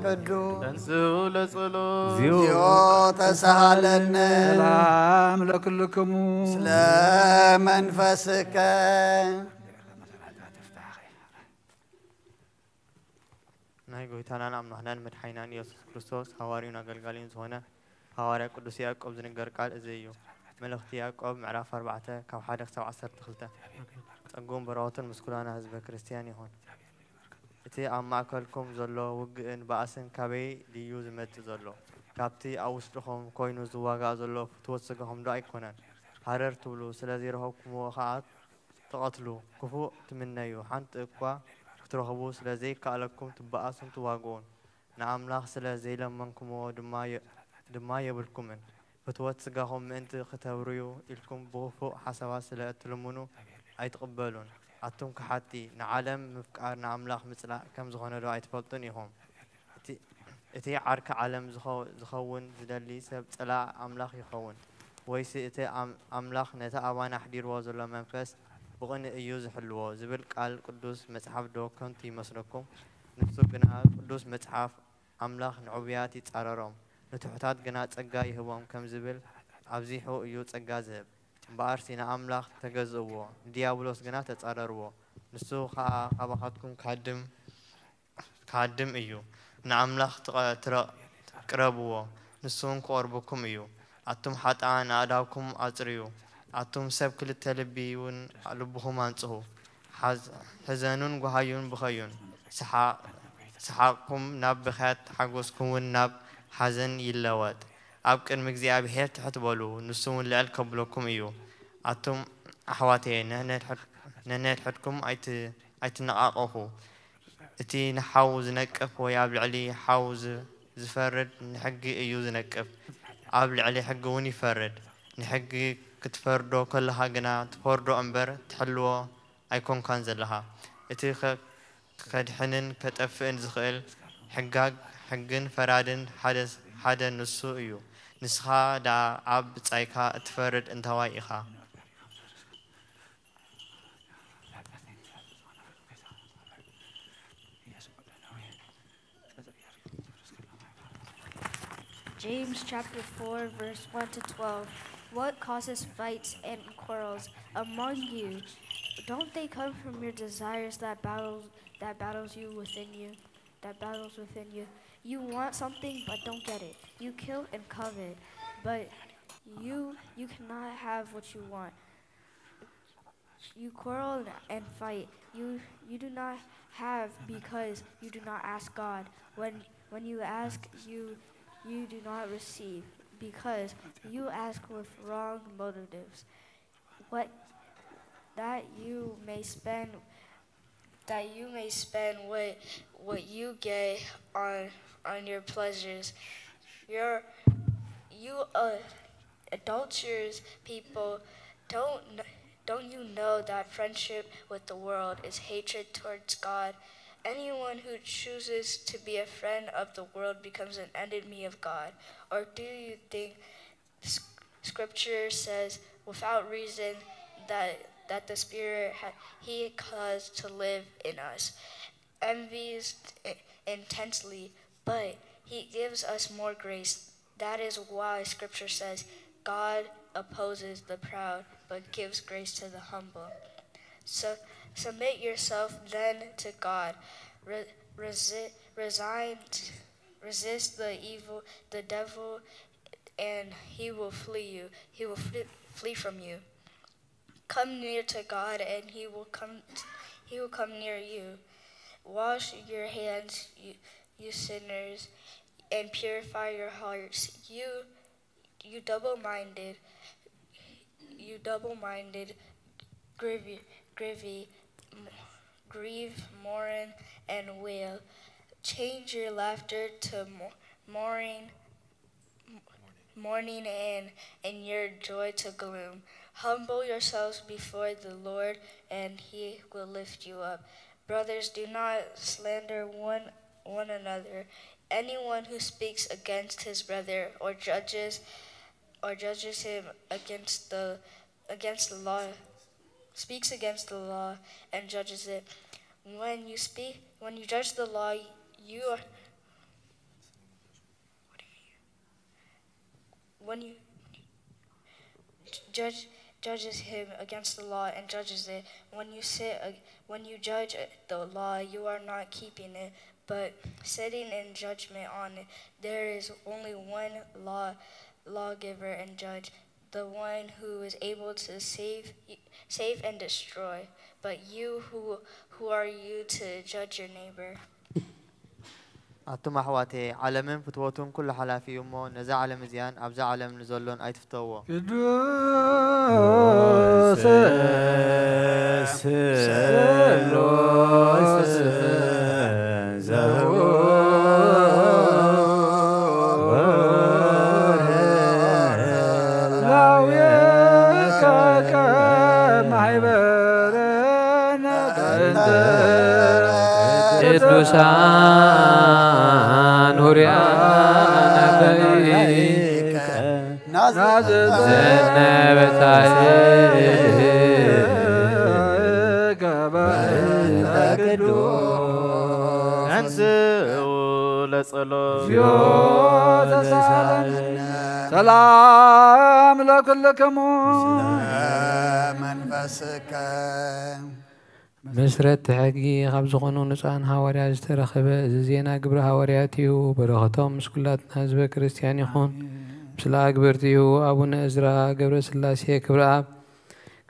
قدو تنسو لصلو زيو تسهلنا سلام لكلكم سلام منفسك ናይ ጎይታናን ኣምላኽናን መድሓኒናን ኢየሱስ ክርስቶስ ሃዋርዩን ኣገልጋሊን ዝኾነ ሃዋርያ ቅዱስ ያዕቆብ ዝንገር ቃል እዚ እዩ መልእኽቲ ያዕቆብ ምዕራፍ 4 ካብ 1 ክሳብ 12 ፀጉም በረኸትን ምስ ኩላና ህዝበ ክርስቲያን ይኹን እቲ ኣብ ማእከልኩም ዘሎ ውግእን በኣስን ካበይ ድዩ ዝመጽእ ዘሎ ካብቲ ኣብ ውሽጥኹም ኮይኑ ዝዋጋእ ዘሎ ፍትወት ስጋኹም ዶ ኣይኮነን ሃረር ትብሉ ስለዚ ረኸብኩምዎ ከዓ ትቐትሉ ክፉእ ትምነዩ ሓንቲ እኳ ክትረኽቡ ስለዘይከኣለኩም ትበኣሱን ትዋግኡን ንኣምላኽ ስለ ዘይለመንኩምዎ ድማ የብልኩምን ፍትወት ስጋኹም ምእንቲ ክተብርዩ ኢልኩም ብኽፉእ ሓሳባት ስለ እትልምኑ ኣይትቕበሉን عتم كحتي نعلم مفكارنا أملاخ مثل كم زخون دو أيتفلتون يهم إتي عرك عالم زخون زدلي سب طلع أملاخ يخون ويس إتي أملاخ نتا أوانا حدير وزلا منفس بغن أيوز حلوة زبل قال قدوس مصحف دو كنتي مسلكم نفسو جنا قدوس مصحف أملاخ نعبياتي تقررهم نتحتات جنا تجاي هوام كم زبل عبزيحو أيو تجا زب بارسينا أملاخ تجزوه ديابلوس جنا تتقرروه نسو خابخاتكم كادم أيو نعملاخ ترى قربوه نسون قربكم أيو أتم حتى أنا أداكم أطريو أتم سب كل التلبيون لبهم أنصحوا حزنون وهايون بخيون سحاقكم ناب بخات حقوسكم والناب حزن يلوات أبكر مجزي بهير تحت بالو نسون اللي الكبلكم أيو أتم أحواتي نهنت حدكم أيت نقاقه أتي نحاوز نكف ويابل علي حاوز زفرد نحقي أيو نكف قابل علي حق وني فرد نحقي كتفردو كلها جنا تفردو أمبر تحلوه أيكون كان زلها إتي خد حنن كتفن زخيل حقن فرادن حدا نسو أيو نسخة دا عب تايكا تفرد انتواي إخا James chapter 4, verse 1 to 12. What causes fights and quarrels among you? Don't they come from your desires that battles within you? You want something but don't get it. You kill and covet, but you cannot have what you want. You quarrel and fight. You do not have because you do not ask God. When you ask, you do not receive because you ask with wrong motives, that you may spend what you get on your pleasures. You adulterous people, don't you know that friendship with the world is hatred towards God? Anyone who chooses to be a friend of the world becomes an enemy of God. Or do you think Scripture says without reason that the Spirit He caused to live in us envies intensely, but He gives us more grace. That is why Scripture says God opposes the proud, but gives grace to the humble. So submit yourself then to God. Resist the devil, and he will flee from you. Come near to God, and he will come near you. Wash your hands, you sinners, and purify your hearts. You double-minded, grieve, mourn, and wail. Change your laughter to mourning and your joy to gloom. Humble yourselves before the Lord, and He will lift you up. Brothers, do not slander one another. Anyone who speaks against his brother or judges him against the law, speaks against the law and judges it. When you judge the law, you are. When you judges him against the law and judges it. When you judge the law, you are not keeping it, but sitting in judgment on it. There is only one lawgiver and judge, the one who is able to save and destroy. But you, who are you to judge your neighbor? أتم أحواتي علمن فتوتون كل حلا في يومو نزع علم زيان أبزع علم نزولون أيت فتوه قدوس سلوس زهور لو يكاك محبرن ቅዱሳን ሁሪያነ ከይከ ዘነበታይ አንስኡ ለጸሎት ሰላም ለኩልክሙ መንፈስከ መስረት ሕጊ ካብ ዝኾኑ ንጹሃን ሃዋርያት ዝተረኸበ እዚ ዜና ግብረ ሃዋርያት እዩ። በረኸቶም ምስ ኩላትና ህዝበ ክርስቲያን ይኹን። ምስላ ግብርቲኡ አቡነ እዝራ ገብረ ስላሴ ክብረ አብ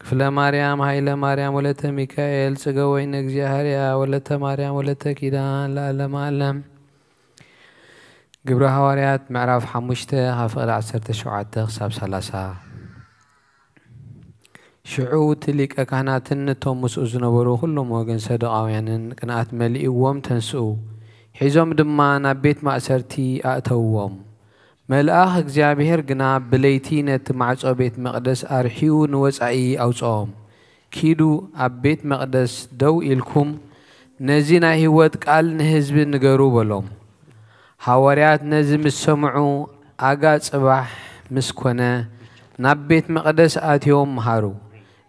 ክፍለ ማርያም ሃይለ ማርያም ወለተ ሚካኤል ጽገወይን እግዚአብሔርያ ወለተ ማርያም ወለተ ኪዳን ለዓለመ ዓለም። ግብረ ሃዋርያት ምዕራፍ 5 ካብ ፍቕዲ 17 ክሳብ 30 ሽዑ እቲ ሊቀ ካህናትን እቶም ምስኡ ዝነበሩ ኩሎም ወገን ሰደቃውያንን ቅንኣት መሊእዎም ተንስኡ። ሒዞም ድማ ናብ ቤት ማእሰርቲ ኣእተውዎም። መልአኽ እግዚኣብሔር ግና ብለይቲ ነቲ ማዕጾ ቤት መቕደስ ኣርሒዩ ንወጻኢ ኣውፅኦም። ኪዱ ኣብ ቤት መቕደስ ደው ኢልኩም ነዚ ናይ ህይወት ቃል ንህዝቢ ንገሩ በሎም። ሃዋርያት ነዚ ምስ ሰምዑ ኣጋ ጽባሕ ምስ ኮነ ናብ ቤት መቕደስ ኣትዮም መሃሩ።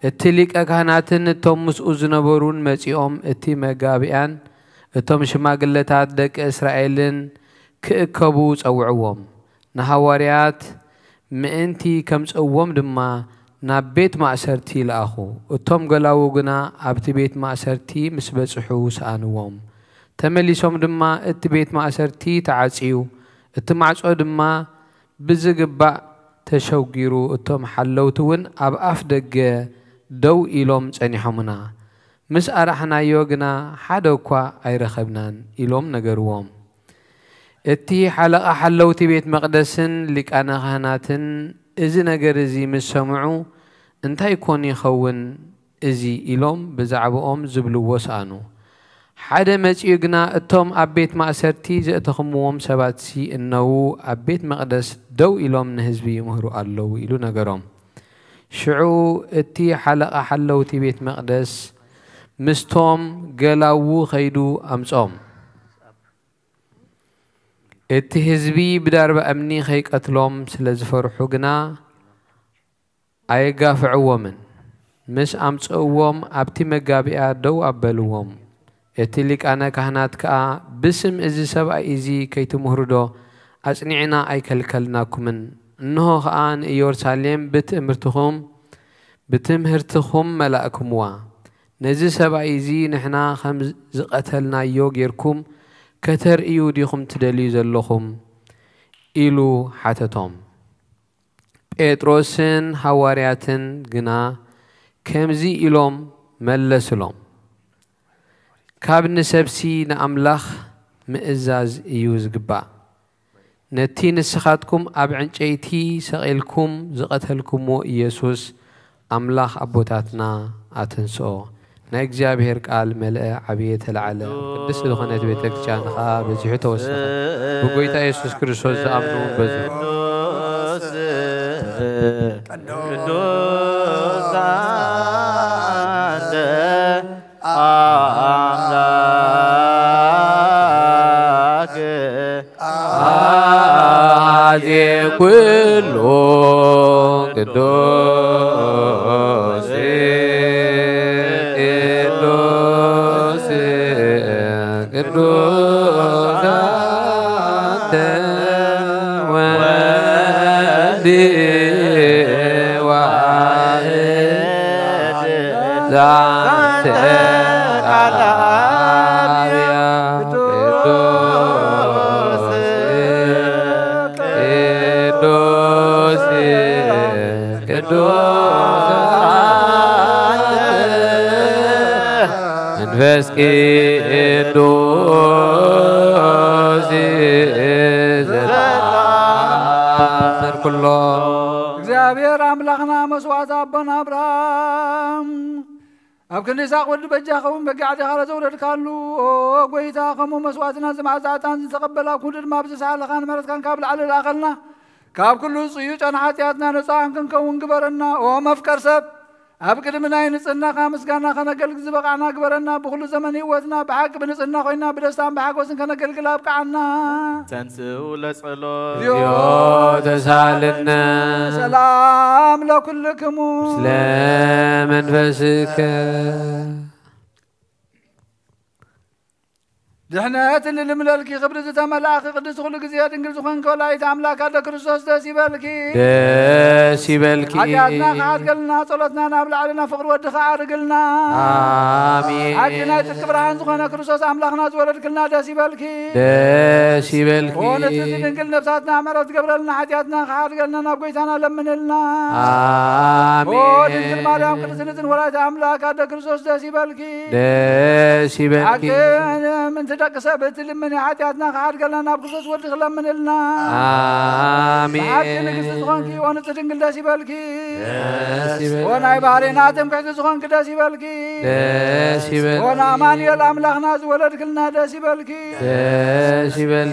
እቲ ሊቀ ካህናትን እቶም ምስኡ ዝነበሩን መጺኦም እቲ መጋቢያን እቶም ሽማግለታት ደቂ እስራኤልን ክእከቡ ጸውዕዎም። ንሃዋርያት ምእንቲ ከምጽእዎም ድማ ናብ ቤት ማእሰርቲ ለኣኹ። እቶም ገላው ግና ኣብቲ ቤት ማእሰርቲ ምስ በጽሑ ሰኣንዎም። ተመሊሶም ድማ እቲ ቤት ማእሰርቲ ተዓጽዩ፣ እቲ ማዕጾ ድማ ብዝግባእ ተሸውጊሩ። እቶም ሓለውቲ እውን ኣብ ኣፍ ደገ ደው ኢሎም ጸኒሖሙና። ምስ ኣራሕናዮ ግና ሓደ እኳ ኣይረኸብናን ኢሎም ነገርዎም። እቲ ሓለቓ ሓለውቲ ቤት መቕደስን ሊቃነ ካህናትን እዚ ነገር እዚ ምስ ሰምዑ እንታይ ኮን ይኸውን እዚ ኢሎም ብዛዕባኦም ዝብልዎ ሰኣኑ። ሓደ መጺኡ ግና እቶም ኣብ ቤት ማእሰርቲ ዘእተኽምዎም ሰባትሲ እነዉ ኣብ ቤት መቕደስ ደው ኢሎም ንህዝቢ ይምህሩ ኣለዉ ኢሉ ነገሮም። ሽዑ እቲ ሓለቓ ሓለውቲ ቤት መቕደስ ምስቶም ገላው ኸይዱ ኣምጾም። እቲ ህዝቢ ብዳርባ እምኒ ኸይቀትሎም ስለ ዝፈርሑ ግና ኣይጋፍዕዎምን። ምስ ኣምጽእዎም ኣብቲ መጋቢያ ደው ኣበልዎም። እቲ ሊቃነ ካህናት ከዓ ብስም እዚ ሰብኣይ እዚ ከይትምህሩዶ ኣጽኒዕና ኣይከልከልናኩምን። እንሆ ከዓ ንኢየሩሳሌም ብትምህርትኹም መላእክምዋ። ነዚ ሰብኣይ እዚ ንሕና ከም ዝቐተልናዮ ጌርኩም ከተርእዩ ዲኹም ትደልዩ ዘለኹም ኢሉ ሓተቶም። ጴጥሮስን ሃዋርያትን ግና ከምዚ ኢሎም መለስሎም። ካብ ንሰብሲ ንኣምላኽ ምእዛዝ እዩ ዝግባእ። ነቲ ንስኻትኩም ኣብ ዕንጨይቲ ሰቒልኩም ዝቐተልኩምዎ ኢየሱስ ኣምላኽ ኣቦታትና ኣተንስኦ። ናይ እግዚኣብሔር ቃል መልአ ዓብየ ተለዓለ። ቅድስቲ ዝኾነት ቤተ ክርስቲያን ከዓ በዚሑ ተወሰኸ። ብጎይታ ኢየሱስ ክርስቶስ ዝኣምኑ በዚሑ አምላክ አዜ ኩሉ ቅዱስ ቅዱስ ቅዱስ አንተ ወልድ ዋሕድ ዛንተ መንፈስ ቅዱስ ዘተአምር ኩሎ እግዚአብሔር አምላኽና መስዋዕት አቦና አብርሃም ኣብ ክንዲ ይስሐቅ ወዲ በጃኸውን በጊዕ ዲኻ ዘውለድካሉ ጎይታ ከምኡ መስዋዕትና ዝማዕዛዕታን ዝተቐበላ ኩሉ ድማ ብዝሰሓለኻን መረትካን ካብ ላዕሊ ላኸልና ካብ ኩሉ ጽዩ ጨና ሓጢኣትና ነፃ ክንከውን ግበረና። ኦ መፍቀር ሰብ أبكر من أين نصنا خامس كنا خنا قلق زبقنا قبرنا بخلو زمن هوتنا بحق بنصنا خوينا بدستان بحق وسن خنا قلق لابق عنا تنسوا لصلو يو تسالنا سلام لكلكم سلام منفسك دحنات اللي ملالكي خبر زتا ملاخ قدس خلق زياد انجلز خن كولايت املاك هذا كريستوس داسي بالكي حاجاتنا قعد قلنا صلاتنا نابل علينا فقر ود خار قلنا امين حقنا تكبران زخنا كريستوس املاخنا زولد كلنا داسي بالكي ونتزيد انقل نفساتنا مرض قبل لنا حاجاتنا خار قلنا نابقيتنا لمن لنا امين ودنقل مريم قدس ولايت املاك هذا كريستوس داسي بالكي حقنا من تدق سبت لمن حاجاتنا خار قلنا نابقصص ود خلمن لنا امين حقنا قصص خنكي ونتدنقل داسي بالكي وناي بارينا تمكح زخون كداسي بالكي ونا ماني الاملاخنا زولد كلنا داسي بالكي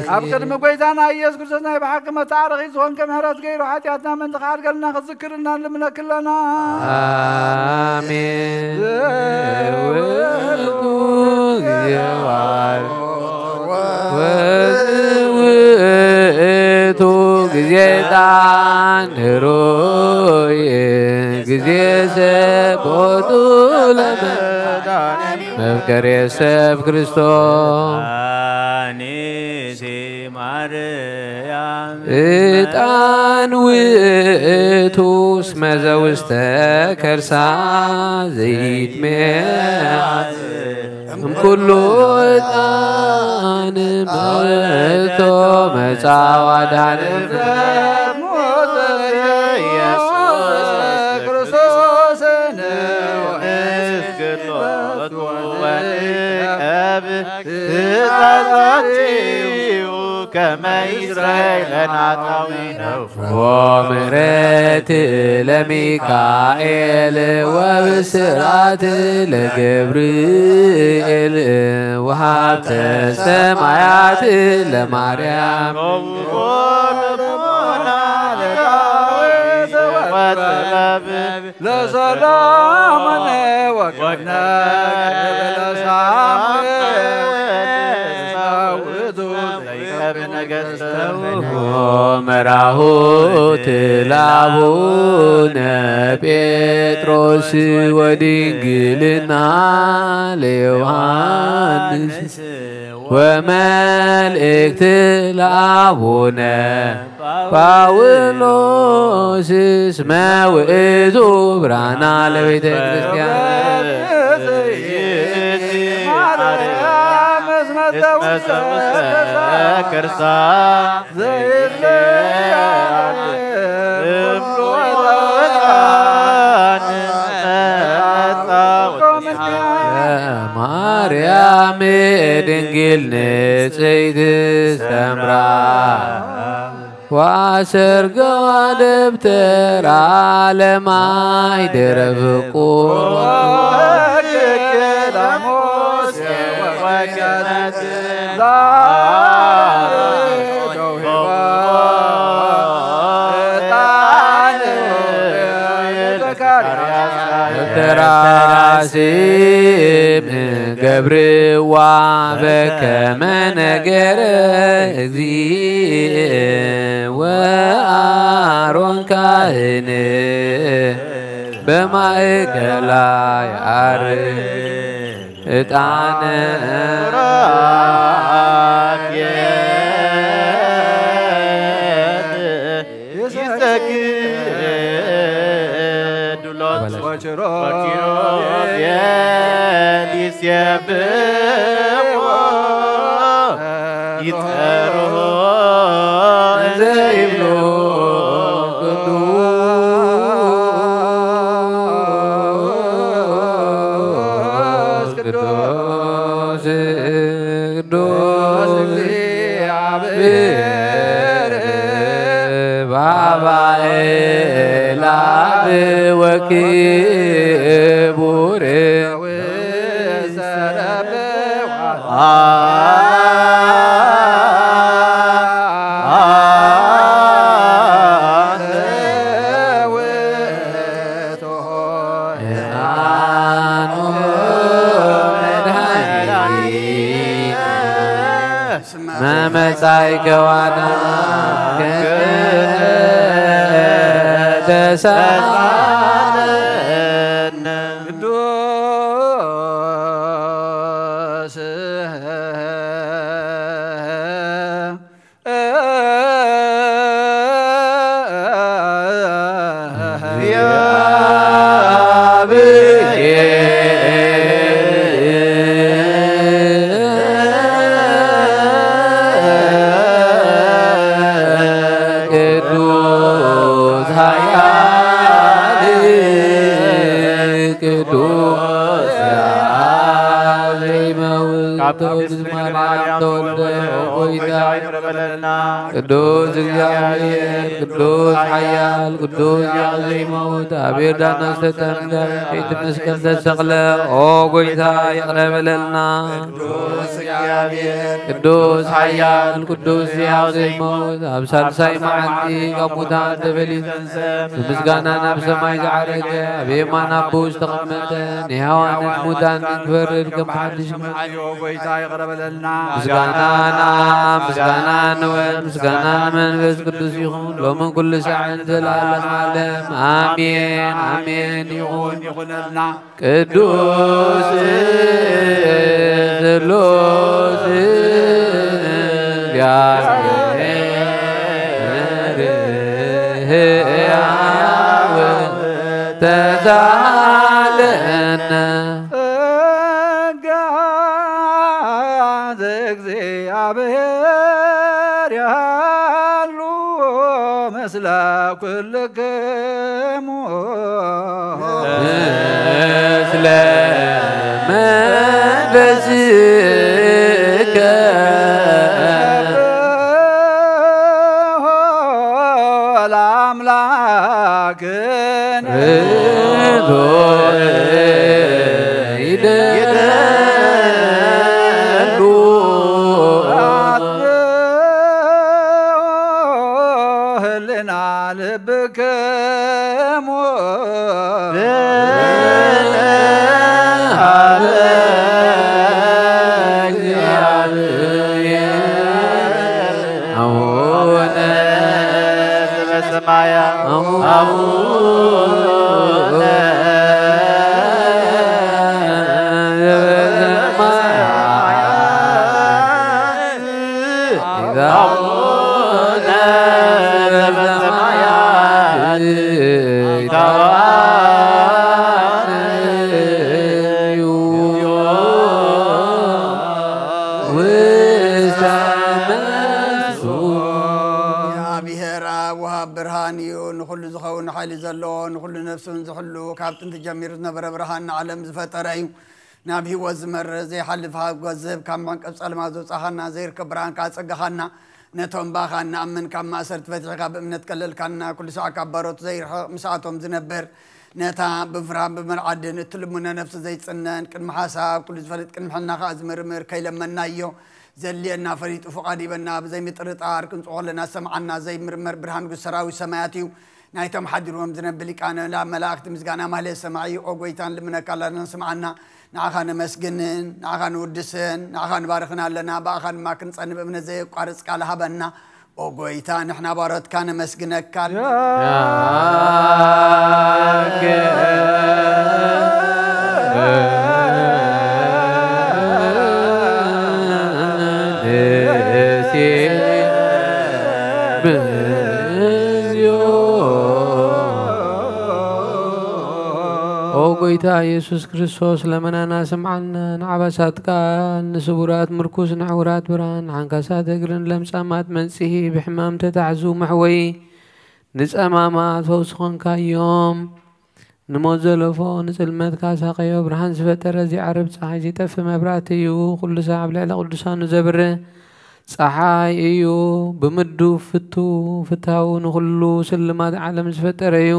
ابقد مقويتانا يس كرسنا بحق ما تعرغي زخون كمهرات غير حاجاتنا من تخار قلنا خذكرنا لمنا كلنا امين وتو جيتان هروي جيسه بطولنا مفكر يسف كريستوس انيسي مريم اتان وتوس مزوست كرسا زيت ميعز كله اتان ملتو مصاودان كما إسرائيل نعطوينه ومرت لميكائيل وبسرات لجبريل وهبت السمايات لمريم لسلامنا وكنا ومراهوت لابونا بيتروس ودينجلنا ليوهانس وملئكت لابونا باولوس اسمه وإذو برانا لبيت الكريستيان كرسا مريم دنجل نسيت سمرا واسر قوالب ترى لما يدرفقوا تراسيم قبر وعبك من قر ذي وآرون كاهن بمائك لا يعرف اتعانى ما مسايك وانا تسالنا قدوس قدوس እግዚአብሔር ቅዱስ ኃያል ቅዱስ ያዘይመውት አቤር ዳናስ ተጠምቀ ፊት መስቀል ተሰቅለ ኦ ጎይታ ይቅረበለልና ቅዱስ እግዚአብሔር ቅዱስ ኃያል ቅዱስ ያዘይመውት አብሳልሳይ መዓልቲ ከሙታን ተበሊተንሰ በምስጋና ናብ ሰማይ ዘዓረገ አቤማን አቦስ ተቀመጠ ንሕያዋንን ሙታን ንክበርድ ከም ሓድሽ ጎይታ ይቅረበለልና ምስጋና ንወድ ምስጋና መንፈስ ቅዱስ ይኹን ሎምን ኩሉ ሰዓት ዘላለም ዓለም አሜን አሜን ይኹንልና ቅዱስ ስሉስ እግዚአብሔር ሕያው ተሳለነ እግዚአብሔር ያሉ መስለ ኩልክሙ ምስለ መንፈስከ ለአምላክነ ልብክሙ አቡነ ዘበሰማያት አቡነ ንኩሉ ዝኸውን ሓይሊ ዘለዎ ንኩሉ ነፍሱን ዝሕሉ ካብ ጥንቲ ጀሚሩ ዝነበረ ብርሃን ንዓለም ዝፈጠረ እዩ ናብ ሂወት ዝመርህ ዘይሓልፍ ሃገዝ ዝህብ ካብ መንቀብ ጸልማ ዘውፃኻና ዘይርከብ ብርሃን ካጸጋኻና ነቶም ባኻ ንኣምን ካብ ማእሰርቲ ፈቲሕካ ብእምነት ቀለልካና ኩሉ ሰዓት ካብ ባሮት ዘይርሕቕ ምስኣቶም ዝነብር ነታ ብፍርሃን ብመርዓድን እትልሙነ ነፍሲ ዘይፅነን ቅድሚ ሓሳብ ኩሉ ዝፈልጥ ቅድሚ ሕልና ከዓ ዝምርምር ከይለመናዮ ዘልየና ፈሪጡ ፍቓድ ይበና ብዘይ ምጥርጣር ክንጽሖለና ሰምዓና ዘይምርመር ብርሃን ጉሰራዊ ሰማያት እዩ ናይቶም ሓዲሮም ዝነብል ሊቃነ መላእክቲ ምስጋና ማህሌት ሰማዒ ኦ ጎይታን ልምነካ ኣለና ስምዓና ንዓኻ ነመስግንን ንዓኻ ንውድስን ንዓኻ ንባርኽና ኣለና ብኣኻ ድማ ክንጸንብ እምነት ዘየቋርፅ ቃል ሃበና ኦ ጎይታ ንሕና ባሮትካ ነመስግነካ ጎይታ ኢየሱስ ክርስቶስ ለመናና ስምዓና ንዓባሳትካ ንስቡራት ምርኩስ ንዕውራት ብርሃን ንሓንካሳት እግርን ለምጻማት መንጽሂ ብሕማም ተታሕዙ መሕወይ ንጸማማት ፈውሲ ኾንካዮም ንሞት ዘለፎ ንጽልመት ካሳቐዮ ብርሃን ዝፈጠረ ዚዓርብ ፀሓይ ziጠፍ መብራት እዩ ኩሉ ሰዓብ ልዕሊ ቅዱሳኑ ዘብር ፀሓይ እዩ ብምዱ ፍታው ንኩሉ ስልማት ዓለም ዝፈጠረ እዩ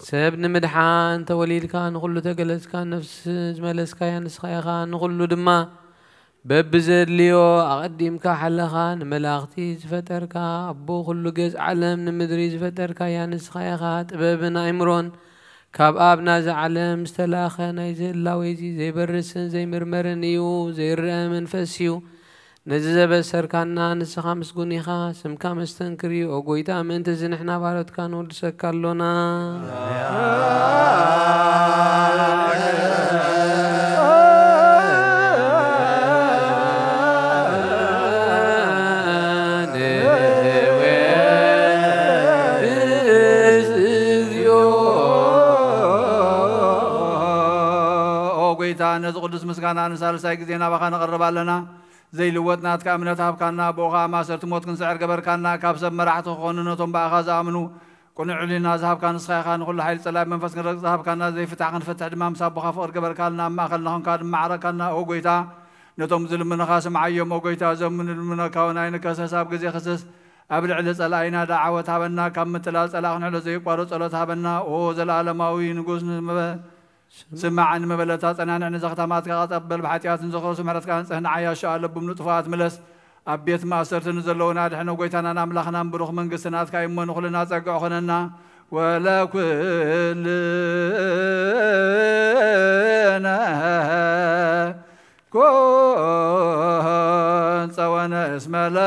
ሰብ ንምድሓን ተወሊድካ ንኩሉ ተገለጽካ ነፍሲ ዝመለስካ ያንስኻ ኢኻ ንኩሉ ድማ በብዘድልዮ ኣቐዲምካ ሓለኻ ንመላእኽቲ ዝፈጠርካ ኣቦ ኩሉ ገጽ ዓለም ንምድሪ ዝፈጠርካ ያንስኻ ኢኻ ጥበብን ኣእምሮን ካብ ኣብ ናዚ ዓለም ዝተላኸ ናይ ዘላወይ ዘይበርስን ዘይምርመርን እዩ ዘይርአ መንፈስ እዩ نزب السركانا نسخة مسجونيخا سمكا مستنكري وقويتا من تزنحنا بارد كانوا لسكالونا نز قدس مسكانا نسال سايق زينا بخانا قربا لنا زي لوتنا تكامنتها بكانا بوغا ما صرت موت كن سعر قبر كانا كابسب مرحت خوننتهم باخاز امنوا كن علينا ذهب كان صخان كل حيل سلام منفس كن ذهب كانا زي فتح كن فتح دمام صاب بخا فور قبر كانا ما خلناهم كان معركنا او قويتا نتم ظلم من خاصم عيم او قويتا زمن من كوناين كسساب غزي خسس قبل على صلاينا دعوه هبنا كم تلا صلاحن على زي قارو صلاه هبنا او زلالماوي نغوس سمع عن مبلتات أنا نزغ تمات قاتبل بحتيات نزغ سمعت كان سهنا عياش على بمنطفات ملس أبيت ما صرت نزلونا نحن وقيتنا نملخنا بروح من قسنات كايم ونخلنا تقع خلنا ولا كلنا كون سوانا اسم لك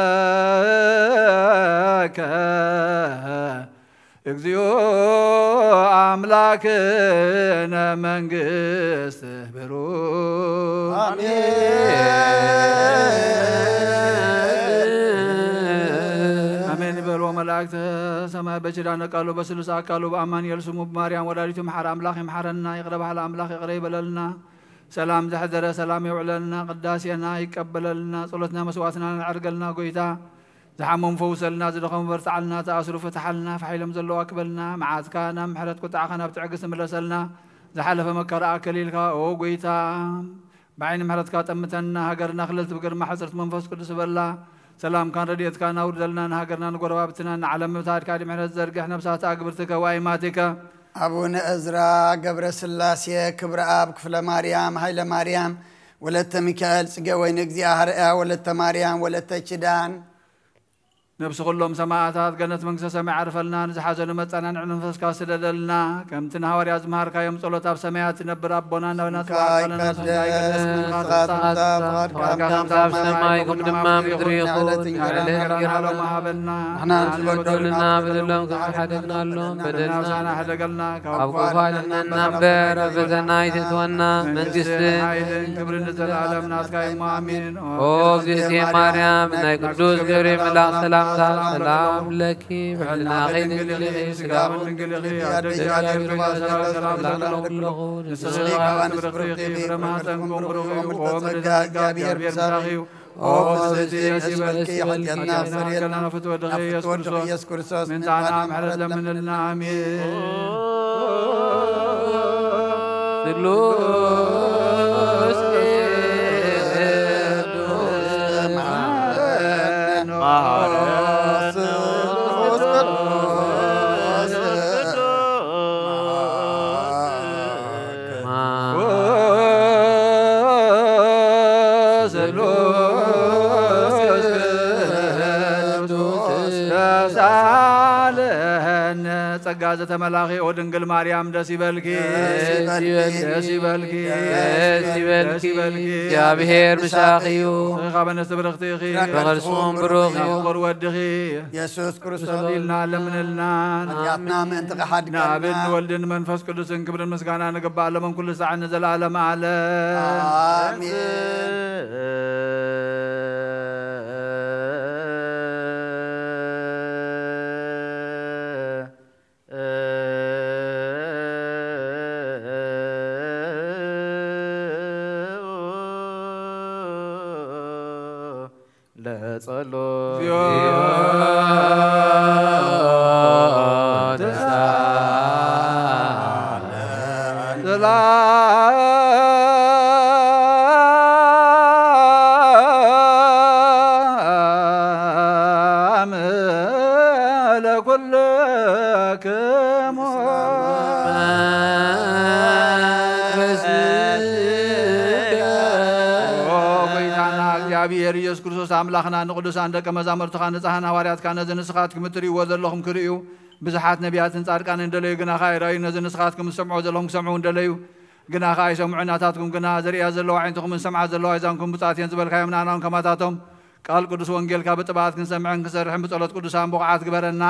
اكزيو أملاكنا منقست برو آمين برو ملاكت سما بجرانا قالوا بسلسا قالوا بأمان يلسموا بماريام ولادتهم محر أملاخ محرنا يقرب على أملاخ يقرب لنا سلام زحدر سلام يعللنا قداسينا يقبل لنا صلتنا مسواتنا نعرقلنا قويتا زحمهم فوسلنا زدخهم برتعلنا تأسروا فتحلنا فحيلم زلوا أكبلنا معاد كان محرت قطع خنا بتعقس ملسلنا زحلف مكر أكليلك أو قويتا بعين محرت كاتمتنا هاجرنا خلت بقر ما حصرت منفس قدس بالله سلام كان رديت كان أوردلنا هاجرنا نقربابتنا نعلم متار كادي محرت زرق احنا بسات أكبرتك وايماتك أبونا أزرا قبر سلاسية كبر آب كفل مريم هايل مريم ولت ميكائيل سجوين اجزي أهرئة ولت مريم ولت تشدان نفس كلهم سماعات جنة منكس سمع عرفلنا نزحزن متنا نعلن نفس كاسد لنا كم تنهار يا زمهر كيوم صلوت أب سماعات نبر ربنا ونتوكل لنا سماعكم دمام دريقون على محبنا احنا نزبطلنا بدلهم كم حدقنا لهم بدلنا حدقنا أبقالنا نبر بدنا يتتونا من جسدين كبر نزل عالم ناس كايم آمين أو جسي مريم نقدوس جريم لا سلام سلام لك بحلنا خير نقلقي سقام نقلقي عدد على برقا سلام لغون نسخيك ونسخرقي برماتنكم برغي ومرقا قابير بساقي وفزتي يسبلكي حتى الناصر فتودغي يسكرسوس من تعنا محرز من النعمين سلوس ጸጋዘ ተመላኺ ኦ ድንግል ማርያም ደስ ይበልኪ እግዚአብሔር ምሳኺዩ ኻበነስ ብርኽቲኺ በኸልሶም ብሩኽ ቁር ወድኺ ኢየሱስ ክርስቶስ ኢልና ለምንልና ኃጢአትና ምንጥቅ ሐድገና ናብን ወልድን መንፈስ ቅዱስን ክብርን ምስጋና ንግባእ ለመን ኩሉ ሰዓት ንዘለዓለመ ዓለም አሜን ኢየሱስ ክርስቶስ አምላኽና ንቅዱሳን ደቀ መዛሙርትኻ ንጻሕና ሐዋርያት ካነ ዘንስኻትኩም እትርእይዎ ዘለኹም ክርእዩ ብዙሓት ነቢያትን ጻድቃንን እንደለዩ ግና ኸ ይረአዩ ነዚ ንስኻትኩም ዝሰምዑ ዘለኹም ክሰምዑ እንደለዩ ግና ኸ ኣይሰምዑ ናታትኩም ግና ዘርእያ ዘለዋ ዓይንትኹም ሰምዓ ዘለዋ ይዛንኩም ብፃት እየን ዝበልካዮም ንኣናውን ከማታቶም ቃል ቅዱስ ወንጌል ካብ ጥባት ክንሰምዕን ክንሰርሕን ብጸሎት ቅዱሳን ብቕዓት ግበረና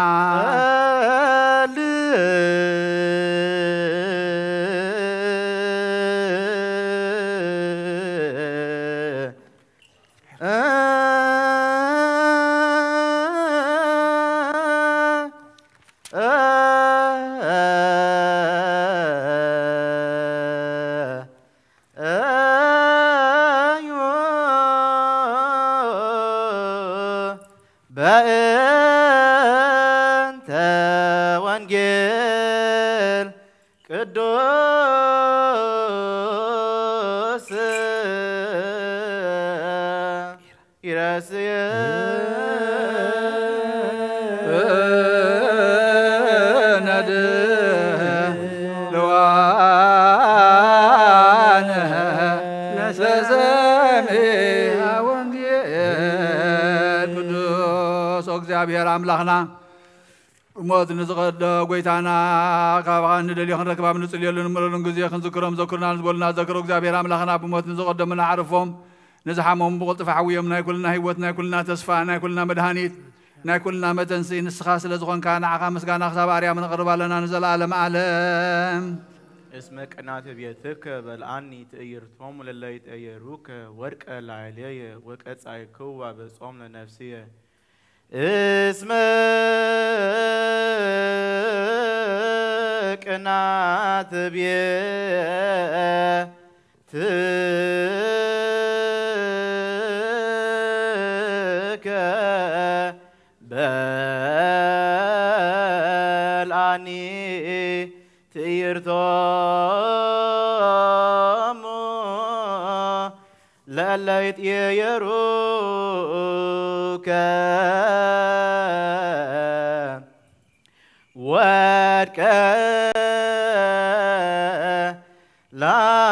በእንተ ወንጌል ቅዱስ ይረስየ ነድ ለዋነ ለሰሚዐ ወንጌል ቅዱስ እግዚአብሔር አምላኽና ሞት ንዝቐደ ጎይታና ካብኻ ንደልዮ ክንረክባ ንጽልየሉ ንምለሉን ግዜ ክንዝክሮም ዘክሩና ዝበሉና ዘክሮ እግዚአብሔር ኣምላኽና ብሞት ንዝቐደሙና ዓርፎም ንዝሓሞም ብቕልጥፍ ሓዊዮም ናይ ኩልና ህይወት ናይ ኩልና ተስፋ ናይ ኩልና መድሃኒት ናይ ኩልና መተንሲ ንስኻ ስለ ዝኾንካ ንዓኻ ምስጋና ክሳብ ኣርያም ነቕርብ ኣለና ንዘለኣለም ዓለም اسم قناة بيتك بالعني تأيرتهم للي تأيروك ورق العلي وكأتعيكو وبصوم لنفسية اسم قناة بيتك بالعني تيرتم للا يتيروك ورك لا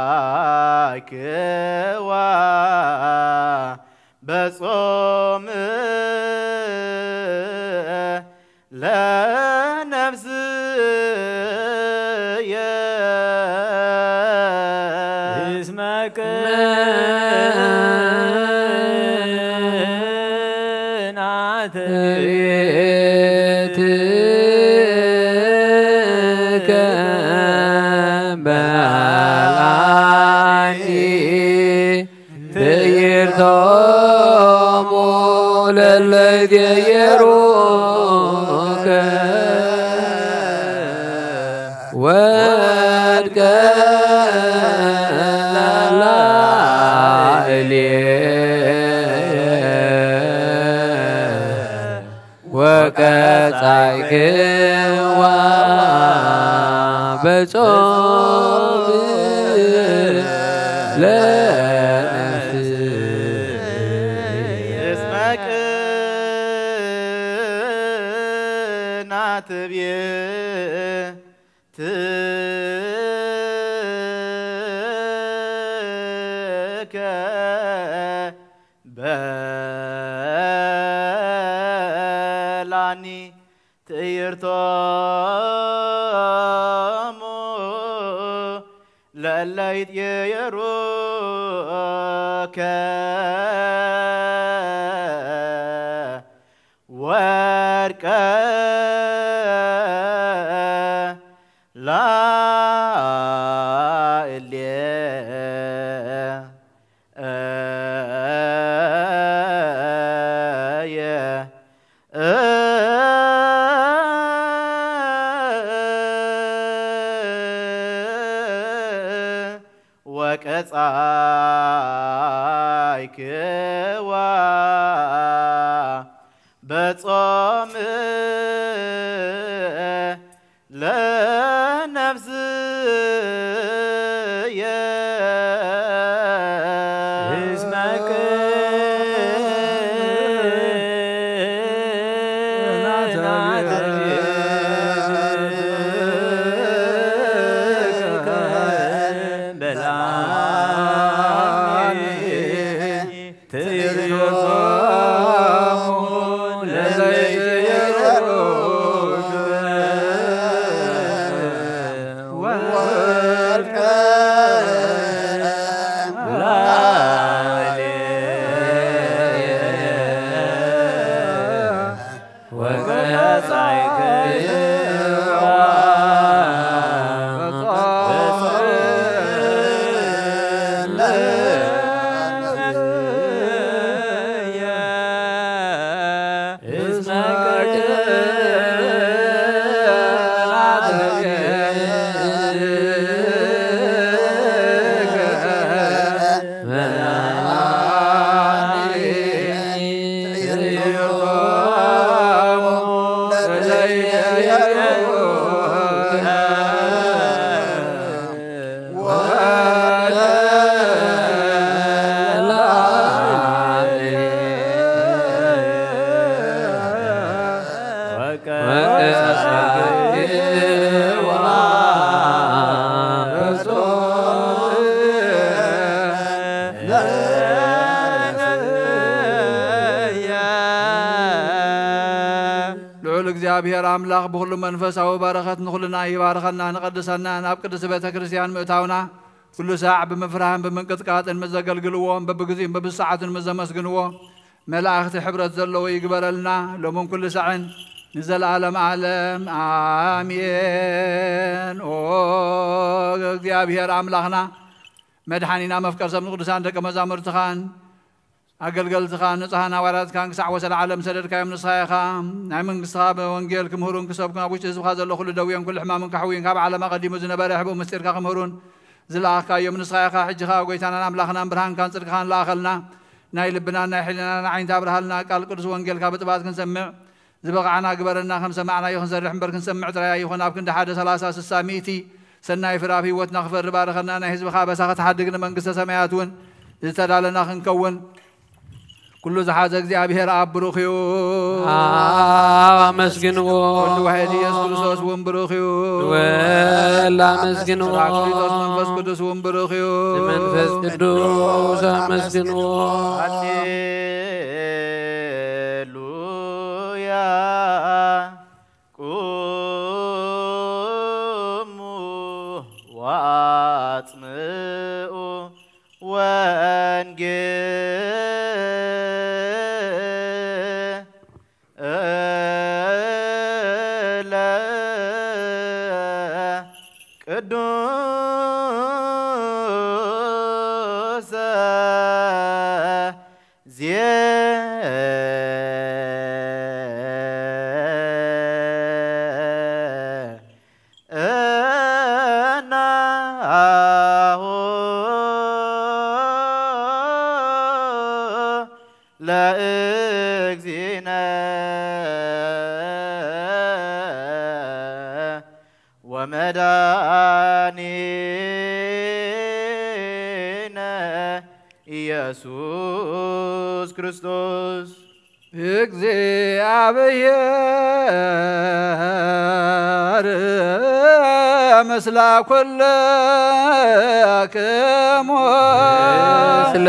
وكأتعيك بصوم لنفس اسمك الذي يروك ودك لا وكسعك وبصوم بالعني تيرتم للا يتيروك ورك لا وكأتعيك بصوم لنفس اسمك እግዚአብሔር አምላክ በሁሉ መንፈሳዊ በረከት ንኹልና ይባርከና ንቀድሰና ናብ ቅድስት ቤተ ክርስቲያን ምእታውና ኩሉ ሰዓት ብምፍራህን ብምንቅጥቃጥን መዘገልግልዎም በብግዚእን በብሰዓትን መዘመስግንዎ መላእክቲ ሕብረት ዘለዎ ይግበረልና ሎምን ኩሉ ሰዓን ንዘለዓለም ዓለም አሜን። ኦ እግዚአብሔር አምላክና መድሓኒና መፍቀር ሰብ ንቅዱሳን ደቀ መዛሙርትኻን ኣገልገልትኻን ንጹሓን ሃዋርያትካን ክሳዕ ወሰን ዓለም ሰደድካዮም ንስኻ ኢኻ ናይ መንግስትኻ ብወንጌል ክምህሩን ክሰብኩን ኣብ ውሽጢ ህዝብካ ዘሎ ኩሉ ደውዮን ኩሉ ሕማምን ካሕዊን ካብ ዓለም ኣቐዲሙ ዝነበረ ሕቡእ ምስጢርካ ክምህሩን ዝለኣኽካዮም ንስኻ ኢኻ ሕጂኻ ጎይታናን ኣምላኽናን ብርሃንካን ጽድቅኻን ለኣኸልና ናይ ልብናን ናይ ሕሊናን ዓይንታ ብርሃልና ቃል ቅዱስ ወንጌልካ ብጥባት ክንሰምዕ ዝበቕዓና ግበረና ከም ሰማዕናዮ ክንሰርሕ እምበር ክንሰምዕ ጥራያ ይኹን ኣብ ክንዲ 1 30 60 ሚእቲ ሰናይ ፍራፍ ህይወትና ክፈሪ ባረኸና ናይ ህዝብኻ በሳ ክትሓድግ ንመንግስተ ሰማያት እውን ዝተዳለና ክንከውን ኩሉ ዝሓዘ እግዚአብሔር ኣብ ብሩኽ እዩ ኣመስግንዎ ኩሉ ዋሕድ ኢየሱስ ክርስቶስ እውን ብሩኽ እዩ ወላ ኣመስግንዎ ክርስቶስ መንፈስ ቅዱስ እውን ብሩኽ እዩ መንፈስ ቅዱስ ኣመስግንዎ ሃሌሉያ ቁሙ ወአጽምዑ ኢየሱስ ክርስቶስ እግዚአብሔር ምስለ ኩልክሙ ምስለ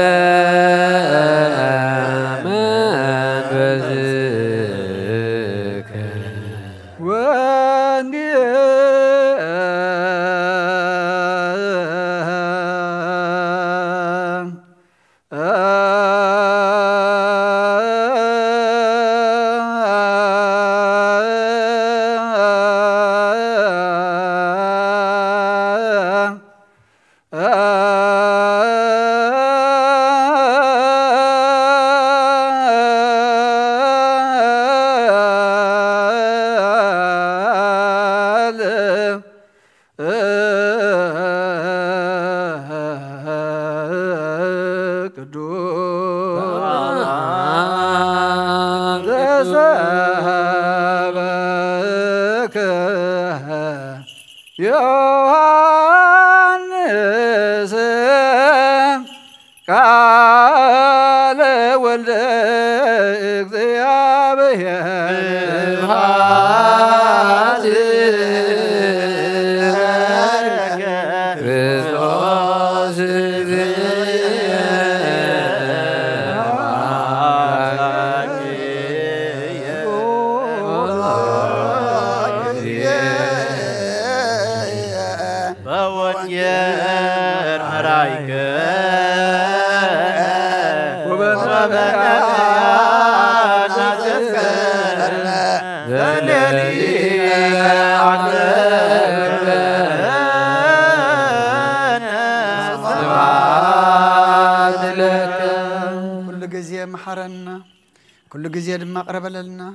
መንፈስከ ዮሐንስ ቃለ ወልደ እግዚአብሔር محرنا كل جزيد ما قرب لنا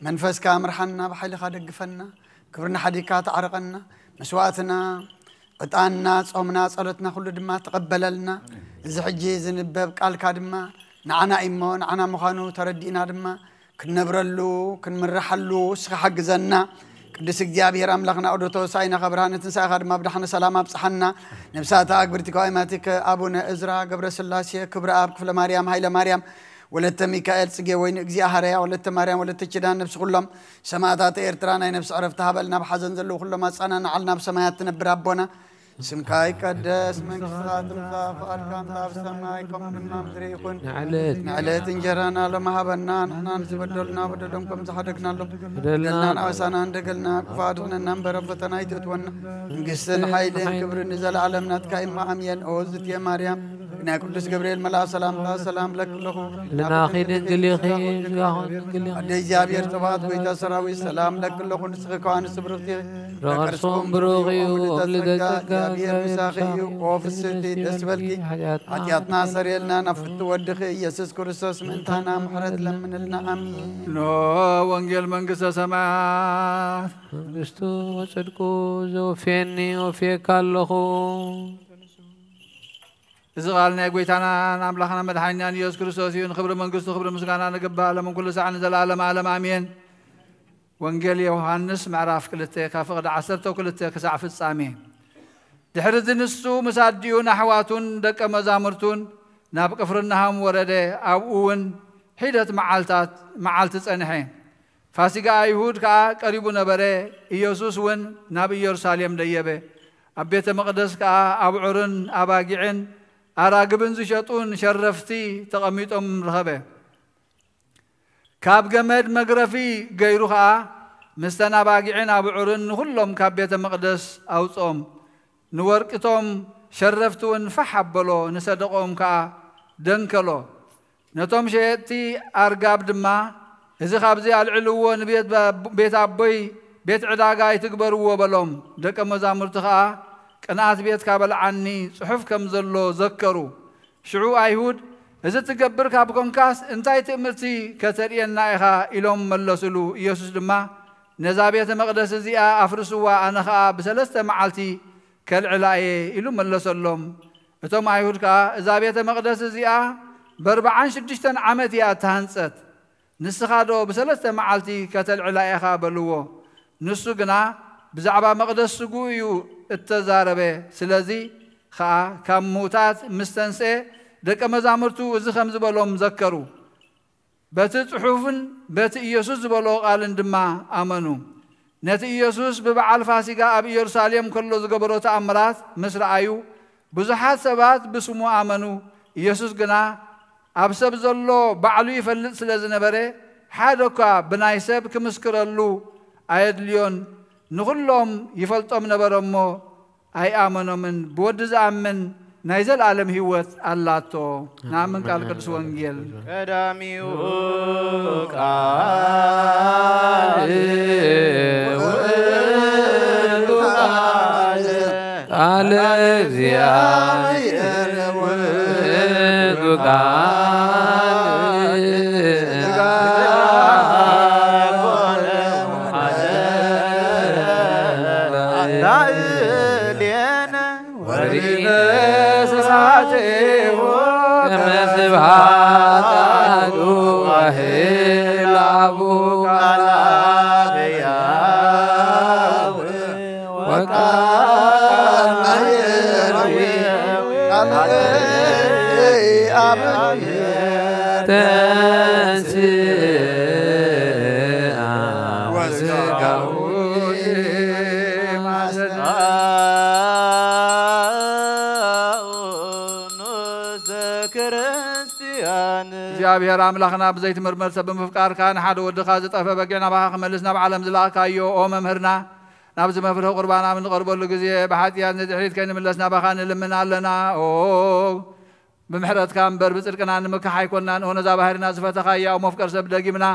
منفس كامرحنا بحيل خدقفنا كبرنا حديقات عرقنا مسواتنا قطعنا صومنا صلتنا كل دما تقبل لنا زحجي زنبب قال كادما نعنا إيمو نعنا مخانو تردينا دما كنبرلو كنمرحلو سخ حجزنا قدس እግዚአብሔር አምላክና ወዶቶ ሳይና ከብርሃን ትንሳኤ ካድማ ብዳህነ ሰላም አብጽሐና ነፍሳታ አግብርቲከ አይማቲከ አቡነ እዝራ ገብረ ስላሴ ክብረ አብ ክፍለ ማርያም ኃይለ ማርያም ወለተ ሚካኤል ጽጌ ወይን እግዚአብሔር ወለተ ማርያም ወለተ ኪዳን ነፍስ ሁሉም ሰማዕታት ኤርትራ ናይ ነፍስ ዕረፍት ሃበልና በሐዘን ዘሎ ሁሉም አጻናና አልና በሰማያት ነብር አቦና اسمك يقدس منكسات تمسا فقدك أنت بسماء كم دمنا مدري يكون نعلت انجرانا لما هبنا نحن نتبدلنا بدلهم زحدقنا لهم بدلنا نعوسانا ندقلنا كفادنا ننبر ربطنا يتوتونا نقسن حيلين كبر نزل عالمنا تكاين ما عميان أوزت يا مريم نا قدس جبريل ملا سلام لك له لنا خير انجلي خير أدي جابير تبات بيتا سراوي سلام لك له نسخك وان سبرتي رغرصهم بروغيو ولدتك جابير مساخي وفسرتي دسبلكي حياتنا سريلنا نفت ودخي يسوس كريستوس منتنا محرد لمن لنا امين نو وانجيل منقص سماء منقصتو وصدقو زوفيني وفيك اللخو إذا قالنا قويتنا نملخنا مدحنا يسوع كريستوس خبر منقصتو خبر مسكانا نقبل لمن كل ساعة نزل عالم آمين وانجيل يوحنس معراف كلته كافقد عسرته كلته كساعة في السامين دحرز نسو مساديون أحواتون دك مزامرتون ناب كفرنهم ورده أبوون حيدت معالت أنحين فاسقا يهود كا قريبون بره يسوس ون ناب يرساليم ديبه أبيت مقدس كا أبعرن أباقعن أراقبن زشطون شرفتي تقميتهم رهبه كاب جمد مغرفي غيرها مستنا باقعن أبعرن كلهم كابيت مقدس أوصوم نورقتهم شرفتون فحبلو نصدقهم كا دنكلو نتوم شيتي أرقاب دما إذا خابزي العلوون بيت أبوي بيت عداقا يتقبروا بلوم دك مزامرتخا قناعت بيت كابل عني صحف كمزلو ذكروا شعو أيهود إذا تقبر كابكم كاس انتاي تأمرتي كتريان نائخا إلهم ملسلو يسوس دما نزابيت مقدس زيا أفرسوا أنخا بسلسة معالتي كالعلاية إلو ملسلهم اتوم أيهود كا زابيت مقدس زيا بربعان شدشتن عمتيا تهنست نسخادو بسلسة معالتي كالعلاية خابلوه نسو قنا بزعبا مقدس سقويو التزاربه سلازي خا كموتات مستنسي دك مزامرتو إذا خمز بلوم ذكروا بتتحوفن بت يسوس بلو قال دما آمنوا نت يسوس ببعال فاسقا أبي يرساليم كله زقبرو تأمرات مصر آيو بزحات سبات بسمو آمنوا يسوس قنا أبسب زلو بعلو يفلت سلازنبري حادوكا بنايسب كمسكر اللو آيد ليون نغلهم يفلطم نبرمو أي آمنوا من بودز آمن نايزل عالم هيوت اللاتو نامن قال قدس وانجيل قداميو قال زيادة እግዚአብሔር አምላክና በዘይት መርመር ሰብ መፍቃር ካን ሓደ ወድኻ ዝጠፈ በገና ባህ ከመልስና በዓለም ዝላካዮ ኦ መምህርና ናብዝ መፍረህ ቁርባና ምን ቀርበሉ ጊዜ በሐጢያን ንድሕሪት ከንምለስና ባኻን ልምና ኣለና ኦ بمحرتك أمبر بصدقنا نمك حيكوننا هنا زباهرنا زفتها يا مفكر سب دقيمنا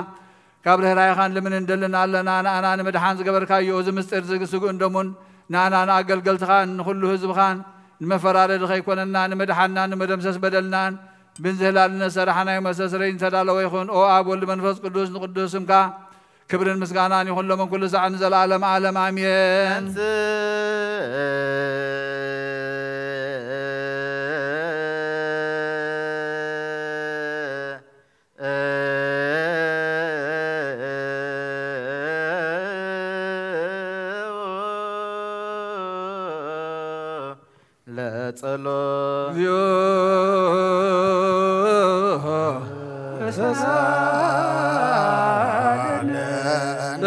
قبل هراي خان لمن ندلنا لنا أنا نمدحان زقبر كاي يوزم مسترزق سوق اندمون أنا أقل قلت خان نخلو هزب خان نمفرار الخي كوننا نمدحنا نمدمسس بدلنا بنزهلالنا سرحنا يمسسرين تدالو يخون أو أب ولد منفس قدوس قدوسم كا كبر المسكانا يخون لمن كل ساعة نزل عالم عالم آمين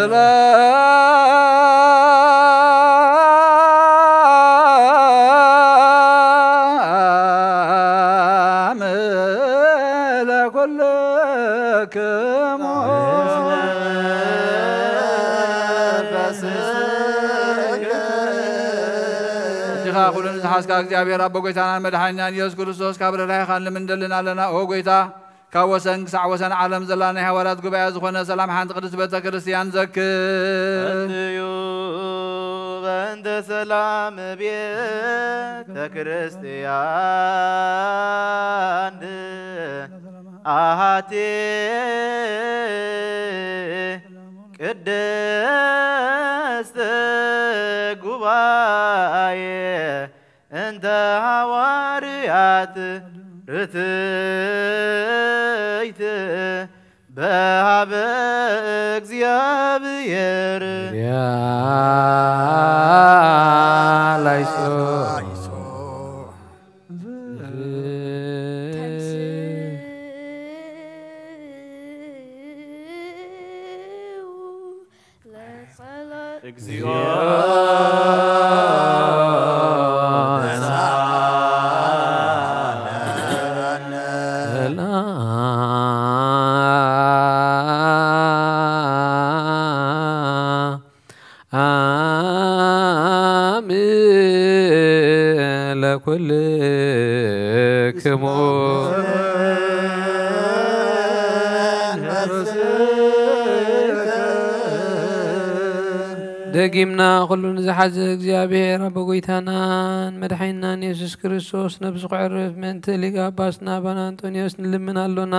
لا خلنا نحس كأجابير رب قويتنا مدحنا يسوع كريستوس كبر رايح خان لمن دلنا لنا أو قويتا كوسن سعوسن عالم زلنا هورات قبائل زخنا سلام حنت قدس بيت كريستيان زك بند سلام بيت كريستيان آهاتي قدست قبائل انت هواريات رتيت بهاب እግዚአብሔር يا لايسو لكلكم دقيمنا كلنا زحز እግዚአብሔር አበጎይታና መድኃኒናን ኢየሱስ ክርስቶስ ነብስ ቁዕርፍ መንተ ሊጋ ባስና ባና አንቶኒዮስ ንልምናለና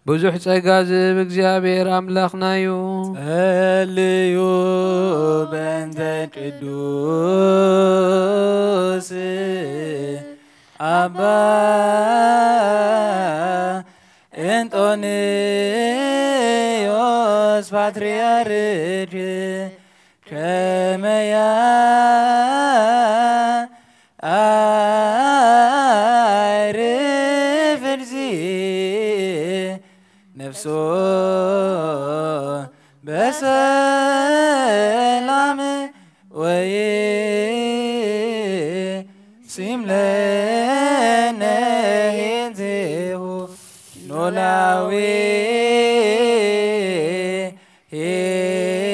ብዙሕ ጸጋ ዝህብ እግዚአብሔር አምላኽናዩ ጸልዩ በእንተ ቅዱስ አባ እንጦንዮስ ፓትርያርክ ከመያ አይርፍ ነፍሶ በሰላም ወይ ሲምለነ ሄንዜሁ ኖላዊ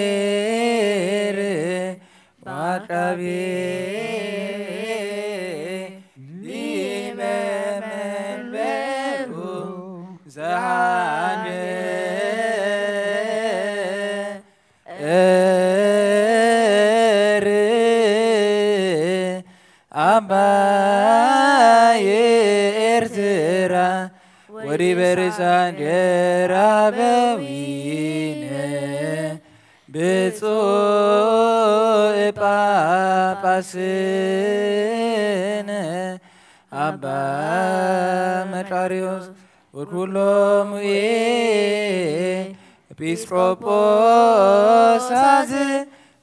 ሄር ዋቃቤ ሊመመንበሩ ዘሃነ አባየ ኤርትራ ወዲ በርሳን ጀራበዊነ ብፁዕ ጳጳስነ አባ መቃርዮስ ወኩሎም ኤጲስቆጶሳት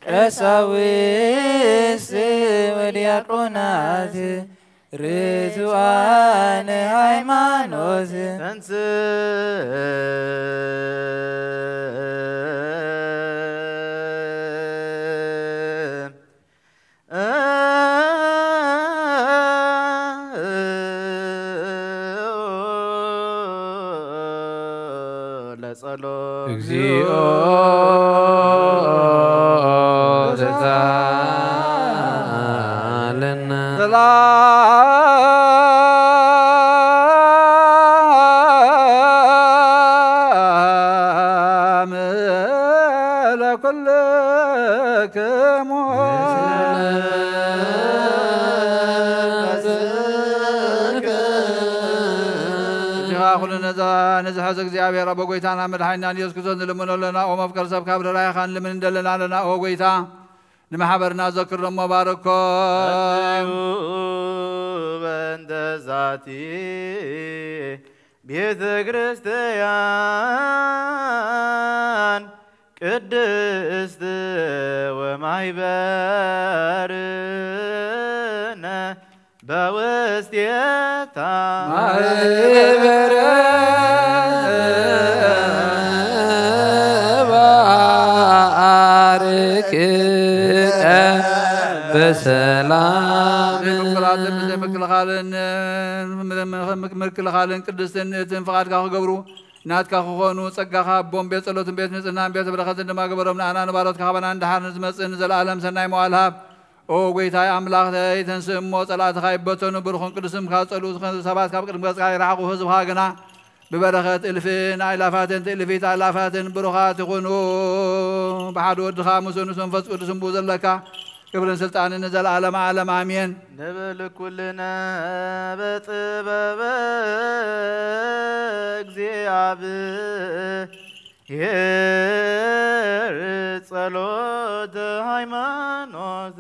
ቀሳውስት ወዲያቆናት ርቱዓነ ሃይማኖት ለጸሎት እግዚኦ ሰላም ለኩልክሙ نزحز እግዚአብሔር አበጎይታና መድኃኒናን ኢየሱስ ክርስቶስ ንልምኖለና ኦ መፍቀር ሰብ ካብረ ራይኻን ልምን እንደለና ለና ኦ ጎይታ ንማሕበርና ዘክር ደሞ ባርኮ በእንተ ዛቲ ቤተ ክርስቲያን ቅድስት ወማሕበርነ በውስቴታ ማሕበረ ባርክ በሰላም ምክልኻልን ቅድስትን እትን ፍቓድካ ክገብሩ ناتك خونو صقاخا بوم بيت صلوتن بيت نጽናን بيت بركات እንደማ ገበረምና አና ንባሮት ካባና እንደሃር ዝመጽን ዘላለም ሰናይ መዋልሃብ ኦ ጌታዬ አምላክ ተይተንስሞ ጸላትኻ ይበተኑ ብርኹን ቅዱስም ካጸሉት ሰባት ካብ ቅድም ገጽካ ይራቁ ህዝብኻ ገና ببركات ألفين آلافات ألفيت آلافات بركات يكونوا بعد ودخا مسون فس قدسم بوزلك قبل سلطان نزل عالم عالم آمين نبل كلنا بطبب እግዚአብ የጸሎት ሃይማኖት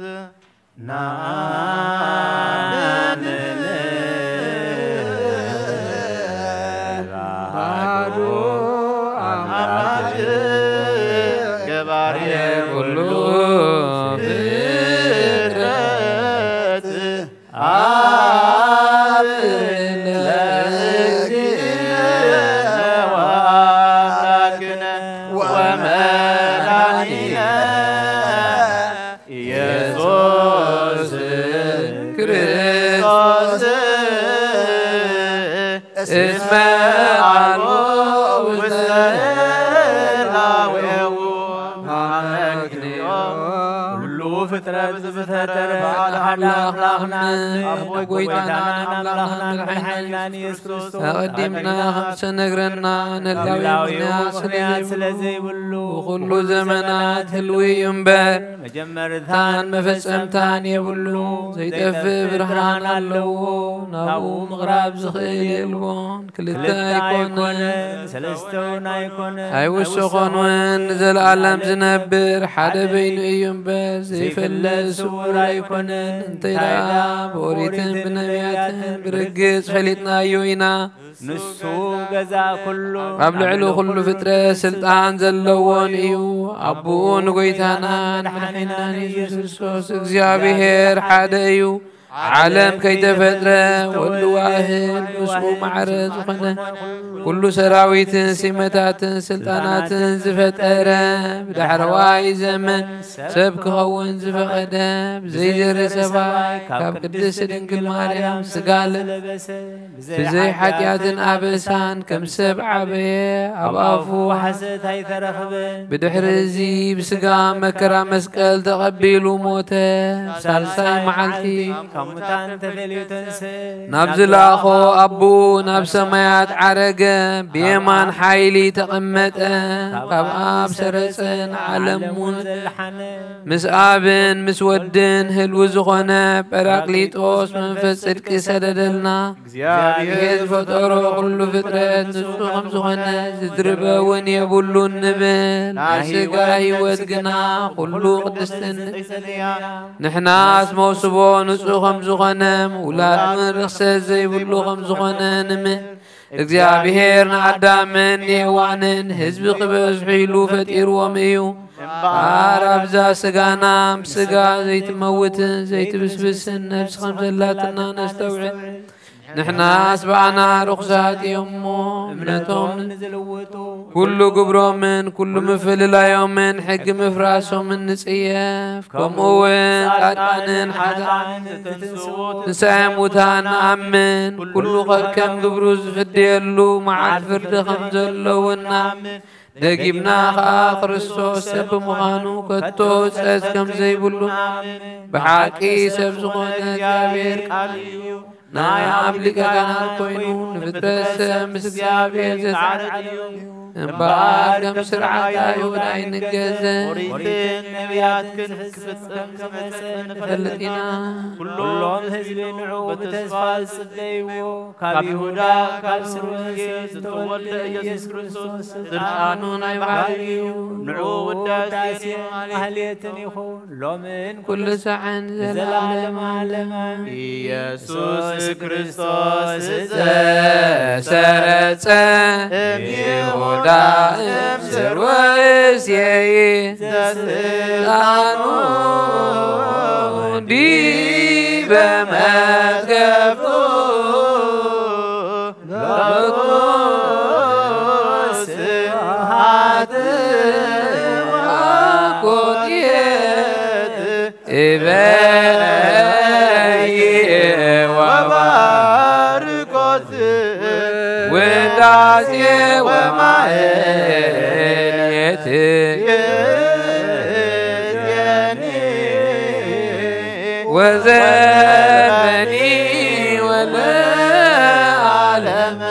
قدمنا خمس نقرنا نلاوي سلزي وكل زمنات هلوي ينبر مجمر ثان مفسم ثان يبلو زي تف برهان اللو نابو مغرب زخيل البون كلتا يكون سلستونا يكون هاي وسخون وين نزل عالم زنبر حدا بين ينبر زي فلس ورا يكون انطيرا بوريتن بنبياتن برقص فليتنا يوينا نسو غزا كله قبل علو كل فترة سلطان زلوون ايو ابون قويتانا نحننا نيسوس اغزيابيهر حدا ايو عالم كي تفترة والواهد مسؤو معرض وخنا كل سراويت سمتات سلطانات زفترة بدحرواي زمن سبك هون زفقدا بزي جر سباي كاب قدس دنقل مريم سقال بزي حكيات أبسان كم سبع بيه أبافو حسد هاي ثرخبن بدحر زي بسقا مكرا مسكال تقبيلو موته سالساي معلتي نبزل أخو أبو نبس سمايات عرقة بيمان حيلي تقمت قب آب سرسن علم مس آبن مس ودن هلو زغنا براقليتوس من فسر كسددلنا يهد فترو كل فترة نسوخم زغنا زدربا ون يبولو النبل عسقا يودقنا كلو قدستن نحنا اسمو سبو نسوخم زغنم ولاد من رخصة زي بلو خمس غنم እግዚአብሔር ናዳምን የዋንን ህዝብ ቅበዝ ሒሉ ፈጢር ወምዩ አራብዛ ስጋናም ስጋ ዘይትመውትን ዘይትብስብስን ነፍስ ከምዘላትና ነስተውዕ نحنا أسبعنا رخصات يومو ابنتهم كل قبرو من كل مفل لا يوم من حق مفراسو من نسيف كموين قادقانين حدا نسايم وتان أمن كل قد كم قبروز فديلو مع الفرد خمزلو ونامن دقيبنا خرسوس سب مغانو كتوس أز كم زي بلو بحاكي سب زغونا جابير قاليو نايا عبلك كان الكوينو نفترس مسكيابير زعر بعد كم سرعة يودعي نجزا وريتين نبيات كفتن فلتنا كلهم هزبين عوب تسفال صديو كاب يهودا كاب سروزيز تولد يسوس كريستوس تنانون عباليو نعوب الداسي أهليتن يخون لومن كل سعن زلالم عالما يسوس كريستوس سرت يهودا دائم سرويس يي زستانو دي بمتكفتو لكوس هات وكوتيت إباي وباركوت ودا ዋዜ ወማየት ወዘመኒ ወለዓለመ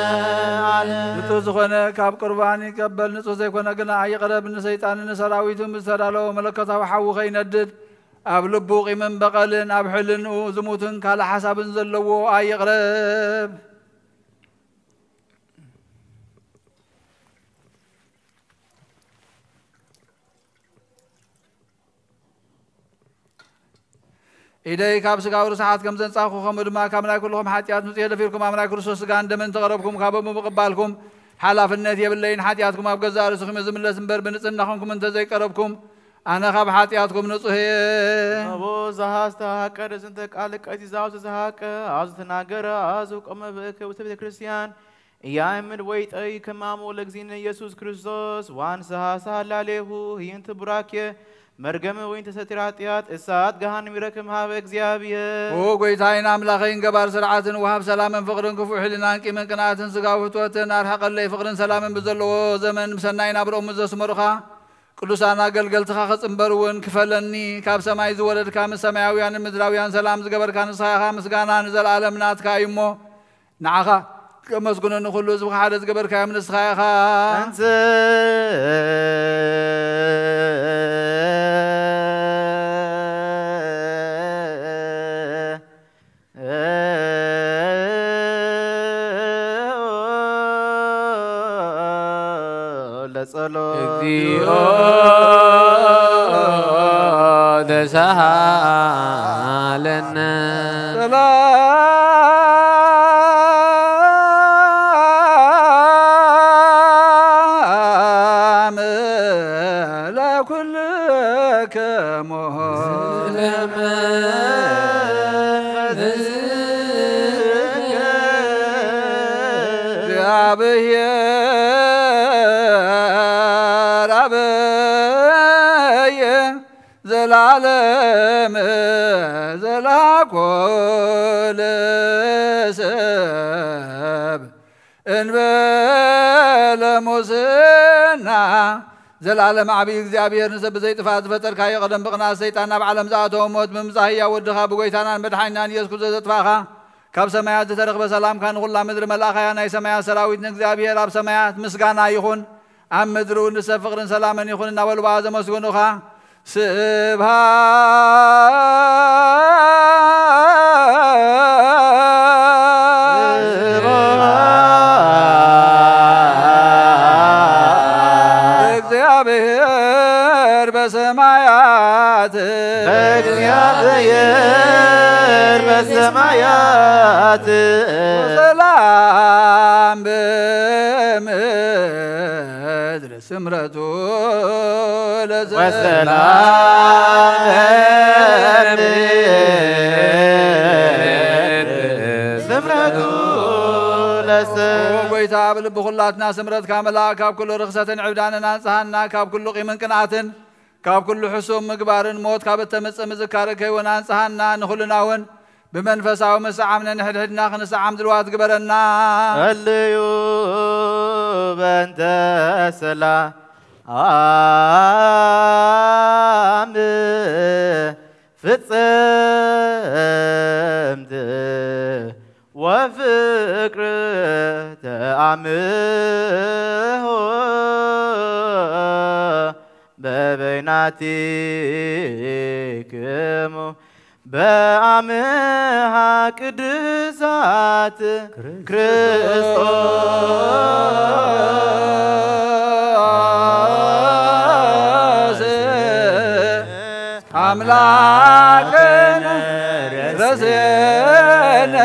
ንጹህ ዝኾነ ካብ ቁርባን ይቀበል ንጹህ ዘይኮነ ግና ኣይቕረብ ንሰይጣን ንሰራዊቱ ዝተዳለወ መለከታዊ ሓዊ ኸይነድድ ኣብ ልቡ ቂምን በቐልን ኣብ ሕልንኡ ዝሙትን ካልእ ሓሳብን ዘለዎ ኣይቕረብ إيدي كاب سجاو رسحات كم زن ساخو خم ودما كام لا كلهم حاتيات نتيجة فيكم أمر كرسوس سجان دمن تقربكم كابم مقبالكم حلاف النتي بالليل حاتياتكم أب جزار سخم زمن الله سنبر بنسن نخونكم أنت زي قربكم أنا خاب حاتياتكم نصهي أبو زهاستا كر زنتك عليك أجي زاوز زهاك عز تناجر عزوك أم بك وسبت كريستيان يا من ويت أي كمام ولكزين يسوع كريستوس وان زهاسا لاليه هي أنت براكيه مرجم وين تستراتيات الساعات جهان ميركم هذا إجزابيه. هو قيتاين أملاخين جبار سرعة وهاب سلام فقرن كفو حلنا كمن كنات سجاوة وتنار حق الله فقرن سلام بزلوا زمن مسنين أبرم مزس مرخا كل سنة قل تخاخص امبرون كفلني كاب سماي زولد كام سماويان مدراويان سلام زجبر كان صاحا مسجانا نزل عالم نات كايمو نعخا كما سكون نخلو زبخ حادث جبر كام نسخاخا أنت دسالنا سلام لكل كمهلم زلالم زلاكول سب انبل مسنا زلالم عبي እግዚአብሔር ንሰብ ዘይጥፋት ፈጠር ካየ ቀደም ብቕና ሰይጣን ኣብ ዓለም ዝኣተወ ሞት ብምምፃህያ ወድኻ ብጎይታናን መድሓኒናን ኢየሱስ ክርስቶስ ዘጥፋኻ ካብ ሰማያት ዝተረኽበ ሰላምካ ንኹላ ምድሪ መልኣኻያ ናይ ሰማያት ሰራዊት ንእግዚአብሔር ኣብ ሰማያት ምስጋና ይኹን ኣብ ምድሪ ንሰብ ፍቕርን ሰላምን ይኹን እናበሉ በኣ ዘመስግኑኻ እግዚአብሔር በሰማያት እግዚአብሔር በሰማያት ሰላም በምድር ስምረቱ وسلام سمرة لسه وقيتا بلب خلاتنا سمرت كاملا كاب كل رخصة عبداننا نانسهنا كاب كل قيمن قناعة كاب كل حسوم مقبار موت كاب التمس مذكارك ونانسهنا نخلناون بمنفسه ومسعمنا نحدنا خنسعم دلوات قبرنا الليو بنت سلام فتصمت وفكر تأمه ببيناتكم بأمها قدسات ክርስቶስ አምላክን ረስነ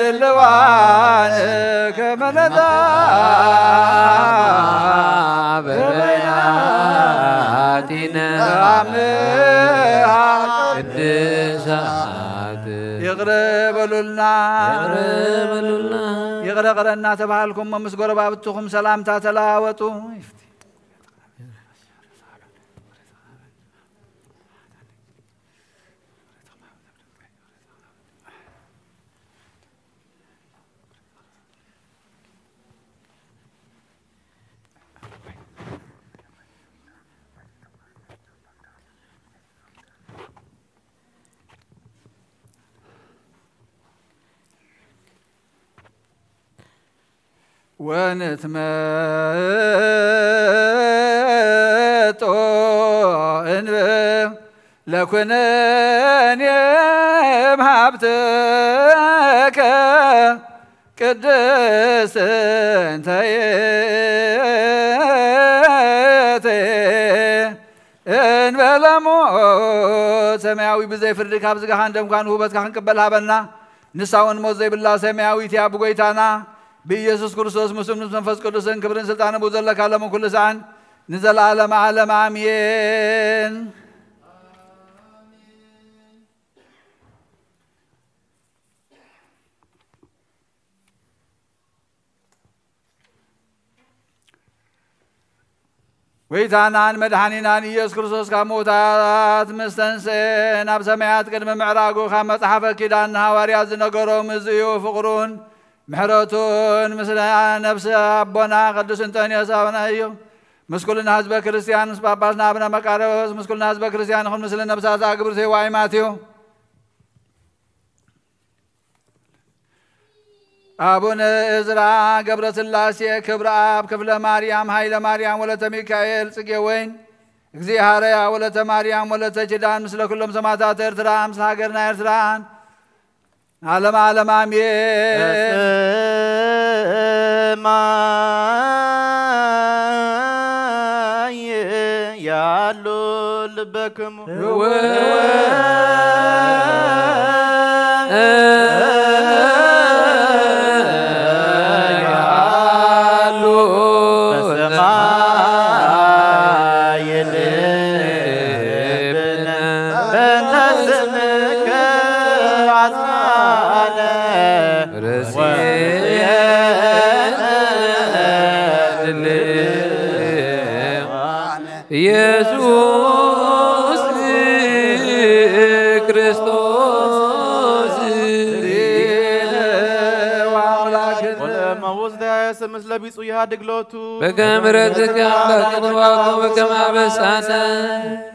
ድልዋን ከመነታ በበይናቲነ አምሃ ቅድሳት ይቅረበሉልና ይቅረቀረና ተባልኩም መስጎረባ ብትኹም ሰላምታ ተለዋወጡ ونتمتع لكنن يمهبتك ቅድስት እንተ ይእቲ እንበለ ሞት ሰማያዊ ብዘይ ፍርድ ካብ ዝጋሃን ደምኳን ውበትካ ክንቅበል ሃበና ንሳውን ሞት ዘይብላ ሰማያዊት ያ ብጎይታና ብኢየሱስ ክርስቶስ ምስም መንፈስ ቅዱስን ክብርን ስልጣን ብኡ ዘለካ ሎሙ ኩሉ ሰዓን ንዘለዓለመ ዓለም አሜን። ويتانان مدحانينان إيسوس كريستوس كموتات مستنسين أب سمايات قدم معراقو خامت حفا كيدان هواريات زنقرو مزيو فقرون محرتون مثل نفس أبونا قدس انتونيا سابنا أيو مسكولنا حزب كريستيان سباباسنا أبنا مكاروس مسكولنا حزب كريستيان خون مثل نفس أزاقبر سيواي ماتيو አቡነ እዝራ ገብረ ሥላሴ ክብረ አብ ክፍለ ማርያም ኃይለ ማርያም ወለተ ሚካኤል ጽጌ ወይን እግዚአብሔር ወለተ ማርያም ወለተ ኪዳን ምስለ ኩሎም ሰማዕታት ኤርትራ ምስለ ሀገርና ኤርትራን ዓለም ዓለም በሰማይ ያሉ ልበክሙ ኢየሱስ ክርስቶስ مثل بيصو يهادق لوتو بكامرتك أملاك نواقو بكما بسانا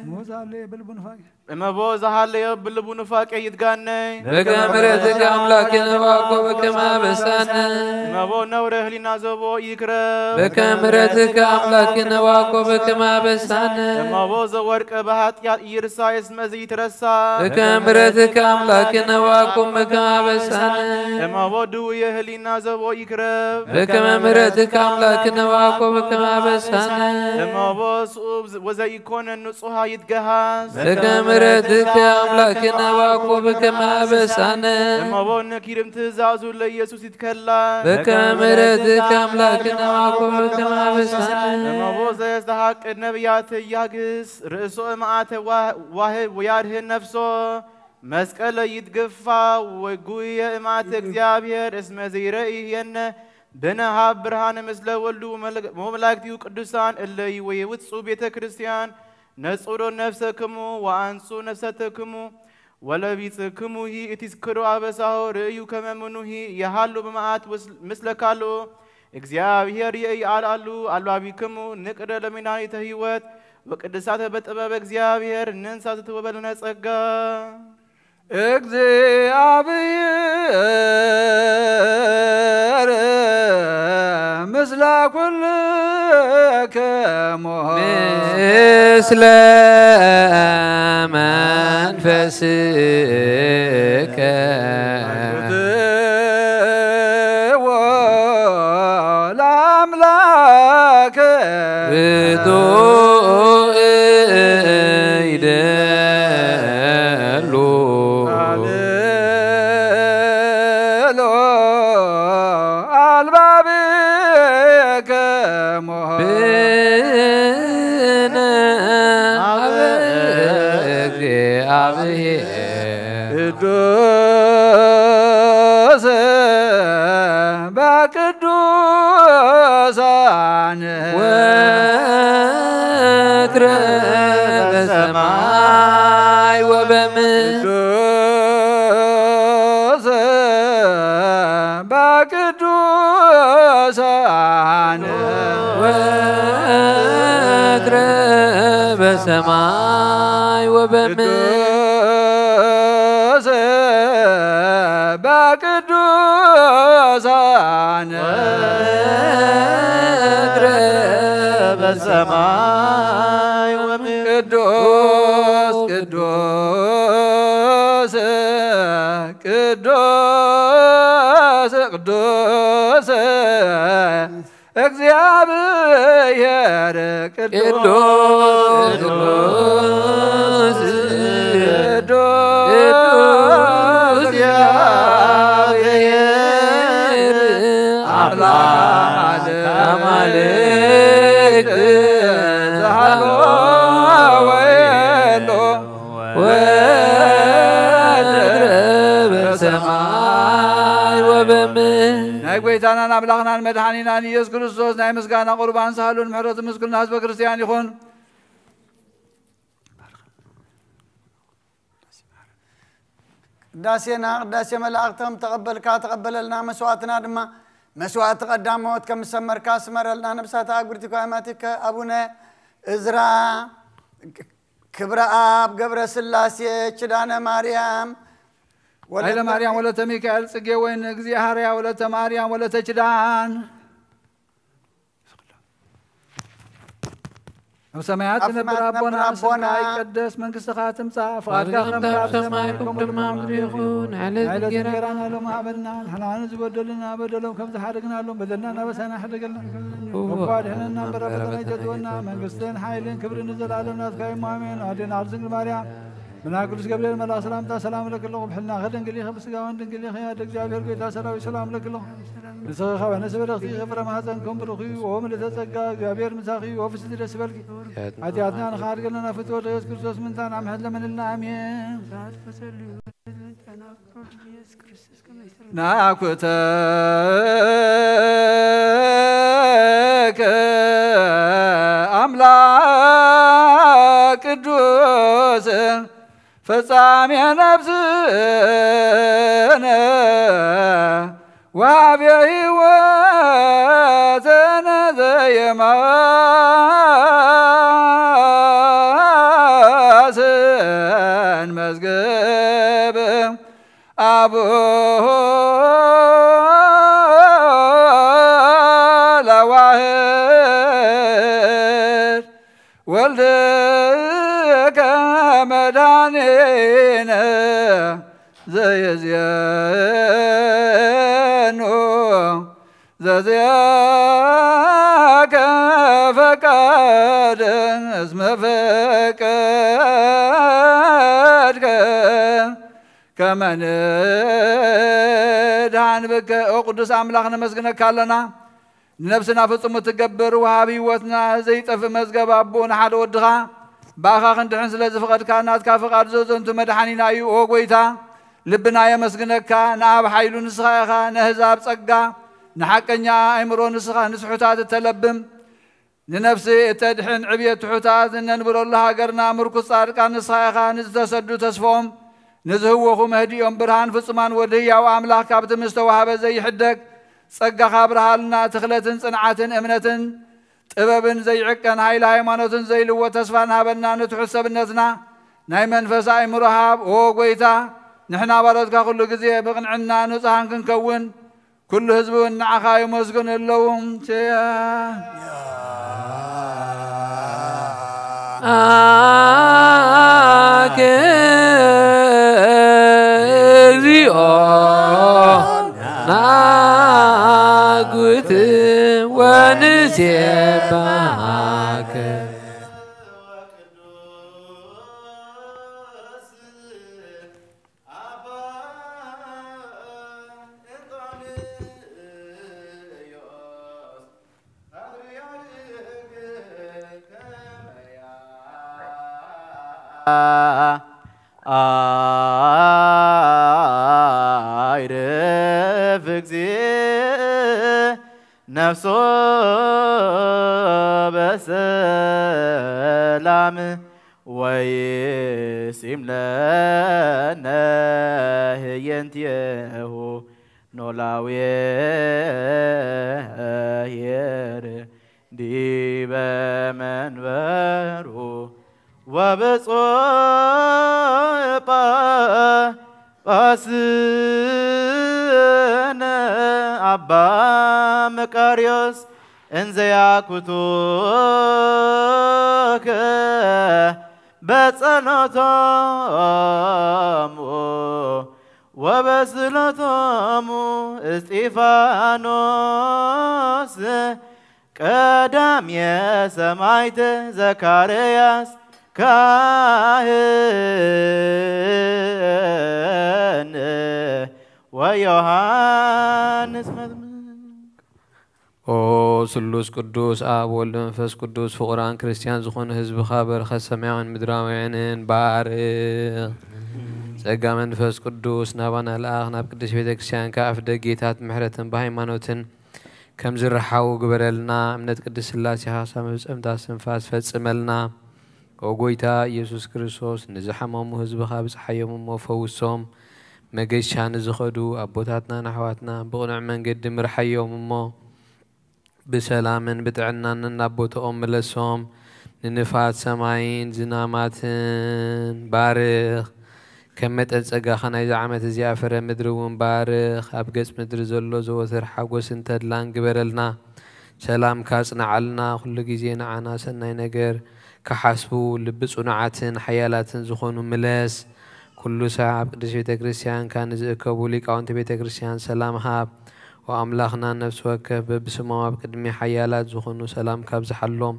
موزالي بالبنفاق اما بوز هالي بالبون فاك يتغني بكامرتك أملاك نواقو بكما بسانا اما بو نوره لنا زبو يكرب بكامرتك أملاك نواقو بكما بسانا اما بو زورك بهات يرسا اسم زيت رسا بكامرتك أملاك نواقو بكما بسانا اما بو دو يهلنا زبو يكرب بكامرتك أملاك نواقو بكما بسانا اما بو صوب وزي يكون النصوها يتجهز بكامرتك أملاكنا واقوبك ما بسانا اما بون كيرم تزازو ليسوس يتكلم بكامرتك أملاكنا واقوبك ما بسانا اما بو زي يستحق النبيات ياقس رئيسو امعات واهب وياره نفسه مسكال يتقفى وقوية امعات اكزيابير اسم زيرئيهن بنها برهان مثل ولو مملاكتي وقدسان اللي ويوتصو بيت كريستيان نصروا نفسكم وأنسوا نفسكم ولا بيتكم هي اتذكروا عبسه رأيو كما منه يحلوا بمعات مثل كالو እግዚአብሔር ይአላሉ አሏቢክሙ ንቅደ ለሚናይተ ህይወት ወቅድሳተ በጥበብ እግዚአብሔር እንንሳት ወበልነ ጸጋ እግዚአብሔር ምስለ ኩልክሙ ምስለ መንፈስከ ለአምላክ ቅዱስ በቅዱሳን ወትረ በሰማይ ወበምድር በቅዱሳን ወትረ በሰማይ ወበምድር በቅዱሳን በሰማይ ቅዱስ ቅዱስ ቅዱስ ቅዱስ እግዚአብሔር ቅዱስ ቅዱስ እግዚአብሔር አምላክ አማልክት ዘሃሎ ወየሎ ወድረ በሰማይ ወበምድር ናይ ጎይታናን አምላኽናን መድኃኒናን ኢየሱስ ክርስቶስ ናይ ምስጋና ቁርባን ሳህሉን ምሕረቱ ምስጉና ህዝበ ክርስቲያን ይኹን። ቅዳሴና ቅዳሴ መላእክተም ተቀበልካ ተቀበለልና መስዋዕትና ድማ መስዋዕት ቀዳሞት ከምሰመርካ ስመረልና ነብሳት አጉርቲ ኳማቲከ አቡነ እዝራ ክብረ አብ ገብረ ስላሴ ኪዳነ ማርያም ኃይለ ማርያም ወለተ ሚካኤል ጽጌ ወይን እግዚአብሔር ወለተ ማርያም ወለተ ኪዳን በሰማያት ነበር አቦና ይቀደስ መንግሥትህ ትምጻእ ፈቃድከ በከመ በሰማይ ከመ ይኩን ዐለተ ጌራና ለማዕበልና ሐናን ዝበደልና በደሎም ከም ዝሓደግናሎም በደልና በሰና ሓደገልና ወባድህንና በረከተና ጀትወና መንግሥትን ኃይልን ክብርን ዘላለም ናትካ አሜን። አዴና አርዝንግል ማርያም مناقل قبل الملا سلام لك الله بحلنا غدا نقول لي بس قاون نقول لي يا دك جابر قيت سلام لك الله نسخ وانا سبر اختي غفر ما هذنكم برخي وهم اللي تسقى جابر مساخي وفي سدر سبلك عتياتنا انا خارج لنا فتوى يسوع كريستوس من ثان عم هدل من لنا امين ناكوتك أملاك قدوس فصام يا نفسنا وعبي هواتنا زي ما سن مزقب أبوه لواهر ولدك مدانينا زي زيانو زياك فقد اسم فقدك كمن دعن بك أقدس أملاخنا مسكنك لنا نفسنا فصم تقبر وهابي وثنا زي طف مزقب أبونا حد ودغا باخا خندحن سلازي فقد كانت كافقاد زوزن تمدحانينا يو ويتا لبنا يمسكنك ناب حيلو نسخايخا نهزاب صقا نحقنيا ايمرو نسخا نسحوتات التلبم لنفسي تدحن عبية حوتات ننبر الله قرنا مركز صارقا نسخايخا نزتسدو تسفوم نزهوخو مهديهم برهان فصمان ودهيا واملاك كابت مستوهاب زي حدك صقا خابرهالنا تخلتن صنعاتن امنتن ጥበብን ዘይዕቀን ኃይል ሃይማኖትን ዘይልዎ ተስፋ ናበና ንትሕሰብነትና ናይ መንፈስ አእምሮ ሃብ ኦ ጎይታ ንሕና ባሮትካ ኩሉ ግዜ ብቕንዕና ንጹሃን ክንከውን ኩሉ ህዝቢ ንዓኻ ይመስግኑ ኣለዎም አከ እግዚኦ ናጉት ونسيبك አይረፍ نفسه بسلام ويسيم لنا ينتيه نولاوي ير ديب منبرو وبصوبا باسنا أبا مكاريوس እንዘያኩቱከ በጸሎቶም ወበስሎቶም እስጢፋኖስ ቀዳም የሰማዕት ዘካርያስ ካህን ወዮሐንስ መጥምቅ ኦ ስሉስ ቅዱስ አብ ወልድ መንፈስ ቅዱስ ፍቁራን ክርስቲያን ዝኾኑ ህዝብኻ በረኸት ሰማያውን ምድራውያንን ባርኽ ጸጋ መንፈስ ቅዱስ ናባና ለኣኽ ናብ ቅዱስ ቤተ ክርስቲያን ከኣፍ ደጌታት ምሕረትን ብሃይማኖትን ከም ዝረሓው ግበረልና እምነት ቅዱስ ስላሴኻ ሳብ መብፅምታት ስንፋስ ፈጽመልና ኦ ጎይታ ኢየሱስ ክርስቶስ ንዝሓመሙ ህዝብኻ ብፀሓዮም እሞ ፈውሶም መገሻ ንዝኸዱ ኣቦታትናን ኣሕዋትና ብቕኑዕ መንገዲ ምርሓዮም እሞ ብሰላምን ብጥዕናን ናብ ቦትኦም መለሶም ንንፋት ሰማይን ዝናማትን ባርኽ ከም መጠን ጸጋኻ ናይዚ ዓመት እዚኣ ፍረ ምድሪ እውን ባርኽ ኣብ ገጽ ምድሪ ዘሎ ዘወትር ሓጎስን ተድላን ግበረልና ሰላም ካጽንዓልና ኩሉ ግዜ ንዓና ሰናይ ነገር ክሓስቡ ልቢ ጽኑዓትን ሓያላትን ዝኾኑ ምለስ ኩሉ ሰብ ኣብ ቅዱስ ቤተ ክርስቲያንካ ንዝእከቡ ሊቃውንቲ ቤተ ክርስቲያን ሰላም ሃብ ወኣምላኽና ነፍሲ ወከፍ በብስሞም ኣብ ቅድሚ ሓያላት ዝኾኑ ሰላም ካብ ዝሓሎም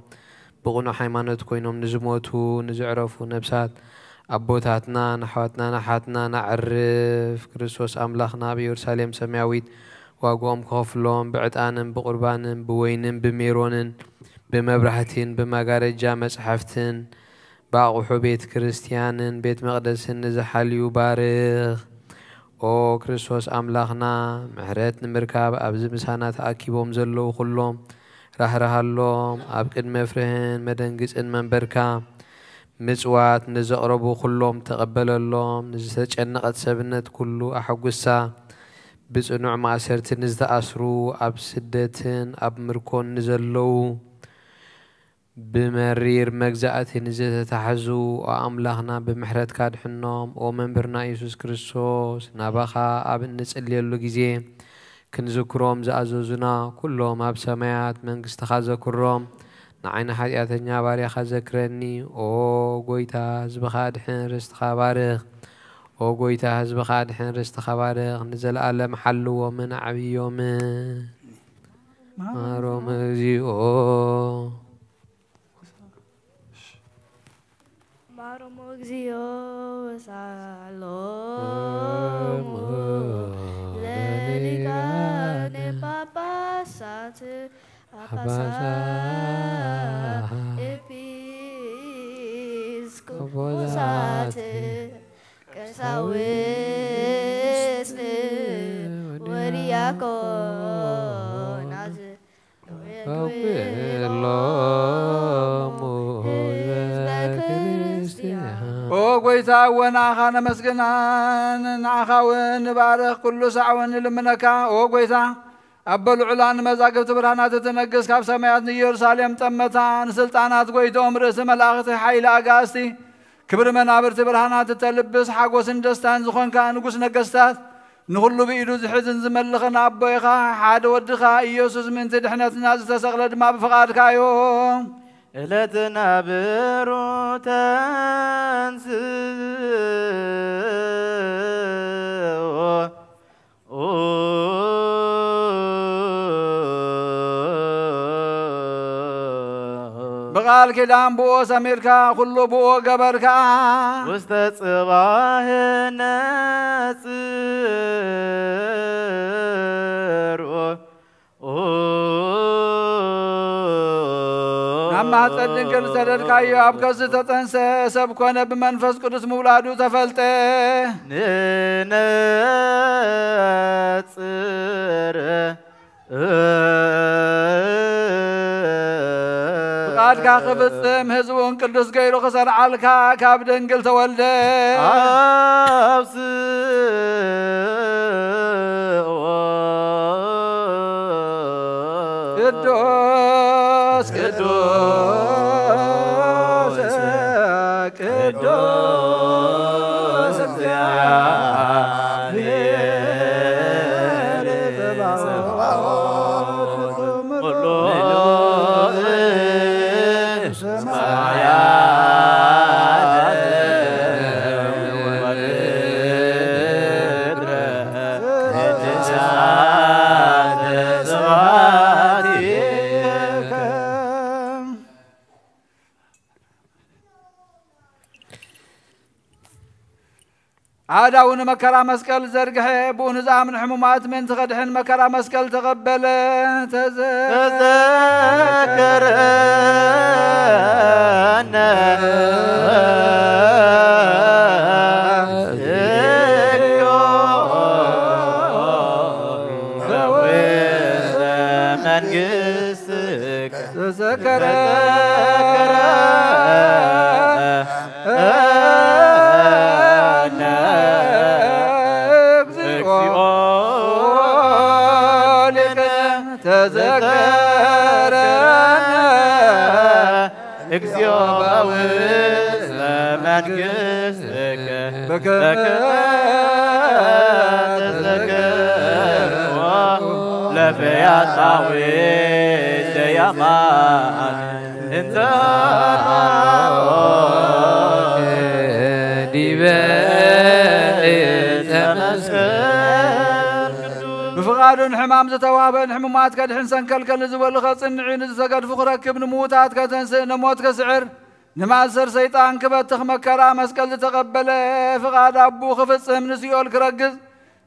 ብቕኑዕ ሃይማኖት ኮይኖም ንዝሞቱ ንዝዕረፉ ነብሳት ኣቦታትና ኣሕዋትና ናሓትና ናዕርፍ ክርስቶስ ኣምላኽና ኣብ ኢየሩሳሌም ሰማያዊት ዋግኦም ክኸፍሎም ብዕጣንን ብቁርባንን ብወይንን ብሜሮንን ብመብራህትን ብመጋረጃ መጽሓፍትን በኣቑሑ ቤተ ክርስቲያንን ቤተ መቕደስን ንዝሓልዩ ባርኽ ኦ ክርስቶስ ኣምላኽና ምሕረት ንምርካብ ኣብዚ ምሳና ተኣኪቦም ዘለዉ ኩሎም ራህራሃሎም ኣብ ቅድሚ ፍርህን መደንግፅን መንበርካ ምጽዋት ንዘቕረቡ ኩሎም ተቐበለሎም ንዝተጨነቐት ሰብነት ኩሉ ኣሐጉሳ ብጽኑዕ ማእሰርቲ ንዝተኣስሩ ኣብ ስደትን ኣብ ምርኮን ንዘለዉ بمرير مجزأة نزت تحزو وأملاخنا بمحرت كاد حنام ومنبرنا يسوع كريستوس نبخا أبن نسألي اللجزي كنذكرهم زازوزنا كلهم أب سماعات من استخاذ كرام نعين حياتنا باريخ ذكرني أو قويتا زبخاد حين رست خبارخ أو قويتا زبخاد حين رست خبارخ نزل على محله ومن عبي يوم ما رمزي أو Maromogzio salom Lelika ne papasat apasa episkoposat kasawis wariakon az وقويتا وناخانا مسكنان ناخاون بارخ كل ساعون لمنكا وقويتا أبل علان مزاقب تبرهانات تنقص كاب سمايات يرساليم تمتان سلطانات قويتهم رئيس ملاغة حيل أغاستي كبر منابر تبرهانات تلبس حقو سندستان زخون كان نقص نقصتات نخلو بإيدو زحزن زملخنا أبويخا حاد ودخا إيوسوس من تدحنات ناس تسغلد ما بفقادك يوم إلتنا بروتانس بقال كلام بو سميركا كله بو قبركا واستصباه الناصر أما تصدق السرد كايو أبكز تتنسى سبكون بمنفس قدس مولادو تفلته ننصر قد كاخفتم هزون قدس غيرو خسر عالكا كابدن قلت ولده قدوس قدوس قدوس እግዚአብሔር عاداون مكرا مسكال زرقه بون زامن حمومات من تغدحن مكرا مسكال تقبل لفيا طاويل يا مان انت بفقاد حمام زتوابن حمومات كدحن سنكل كل زبل خصنعين زقد فخرك ابن موتات كتنسى نموت كسعر نمازر سيطان كبتخ مكرا مسكل تقبل فقاد ابو خفصهم نسيول كرجز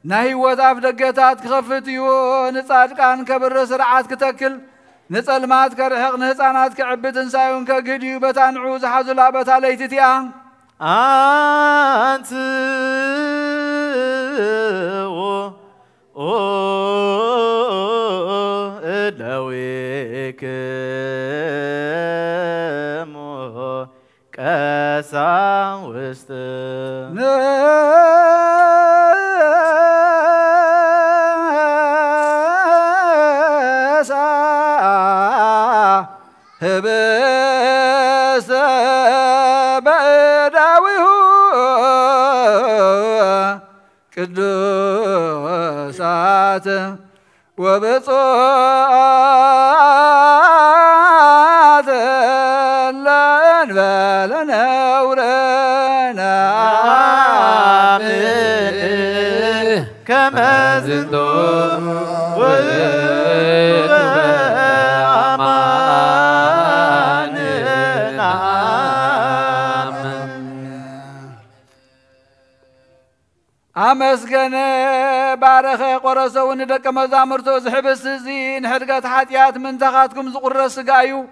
نهي وذاف دقيتات كخفتيو نصادقان كبر سرعات كتكل نصلمات كرحق نهصانات كعبت انسايون كغديو بتانعو زحزلا بتا ليتتيا انت ادويك مو كاسا وست هبس بعداويه قدوسات وبصات لنبال نورنا كما زدوا أمسكن بارخ قرصو ندك مزامرتو زحبس زين حرقت حاتيات من تخاتكم زقرس قايو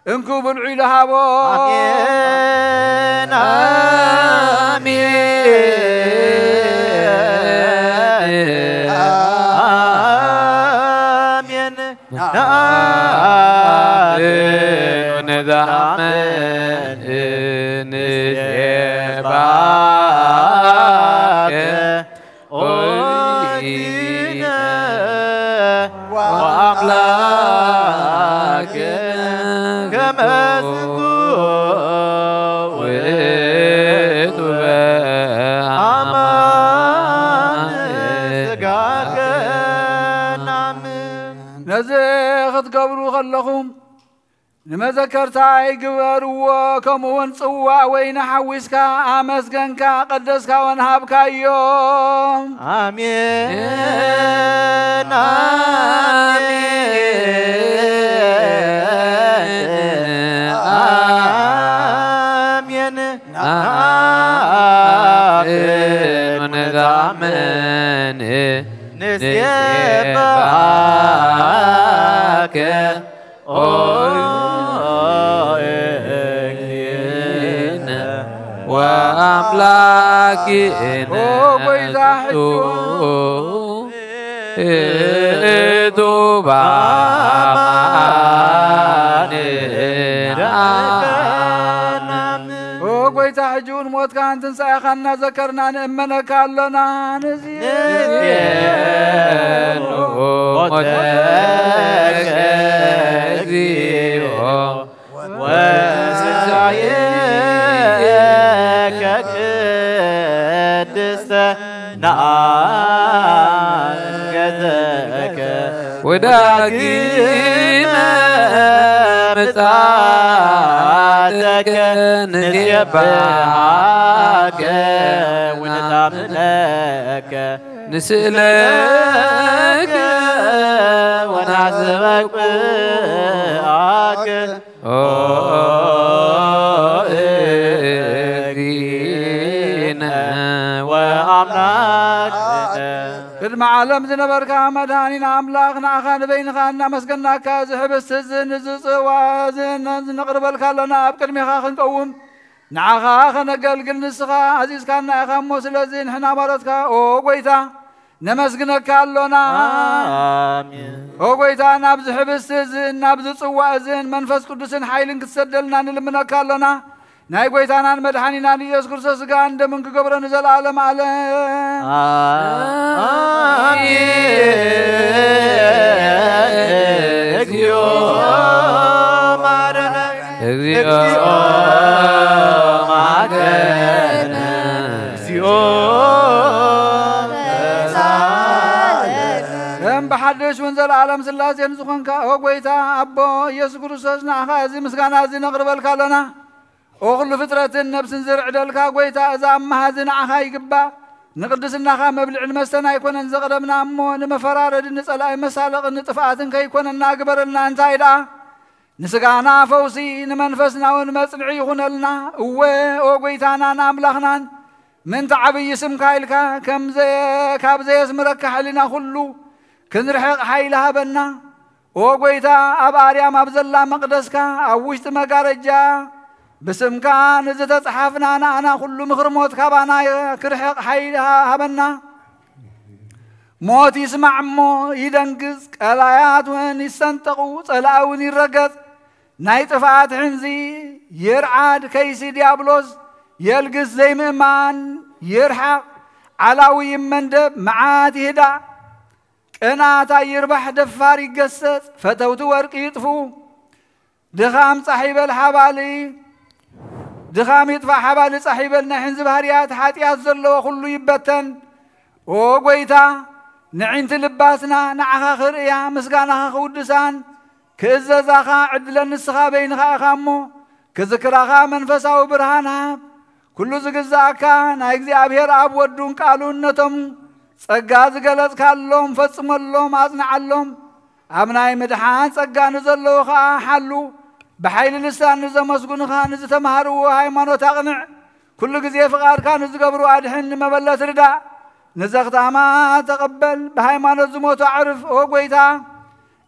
انكو بالعيل هابو آمين آمين آمين ندعمن وأملاك كما زدوا أمان سقاك نعمن نزيخت قبرو خلقهم لما ذكرت عيقبروا كمون صوا وين حوسكا أمسكنكا قدسكا ونهابكا يوم آمين آمين آمين ونضامن نسيبك وأملاكنا وقوي تحجون موت كان تنسى خلنا ذكرنا نأمنك لنا نزيد وزعيك قدست نعجزك وداقيما متعاتك نسيبعك ونتعملك نسألك ونعزبك بقاك وأملاك ዓለም ዝነበርካ መድሃኒና ኣምላኽና ኣኻ ንበይንኻ እናመስገናካ ዝሕብስ ህዝን ዝፅዋ ዝነቕርበልካ ኣለና ኣብ ቅድሚኻ ክንቀውም ንዓኻ ኸነገልግል ንስኻ ኣዚዝካና ኢኻ እሞ ስለዚ ንሕና ማለትካ ኦ ጐይታ ነመስግነካ ኣሎና ኦ ጐይታ ናብ ዝሕብስ ህዝን ናብ ዝፅዋዕ እዝን መንፈስ ቅዱስን ሓይልን ክትሰደልና ንልምነካ ኣሎና ናይ ጐይታናን መድሓኒናን ኢየሱስ ክርስቶስ ስጋን ደምን ክገብሮ ንዘለዓለም ዓለም እግዚኦ ማረነ እግዚኦ ማረነ እግዚኦ በሓድሽ እውን ዘለዓለም ስላሴን ዝኾንካ ኦ ጐይታ ኣቦ ኢየሱስ ክርስቶስ ንዓኻ እዚ ምስጋና እዚ ነቕርበልካ ኣለና ኦ ኩሉ ፍጥረትን ነብስን ዝርዕደልካ ጐይታ እዛ ኣመሃዚ ንዓኻ ይግባእ ንቅድስናኻ መብልዕን መስተን ኣይኮነን ዘቕደምና እሞ ንመፈራረድን ንጸላኢ መሳለቕን ንጥፍኣትን ከይኮነና ግበረልና እንታይ ደኣ ንስጋና ፈውሲ ንመንፈስና እውን መጽንዒ ይኹነልና እወ ኦ ጐይታናን ኣምላኽናን ምንቲ ዓብዪ ስምካ ኢልካ ካብ ዘየስምረካ ሕሊና ኩሉ ክንርሕቕ ሓይሊ ሃበና ኦ ጐይታ ኣብ ኣርያም ኣብ ዘላ መቕደስካ ኣብ ውሽጢ መጋረጃ ብስምካ ንዝተፀሓፍና ንኣና ኩሉ ምኽሪ ሞት ካባና ክርሕቕ ሓይሊ ሃበና ሞት ይስማዕ እሞ ይደንግዝ ቀላያት እውን ይሰንጠቑ ጸላኢ እውን ይረገጽ ናይ ጥፍኣት ሕንዚ ይርዓድ ከይሲ ዲያብሎስ የልግስ ዘይምእማን ይርሓቕ ዓላዊ ይመንደብ መዓት ይህዳእ ቅናታ ይርባሕ ደፋር ይገሰጽ ፈተውቲ ወርቂ ይጥፉ ድኻም ጻሒበል ሓባሊ ድኻም ይጥፋእ ሓባሊ ጻሒበል ናይ ሕንዚ ባህርያት ሓጢኣት ዘለዎ ኩሉ ይበተን ኦ ጐይታ ንዒንቲ ልባስና ንዓኻ ክርእያ ምስጋናኻ ክውድሳን ክእዘዛኻ ዕድለ ንስኻ በይንኻ ኢኻ እሞ ክዝክራኻ መንፈሳዊ ብርሃን ሃብ ኩሉ ዝግዛእካ ናይ እግዚኣብሔር ኣብ ወዱን ቃሉን ነቶም ጸጋ ዝገለጽካሎም ፈጽመሎም ኣጽንዓሎም ኣብ ናይ ምድሓን ጸጋ ንዘለዉ ኸዓ ሓሉ ብሓይሊ ልሳን ንዘመስጉንኻ ንዝተምሃርዎ ሃይማኖት ኣቕንዕ ኩሉ ግዜ ፍቓድካ ንዝገብሩ ኣድሕን ንመበለት ርዳእ ንዘኽታማ ተቐበል ብሃይማኖት ዝሞቱ ኣዕርፍ ኦ ጐይታ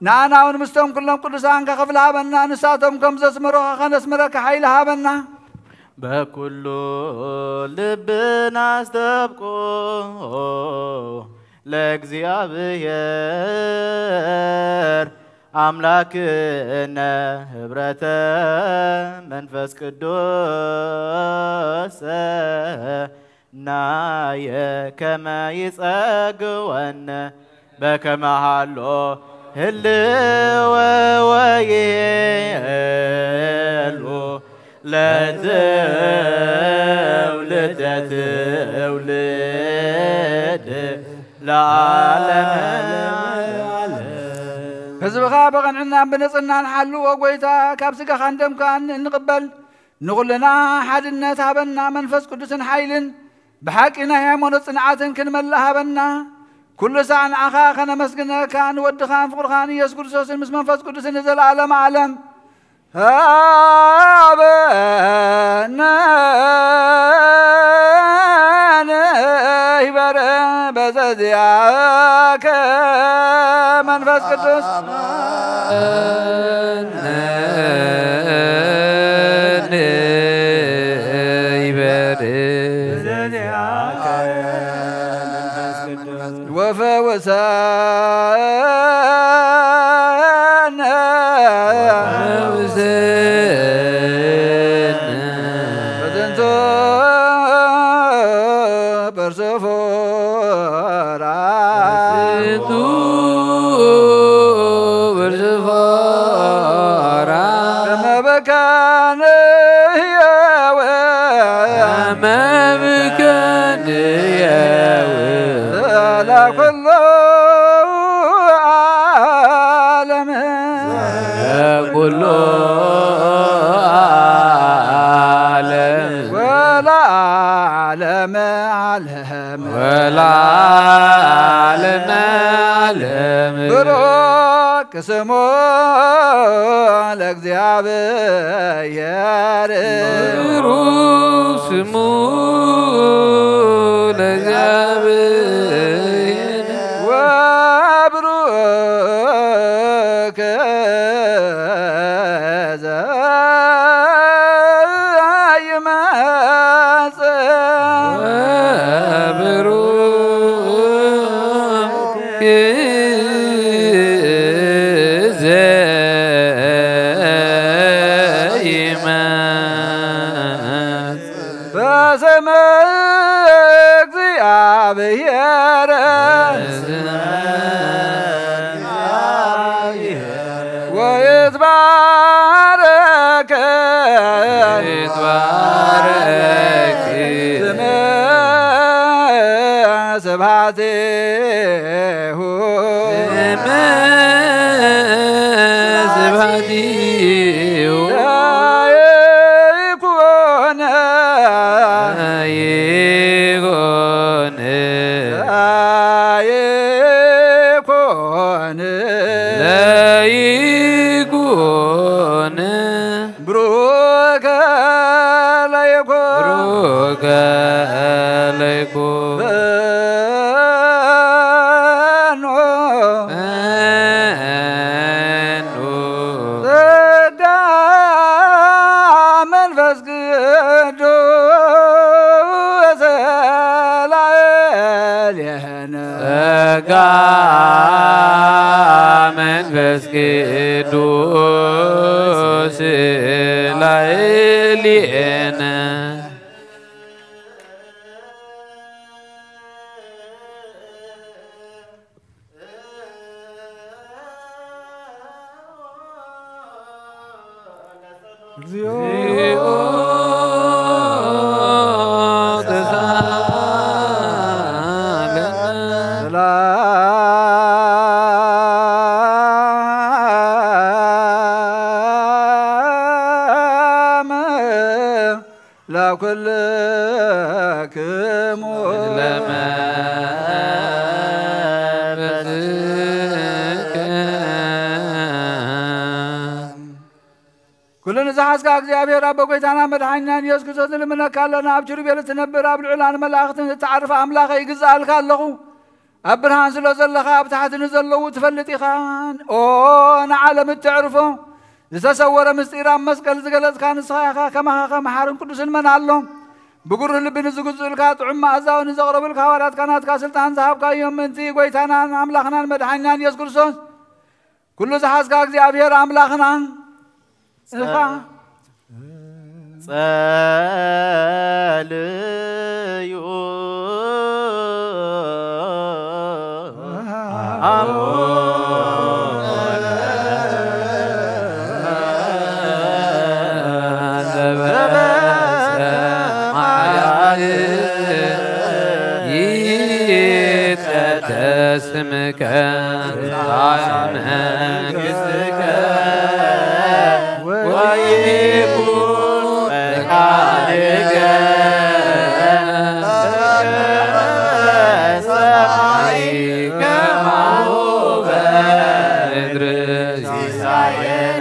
ንኣና እውን ምስቶም ኩሎም ቅዱሳን ከኽፍል ሃበና ንሳቶም ከም ዘስምሮኻ ኸነስምረካ ሓይሊ ሃበና በኩሉ ልብና አስተብቆ ለእግዚአብሔር አምላክነ ህብረተ መንፈስ ቅዱስ ናየ ከመ ይጸግወነ በከመ ሃሎ ህልወ ወይሉ ለትውልደ ትውልድ ለዓለም ህዝብኻ በቐንዕናን ብንጽናን ሓሉ ኦ ጐይታ ካብ ስጋኻን ደምካን እንቕበል ንኹልና ሓድነት ሃበና መንፈስ ቅዱስን ሓይልን ብሓቂ ናይ ሃይማኖት ጽንዓትን ክንመልእ ሃበና ኩሉ ሳዕ ንዓኻ ኸነመስግነካ ንወድኻን ፍቕርኻን ኢየሱስ ክርስቶስን ምስ መንፈስ ቅዱስን ንዘለዓለም ዓለም ሃበና ይበረ በዘዚአከ መንፈስ ቅዱስ وفوسنا فزنتو برسفورا كما بكان على كل عالم كل عالم ولا عالم عالم ولا عالم عالم بروك سمو لእግዚአብሔር بروك سمو لእግዚአብሔር وبروك كلنا زحزك እግዚአብሔር አብ በጎይታና መድኃኒናን ኢየሱስ ክርስቶስ ልምነካለና ኣብ ኪሩቤል ትነብር ኣብ ልዑላን መላእኽትን ትዓርፍ ኣምላኸ ይግዛእልካ ኣለኹ ኣብ ብርሃን ስለ ዘለኻ ኣብ ታሕቲ ንዘለዉ ትፈልጥ ኢኻ ኦ ንዓለም እትዕርፎ ዝተሰወረ ምስጢር ኣብ መስቀል ዝገለጽካ ንስኻ ኢኻ ከማኻ መሓርን ቅዱስን መን ኣሎ ብጉርህ ልቢ ንዝግዝኡልካ ጥዑም መኣዛው ንዘቕረቡልካ ሃዋርያትካ ናትካ ስልጣን ዝሃብካዮም ምንቲ ጎይታናን ኣምላኽናን መድኃኒናን ኢየሱስ ክርስቶስ ኩሉ ዝሓዝካ እግዚአብሔር ኣምላኽና ጸልዩ ይትቀደስ ስምከ መንግሥትከ ويكون مكانك سماي كما هو بدر سيساين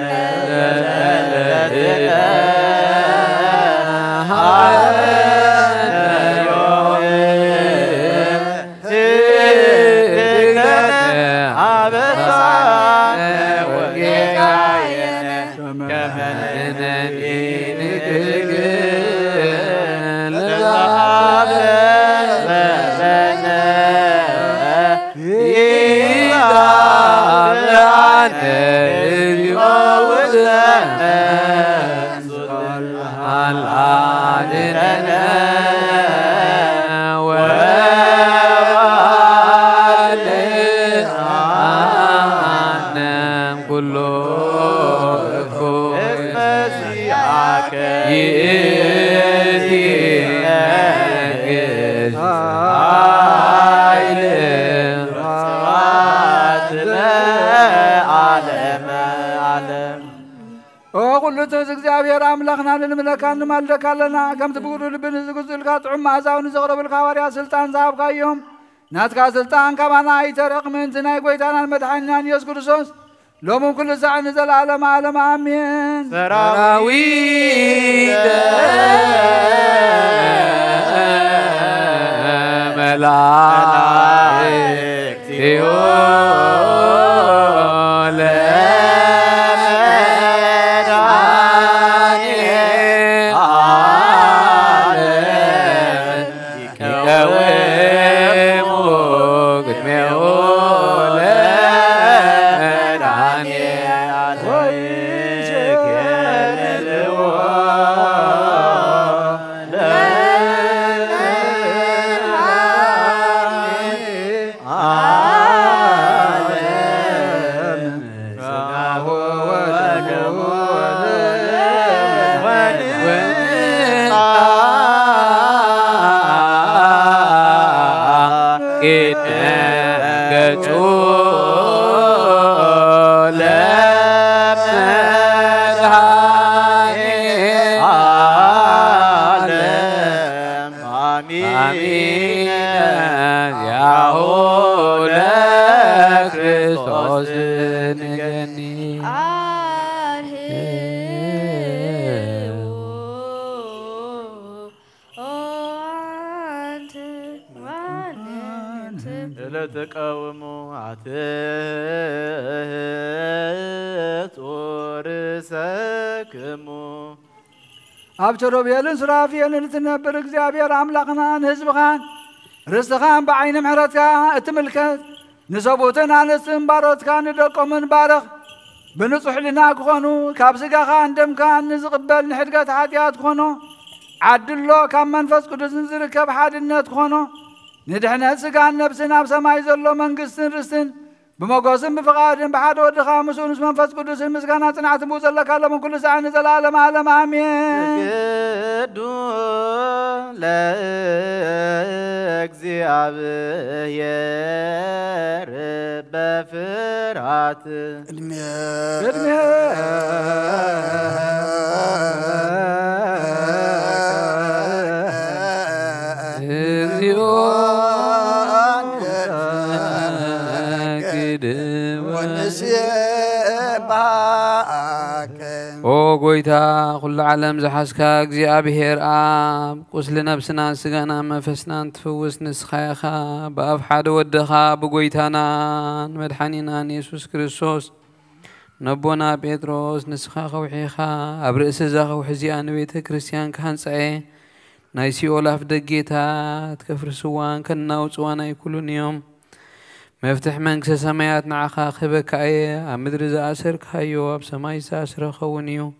እግዚአብሔር አምላክና ልንምለካን ማልደካለና ከም ትብጉሩ ልብን ዝግዝልካ ጥዑም መዓዛውን ዘቕረቡልካ ሃዋርያት ስልጣን ዝሃብካዮም ናትካ ስልጣን ካባና ኣይተረቕምን ናይ ጎይታናን መድኃኒናን ኢየሱስ ክርስቶስ ሎሙን ኩሉ ሰዓት ንዘለዓለመ ዓለም ኣሜን ሰራዊት መላእክት أبشروا سرافيل تنبر እግዚአብሔር አምላክና ህዝብኻን ርስኻን بعين ምሕረትካ እትምልከት ንሰቦትን አንስትን ባሮትካ ንደቆምን ባረኽ ብንጹሕ ልና ክኾኑ ካብ ስጋኻ እንደምካ ንዝቕበል ንሕድገት ሓጢኣት ክኾኖ ዓድሎ ካብ መንፈስ ቅዱስን ዝርከብ ሓድነት ክኾኖ ንድሕነት ስጋን ነብስን ኣብ ሰማይ ዘሎ መንግስትን ርስትን بمقاسم بفقادم بحد ودخا مسونس منفس قدس المسكانات نعت بوصل لك لهم كل ساعة نزل عالم عالم آمين قدو لأكزيابير بفرات او قويتا كل عالم زحسكا እግዚአብሔር አብ ቁስል ነብስና ስጋና መንፈስናን ትፈውስ ንስኻኻ በአብ ሓደ ወደኻ ብጎይታናን መድኃኒናን ኢየሱስ ክርስቶስ ነቦና ጴጥሮስ ንስኻ ኸውሒኻ ኣብ ርእሲ ዘኸውሒ እዚኣ ንቤተ ክርስቲያን ካንጽኤ ናይ ሲኦል ኣፍ ደጌታት ከፍርስዋን ከናውፅዋን ኣይኩሉን እዮም مفتح منك سمايات نعخا خبك أي أمدر زاسر خايو أب سماي ساسر خونيو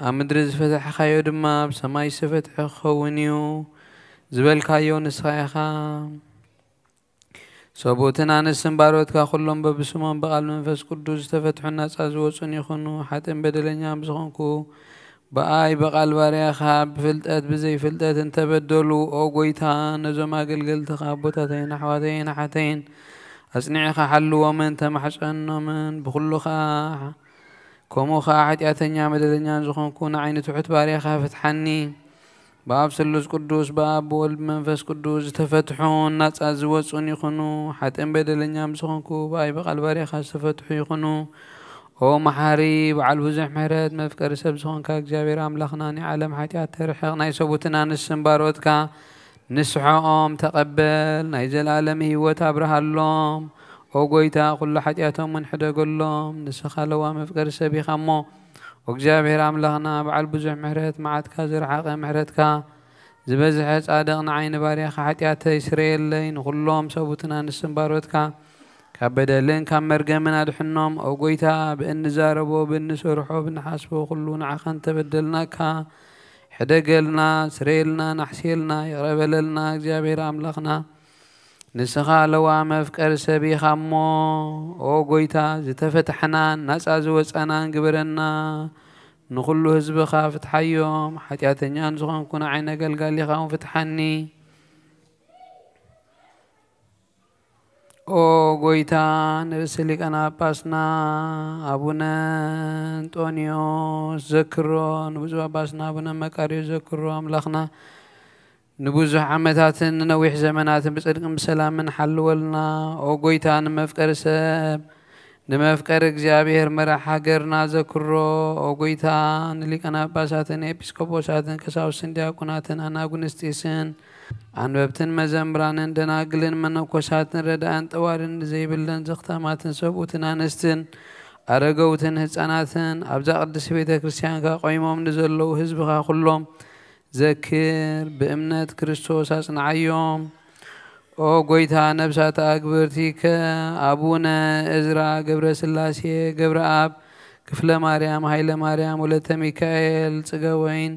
أمدر فتح خايو دما أب سماي سفتح خونيو زبل خايو نسخايخا صبوتنا نسم باروت كا خلهم ببسمان بقال منفس قدوس تفتح الناس أزوجون يخونو حتى بدلن يام زخونكو بآي بقال باريخا بفلتات بزي فلتات انتبدلو أو قويتان نزما قلقل تخابوتاتين حواتين حتين أصنعك حلو ومن تمحشن من بخلوخا كوموخا حتياتنيا مدلنيا زخون كون عين تحت باريخا فتحني باب سلوس قدوس باب والمنفس قدوس تفتحون ناس أزوجون يخونو حتى بدلنيا زخونكو باي بقال باريخا تفتحو يخونو او محاريب على الوزح محرد مفكر سبزخون كاك جابير أملاخناني عالم حتيات ترحقنا يسوبوتنا نسن باروتكا نسحهم تقبل نيجل عالمي وتابره اللهم وقويتا كل حاجاتهم من حدا قلهم نسخ لوا مفكر سبي خمو وجابير عملغنا بعل بزح محرت معت كازر حق محرتك زبزحت صادقنا عين باريخ حاجات يسريل لين كلهم سبوتنا نسنباروتك كبدلين كم مرجمنا دحنهم وقويتا بان زاربو بان سرحو بان حاسبو كلنا عخن تبدلناك حدقلنا سريلنا نحسيلنا يغربللنا جابير أملخنا نسخا لوا مفكر سبي خمو او قويتا زتفتحنا ناس أزوج أنا قبرنا نخلو هزب خافت حيوم حتياتنيا نزغن كنا عينا قال لي خاون فتحني او قويتا نرسلك أنا باسنا أبونا أنطونيو ذكرو نبوزوا باسنا أبونا مكاريو ذكرو أملخنا نبوزوا عمتات نويح زمنات بصدق بسلام من حلولنا او قويتا نمفكر سب نمفكر እግዚአብሔር مرح حقرنا ذكرو او قويتا نليك أنا باساتن إبسكوبوساتن كساوسن دياقوناتن أنا قنستيسن አንበብትን መዘምራንን ደናግልን መነኮሳትን ረዳን ጠዋርን ዘይብለን ዘኽታማትን ሰብኡትን ኣንስትን ኣረገውትን ህፃናትን ኣብዛ ቅድስት ቤተ ክርስቲያን ቆይሞም ንዘለዉ ህዝብኻ ኩሎም ዘክር ብእምነት ክርስቶስ ኣጽንዓዮም ኦ ጎይታ ነብሳት ኣግብርቲከ አቡነ እዝራ ገብረ ስላሴ ገብረ አብ ክፍለ ማርያም ኃይለ ማርያም ወለተ ሚካኤል ጽገወይን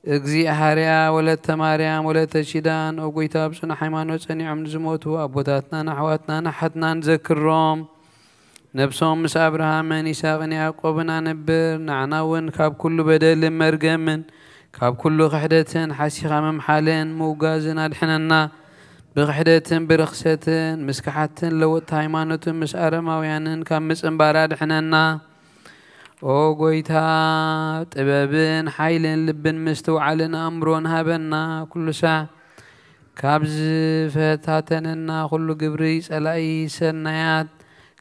እግዚአብሔር ወለተ ማርያም ወለተ ኪዳን ኦ ጎይታ ብጽና ሃይማኖት ጸኒዖም ዝሞቱ አቦታትና ናሕዋትና ናሓትና ንዘክሮም ነብሶም ምስ አብርሃምን ይስሐቅን ያዕቆብን ኣነብር ንዓናውን ካብ ኩሉ በደልን መርገምን ካብ ኩሉ ክሕደትን ሓሲኻ መምሓልን ምውጋዝን ኣድሕነና ብክሕደትን ብርክሰትን ምስካሓትን ለወጥቲ ሃይማኖትን ምስ ኣረማውያንን ካብ ምፅምባር ኣድሕነና ኦ ጎይታ ጥበብን ሓይልን ልብን ምስትውዓልን ኣእምሮን ሃበና ኩሉ ሳዕ ካብ ዝፈታተነና ኩሉ ግብሪ ጸላኢ ሰናያት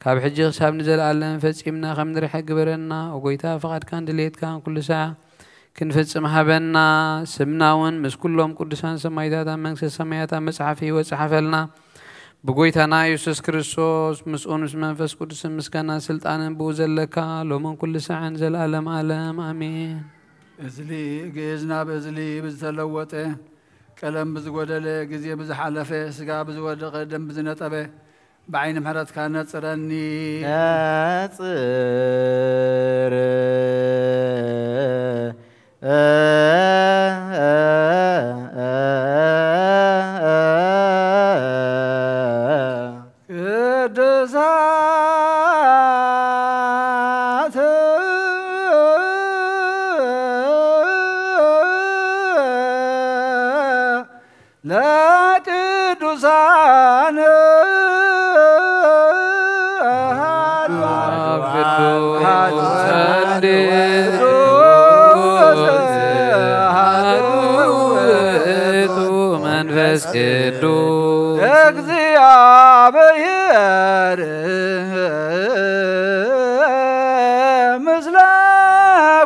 ካብ ሕጂ ክሳብ ንዘለኣለም ፈጺምና ከም ንርሐ ግበረና ኦ ጎይታ ፍቓድካን ድሌትካን ኩሉ ሳዕ ክንፈጽም ሃበና ስምናውን ምስ ኩሎም ቅዱሳን ሰማይታት ኣብ መንግስቲ ሰማያት ኣብ መጽሓፍ ሕይወት ጽሓፈልና ብጎይታና ኢየሱስ ክርስቶስ ምስኡን ምስ መንፈስ ቅዱስ ምስጋና ስልጣንን ብኡ ዘለካ ሎምን ኩሉ ሰዓን ዘለኣለም ዓለም አሜን። እዝሊ ግእዝና ብእዝሊ ብዝተለወጠ ቀለም ብዝጎደለ ጊዜ ብዝሓለፈ ስጋ ብዝወደቀ ደም ብዝነጠበ بعين محرت كانت صرني نصر قدسات لا قدسان መንፈስ ቅዱስ እግዚአብሔር ምስለ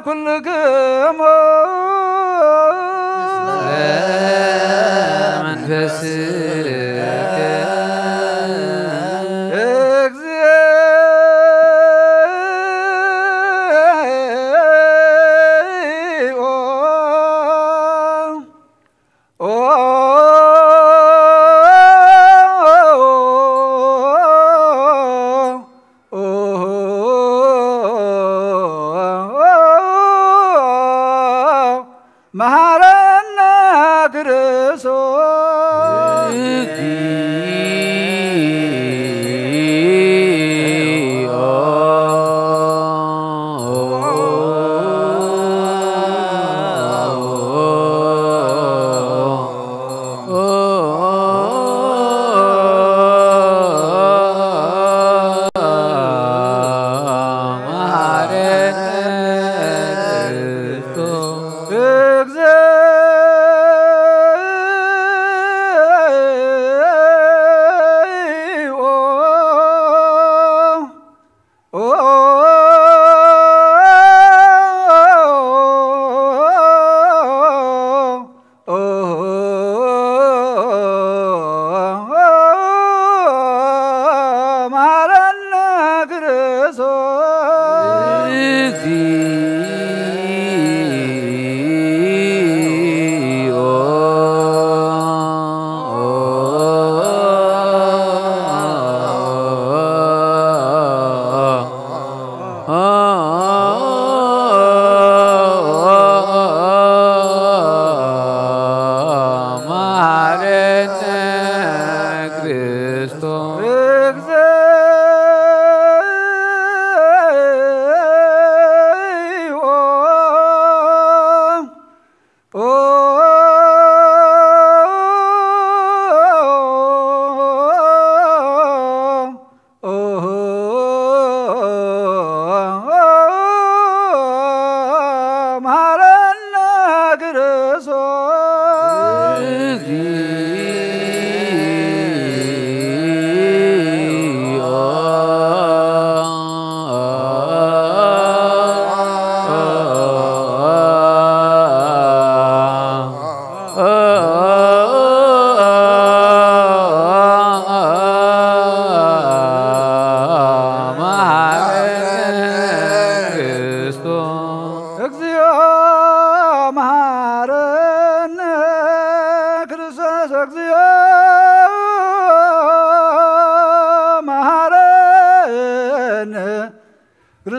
ኩልክሙ መንፈስ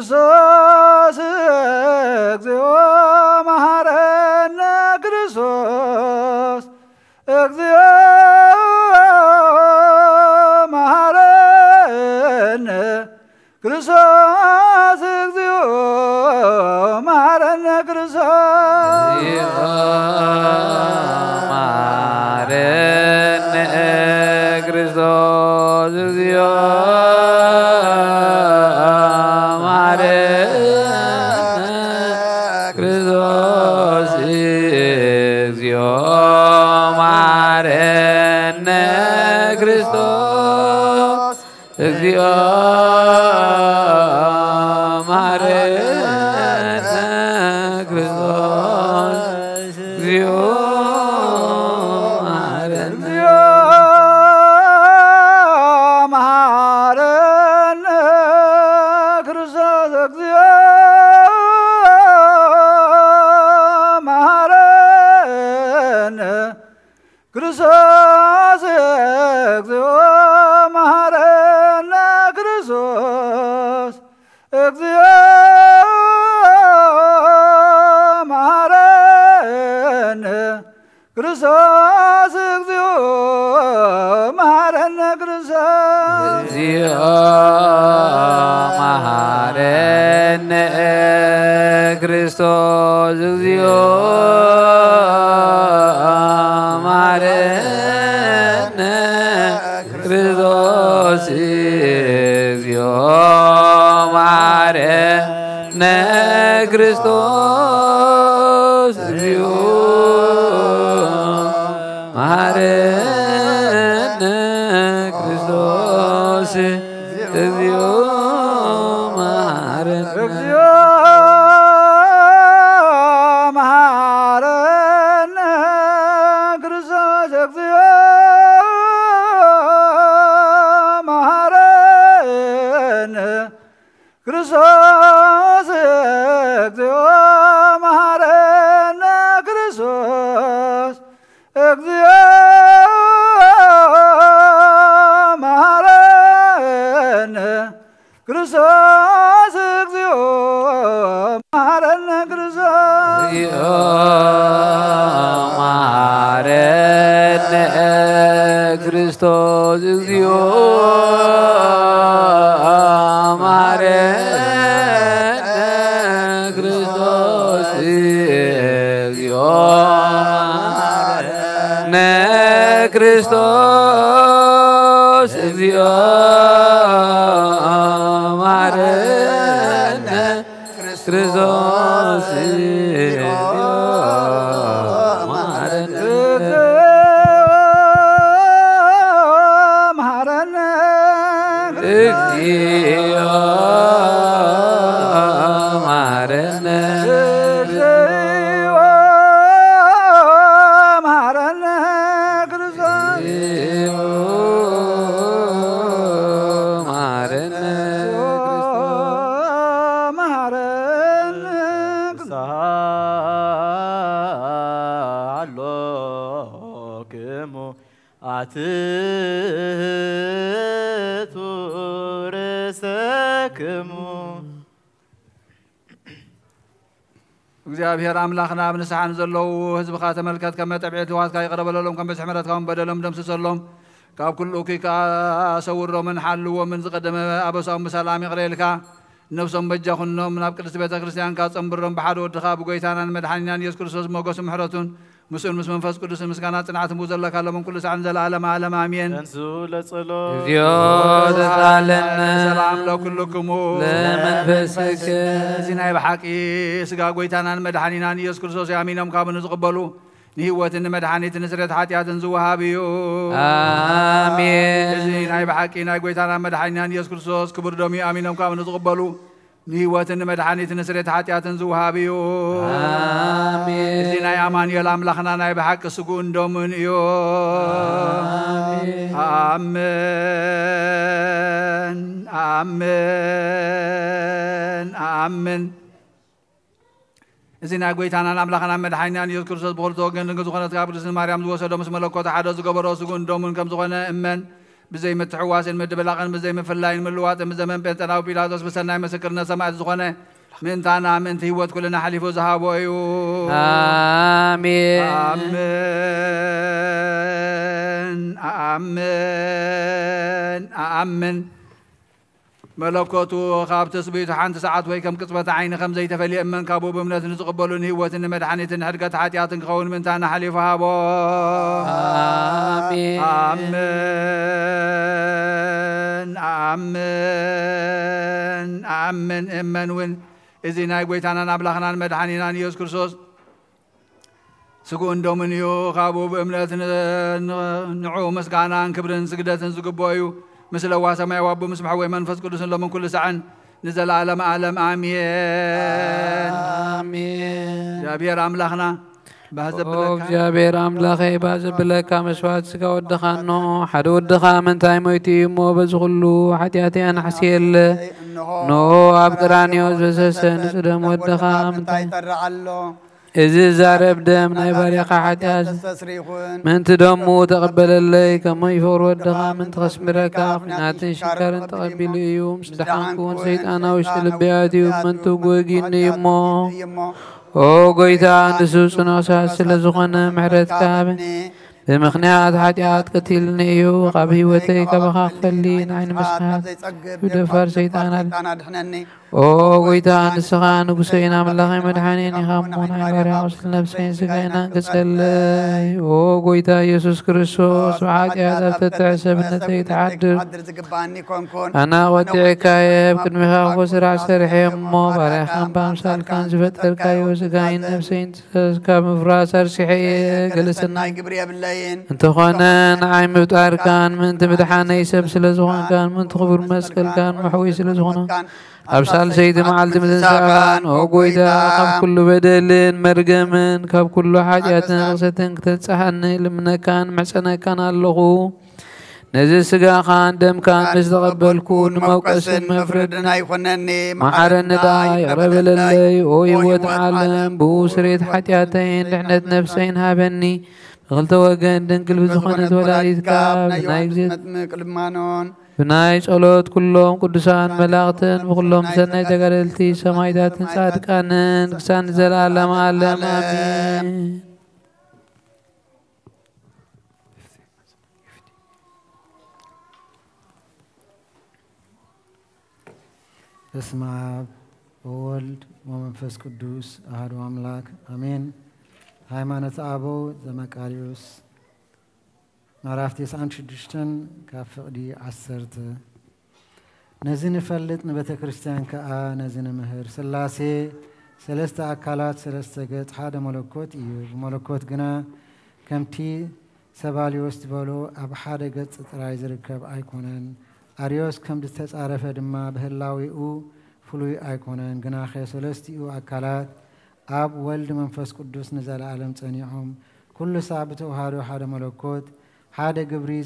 ክርስቶስ እግዚኦ መሐረነ ክርስቶስ እግዚኦ መሐረነ ክርስቶስ እግዚኦ መሐረነ ክርስቶስ መሐረነ ክርስቶስ እግዚኦ እግዚኦ መሐረነ ክርስቶስ እግዚኦ መሐረነ ክርስቶስ እግዚኦ መሐረነ ክርስቶስ እግዚኦ መሐረነ ክርስቶስ እግዚኦ መሐረነ ክርስቶስ እግዚኦ መሐረነ ክርስቶስ እግዚኦ መሐረነ ክርስቶስ እግዚኦ መሐረነ ክርስቶስ እግዚኦ መሐረነ ክርስቶስ እግዚኦ መሐረነ ክርስቶስ እግዚኦ መሐረነ መሐረነ ክርስቶስ እግዚኦ መሐረነ ክርስቶስ እግዚኦ መሐረነ ክርስቶስ እግዚኦ መሐረነ ክርስቶስ እግዚኦ መሐረነ ክርስቶስ እግዚኦ መሐረነ ክርስቶስ እግዚኦ መሐረነ ክርስቶስ እግዚኦ መሐረነ ክርስቶስ እግዚኦ መሐረነ ክርስቶስ እግዚኦ መሐረነ መሐረነ እግዚኦ መሐረነ እግዚኦ መሐረነ ክርስቶስ እግዚኦ መሐረነ መሐረነ አሎክሙ አትቱ ርእሰክሙ እግዚአብሔር አምላኽና ኣብ ንስሓን ዘለዉ ህዝብኻ ተመልከት ከመ ጠብዒት ዋትካ ይቕረበለሎም ከም በዝሒ ምሕረትካውን በደሎም ደምስሰሎም ካብ ኩሉ እኩይካ ሰውሮምን ሓልዎምን ዝቐደመ ኣበሳኦም ብሰላም ይቕረየልካ ነፍሶም በጃ ኩኖም ናብ ቅድስቲ ቤተ ክርስቲያንካ ፀንብሮም ብሓደ ወድኻ ብጎይታናን መድሓኒናን ኢየሱስ ክርስቶስ መጎሱ ምሕረቱን ምስኡን ምስ መንፈስ ቅዱስን ምስጋና ጽንዓትን ዘለካ ለሞም ኩሉ ሰዓን ዘለዓለም ዓለም ኣሜን ተንሱ ለጸሎት እግዚኦ ተሳለነ ሰላም ለኩልክሙ ለመንፈስክ እዚ ናይ ብሓቂ ስጋ ጎይታናን መድሓኒናን ኢየሱስ ክርስቶስ ኣሚኖም ካብ ንዝቕበሉ ንህይወትን ንመድሓኒትን ንስርየት ሓጢኣትን ዝወሃብ እዩ ኣሜን እዚ ናይ ብሓቂ ናይ ጎይታናን መድሓኒናን ኢየሱስ ክርስቶስ ክቡር ደሙ ኣሚኖም ካብ ንዝቕበሉ ንህይወትን ንመድሓኒትን ንስርየት ሓጢኣትን ዝወሃብ እዩ ኣሜን እዚ ናይ ኣማኑኤል ኣምላኽና ናይ ብሓቂ ስጉእን ደሙን እዩ ኣሜን ኣሜን ኣሜን እዚ ናይ ጎይታናን ኣምላኽናን መድሓኒናን ኢየሱስ ክርስቶስ ብክልተ ወገን ድንግል ዝኾነት ካብ ቅድስቲ ማርያም ዝወሰዶ ምስ መለኮት ሓደ ዝገበሮ ስጉእን ደሙን ከም ዝኾነ እመን بزي متحواس مدبلاقن بزي مفلاين ملوات مزمن بنتناو بيلاطس بسناي مسكرنا سماعت زخونه من تانا من تهوت كلنا حليفو زهابو ايو آمين آمين آمين ملكوتو خاب تسبيت حانت ساعات وي كم قصبة عين خم زي تفلي أمن كابو بمنات نتقبلون هوة مدحنة حرقة حاتيات خون من تانا حليف هابو آمين آمين آمين آمين إمن وين إذا نايقوي تانا نبلغنا المدحنين يوسف كرسوس سكون دومنيو خابو بمنات نعو مسقانا كبرن سقدة سقبويو مثل واسماء وابو مسمح ومنفس قدس لمن كل سعن نزل عالم عالم آمين آمين جابير أملاخنا بهزب لك جابير أملاخي بهزب لك مسوات سكا ودخانو حد ودخا من تايمويتي مو بزغلو حتياتي أنا حسيل نو أبقرانيو زسسن سدم ودخا من تايمويتي إذا زارب دم نبريق حتاز من تدمو تقبل اللي كما يفور ودغا من تخسمرك ناتن شكر تقبل يوم سدحانكون سيد أنا وشتل بياتي ومن تقوغين يمو أو قويتا عند سوسنا ساسل زغنا محرد كابن بمخنيات حتيات قتيل نيو قبي وتيك بخاق فلين عين مسحات يدفر سيدانا أو قويتا عند سغان وقسينا من لغي مدحانين يخامون عبارة وصل نفسين سقينا قسلي أو قويتا يسوس كريستوس وحاتيات أبتتعسب نتي تعدر أنا ودعك يا بكن مخاق وسرع سرحي أمو باريخان بامسال كان زفتر كايو سقاين نفسين تسكا مفراس أرسحي قلسنا انت خوانا نعيم بتاركان من تمدحان يسب سلزغان كان من تخبر مسكل كان محوي سلزغان أبسال سيد معلم تنسعان وقويدا قب كل بدل مرقمن كب كل حاجات نغستن كتتسحن لمن كان معسنا كان اللغو نزل سقا خان دم كان نستقبل كون موقس مفرد محرن دا يغرب للي ويوت عالم بوسريت حتياتين لعنة نفسين هابني غلط وقن دنقل بزخنة ولاديت كاب بناي صلوت كلهم قدسان ملاغتن وكلهم سنة تقرلتي سمايدات صادقانن كسان زلالم عالم آمين بسم الله وولد ومنفس قدوس أحد أملاك آمين ሃይማኖት አበው ዘመቃሪዎስ ምዕራፍ 96 ካብ ፍቕዲ 10 ነዚ ንፈልጥ ንቤተ ክርስቲያን ከዓ ነዚ ንምህር ስላሴ ሰለስተ ኣካላት ሰለስተ ገጽ ሓደ መለኮት እዩ መለኮት ግና ከምቲ ሰባልዮስ ዝበሎ ኣብ ሓደ ገጽ ጥራይ ዝርከብ ኣይኮነን ኣርዮስ ከም ዝተጻረፈ ድማ ብህላዊኡ ፍሉይ ኣይኮነን ግና ሰለስቲኡ ኣካላት أب ولد منفس قدوس نزل عالم صنيعهم كل سابت وهادو حاد ملكوت حاد قبري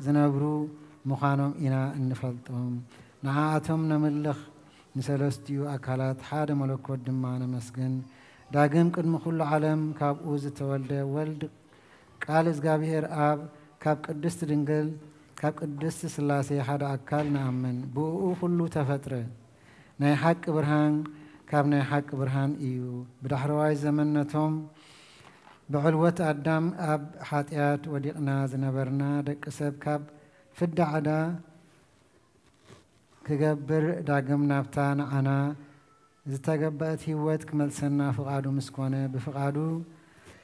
زنبرو مخانم إنا نفلتهم نعاتهم نملخ نسلستيو أكالات حاد ملكوت دمانا مسكن داقم قدم كل عالم كاب أوز تولد ولد قال إزقابير أب كاب قدست دنقل كاب قدست سلاسي حاد أكال نأمن بوء كله تفترة ناي حق برهان كابنا حق برهان إيو بدحرواي زمنتهم بعلوة أدم أب حاتيات وديقنا زنبرنا دك سب كاب في الدعدا كجبر داقم نابتان أنا زتجبأت هيوت كمل سنة فقادو مسكونة بفقادو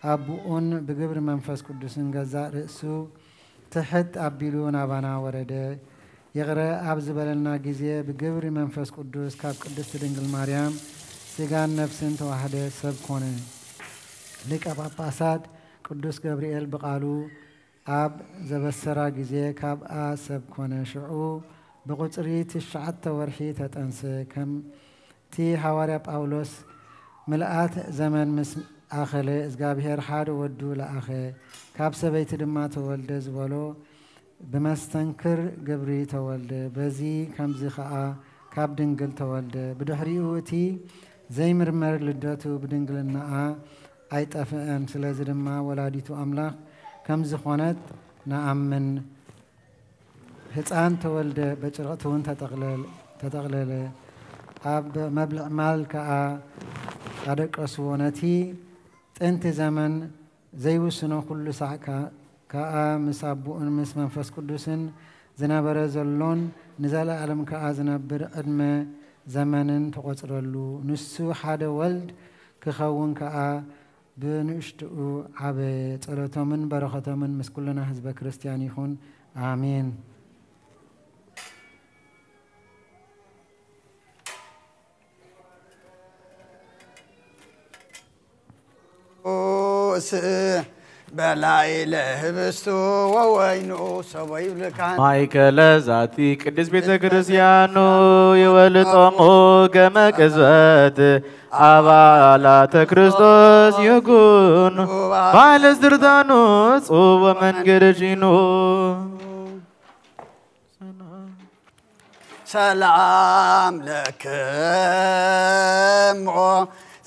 أبوون بجبر منفس قدسن جزاء رأسو تحت أبيلو نابانا ورده يغرى أبز بلنا جزية بجبر منفس قدوس كاب قدس دنجل مريم سجان نفسن توحدة سب كونه لك أب أساد قدوس جبريل بقالو أب زبسرا جزية كاب سب كونه شعو بقطريت الشعت ورحي تتنسى كم تي حواري باولوس ملأت زمن مس آخله إزجابهر حاد ودو لآخه كاب سبيت دما تولد زبالو بمستنكر جبري تولد بزي كم زخاء كاب دنجل تولد بدحريوتي زي مرمر لداتو بدنجل النعا أيت أفهم سلازل ما ولاديتو أملاك كم زخونت نعم من ህፃን ተወልደ በጭርቅቱን ተጠቅለለ ኣብ መብልዕ ማል ከዓ ኣደቀስዎ ነቲ ጥንቲ ዘመን ዘይውስኖ ኩሉ ሳዕ ከዓ ምስ ኣቦኡን ምስ መንፈስ ቅዱስን ዝነበረ ዘሎን ንዘለዓለም ከዓ ዝነብር ዕድመ ዘመንን ተቆፅረሉ ንሱ ሓደ ወልድ ክኸውን ከዓ ብንእሽትኡ ዓበየ ጸሎቶምን በረኸቶምን ምስ ኩልና ህዝበ ክርስቲያን ይኹን አሜን። በላይ ለህብስቱ ወወይኑ ሰበዩ ልካን ማይከለ ዛቲ ቅድስት ቤተ ክርስቲያኑ የወልጦሙ ገመ ቅጽበት አባላተ ክርስቶስ ይኩኑ ባለ ስርታኑ ጹበ መንገድ ጂኑ ሰላም ለክሙ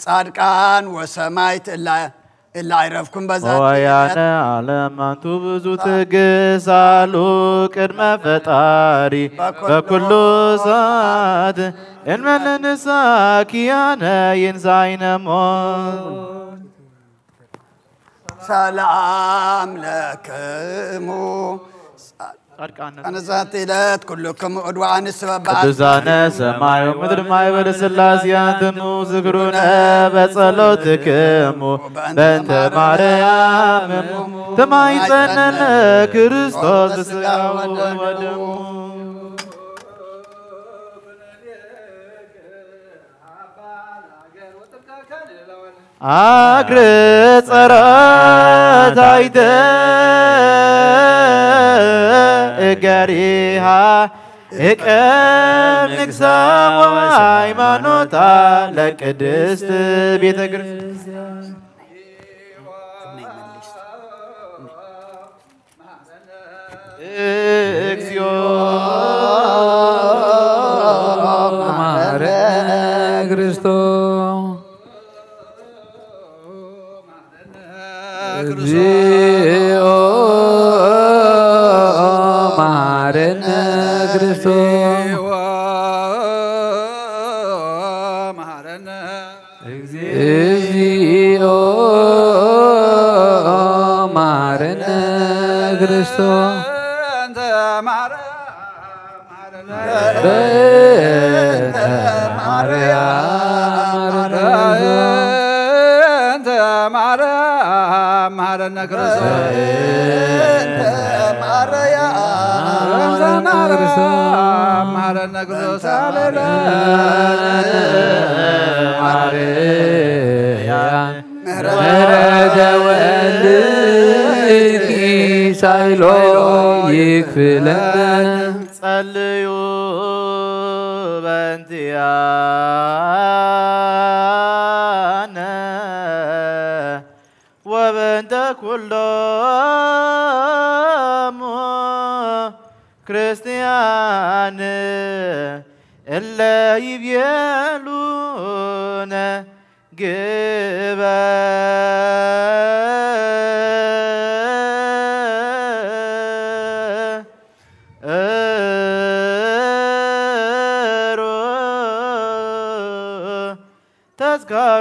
ጻድቃን ወሰማይት إلا عرفكم بذات ويانا علما ብዙ ትግሳሉ ቅድመ ፈጣሪ በኩሉ ሰዓት እንመለንሳ ኪያነ ይንሳይነ ሞት ሰላም ለክሙ أنا زاتيلات كلكم أدوان السبب ቅዱሳነ ሰማዩ ምድር ማይበለ ሥላሴያትሙ ዝክሩነ በጸሎትክሙ በእንተ ማርያምሙ ተማይጸነነ ክርስቶስ በሥጋው ወደሙ አግር ጸረታይተ እገሪሃ እቀም ንግሳም ሃይማኖታ ለቅድስት ቤተ ክርስቲያን እግዚኦ ማረነ ክርስቶስ እግዚኦ ማረነ ክርስቶስ እግዚኦ ማረነ ክርስቶስ በእንተ ማርያም ማረነ ክርስቶስ ማረነ ክርስቶስ ማርያም ምህረተ ወልድኪ ሳይሎ ይክፍለን ጸልዩ በእንቲአነ ወበእንተ ኩሎሙ ክርስቲያን እለ ይቤሉነ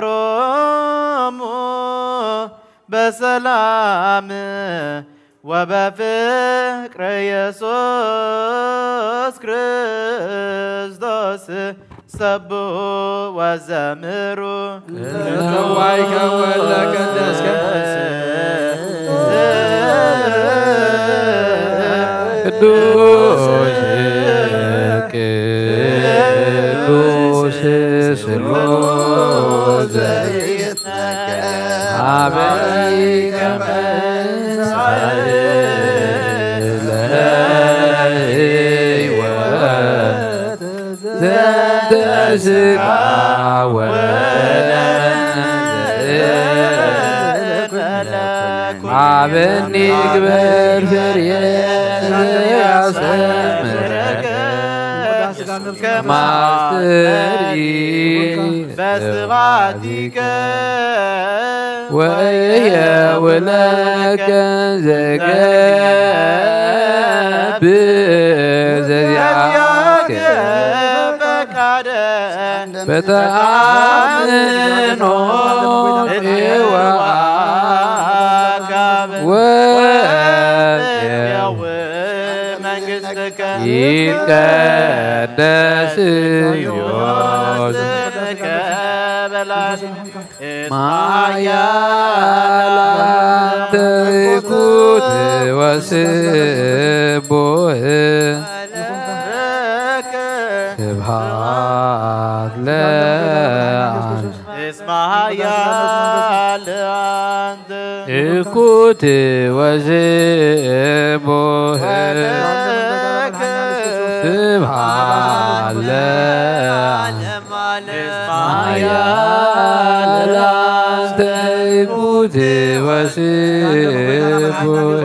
ተዝካሮሙ በሰላም وبفقر يسوس كريستوس سبوا وزمروا كوايك ولا قدس قدوس قدوس سلوز عبيك عبني قبل فريان ياسمرك ماستري بصغاتك ويا ولك زكاة በተአምኖ ይቀደስ ማያላንተ ይኩት ወስቡህ ስብሐት ለአንተ ይኩት ወስቡህ ስብሐት ማያላንተ ይኩት ወስቡህ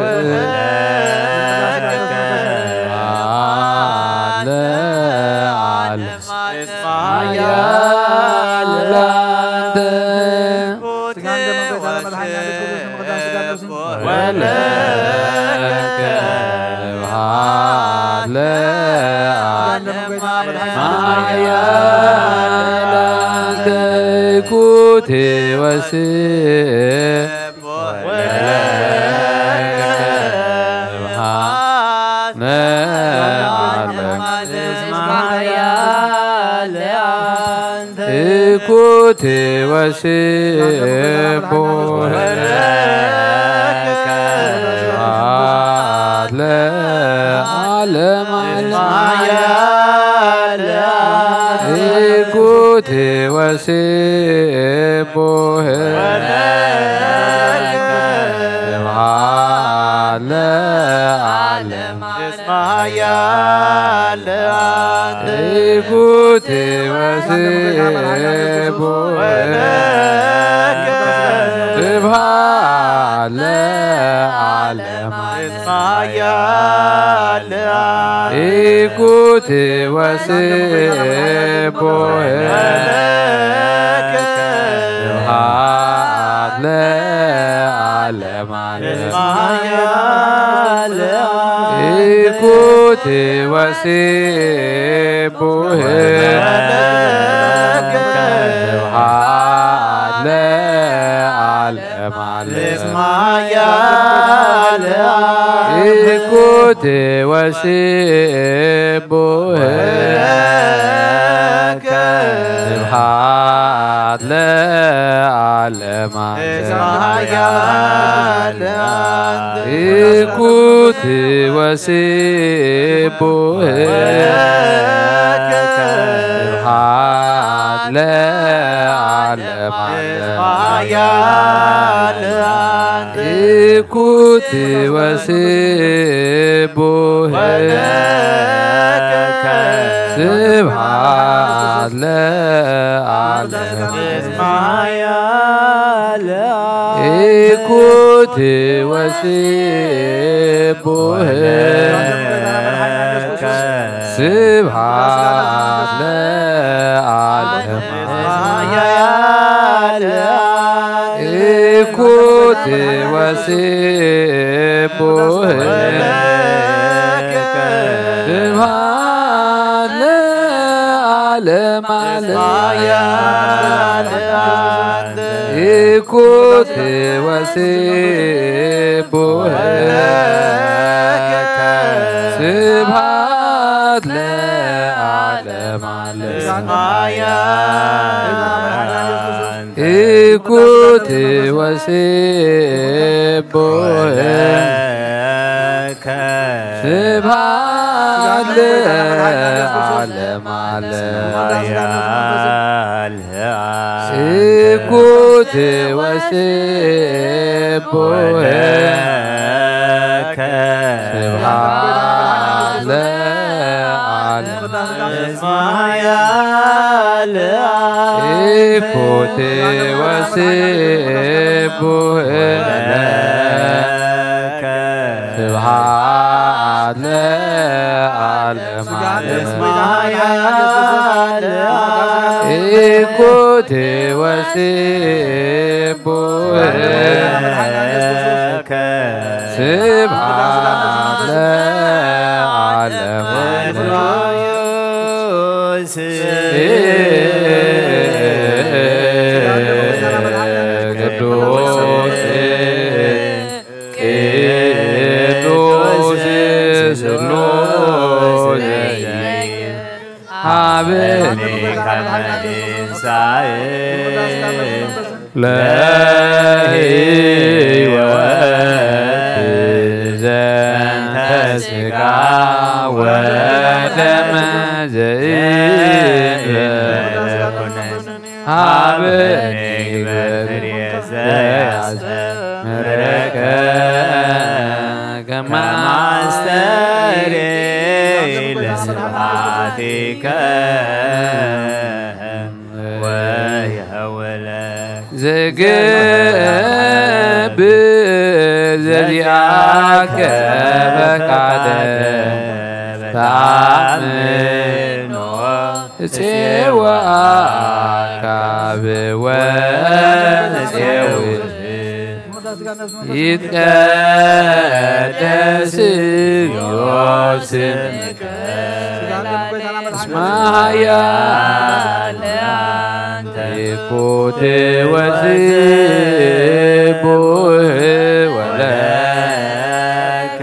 إكوت وسبوه عالم إكوت وسبوه إكوت وسبوه سبحان العالم إكوت وسبوه سبحان العالم إكوت وسبوه سبحان العالم إكوت وسبوه سبحان العالم إكوت وسبوه سبحان العالم إكوت وسبوه سبحان العالم إكوت وسبوه سبحان العالم إكوت وسبوه سبحان العالم إكوت وسبوه سبحان العالم إكوت وسبوه سبحان العالم إكوت وسبوه سبحان العالم إكوت وسبوه سبحان العالم إكوت وسبوه سبحان العالم ለሕይወት ዘንተ ሥጋ ወደም ዘእንበለ ሀበኒ በፍሬ ዘያስተምረከ ከማስተርይ ለስብሐቲከ ወየውለክ ዝገብር ዘዚአከ ፈቃደ ተአምኖ እፄዋከ ወእፄው ይትቀደስ ስምከ እስመ ኃያል አንተ ይኩት ወስቡሕ ወለከ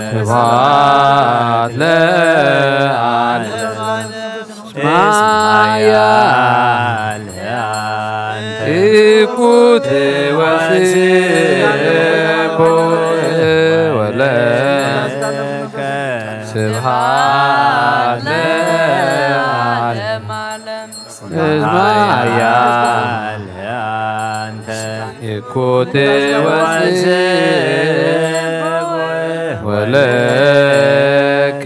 ስብሐት ለዓለም እስመ ኃያል አንተ ይኩት ወስቡሕ ወለከ ስብሐት ለዓለም እስመ ኃያል አንተ ይኩት ወስቡሕ ወለከ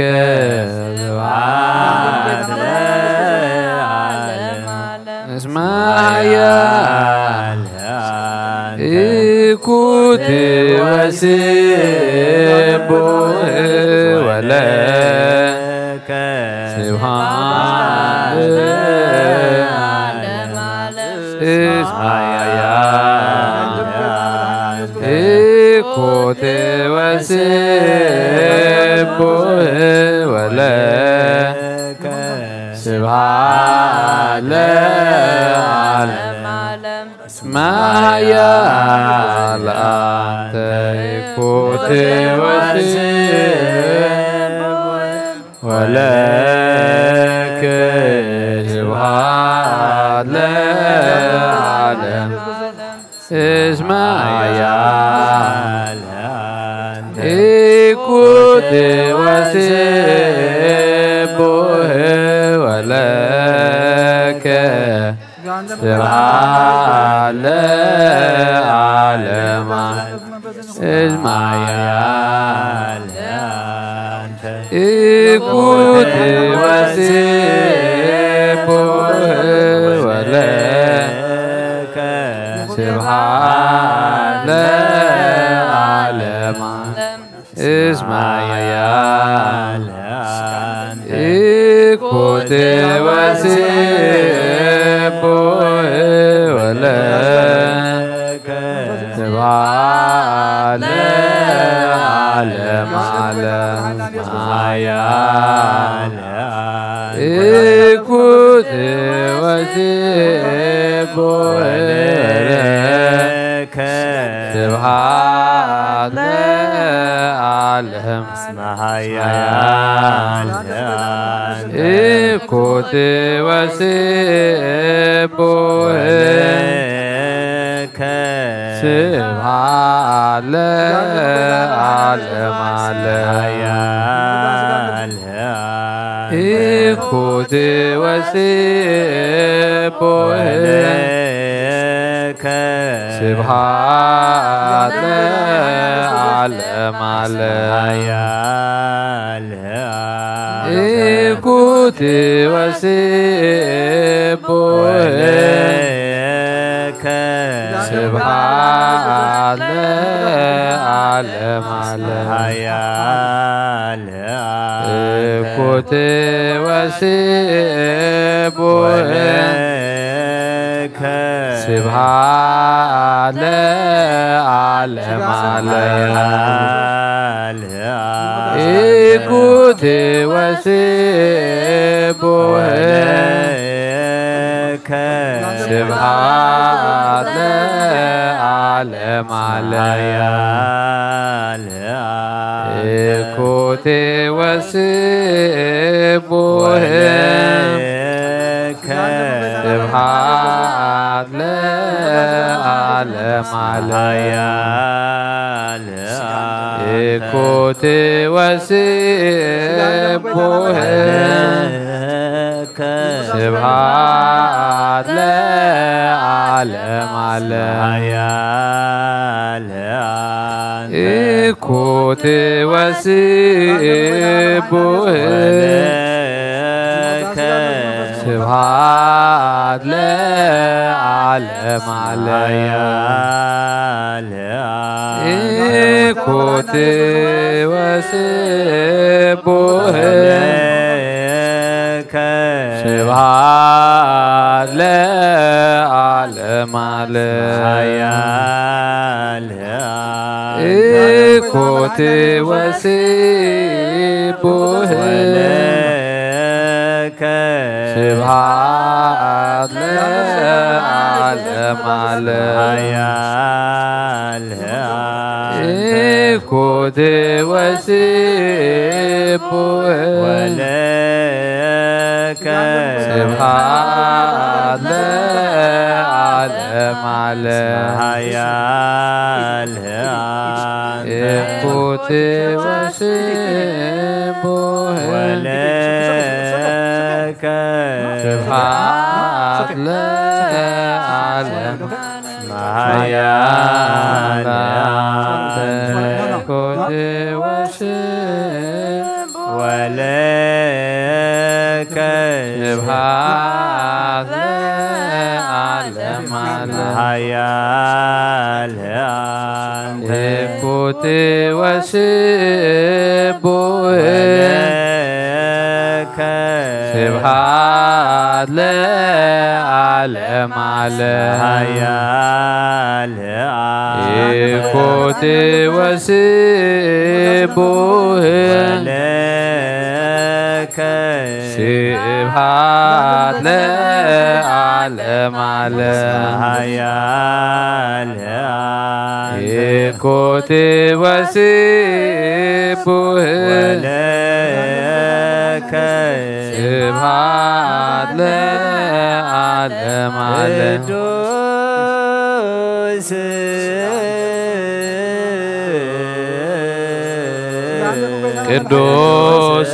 ስብሐት ለዓለም እስመ ኃያል ይኩት ወስቡሕ ወለከ ስብሐት ለዓለም እስመ ኃያል ይኩት ወስቡሕ ወለከ ስብሐት ለዓለም እስመ ኃያል አንተ ይኩት ወስቡሕ ወለከ ስብሐት ለዓለም እስመ ኃያል አንተ ይኩት ወስቡሕ ወለከ ስብሐት ለዓለም እስመ ኃያል አንተ ይኩት ወስቡሕ ወለከ ስብሐት ለዓለም እስመ ኃያል አንተ ይኩት ወስቡሕ ወለከ ስብሐት ለዓለም ኃያል ይኩት ወስቡሕ ወለከ ስብሐት ለዓለም እስመ ኃያል ይኩት ወስቡሕ ወለከ ስብሐት ለዓለም ኃያል ይኩት ወስቡሕ ወለከ ስብሐት ለዓለም ኃያል ይኩት ወስቡሕ ወለከ ስብሐት ለዓለም ኃያል ይኩት ወስቡሕ ወለከ ስብሐት ለዓለም ኃያል ይኩት ወስቡሕ ወለከ ስብሐት ለዓለም ኃያል ይኩት ወስቡሕ ወለከ ስብሐት ዓለም እኩት ወስቡህ ስብሐት ለዓለም ዓለም እኩት ወስቡህ ስብሐት ለዓለም ዓለም እኩት ወስቡህ ስብሐት ለዓለም ዓለም እኩት ወስቡህ ስብሐት ለዓለም ዓለም እኩት ወስቡህ ስብሐት ለዓለም ዓለም እኩት ወስቡህ ስብሐት ለዓለም እኩት ስብሐት ለዓለም ዓለም እኩት ወስቡህ ስብሐት ለዓለም ዓለም እኩት ወስቡህ ስብሐት ለዓለም ዓለም እኩት ወስቡህ ስብሐት ለዓለም ዓለም ቅዱስ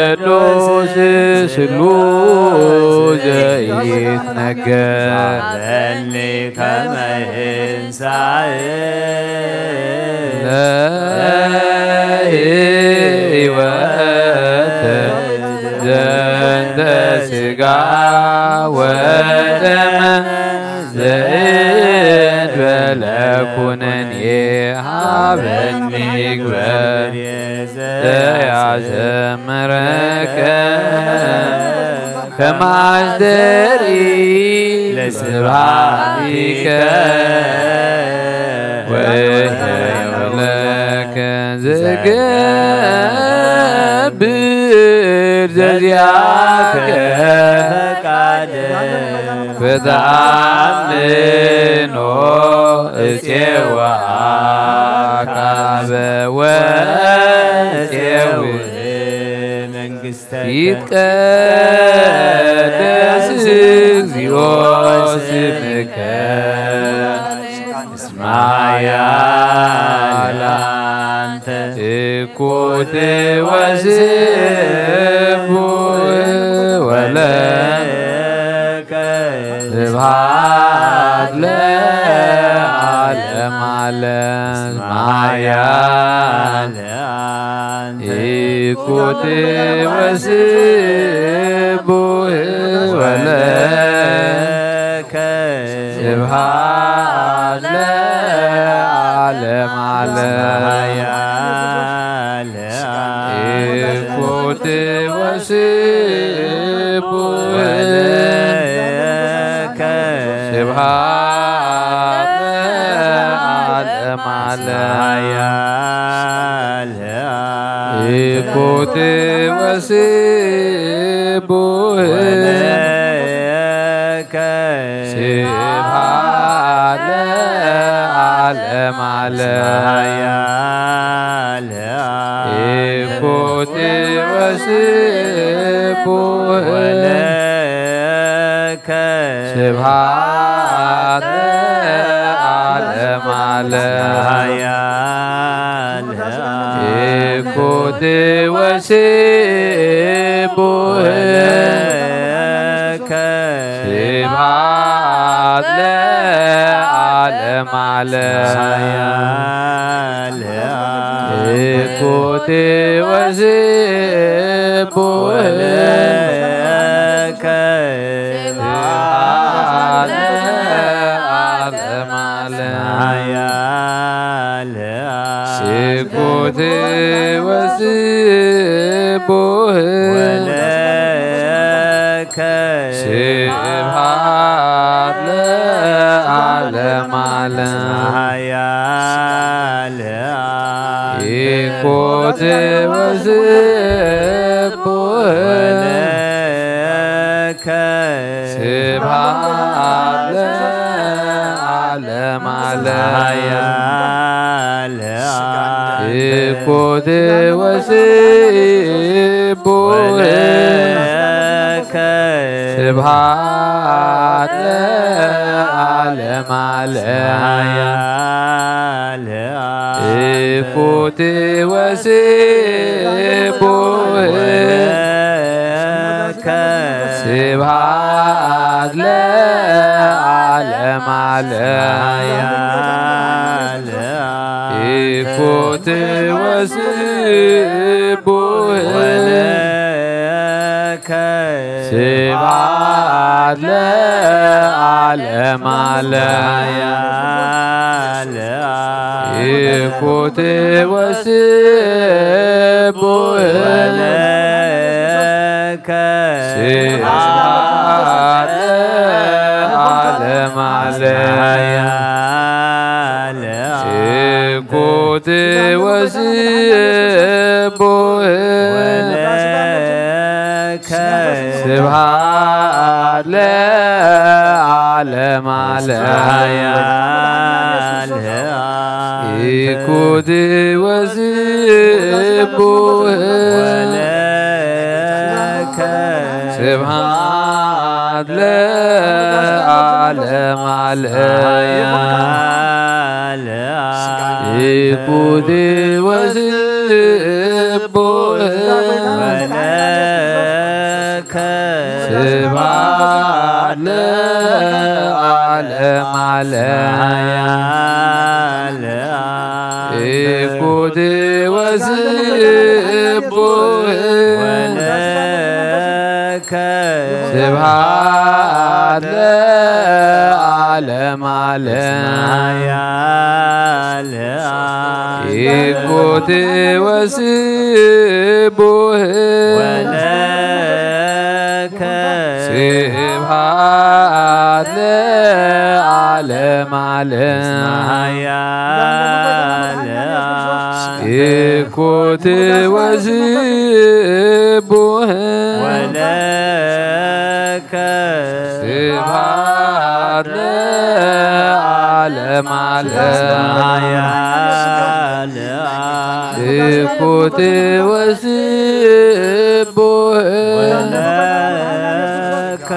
ቅዱስ ስሉስ ዘይትነገር ከመ ይንሣእ ለሕይወት ዘንተ ሥጋ ወደም ዘእንበለ ኩነኔ ሀበኒ ግበር ዘያዘምረከ ከማዝደሪ ለስብሐቲከ ወይለከ ዘገብር ዘዚአከ ፈቃደ በተአምኖ እፄዋከ ወእፄው ይትቀደስ እግዚኦ ስምከ እስማያለ አንተ እኩት ወስቡህ ወለከ ስብሐት ለዓለም ዓለም ማያለ እኩት ወስቡህ ወለከ ስብሐት ለዓለም ዓለም እኩት ወስቡህ ወለከ ስብሐት ለዓለም ዓለም እኩት ወስቡህ ወለከ ስብሐት ለዓለም ዓለም እኩት ወስቡህ ወለከ ስብሐት إكوت وسبوه سبحات لعالم إكوت وسبوه سكوت وسبوه ولك سبحان العالم سكوت وسبوه ولك سبحان العالم إكوت وسبوه سبحان العالم إكوت وسبوه سبحان العالم إكوت وسبوه لك سبحان العالم إكوت وسبوه لك سبحان العالم إكوت وسبوه لك سبحان العالم إكوت وسبوه لك سبحان العالم إكوت وسبوه لك سبحان العالم إكوت وسبوه لك سبحان العالم إكوت وسبوه لك سبحان العالم إكوت وسبوه لك سبحان العالم إكوت وسبوه لك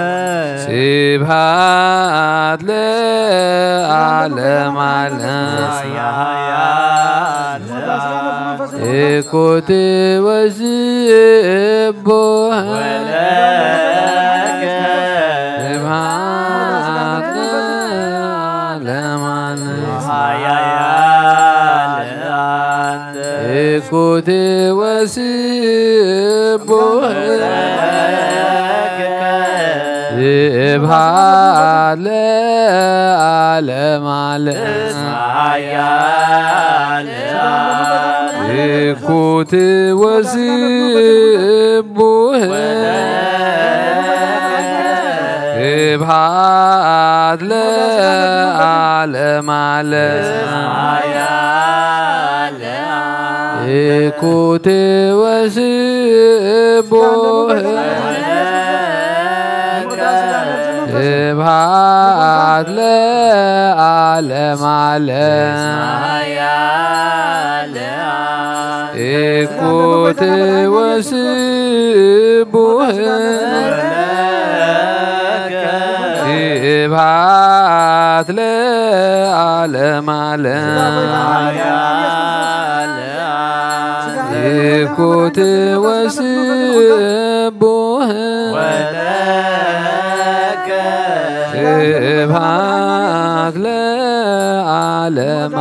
سبحان العالم إكوت وسبوه لك سبحان العالم إكوت وسبوه لك سبحان العالم إكوت وسبوه سبحان العالم إكوت وسبوه سبحان العالم إكوت وسبوه لك سبحان ስብሐት ለዓለም ይኩት ወስቡህ ስብሐት ለዓለም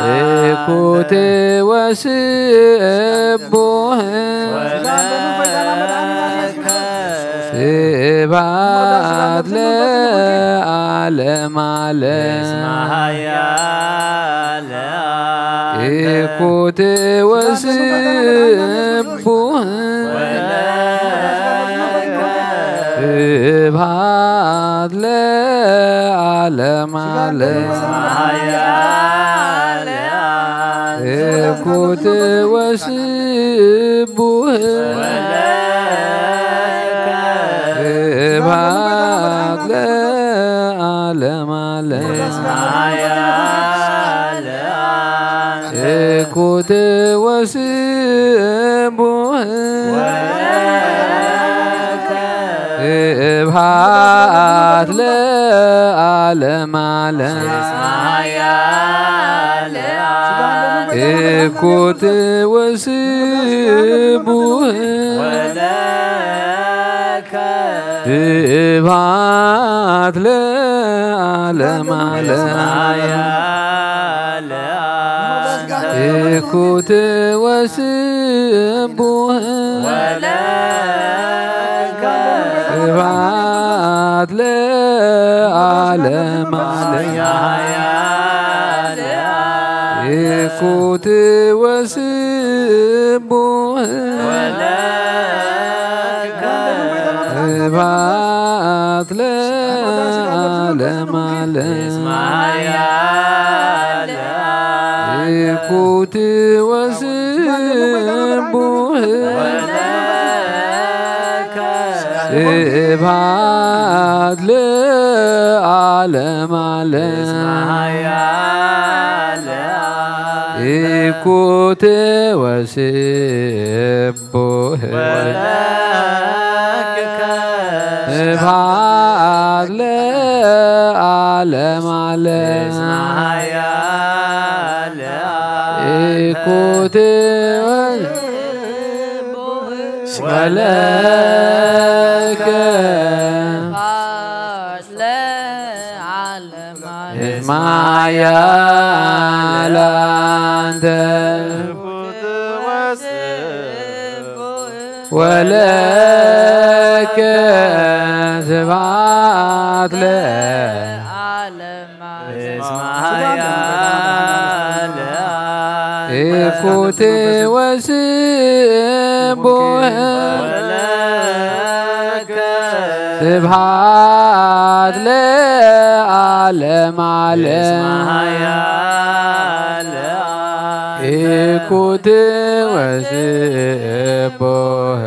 ይኩት ወስቡህ ስብሐት ለዓለም ይኩት ወስቡህ ስብሐት ለዓለም ይኩት ወስቡህ ስብሐት ለዓለም ይኩት ወስቡህ ስብሐት ለዓለም ይኩት ወስቡህ ስብሐት ለዓለም ይኩት ወስቡህ ስብሐት ለዓለም ይኩት ወስቡህ ስብሐት ለዓለም ይኩት ወስቡህ ስብሐት ለዓለም ይኩት ወስቡህ ስብሐት ለዓለም ይኩት ወለከ እስማያ ላንተ ወለከ ስብሐት ለዓለም ይኩት ወስቡህ ስብሐት ለዓለም ይኩት ወስቡህ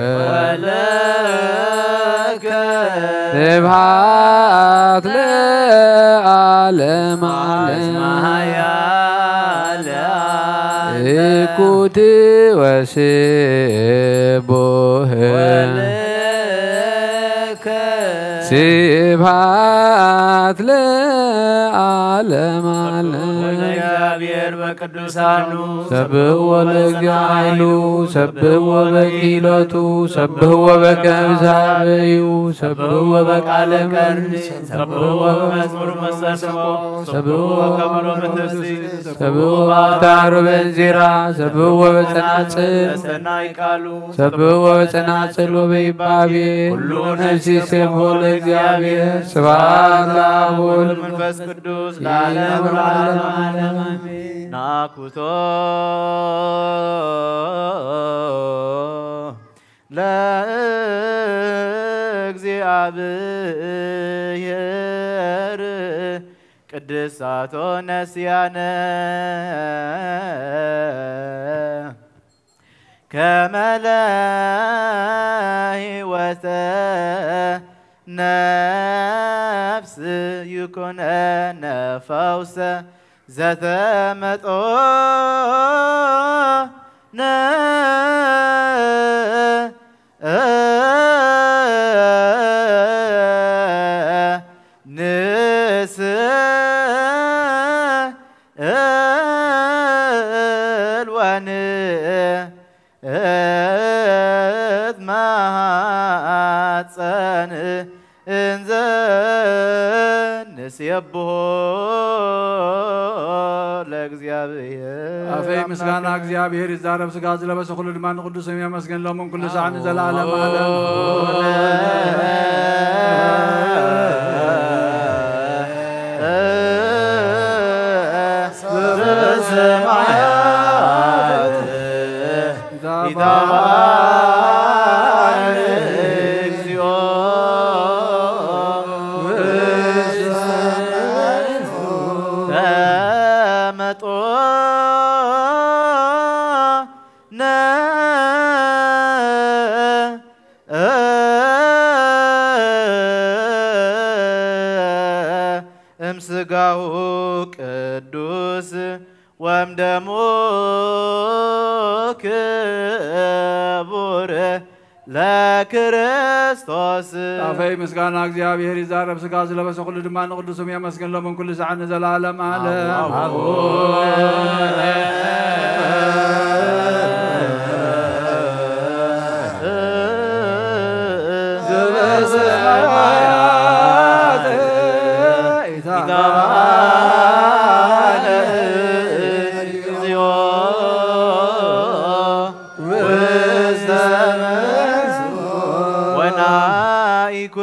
ስብሐት ለዓለም ይኩት ወስቡህ ስብሐት ለዓለም እግዚአብሔር በቅዱሳኑ ሰብሕዎ ለእግዚአብሔር ሰብሕዎ በኪሎቱ ሰብሕዎ በከመ ዛብዩ ሰብሕዎ በቃለ ቀርኒ ሰብሕዎ በመዝሙር መሰንቆ ሰብሕዎ ከበሮ በትፍሲት ሰብሕዎ በአውታር በእንዚራ ሰብሕዎ በጸናጽል ሰናይ ቃሉ ሰብሕዎ በጸናጽል ወበይባቤ ሁሉ ነፍስ ይሴብሖ ለእግዚአብሔር ስብሐት ለአብ ወወልድ መንፈስ ቅዱስ ለዓለሙ ለዓለመ ዓለም አሜን። ናኩቶ ለእግዚአብሔር ቅድሳቶ ነስያነ ከመ ለሕይወተ ነፍስ ይኩነነ ፈውሰ ዘተመጦነ ንትማፀን እንዘ ንስየብሖ ለእግዚአብሔር አፈይ ምስጋና እግዚአብሔር ይዛረብ ስጋ ዝለበሰ ሁሉ ድማ ንቅዱስ ስም የመስገን ለሞን ኩሉ ሰዓት ዘላለም ዓለም በሰማያት ይትባረክ እግዚኦ ተመጦነ እምስጋሁ ቅዱስ ወእምደሙ ክቡር ለክርስቶስ አፈይ ምስጋና እግዚአብሔር ይዛረብ ስጋ ዝለበሰ ሁሉ ድማ ንቅዱስ ስም የመስገን ለሞን ኩሉ ሰዓት ዘላለም ዓለም ዘበሰማያት ይትባረክ እግዚኦ ውስተ ወናኢኩቶ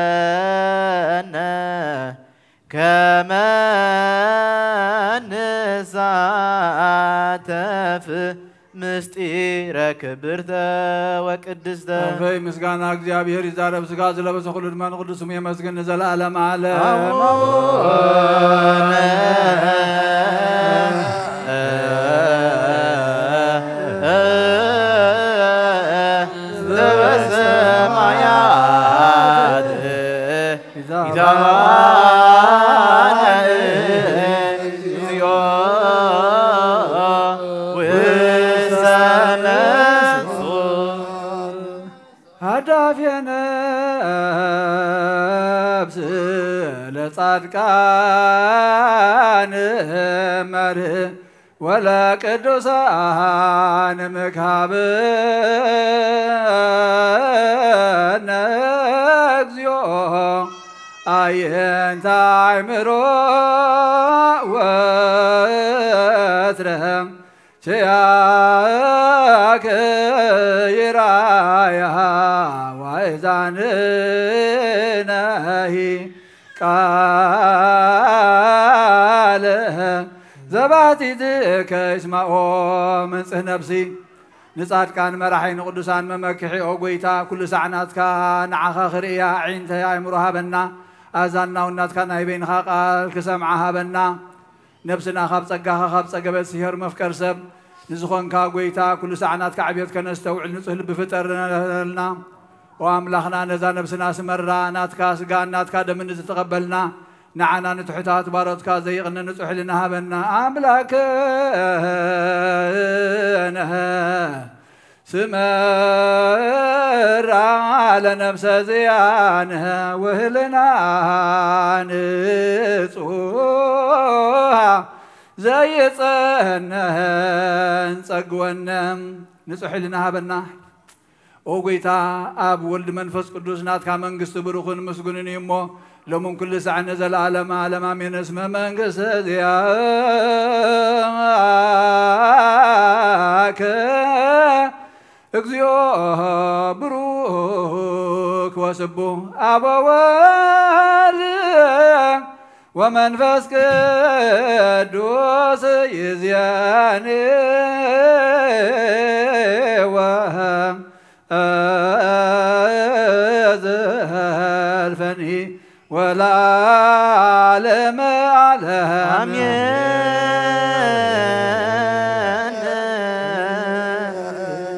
ይደልወነ ከመ ንሳተፍ ምስጢረ ክብርተ ወቅድስተ አፈይ ምስጋና እግዚአብሔር ይዛረብ ስጋ ዝለበሰ ሁሉ ድማ ንቅዱስ ስም የመስገን ዘላለም ዓለም በሰማያት ይትባረክ እግዚኦ ውስተ ሃዳፍየ ነፍስ ለጻድቃን መርህ ወለቅዱሳን ምካብነ እግዚኦ አየንተ አእምሮ ወትረም ቸያከ ይራያ ዋይዛንነሂ ቃለ ዘባቲትከ ይስማዖ መንጽህ ነፍሲ ንጻድቃን መራሒ ንቅዱሳን መመክሒ ኦ ጎይታ ኩሉ ሰዓናትካ ንዓኻ ክርእያ ዒንተ ኣእምሮ ሃበና ኣዛናውናትካ ናይ በይንኻ ቃል ክሰምዓ ሃበና ነብስና ካብ ፀጋኻ ካብ ፀገበት ሲሄር መፍቀር ሰብ ንዝኾንካ ጎይታ ኩሉ ሰዓናትካ ዕብየት ከነስተውዕል ንጹህ ልቢ ፍጠርና ወኣምላኽና ነዛ ነብስና ስመራ ናትካ ስጋ ናትካ ደምን ዝተቐበልና ንዓና ንትሑታት ባሮትካ ዘይቕነ ንጹሕ ኢልና ሃበና ኣምላክነ ስመራ ለነብሰ ዝያንህ ውህልና ንጹሃ ዘይጸነህን ጸግወነም ንጹሕ ኢልና ሃበና ኦ ጎይታ ኣብ ወልድ መንፈስ ቅዱስ ናትካ መንግስቲ ብሩኽን ምስጉንን እዩ እሞ ሎምን ኩሉ ሰዓነ ዘለዓለማ ዓለም ኣሜን እስመ መንግስተ ዚአከ እግዚኦ ብሩክ ወስቡሕ አብ ወወልድ ወመንፈስ ቅዱስ ይእዜኒ ዘልፈኒ ወለዓለመ ዓለም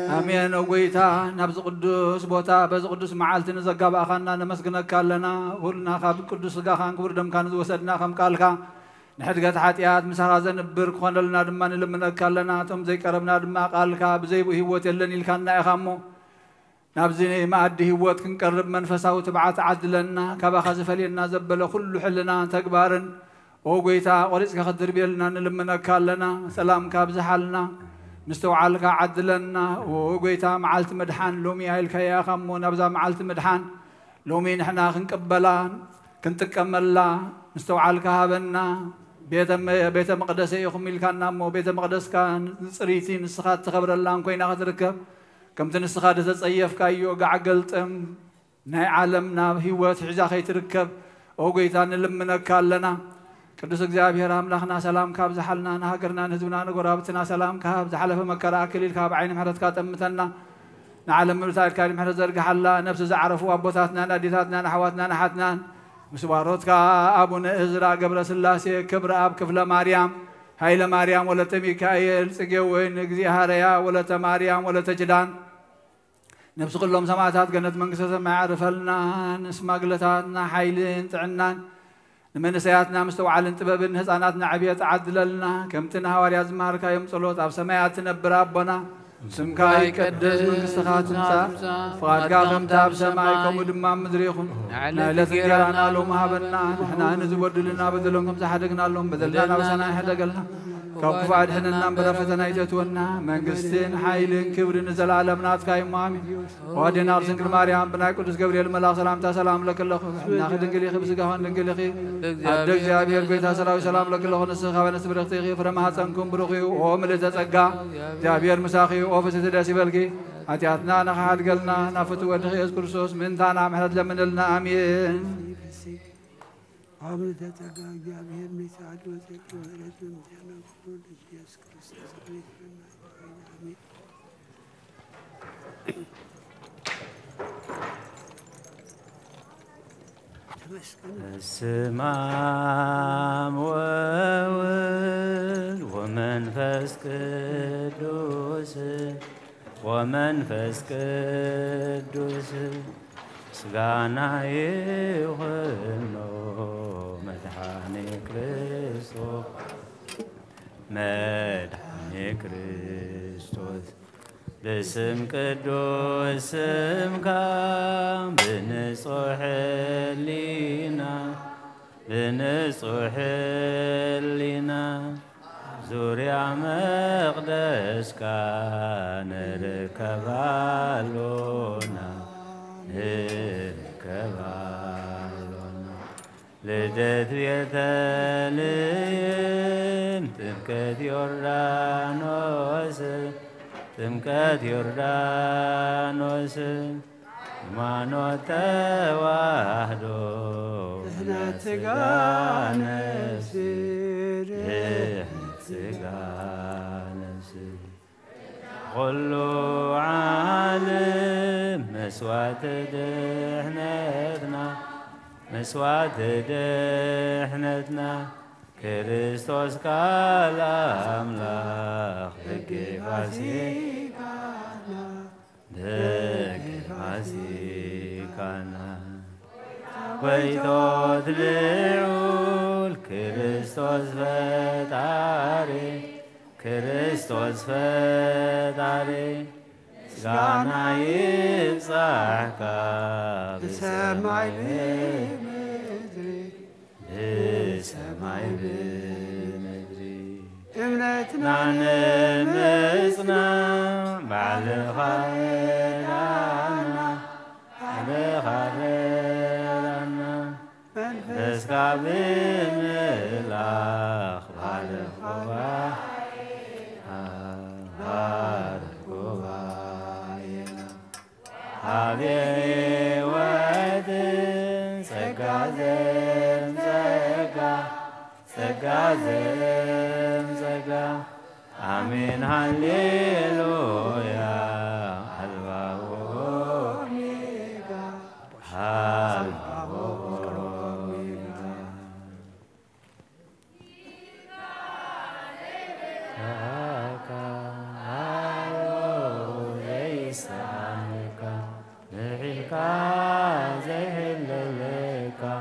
አሜን። ጎይታ ናብዚ ቅዱስ ቦታ በዚ ቅዱስ መዓልቲ ንዘጋባእኻና ነመስግነካ ኣለና። ሁልና ካብ ቅዱስ ስጋኻን ክቡር ደምካ ንዝወሰድና ከም ቃልካ ንሕድገት ሓጢኣት ምሳኻ ዘንብር ክኾነልና ድማ ንልምነካ ኣለና። እቶም ዘይቀረብና ድማ ቃልካ ብዘይብኡ ሂወት የለን ኢልካና ኢኻ እሞ نابزني ما أدي هوت كنقرب منفساو تبعات عدلنا كباخا زفلينا زبل كل حلنا تكبارن وقويتا ورزق خدر بيلنا نلمنا كالنا سلام كابزحلنا مستوعلك عدلنا وقويتا معالت مدحان لومي هايلك يا خمو نبزا معالت مدحان لومي نحنا خنقبلان كنت كملا مستوعلك هابنا بيت مقدس يخم الكنا مو بيت مقدس كان صريتين السخات تخبر الله كوينا خدركب كم تنسخات تتصيف كايو قعقلت ناي عالمنا هيوات حجاخي تركب وقويتا نلمنا كالنا ቅዱስ እግዚአብሔር አምላኽና ሰላም ካብ ዝሓልና ንሃገርና ንህዝብና ንጎራብትና ሰላም ካብ ዝሓለፈ መከራ ክሊል ካብ ዓይኒ ምሕረት ካጠምተና ንዓለም ምብታል ካሊ ምሕረት ዘርግሓላ ነፍሲ ዝዓረፉ ኣቦታትና ኣዴታትና ኣሕዋትና ናሓትና ምስ ባሮትካ ኣቡነ እዝራ ገብረ ስላሴ ክብረ ኣብ ክፍለ ማርያም ሃይለ ማርያም ወለተ ሚካኤል ጽጌ ወይን እግዚአብሔርያ ወለተ ማርያም ወለተ ጅዳን ነፍሲ ኩሎም ሰማዕታት ገነት መንግስተ ሰማይ ያዕርፈልና ንስማግለታትና ሓይልን ጥዕናን من سياتنا مستوعلن طببن هزاناتنا عبيت عدللنا كمتنا حواريا زماركا يوم صلوت اب سمايات نبر ربنا سمكا يقدس منستخا تمسا فقادكا خمتا بسمايكم ودما مدريخون نايلة غيرانا لو مهابنا نحنا نزودلنا بدلون كمسا حدقنا لهم بدلنا وسنا حدقلنا كوكف عدحنا برفتنا يتتونا منقستين حيلين كبرين زلالمنا تكاي مامي وادينا رسنكر مريم بناي قدس جبريل ملاك سلامتا سلام لك الله ناخذ دنقلي خي بسقهان دنقلي أدق جابير بيتا سلام لك الله نسخا ونسبرختي خي فرما تنكم بروخي وملت تسقى جابير مساخي وفس تداسي بلكي اتياتنا نخاد قلنا نفتو ودخي كرسوس من تانا محرد لمن لنا امين عمل تتقى جابير مساعد وزيك ورسول جانا كل يسوع كريستوس امين السمام وول ومنفس قدوس ومنفس قدوس سغانا يخنو مدحاني كريستوس مدحاني كريستوس باسم قدوس سمك بنصح لينا بنصح لينا زوريا مقدس كان ركبالونا ركبالونا لدت بيتلين تبكت يوردانوس تمكت يوردانوس مانو تواهدو احنا تقانسير تقانسير قلو عالم مسوات دحنتنا مسوات دحنتنا كريستوس قال أملاخ دقي فاسيكانا دقي فاسيكانا ويتوت لعول كريستوس فتاري كريستوس فتاري سقانا يبصحكا بسماي بسماي بمدري امنتنا نمسنا بعد خيرانا بعد خيرانا بسقى بملاخ بعد خواينا بعد خواينا هذه ودن سقى زمزقا آمين هاليلويا حلوة وميقا حلوة وميقا هاكا هالو ليس عنكا نعيكا زي الليكا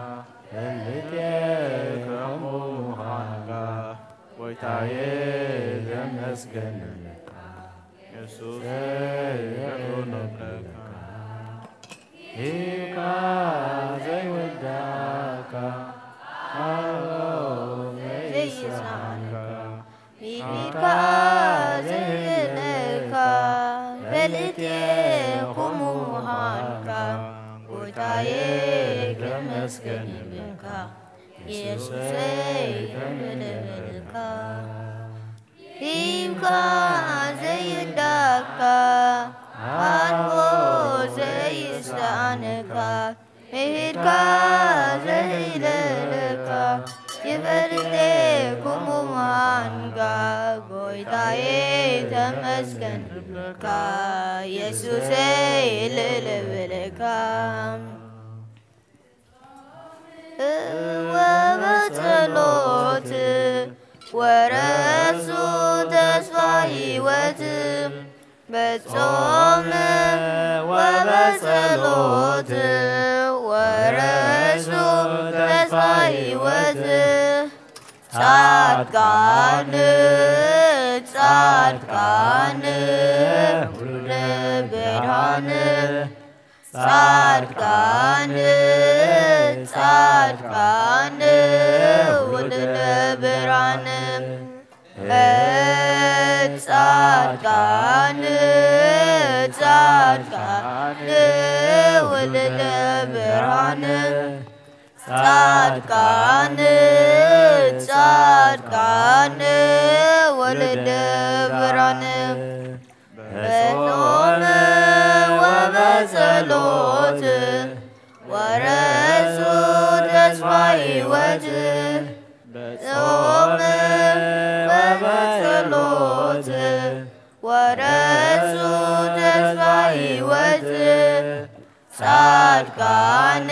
ويتعيد مسكن يسوع يعونك ተመስገን ብካ ኢየሱስ ተመስገን ሂምካ ዘይዳካ አንጎ ዘይስታንካ መሄድካ ዘይለለካ ይፈልጤ ኩሙማንጋ ጎይታዬ ተመስገን ብካ ኢየሱስ ልልብልካ ወበጸሎት ወረሱ ተስፋ ሕይወት በጾም ወበጸሎት ወረሱ ተስፋ ሕይወት ጻድቃን ጻድቃን ለብርሃን ጻድቃን ጻድቃን ወለብርሃን ጻድቃን ጻድቃን ወለብርሃን ጻድቃን ጻድቃን ወለብርሃን በጾም ወበጸሎት ወረሱ ተስፋ ሕይወት በጾም ወበጸሎት ወረሱ ተስፋ ሕይወት ጻድቃን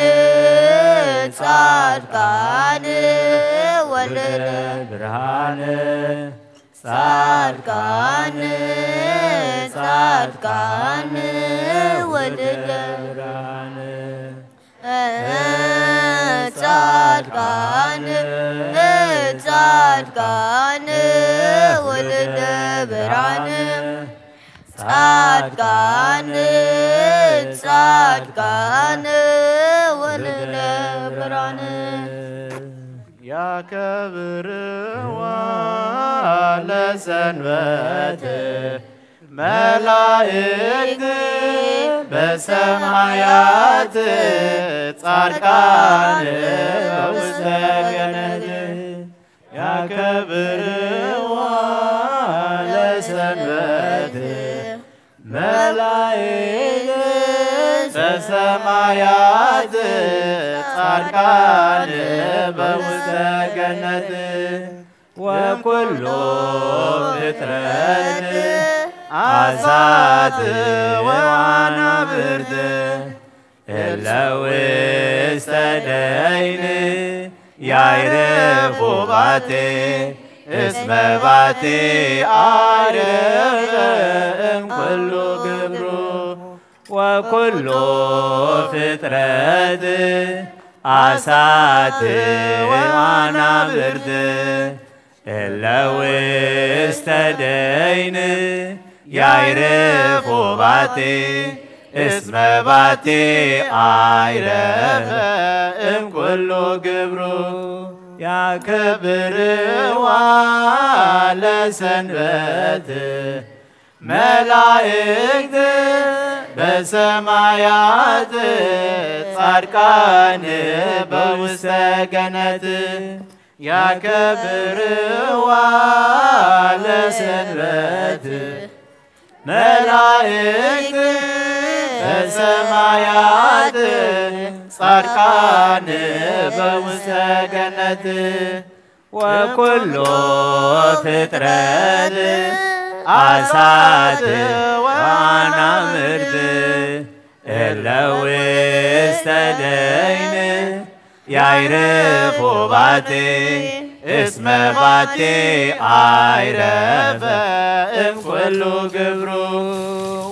ጻድቃን ወለደ ብርሃን ጻድቃን ጻድቃን ወለደ ብርሃን ጻድቃን ጻድቃን ወለደ ብርሃን ጻድቃን ጻድቃን ወለደ ብርሃን ያከብርዋ ለሰንበት መላእክት በሰማያት ጻድቃን በውስተ ገነት ያከብርዋ ለሰንበት መላእክት በሰማያት ጻድቃን በውስተ ገነት ወኩሉ ፍጥረት አሳት ወአናብርት እለ ውስተ ደይን ያዕርፉ ባቴ እስመ ባቴ አርፍ እምኩሉ ግብሩ ወኩሉ ፍጥረት አሳት ወአናብርት እለ ውስተ ደይን ያዕርፉ ባቴ እስመ ባቴ አይረፈ እምኩሉ ግብሩ ያከብርዋ ለሰንበት መላእክት በሰማያት ጻድቃን በውስተ ገነት ያከብርዋ ለሰንበት መላእክት በሰማያት ጻድቃን በውስተ ገነት ወኩሉ ፍጥረት አሳት ወአናብርት እለ ውስተ ደይን ያዕርፉ ባቴ እስመ ባቴ አይረፈ እምኩሉ ግብሩ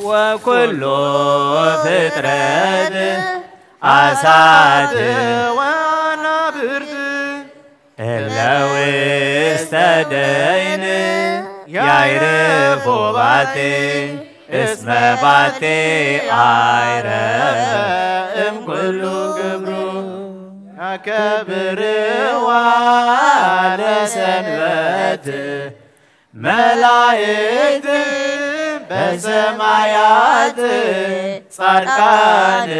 ወኩሉ ፍጥረት አሳት ወአናብርት እለ ውስተ ደይን ያዕርፉ ባቴ እስመ ባቴ አይረፈ እምኩሉ ግብሩ ያከብርዋ ለሰንበት መላእክት በሰማያት ጻድቃን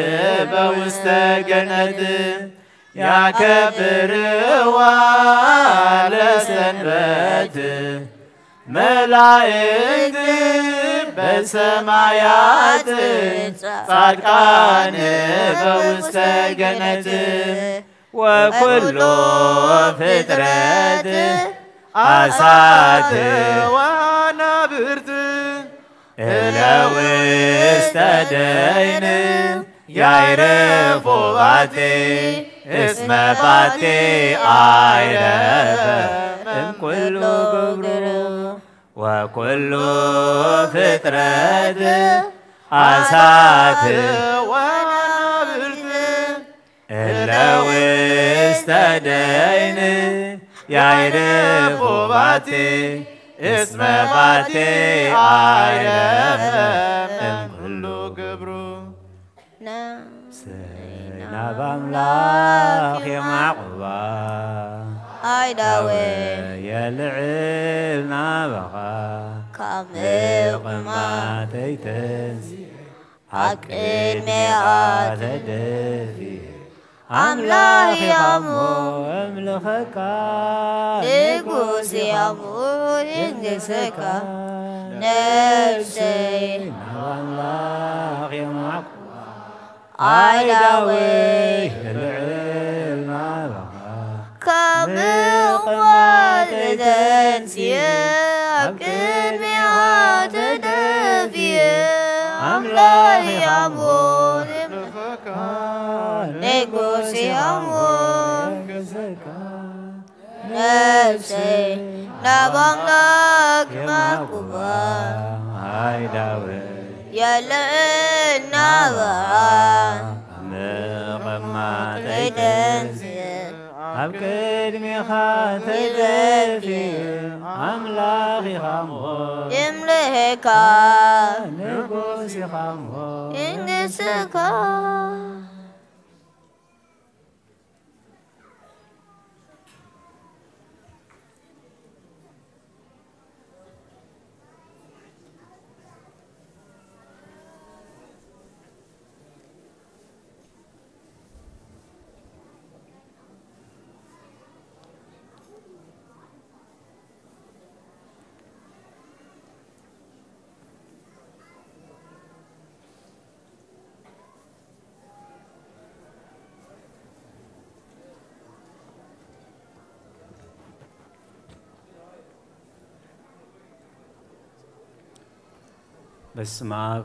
በውስተ ገነት ያከብርዋ ለሰንበት መላእክት በሰማያት ጻድቃን በውስተ ገነት ወኩሉ ፍጥረት አሳት ወናብርት እለውስተ ደይን ያይረፉ ባቴ እስመ ባቴ አይረፈ እምኩሉ ግብሩ ወኩሉ ፍጥረት አሳት ወናብርት እለውስተ ደይን ያይረፉ ባቴ እስመ ባቴ አይረፈ እምኩሉ ግብሩ سينا باملاخ يا معقبة عيداوي يلعلنا بغا كامل ما تيتز حق المئات تدفي أملاخ يامو أملخك نقوسي يامو إنجسك نفسي باملاخ يا معقبة عيداوي العلم كامل والدنسية أكل مئات دفية أملاخ يامون نقوسي يامون نفسي نباملاك مكوبا عيداوي يلنا بران مقما تدنسي أبكدمي خاتدفي أملاخي خمو يملهكا نقوسي خمو إنسكا بسم الله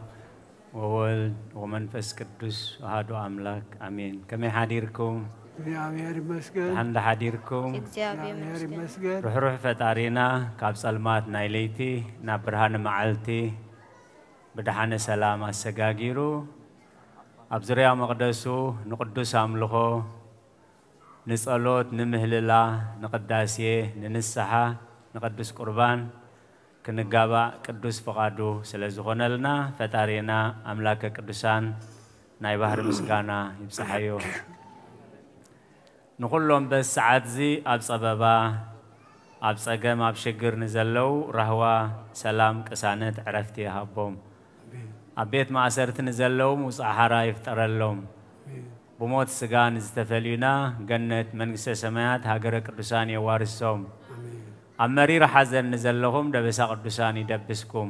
وولد ومنفس قدوس أحد أملاك آمين كما حديركم እግዚአብሔር ይመስገን عند حديركم እግዚአብሔር ይመስገን روح ፈጣሪና ካብ ጸልማት ናይ ለይቲ ናብ ብርሃን መዓልቲ ብድሓነ ሰላም አሰጋጊሩ ኣብ ዙርያ መቅደሱ ንቅዱስ አምልኾ ንጸሎት ንምህልላ ንቅዳሴ ንንስሓ ንቅዱስ ቁርባን ክንጋባእ ቅዱስ ፈቃዱ ስለዝኾነልና ፈጣሪና አምላከ ቅዱሳን ናይ ባህር ምስጋና ይብጽሐዮ ንኩሎም በሰዓት ዚ ኣብ ጸበባ ኣብ ጸገም ኣብ ሽግር ንዘለው ራህዋ ሰላም ቅሳነት ዕረፍቲ ይሃቦም ኣብ ቤት ማእሰርቲ ንዘለው ውፅእ ሓራ ይፍጠረሎም ብሞት ስጋ ንዝተፈልዩና ገነት መንግስተ ሰማያት ሃገረ ቅዱሳን የዋርሶም ኣብ መሪር ሓዘን ንዘለኹም ደበሳ ቅዱሳን ይደብስኩም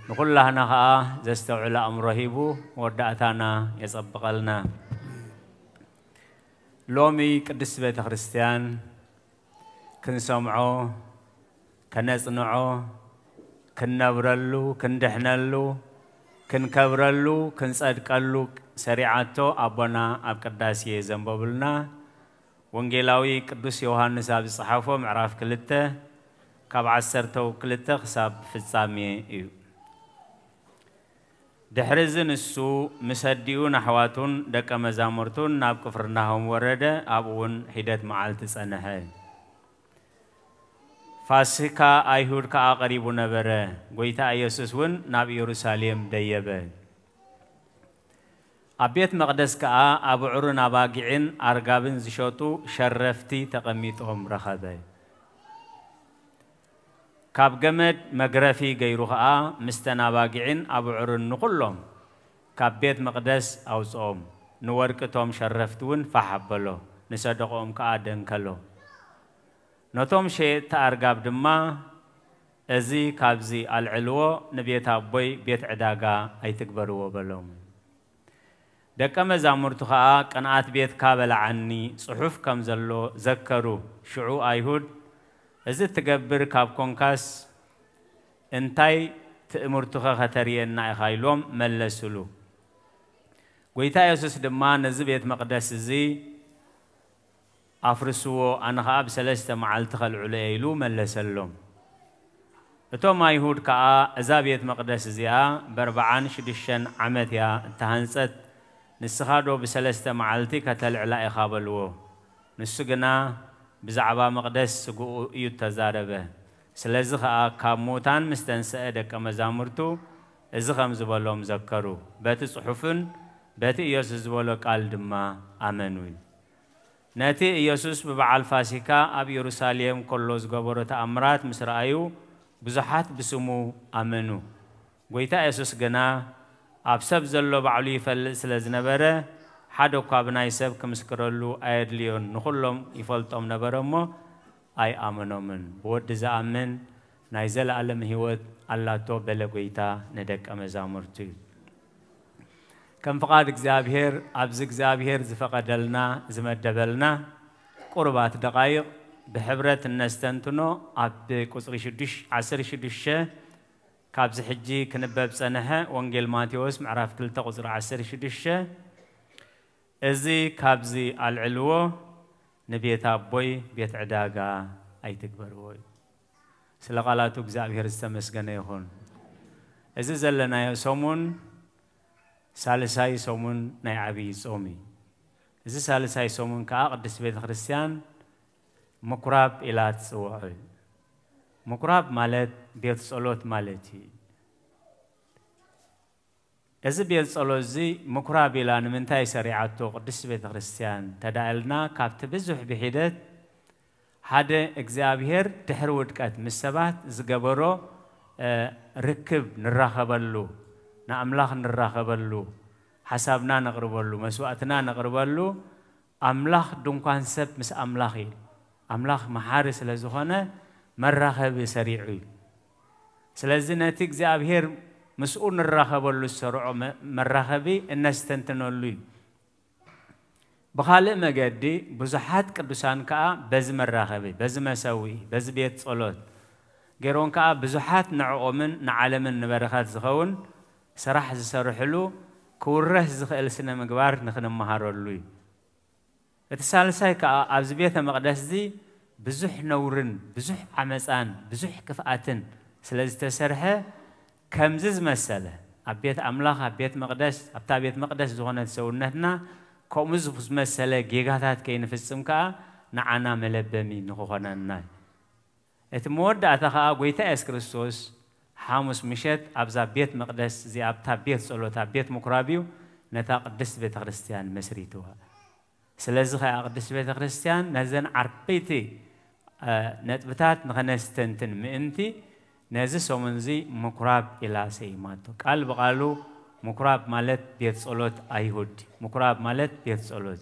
ንኩላህና ከዓ ዘስተውዕለ ኣእምሮ ሂቡ መወዳእታና የጸብቐልና ሎሚ ቅድስት ቤተ ክርስቲያን ክንሰምዖ ከነጽንዖ ክንነብረሉ ክንድሕነሉ ክንከብረሉ ክንጸድቀሉ ሰሪዓቶ ኣቦና ኣብ ቅዳሴ ዘንበቡልና ወንጌላዊ ቅዱስ ዮሐንስ ኣብ ጽሓፎ ምዕራፍ 2 ካብ 12 ክሳብ ፍጻሜ እዩ ድሕሪዝ ንሱ ምሰዲኡ ናሕዋቱን ደቀ መዛሙርቱን ናብ ቅፍርናሆም ወረደ ኣብኡውን ሂደት መዓልቲ ጸንሐ ፋሲካ አይሁድ ከዓ ቀሪቡ ነበረ ጎይታ ኢየሱስ ውን ናብ ኢየሩሳሌም ደየበ ኣብ ቤት መቅደስ ከዓ ኣብዑርን ኣባጊዕን ኣርጋብን ዝሸጡ ሸረፍቲ ተቐሚጦም ረኸበ كاب جمد مغرفي غيرو خا مستناباغين ابو عرن كلهم كاب بيت مقدس اوصوم نورقتهم شرفتون فحبلو نصدقهم كادنكلو نتوم شيء تارغاب دما ازي كابزي العلو نبيت ابوي بيت عداغا ايتكبروا بلوم دقه مزامرتو خا قنات بيت كابلعني صحف كمزلو ذكروا شعو ايهود ازي تغبر كاب كونكاس انتاي تأمرتو خا خطرينا اخايلوم ملسلو غويتا يسوس دما نزي بيت مقدس زي افرسو انا خاب سلسته معلت خلعوا ليلو ملسلوم اتوم ايهود كا ازابيت مقدس زيا بربعان شدشن عمت يا تهنصت نسخادو بسلسته معلتي كتلعلا يخابلو نسغنا بزعبا مقدس سقو يو تزاربه سلازخ كاموتان مستنسه دق مزامرتو ازخم زبلوم ذكروا بات صحفن بات يسوس زبلو قال دما امنوي ناتي يسوس ببعال فاسيكا اب يروساليم كلوز غبرو تامرات مسرايو بزحات بسمو امنو غويتا يسوس غنا اب سب زلو بعلو يفلس لزنبره حدو كابناي سب كمسكرلو ايدليون نخلهم يفلطم نبرمو اي امنومن بود زامن نايزل علم هيوت الله تو بلغويتا ندق مزامرتي كم فقاد እግዚአብሔር ابز እግዚአብሔር زفقدلنا زمدبلنا قربات دقائق بحبرة النستنتنو اب قصر 10 كابز حجي كنبب صنحه وانجيل ماتيوس معرف 3 قصر 10 ازي كابزي العلو نبيت ابوي بيت عداغا اي تكبروي سلقالاتو እግዚአብሔር استمسገነ ይሁን ازي زلنا يسومون سالساي سومون ناي عبي صومي ازي سالساي سومون كا قدس بيت كريستيان مقراب الى تصوعي مقراب مالت بيت صلوت مالتي ازي بيت صلوت زي مقراب الى منتاي شريعتو قدس بيت كريستيان تدايلنا كابت بزح بحيدت حدا እግዚአብሔር دحر ودقت مسبات زغبرو ركب نراخبلو نأملاخ نراخبلو حسابنا نقربلو مسواتنا نقربلو أملاخ دونكان سب مس أملاخي أملاخ محارس لزخانة مراخب سريعي سلازي نتيك زابهير مسؤول نراخبلو السرع مراخبي الناس تنتنولي بخالق مجدي بزحات قدسان كا بز مراخبي بز مسوي بز بيت صلوت غيرون كا بزحات نعومن نعلمن نبرخات زخون سراح زسرحلو كورة زخيل سنة مقبار نخدم مهارولوي الثالثة كا أبز بيت مقدس دي بزح نورن بزح عمسان بزح كفاءتن سلازي تسرحه كمزز مسألة أبيت أملاخ أبيت مقدس أبتا بيت مقدس زغنة سونتنا كومز مسألة جيغاتات كي نفسهم كا نعنا ملبمي نخوخنا الناي اتمود أتخا قويتا إسكريستوس حاموس مشت أبزا بيت مقدس زي أبتا بيت صلوتا بيت مقرابيو نتا قدس بيت كريستيان مسريتوها سلازخا قدس بيت كريستيان نزن عربيتي نتبتات نغنستنتن مئنتي نزي سومنزي مقراب إلى سيماتو قال بقالو مقراب مالت بيت صلوت أيهود مقراب مالت بيت صلوت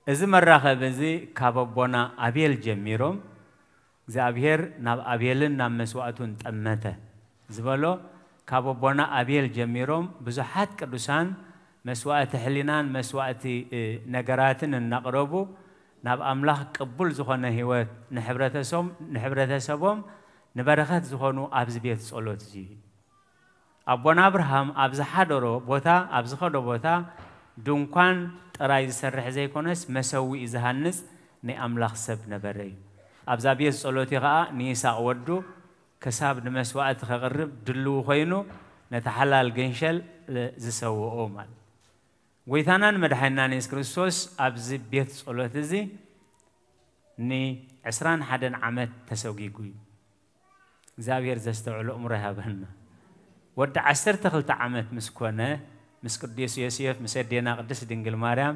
إذا مرة خبزي كابونا أبيل جميروم زابير ناب أبيلن نام مسواتون تأمته زبالو كابونا أبيل جميروم بزحات كدوسان مسوات حلينان مسوات نجاراتن النقربو ناب أملاح قبول زخانة هوات نحبرته سبهم نبرخات زخانو أبز بيت صلوت زي أبونا أبراهام أبز حدرو بوتا أبز خدو بوتا دونكان ترايز سرح زي كونس مسوي إزهانس ني أملاح سب نبري أبز بيت صلوتي غا نيسا ودو كساب نمسوات خغرب دلو خينو نتحلال جنشل زسوو أومال ويثانان مدحنا نيس كريستوس أبز بيت صلوتي زي ني 21 عمد تسوقيقوي زابير زستوعلو أمرها بهنا ود 10 عمد مسكونه مسكديس يوسف مسدينا قدس دنجل مريم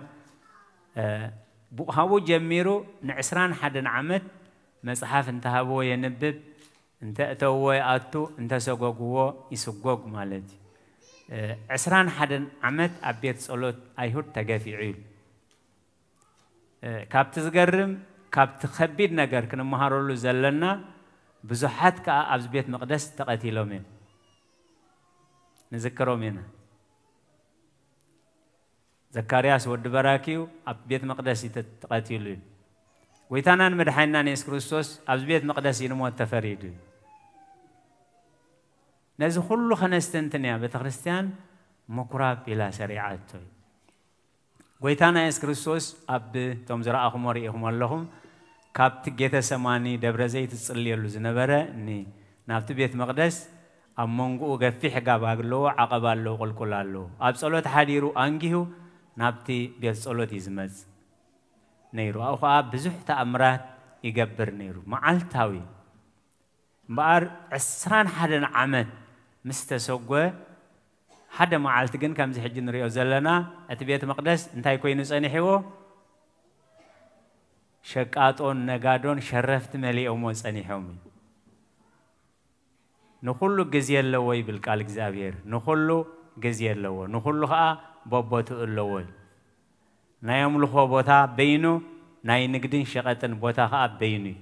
هاو جميرو ن 21 عمد مصحف انتهبو ينبب انت اتوي اتو انت سوغوغو يسوغوغ مالتي عسران حدن عمت ابيت صلوت ايهود تغفيعيل كابت زغرم كابت خبيد نجر كن مهارولو زلنا بزحات كا ابز بيت مقدس تقتيلو من نذكروا منا زكرياس ود براكيو اب بيت مقدس تقتيلو ويتانان مدحينا نيس كريستوس ابز بيت مقدس ينموت تفريد نزي كله خنستنتنيا بيت كريستيان مقرب الى شريعته ويتانا نيس كريستوس اب توم زراخم وريهم اللهم كابت جيت سماني دبر زيت تصليلو زنبره ني نافت بيت مقدس امونغو غفيح غاباغلو عقبالو قلقلالو اب صلوت حديرو انغيو نابتي بيت صلوت يزمز نيرو اخو بزح تامرات يغبر نيرو معلتاوي بار عسران حدن عمد مستسوغو حدا معلت كن كم زي حج نريو زلنا ات بيت مقدس انتاي كوينو صنيحيو شقاطون نغادون شرفت مليئو مو صنيحوم نخلو غزي يلوي بالقال እግዚአብሔር نخلو غزي يلو نخلو خا بوبوتو اللوي نايملخو بوتا بينو ناي نغدين شقطن بوتا خا بينو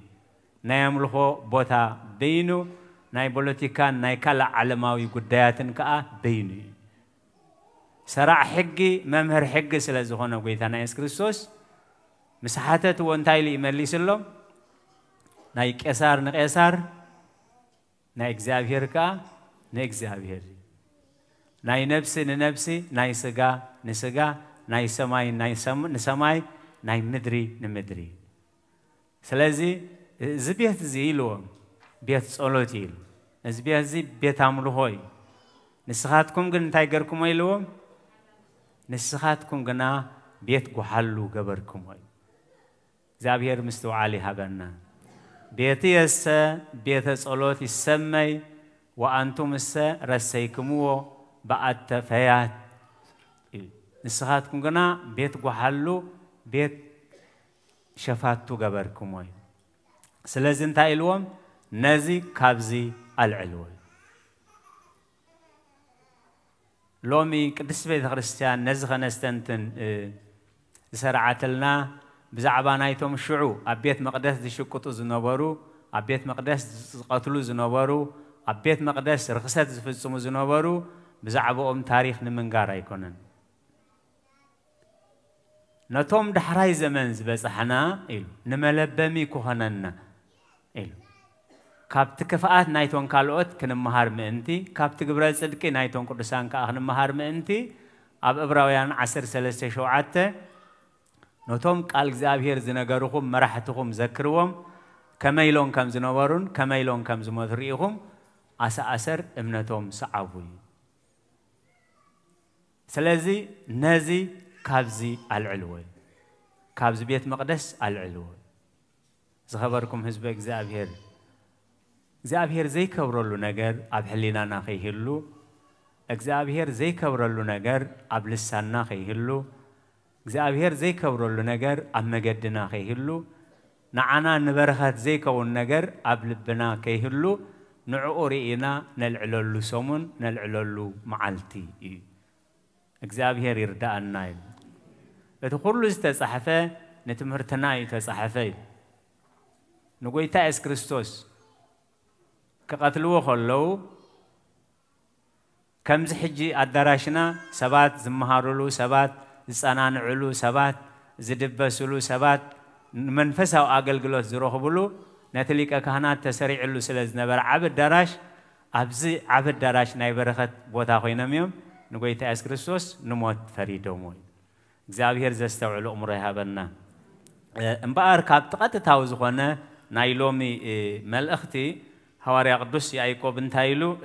نايملخو بوتا بينو ناي بوليتيكان ناي كلا علماوي غداياتن كا بينو سرع حقي ممهر حقي سلازخونه غيتانا يس كريستوس مسحاتت وانتايلي يمليسلهم ناي قيصار نقيصار ناي እግዚአብሔር كا ناي እግዚአብሔር ناي نفسي ننفسي ناي سغا نسغا ناي سماي ناي نسماي ناي مدري نمدري سلازي زبيت زيلو بيت صلوتيل زبيت زي بيت املوهي نسخاتكم كن تايغركم ايلوم نسخاتكم غنا بيت غحلو غبركم اي እግዚአብሔር مستوعالي هبنا بيت يس بيت صلوت يسمي وانتم اس رسيكمو بعد فيات نسخاتكم غنا بيت غحلو بيت شفاتو غبركم اي سلازي انت ايلوم نزي كابزي العلوي لومي قدس بيت كريستيان نزخ نستنتن سرعتلنا بزعبا نايتهم شعو ابيت مقدس دشقطو زنبرو ابيت مقدس قتلو زنبرو ابيت مقدس رخصت زفصمو زنبرو بزعبهم تاريخ نمنغار يكونن نتوم دحراي زمن زبصحنا إلو نملبمي كهننا إلو كابت كفاءات نايتون كالوت كنمهار مئنتي كابت قبرال صدقي نايتون قدسان كنمهار مئنتي اب ابراويان 10 شوعات نتوم قال እግዚአብሔር ዝነገሩኩም መራሕትኩም ዘክርዎም ከመይሎን ከም ዝነበሩን ከመይሎን ከም ዝመትሪኢኹም አሳአሰር እምነቶም ሰዓቡ ስለዚ ነዚ ካብዚ አልዕልወይ ካብዚ ቤት መቅደስ አልዕልወይ ዝኸበርኩም ህዝበ እግዚአብሔር ዘይከብረሉ ነገር ኣብ ሕሊናና ከይህሉ እግዚአብሔር ዘይከብረሉ ነገር ኣብ ልሳንና ከይህሉ እግዚአብሔር ዘይከብረሉ ነገር ኣብ መገድና ከይህሉ ንዓና ንበረኸት ዘይከውን ነገር ኣብ ልብና ከይህሉ ንዕኡ ርኢና ነልዕለሉ ሰሙን ነልዕለሉ መዓልቲ እዩ እግዚአብሔር ይርዳአና እዩ እቲ ኩሉ ዝተጻሕፈ ንትምህርትና እዩ ተጻሕፈ እዩ ንጎይታ ኢየሱስ ክርስቶስ كقتلوه خلو كم زحجي الدراشنا سبات زمهارلو سبات زانان علو سبات زدبسلو سبات منفسه اقلقلوت زروخبلو نتليك كهنات تسريع له سلاز نبر عبد دراش ابزي عبد دراش ناي برخت بوتا خوينميوم نغويتا اس كريستوس نموت فريدوموي እግዚአብሔር ዘስተውዕሉ እምሮ ይሃበና እምባር ካብ ተቀጥታው ዝኾነ ናይሎሚ መልእኽቲ حواري قدوس يعقوب انتايلو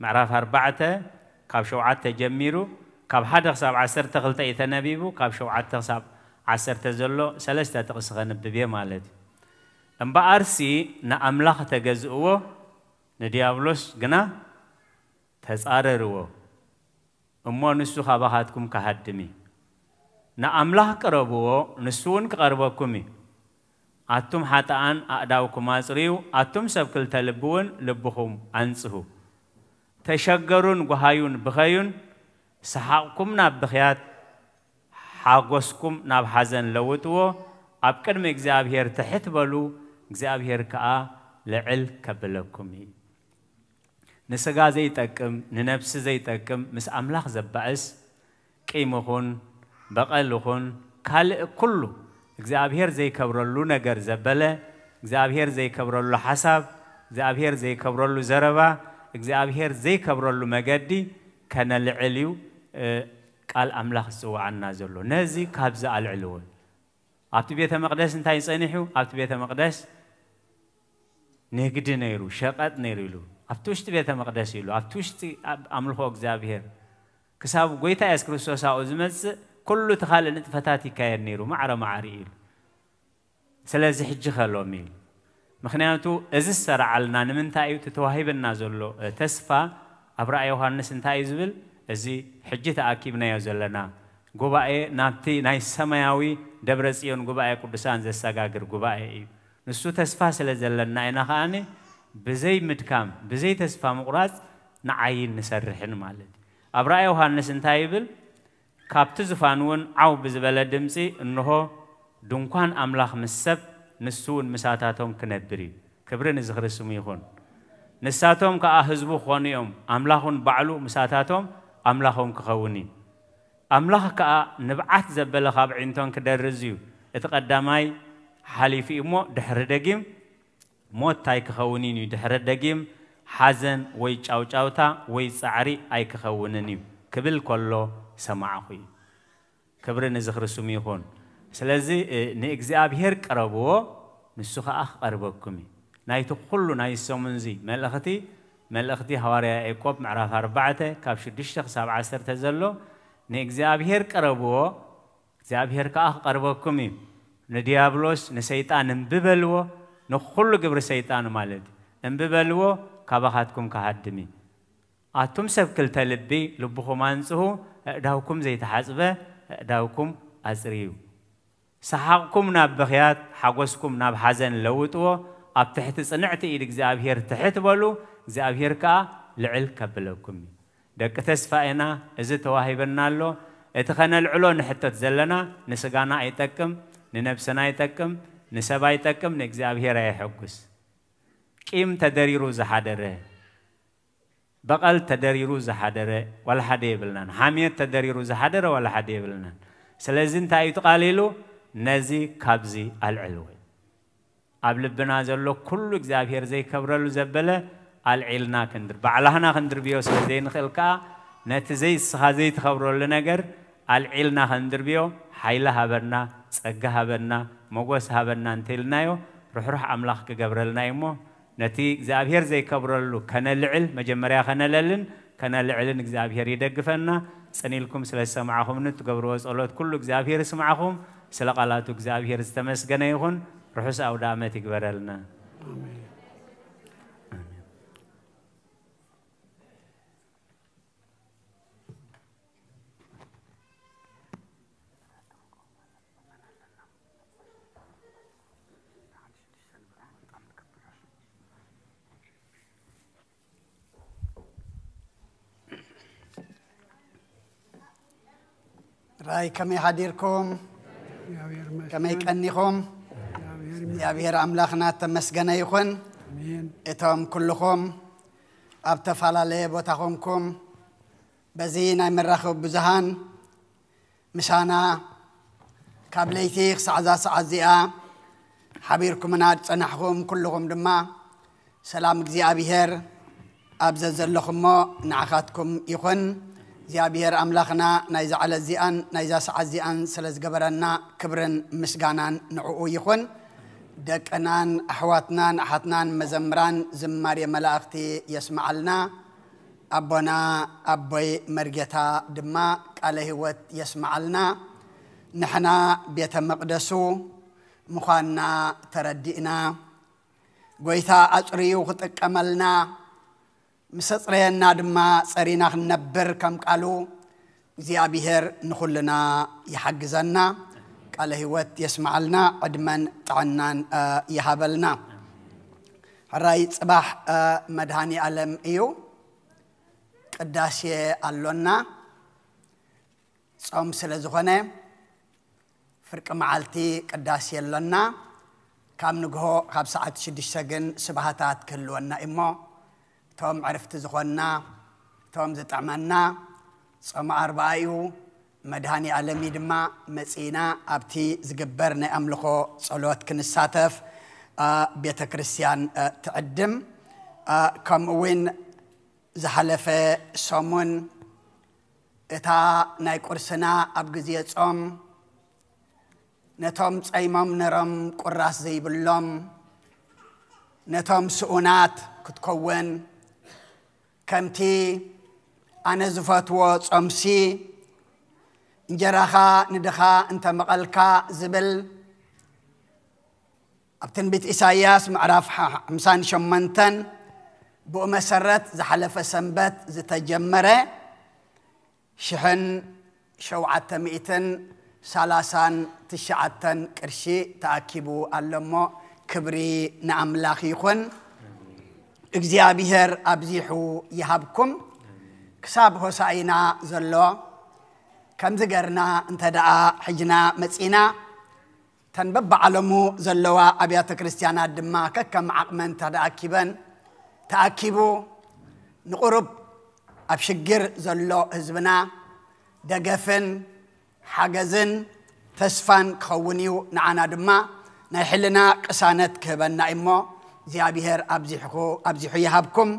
معرف 4 كاب شوعات تجميرو كاب حدق ساب 10 تغلطه يتنبيبو كاب شوعات ساب 10 تزلو ثلاثه تقسخن ببيه مالت امبا ارسي نا املاح تجزؤو نديابلوس غنا تصاررو امو نسو خباحاتكم كهدمي نا املاح قربو نسون قربكمي أتم حتى أن أداوكم أسريو أتم سبكل تلبون لبهم أنسه تشجرون وهايون بخيون سحقكم نبخيات حاجوسكم ناب حزن لوتو أبكر مجزابير تحت بلو جزابير كأ لعل كبلكم نسجا زي تكم ننفس زي تكم مس أملاخ زبائس كيمهون بقلهون كله جزابير زي كبرلو نجر زبلة جزابير زي كبرلو حساب جزابير زي كبرلو زربا جزابير زي كبرلو مجدي كان العليو قال أملاخ سوى عنا زلو نازي كابزة العلو أبت بيت مقدس انتاي صنيحو أبت بيت مقدس نهجد نيرو شقات نيرو أبتوشت بيت مقدس يلو أبتوشت أملخو أجزابير كساب قويتا يسكرسوسا أزمز كله تخال نتفتاتي كاير نيرو معرى معاريل سلازي حج خلو ميل مخنياتو إذا سرعلنا نمنتايو تتوهيب النازلو تسفى أبرأ يوهانس انتاي زبل إذا حجة أكيبنا يزلنا قبائي نابتي ناي سماوي دبرسيون قبائي قدسان زي الساقاقر قبائي نسو تسفى سلزلنا إنا خاني بزي مدكام بزي تسفى مقراز نعاين نسرحن مالد أبرأ يوهانس انتاي بل كابت زفانون عو بزبالة دمسي إنه دونكوان أملاخ مسب نسون مساتاتهم كنبري كبرين زغر السميخون نساتهم كأهزبو خوانيهم أملاخون بعلو مساتاتهم أملاخهم كخوني أملاخ كأ نبعث زبالة خابعينتون كدرزيو اتقداماي حاليفي مو دحر دقيم موت تاي كخونينيو دحر دقيم حزن ويچاو چاوتا ويصعري أي كخوننيو كبل كله سماعه كبرنا زخر سميهون سلازي نإجزابير قربوا نسخ أخ قربكمي نايتو كله نايسو منزي ملأختي هواريا إيكوب معرف 4 كابش دشتخ 17 تزلو نإجزابير قربوا إجزابير كأخ قربكمي نديابلوس نسيطان نببلو نخلو قبر سيطان مالد نببلو كابخاتكم كهدمي أتم سبكل تلبي لبخم أنسه داوكم زي تحاسبه داوكم أزريو سحقكم ناب بخيات حقوسكم ناب حزن لوتو أب تحت صنعتي إيدك زابير تحت بلو زابير كا لعل كبلكم دك تسفائنا إذا تواهبنا له اتخنا العلو حتى تزلنا نسقانا يتكم ننفسنا يتكم نسبا يتكم نكزابير يحقوس كيم تدريرو زحادره بقل تدريرو زحادره ولا حد يبلنا حامية تدريرو زحادره ولا حد يبلنا سلازين تايت قاليلو نزي كابزي العلوي قبل بنازلو كل إجزابير زي كبرلو زبلة العلنا كندر بعلهنا كندر بيو سلازين خلقا نتزي السخازي تخبرو لنجر العلنا كندر بيو حيلها برنا سقها برنا مقوسها برنا انتلنايو روح أملاخ كجبرلنا يمو نتي إجزابير زي كبرلو كان العل مجمريا خنا للن كان العلن إجزابير يدقفنا سنيلكم سلسة معهم نتقبروا صلوات كل إجزابير سمعهم سلقالات إجزابير استمس جنيهون رحس أو دامت يقبرلنا راي كم يحضركم كم يكنيكم يا بير أملاخنا تمسجنا يخون إتهم كلكم أبتفعل عليه بتاعكم بزينا من رخو بزهان مشانا قبليتيخ سعزا حبيركم ناد صنحكم كلكم دما سلام እግዚአብሔር أبززلكم ما نعخاتكم يخون እግዚአብሔር أملاخنا نايز على الزيان نايز سعزيان سلز جبرنا كبرن مسجانان نعو يخون دكنان أحواتنان أحتنان مزمران زماري ملاختي يسمع لنا أبونا أبوي مرجتا دما عليه وت يسمع لنا نحنا بيت مقدسو مخانا تردئنا قويتا أطريو خطك أملنا مسطرينا دما صرينا نبر كم قالوا زيابيهر نخلنا يحجزنا قال هيوت يسمع لنا عدمن طعنان يهابلنا الرأي صباح مدهاني ألم إيو قداسي اللونا صوم سلزغنة فرق معالتي قداسي اللونا كام نقهو خاب ساعة شدش سجن سبهاتات كلونا إمو توم عرفت زغنا توم زتعملنا صوم أربعيو مدهاني ألمي دما مسينا أبتي زقبرنا أملخو صلوات كنساتف بيت كريستيان تقدم كم وين زحلفة صومون إتا ناي قرسنا أبغزية صوم نتوم صيمم نرم قراس زي بلوم نتوم سؤونات كتكون كمتي أنا زفاتو صومسي انجراخا ندخا انت مقالكا زبل ابتن بيت إساياس معرف حمسان شمانتن بو مسرت زحلف سنبت زتجمرة شحن شوعة مئتن سالاسان تشعتن كرشي تأكيبو اللمو كبري نعم لاخيخون اكزيابيهر أبزيحو يهابكم كساب هساينا زلو كم ذكرنا انت دعا حجنا مسئنا تنبب علمو زلوا أبيات كريستيانات دما كم عقمن تأكيبو نقرب أبشجر زلو حزبنا دقفن حجزن تسفن خونيو نعنا دما نحلنا قسانت كبنا إمو زيابيهر أبزيحو يهابكم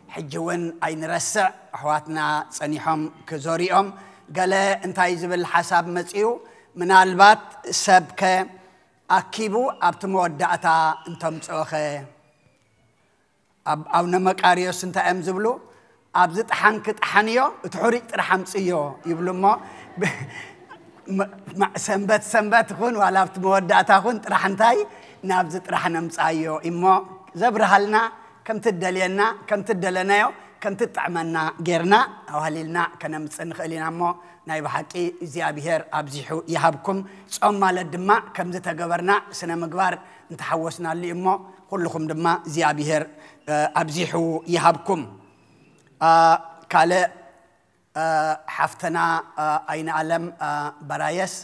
حجون أين رسع أحواتنا صنيحهم كزوريهم قال انت يزب الحساب مسئيو من البات سبك أكيبو أبتمودعتا انتم تسوخي أو نمك أريوس انت أمزبلو أبزت حنكت حنيو تحوريك ترحمسيو يبلو ما سنبت خون ولا أبتمودعتا خون ترحنتاي نابزت رحنمسايو إمو زبرهالنا كم تدلينا كم تدلنايو كم تطعمنا غيرنا أو هليلنا كنا متصنخ إلينا مو نايب حقي زيابيهر أبزيحو يهابكم صوم مال الدماء كم زتقبرنا سنة مقبار نتحوسنا اللي إمو كلكم دماء زيابيهر أبزيحو يهابكم كالي حفتنا أين علم برايس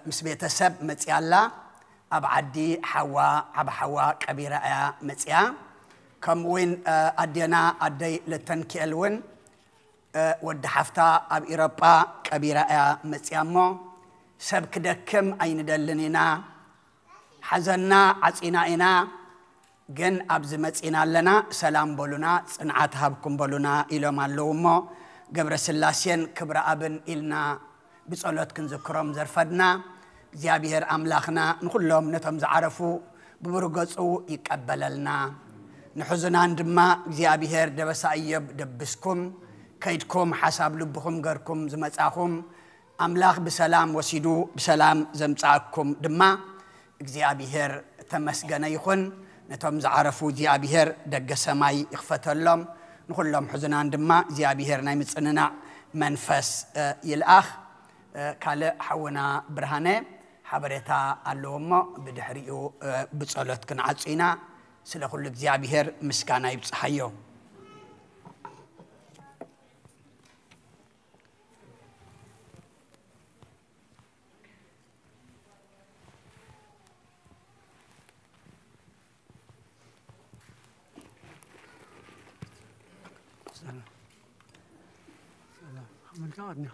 مسبيت سب متيالا أبعدي حوا كبيرة متيا كم وين أدينا أدي للتنكيلون ود حفتا أب إيروبا كبيرة متيامو سبك دكم أين دلنينا حزننا عصينائنا جن أبز متينا لنا سلام بولنا صنعات هابكم بولنا إلى مالومو قبر سلاسين كبر أبن إلنا بصلوات كنذكرهم زرفدنا زيابيهر أملاخنا نخلهم نتهم زعرفو ببرقصو يقبل لنا نحزنا عندما زيابيهر دبسايب دبسكم كيدكم حساب لبكم غيركم زمصاكم أملاخ بسلام وسيدو بسلام زمصاكم دما زيابيهر تمسغنا يخون نتهم زعرفو زيابيهر دق سماي يخفتلهم نخلهم حزنا عندما زيابيهر ناي مصننا منفس يلاخ كاله حونا برهانه حبرتا اللهم بدحريو بصلوت كنعصينا سلا كل እግዚአብሔር ምስጋና ይብጽሐዮ سلام من قعدنا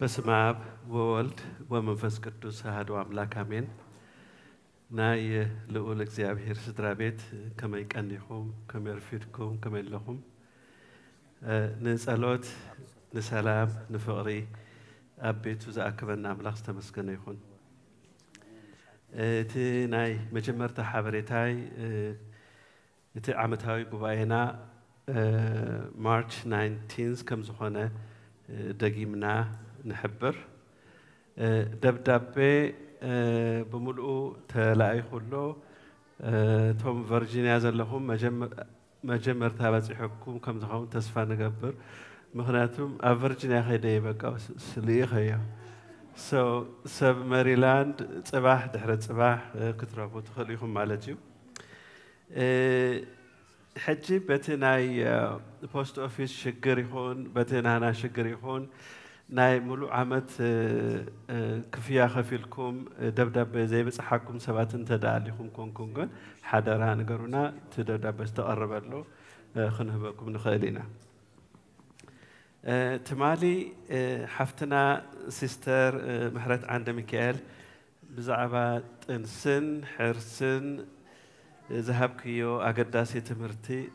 በስመ አብ ወወልድ ወመንፈስ ቅዱስ አሐዱ አምላክ አሜን። ናይ ልዑል እግዚአብሔር ስድራ ቤት ከመይ ቀኒኹም ከመይ ረፊድኩም ከመይ ኣለኹም نسألوت نسلام نفقري أبيتو زأكبرنا أملاخ استمسكنا يخون تي ناي مجمرتا حبريتاي تي عمتهاوي قبائنا مارش 19 كم زخونة دقيمنا نحبر دبدبي بملؤ تلاقي خلو توم فيرجينيا زلهم مجمر تابع حكوم كم زخون تسفى نقبر مخناتهم فيرجينيا خيدي بقى سليخ هي سب ماريلاند صباح دحرت صباح كترابو تخليهم مالتيو حجي بتناي بوست اوفيس شجر يخون بتنانا شجر يخون ناي ملو عمت كفيا خفيلكم دبدب زي بصحاكم سبات تداليكم كونكون حدرا نقرونا تدبدب استقرب له خنهبكم نخيلنا تمالي حفتنا سيستر محرت عند ميكائيل بزعبة انسن حرسن ذهب كيو أقداسي تمرتي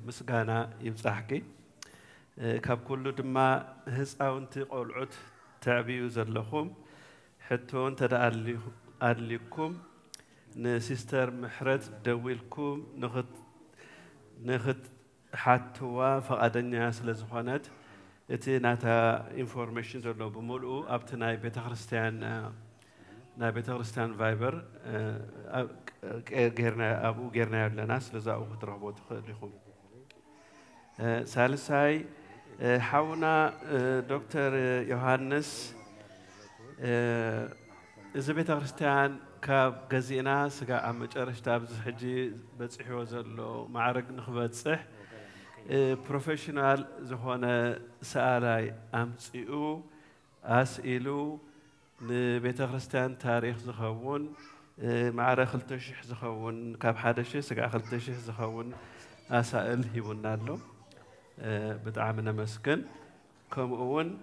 مسقانا يمسحكي كاب كله دما هزاون تقولعت تعبيو زلخم حتى أنت أدليكم نسيستر محرت دويلكم نخت حتى فقدنيا سلزخانات إتي ناتا information زلوا بمولو أبتنا بيت خريستيان نا بيت خريستيان فايبر غيرنا أبو غيرنا لناس لذا أو خطرة لكم ثالثاي حاونا دكتور يوحنس إذا بيت خريستيان كاب جزينا سجى عم تجرش تابز حجي بتصحي وزلوا معرق نخبت صح بروفيشنال زهونا سألاي أمسيو أسئلو نبيت خريستيان تاريخ زخون معرق خلتشح زخون كاب حدا شيء سجى خلتشح زخون أسأل هيونا له بتعاملنا مسكن كم أون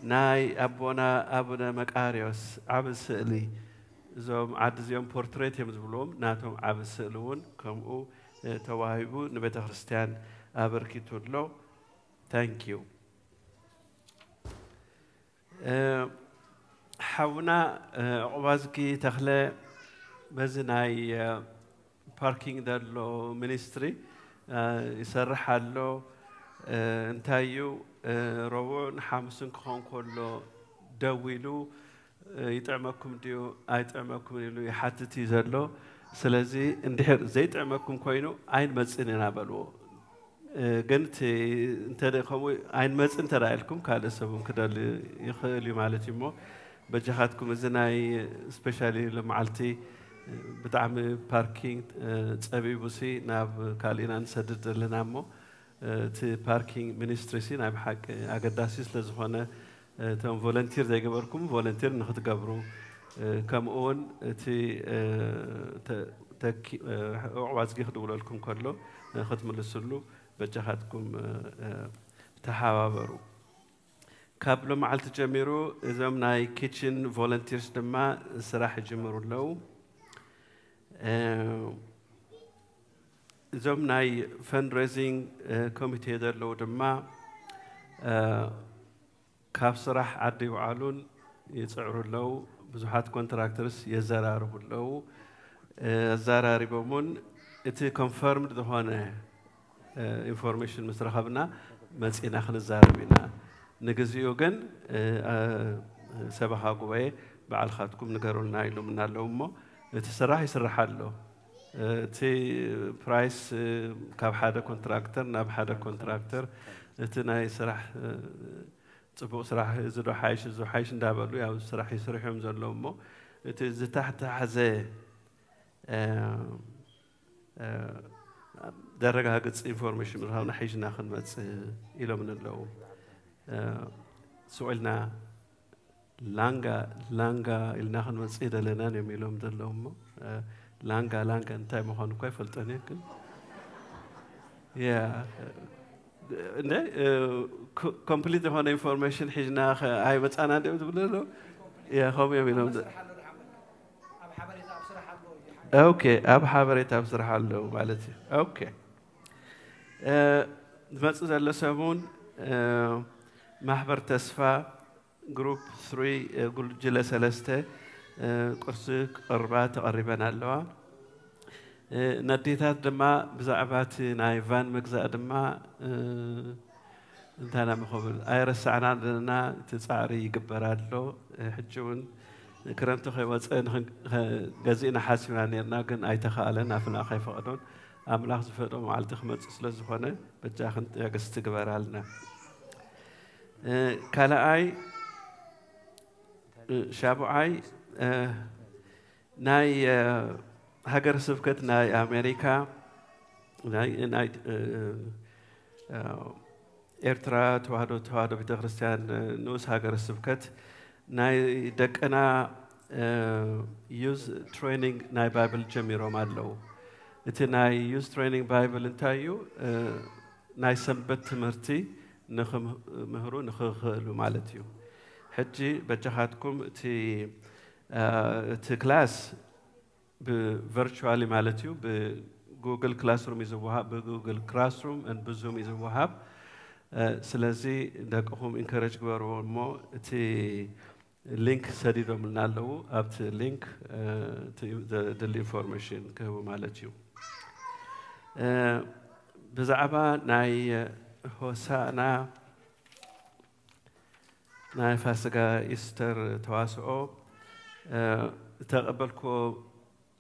ناي أبونا مكاريوس عبد سئلي زوم عد زيوم بورتريت يمزبلوم ناتهم عبد سئلون كم أو تواهبو نبيت خريستيان أبركيتو له thank you حاونا عوازكي تخلى بزناي parking دارلو ministry يسرح له انتايو روون حامسن كون كله دويلو يطعمكم ديو ايطعمكم يلو يحتتي زلو سلازي اندحر زي يطعمكم كوينو عين مصننا بلو جنت انت دخمو عين مصن ترايلكم كاله سبم كدال يخلي مالتي مو بجهاتكم زناي سبيشالي لمعلتي بتعمل باركينج صبيبوسي ناب كالينا نسدد لنا مو تي باركينج مينستريسي ناب حق اقداسيس لزخونه تم فولنتير زي جبركم فولنتير نخد قبرو كم اون تي تك عوازقي خدوا لكم كله ناخذ من السلو بجهاتكم تحاوروا قبل ما علت جميرو زم ناي كيتشن فولنتيرز دما سراح جمرو لو زم ناي فندريزنج كوميتي در لو دما كاب سراح عدي وعالون يصعروا لو بزحات كونتراكترز يزراروا لو زراري بمون اتي كونفيرمد هنا انفورميشن مسترخبنا مصينا خنزاربينا نغزيو جن سبحا قباي بعل خاتكم نغرونا يلو منالومو تسراح يسرحالو تي برايس كاب حدا كونتراكتر ناب حدا كونتراكتر اتنا يسرح صبو سراح زدو حايش ندابلو يا سراح يسرحهم زلومو اتي زتحت حزه درجة هاجس information من هنا حيج ناخذ مت إلى من اللو سؤالنا لانجا إلى ناخذ مت إذا لنا نميلو من اللو لانجا أنت مهون كيف فلتني كن يا نه complete هون information حيج ناخذ هاي مت أنا ده بقول يا هم يميلو اوكي اب حبريت ابصرح له مالتي اوكي دمت زلة سمون محبر تسفى جروب 3 قل جلسة لسته قرصك 4 تقريبا اللوا نديتات دما بزعبات نايفان مجزاء دما انتنا مخبل ايرس عنا لنا تسعري يقبرالو حجون كرمتو خي وصن غزينا حاسبنا نيرنا كن اي تخالنا فنا خي فقدون املاح زفدو معلت خمص سلازخونه بجاخن ياغست تقبرالنا كالاي شابعي ناي هاجر سبكت ناي أمريكا ناي إيرترا توهادو بيت خريستيان نوس هاجر سبكت ناي دك أنا يوز ترينينج ناي بايبل جميرو مالو إنت ناي يوز ترينينج بايبل انتايو ناي سنبت مرتي نخم مهرو نخلو مالتيو حجي بجهاتكم تي كلاس بفيرتشوالي مالتيو بجوجل كلاس روم يزوهاب بجوجل كلاس روم ان بزوم يزوهاب سلازي داكهم انكرج قبرو مو تي لينك سديدو من نالو ابت لينك دل انفورميشن كهو مالتيو بزعبا ناي هوسانا ناي فاسقا إستر تواسعو تقبلكو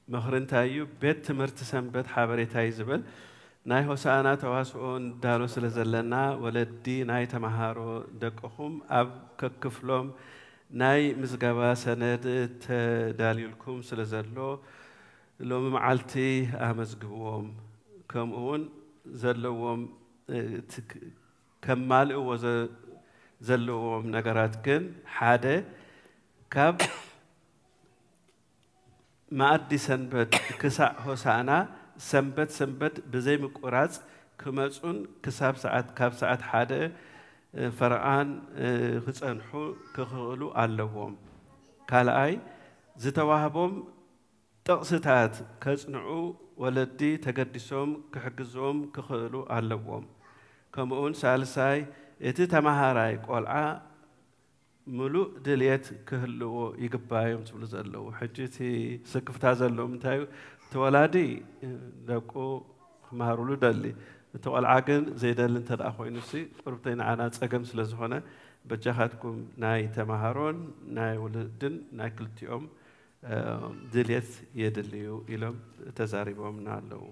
مخرن تايو بيت تمرت سنبت حابري تاي زبل ناي هوسانا تواسعو دارو سلزلنا ولدي ناي تمهارو دقهم أب ككفلوم ناي مزقبا سند تداليلكم سلزلو لو معالتي أمزقبوهم كمون زلوهم كمالو وز زلوهم نجارات كن حادة كاب ما أدي سنبت كسا هوسانا سنبت بزي مقراص كمسون كساب ساعات كاب ساعات حادة فرعان خصنحو كخلو علوهم كالاي زتواهبهم تقصتات كصنعو ولدي تقدسهم كحجزهم كخلو علوهم كمون سالساي إتي تمهاراي قولعا ملوء دليت كهلو يقبايم تبلو زلو حجيتي سكفتا زلو متايو تولادي داكو مهارولو دالي تولعا كن زي دال انت داخوي نفسي قربتين عنا تسقم سلازخونه بجاهاتكم ناي تمهارون ناي ولدن ناي كلتيوم دليت يدليو إلهم تزاريبهم نالو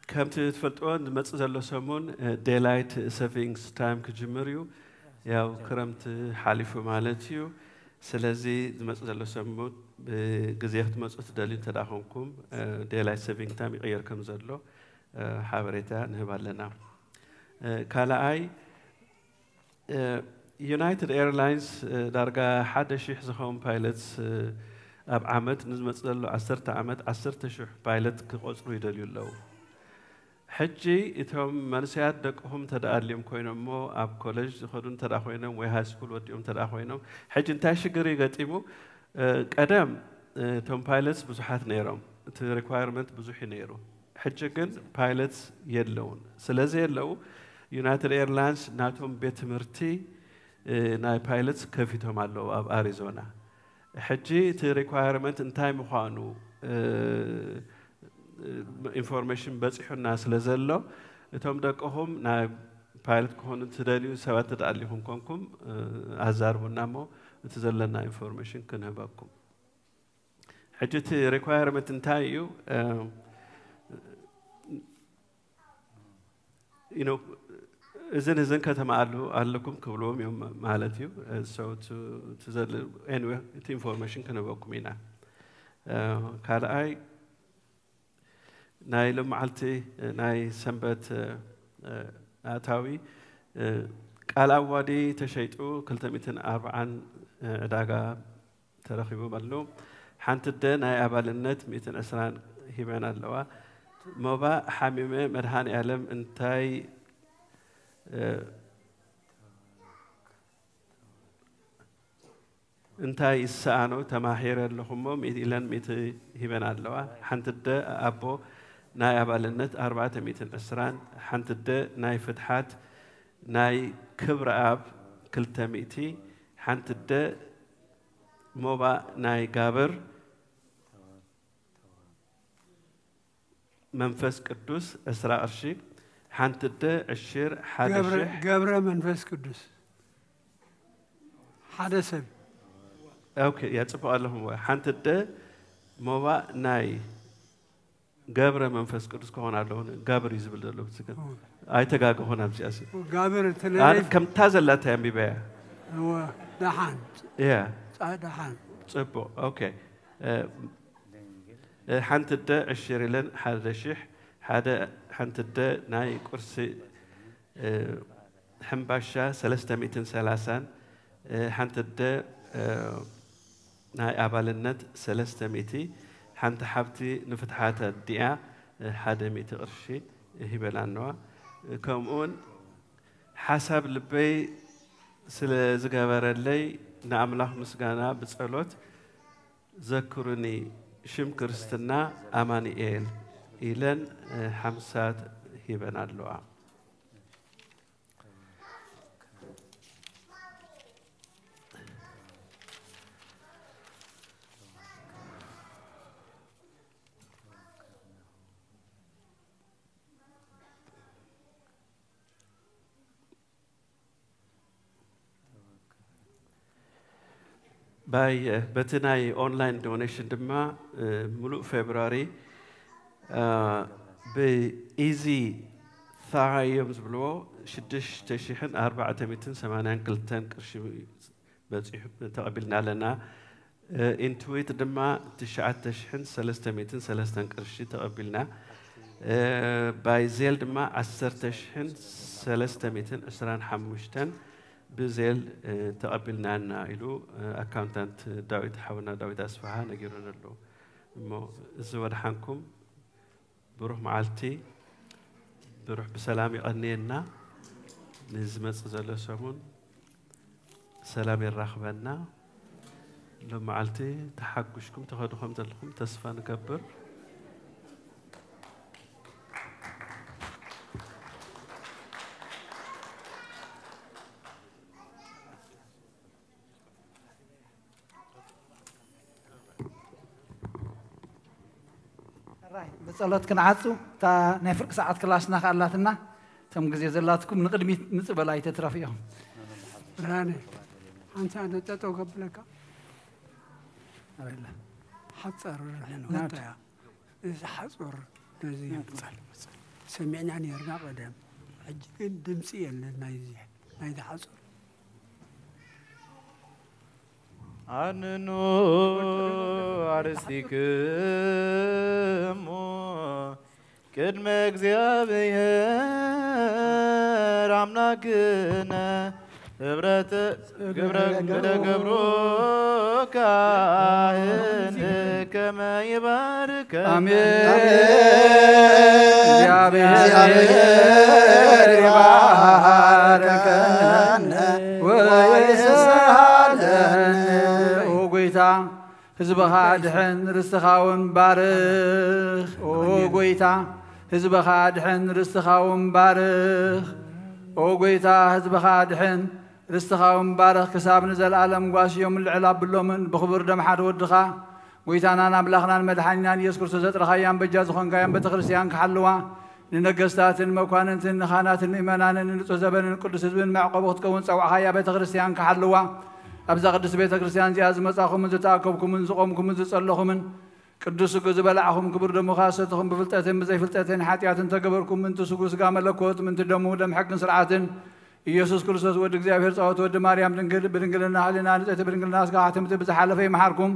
كم تفلتون متصل سمون daylight savings time كجمريو ياو كرمت حالف مالتيو سلازي متصل سمون بجزيرة متصل دالين تداخلكم daylight saving time يغير كم زلوا حابريتا نهبالنا كالاي United Airlines درجة حد شيء زخم pilots أب عمد نزمت له 10 عمد 10 شح بايلت كقصرو يدليو له حجي إتهم منسيات دقهم تدأليم كوينهم مو أب كولج خدون تدأخوينهم وهاي سكول وديهم تدأخوينهم حجي انتاش قري قتيمو قدام توم بايلتس بزحات نيرهم requirement بزحي نيرو حجي كن بايلتس يلون سلازي يلو United Airlines ناتهم بيت مرتي ناي بايلتس كفيتهم على أب أريزونا حجي تي requirement انتاي مخانو information بس إحنا سلزلوا توم دقهم نا pilot كهون تدليو سوات تدليهم كونكم هزار ونامو تزلنا information كنا باكم حجي تي requirement انتايو you know إذن كتم علىكم كلهم يوم مالتيو so تزل anyway the information كنا باكم هنا كالاي ناي لما علتي ناي سنبت آتاوي قال أودي تشيتو كلتميتن 4 داقة ترخيبو بلو حانت الدين ناي أبال النت 200 أسران هيبان اللوا موبا حميمة مرهان إعلم انتاي انتاي السانو تماحير اللخمو ميت إلان ميت هبن اللوا حنت الد أبو ناي أبالنت 400 أسران حنت الد ناي فتحات ناي كبر أب كل تميتي حنت الد موبا ناي قابر منفس قدوس أسراء أرشي حنت الد الشير حادشح قابر منفس قدوس حادثة اوكي يا تصبوا لهم حنت الد موبا ناي قابر منفس قدوس كهون علون قابر يزبل دلو سكن اي تقاق هنا بسياسي قابر انا كم تازل لا تيمي بيع هو دحان يا دحان تصبوا اوكي حنت الد الشير لن حدا شح حدا حنت الد ناي كرسي حنباشا 330 حنت الد ناي أبالنت 300 حنت حبتي نفتحات الدعاء حدا 100 قرشي هبلانوا كمون حسب لبي سل زغبر لي نعمله مسغانا بصلوت ذكرني شم كرستنا امانيل إلن حمسات هبنالوا باي بتناي اونلاين دونيشن دما ملو فبراير بإيزي ثايمز بلو شدش تشيحن 480 كلتن قرشي بصيح تقبلنا لنا انتويت دما تشعت تشحن 300 قرشي تقبلنا باي زيل دما 10 تشحن 325 بزيل تقبلنا لنا إلو أكاونتنت داويد حونا داويد أسفها نجيرون له مو الزوار حنكم بروح معلتي بروح بسلام يقنينا نزمت زلة سمون سلام الرخبنا لو معلتي تحقشكم تاخذوا خمسة لكم تصفى نكبر بصلات كنعصو تا نفرق ساعات كلاسنا خالاتنا تم غزي زلاتكم نقدمي نصبلاي تترفيهم راني انت انا تتو قبلك لا حصر لنا يا اذا حصر زي سمعنا عن يرجع قدام اجل دمسي لنا يزيح ما اذا حصر عنو عرستيكمو كدم እግዚአብሔር አምላክነ ህብረት ገብሮ ካህን ከመ ይባርከ አሜን እግዚአብሔር ይባርከነ ወይስሐለን ጌታ ህዝበኻ ድሕን ርስትኻውን ባርኽ ኦ ጌታ ህዝበኻ ድሕን ርስትኻውን ባርኽ ኦ ጌታ ህዝበኻ ድሕን ርስትኻውን ባርኽ ክሳብ ንዘለኣለም ጓስዮም ልዕል ኣብሎምን ብኽቡር ደም ሓደ ወድኻ ጌታናን ኣምላኽናን መድሓኒናን ኢየሱስ ክርስቶስ ዘጥረኻያን በጃ ዝኾንካያን ቤተ ክርስቲያን ክሓልዋ ንነገስታትን መኳንንትን ንኻናትን ምእመናንን ንፁህ ዘበንን ቅዱስ ህዝብን መዕቆቢ ክትከውን ፀዋዕኻያ ቤተ ክርስቲያን ክሓልዋ أبزغ قدس بيت كريستيان زي أزمة أخوهم زتاكبكم من زقومكم من زتصلخم من قدس جوز بلعهم كبر دم خاصتهم بفلتاتين بزي فلتاتين حاتيات تجبركم من تسوق سقام لكوت من تدمو دم حق سرعات يسوع كريستوس ودك زي أفير صوت ود مريم بنقلنا علينا نزت بنقلنا سقاعتهم تبز حل في محركم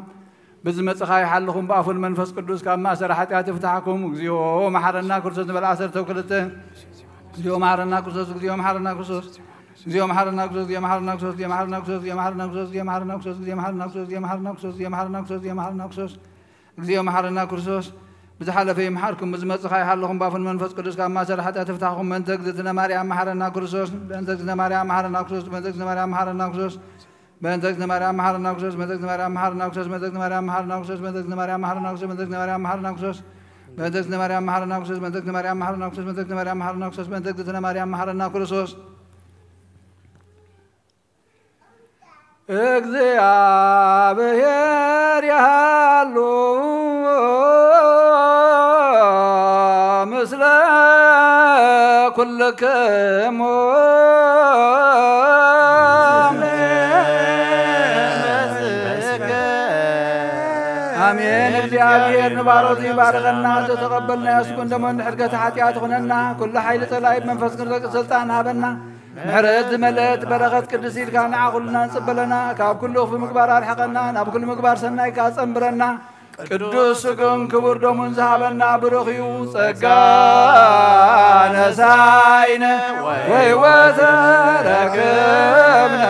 بزمة خاي حلهم بأفل منفس قدوس كما سر حاتيات تفتحكم زيو محرنا كريستوس بالعصر توكلته زيو محرنا كريستوس زيو محرنا كريستوس زي محرنا كسوس زي محرنا كسوس زي محرنا كسوس زي محرنا كسوس زي محرنا كسوس زي محرنا كسوس زي محرنا كسوس زي محرنا كسوس زي محرنا كسوس زي محرنا كسوس بزحل في محركم بزمت خاي حلهم بافن منفس قدوس كما سر حتى تفتحهم من تجدنا مريم محرنا كسوس من تجدنا مريم محرنا كسوس من تجدنا مريم محرنا كسوس بنتك مريم محرنا كسوس بنتك مريم محرنا كسوس بنتك مريم محرنا كسوس بنتك مريم محرنا كسوس بنتك مريم محرنا كسوس بنتك مريم محرنا كسوس بنتك مريم محرنا كسوس بنتك مريم محرنا كسوس بنتك مريم محرنا كسوس እግዚአብሔር ያሉ ምስለ ኩልክሙ አሜን እግዚአብሔር ንባሮት ይባርከና ተቀበልና ያስኩን ደሞ ንሕርገት ኃጢአት ሆነና ኩሉ ኃይል ጸላይ መንፈስ ቅዱስ ስልጣን አበና ምሕረት መለት በረኸት ቅዱስ ኢልካ ንዓኹልና ንጽበለና ካብ ኩሉ ክፉ ምግባር አርሕቐና ናብ ኩሉ ምግባር ሰናይ ካጸምብረና ቅዱስ ስጉን ክቡር ደሙን ዝሃበና ብሩኽ እዩ ጸጋ ነሳይነ ወሕይወተ ረከብነ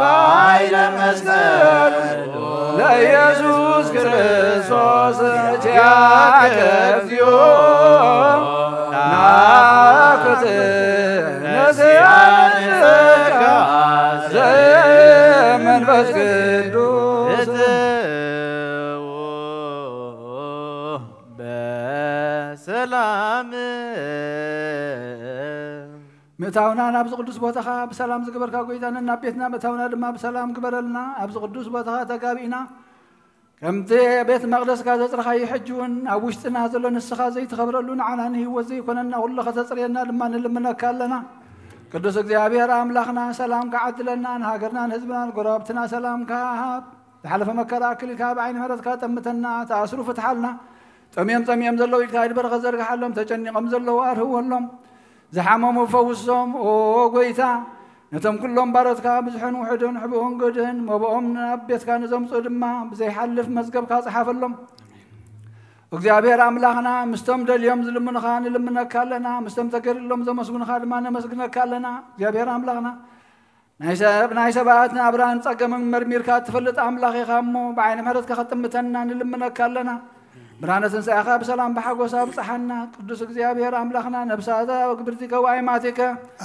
በኃይለ መስቀሉ ለኢየሱስ ክርስቶስ ቸያከ እግዚኦ ናኩት ነስያን ጸጋ ዘመንፈስ ቅዱስ በሰላም ምእታውና ናብዚ ቅዱስ ቦታኻ ብሰላም ዝግበርካ ጎይታና ናብ ቤትና ምእታውና ድማ ብሰላም ግበረልና ኣብዚ ቅዱስ ቦታኻ ተጋቢእና ከምቲ ቤት መቅደስካ ዘፅረኻዮ ሕጂ እውን ኣብ ውሽጥና ዘሎ ንስኻ ዘይትኸብረሉ ንዓና ንህይወት ዘይኮነና ኩሉ ከተፅርየና ድማ ንልምነካ ኣለና ቅዱስ እግዚአብሔር ኣምላኽና ሰላም ከዓድለና ንሃገርና ንህዝብና ንጎረባብትና ሰላም ካሃብ ዝሓለፈ መከራ ክልካ ብዓይኒ ምሕረትካ ጠምተና ተኣስሩ ፍትሓልና ጠምዮም ዘለዉ ኢልካ ኢድ በረኸት ዘርግሓሎም ተጨኒቖም ዘለዉ ኣርህወሎም ዝሓመሙ ፈውሶም ኦ ጎይታ ነቶም ኩሎም ባሮትካ ብዙሕን ውሕድን ሕቡእን ጎድን መብኦም ናብ ቤትካ ንዘምፅኡ ድማ ብዘይሓልፍ መዝገብካ ፅሓፈሎም እግዚአብሔር ኣምላኽና ምስቶም ደልዮም ዝልምኑኻ ንልምነካ ኣለና ምስቶም ተገሪሎም ዘመስግኑኻ ድማ ነመስግነካ ኣለና እግዚአብሔር ኣምላኽና ናይ ሰባት ናብራን ፀገምን መርሚርካ ትፈልጥ ኣምላኽ ኢኻ እሞ ብዓይኒ ምሕረትካ ከጥምተና ንልምነካ ኣለና ብርሃነ ትንሣኤኻ ብሰላም ብሓጎሳ ብፅሓና ቅዱስ እግዚአብሔር ኣምላኽና ነብሳታ ግብርቲከ ወኣይማቲከ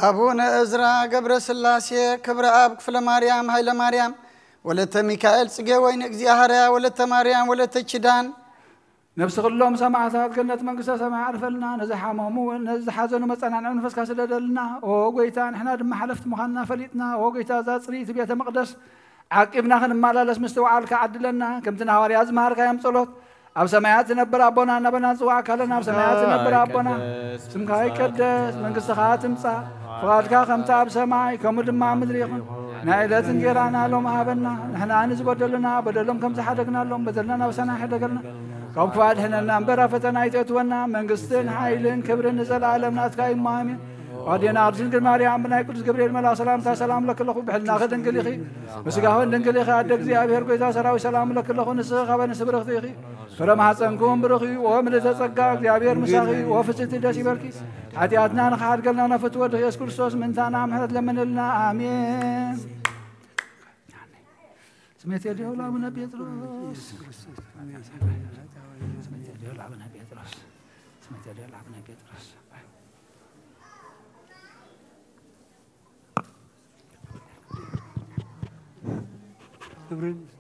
አቡነ እዝራ ገብረ ስላሴ ክብረ አብ ክፍለ ማርያም ኃይለ ማርያም ወለተ ሚካኤል ጽጌ ወይን እግዚአብሔር ወለተ ማርያም ወለተ ኪዳን ነብስ ኩሎም ሰማዕታት ገነት መንግስተ ሰማይ ዓርፈልና ነዝሓመሙ ነዝሓዘኑ መፀናንዒ መንፈስካ ስለደልና ኦ ጎይታ ንሕና ድማ ሓለፍቲ ምዃንና ፈሊጥና ኦ ጎይታ እዛ ፅሪኢቲ ቤተ መቅደስ ዓቂብና ክንመላለስ ምስ ተባዓልካ ዓድለና ከምቲ ንሃዋርያ ዝመሃርካዮም ጸሎት ኣብ ሰማያት ዝነብር ኣቦና እናበልና ንፅዋዕካ ኣለና ኣብ ሰማያት ዝነብር ኣቦና ስምካ ይቀደስ መንግስትኻ ትምፃእ ፍቓድካ ከምቲ ኣብ ሰማይ ከምኡ ድማ ምድሪ ይኹን ናይ ዕለት እንጀራና ሎም ሃበና ንሕና ንዝበደሉና በደሎም ከም ዝሓደግናሎም በደልና ናብ ሰናይ ሕደገልና ካብ ክፋድ ሕነና እምበራ ፈተና ይተእትወና መንግስትን ሓይልን ክብርን ንዘለዓለም ናትካ እዩ ኣሜን ወዲና ድንግል ማርያም ብናይ ቅዱስ ገብርኤል መልአክ ሰላምታ ሰላም ለክለኹ ብሕልናኸ ድንግል ኢኺ ምስጋሆን ድንግል ኢኺ ኣደ እግዚአብሔር ጎይታ ሰራዊት ሰላም ለክለኹ ንስኺ ኸበ ንስ ብርኽቲ ኢኺ ፍረ ማሕፀንኩም ብሩኽ እዩ ኦ ምልዕተ ጸጋ እግዚአብሔር ምሳኺ ኦ ፍጽምቲ ደስ ይበልኪ ሓጢኣትና ንኸሓድገልና ነፍትወ ወዲ ኢየሱስ ክርስቶስ ምንታና ምሕረት ለምንልና ኣሜን ስሜት የድዮ ለአቡነ ጴጥሮስ ስሜት የድዮ ለአቡነ ጴጥሮስ ስሜት የድዮ ለአቡነ ጴጥሮስ Добрый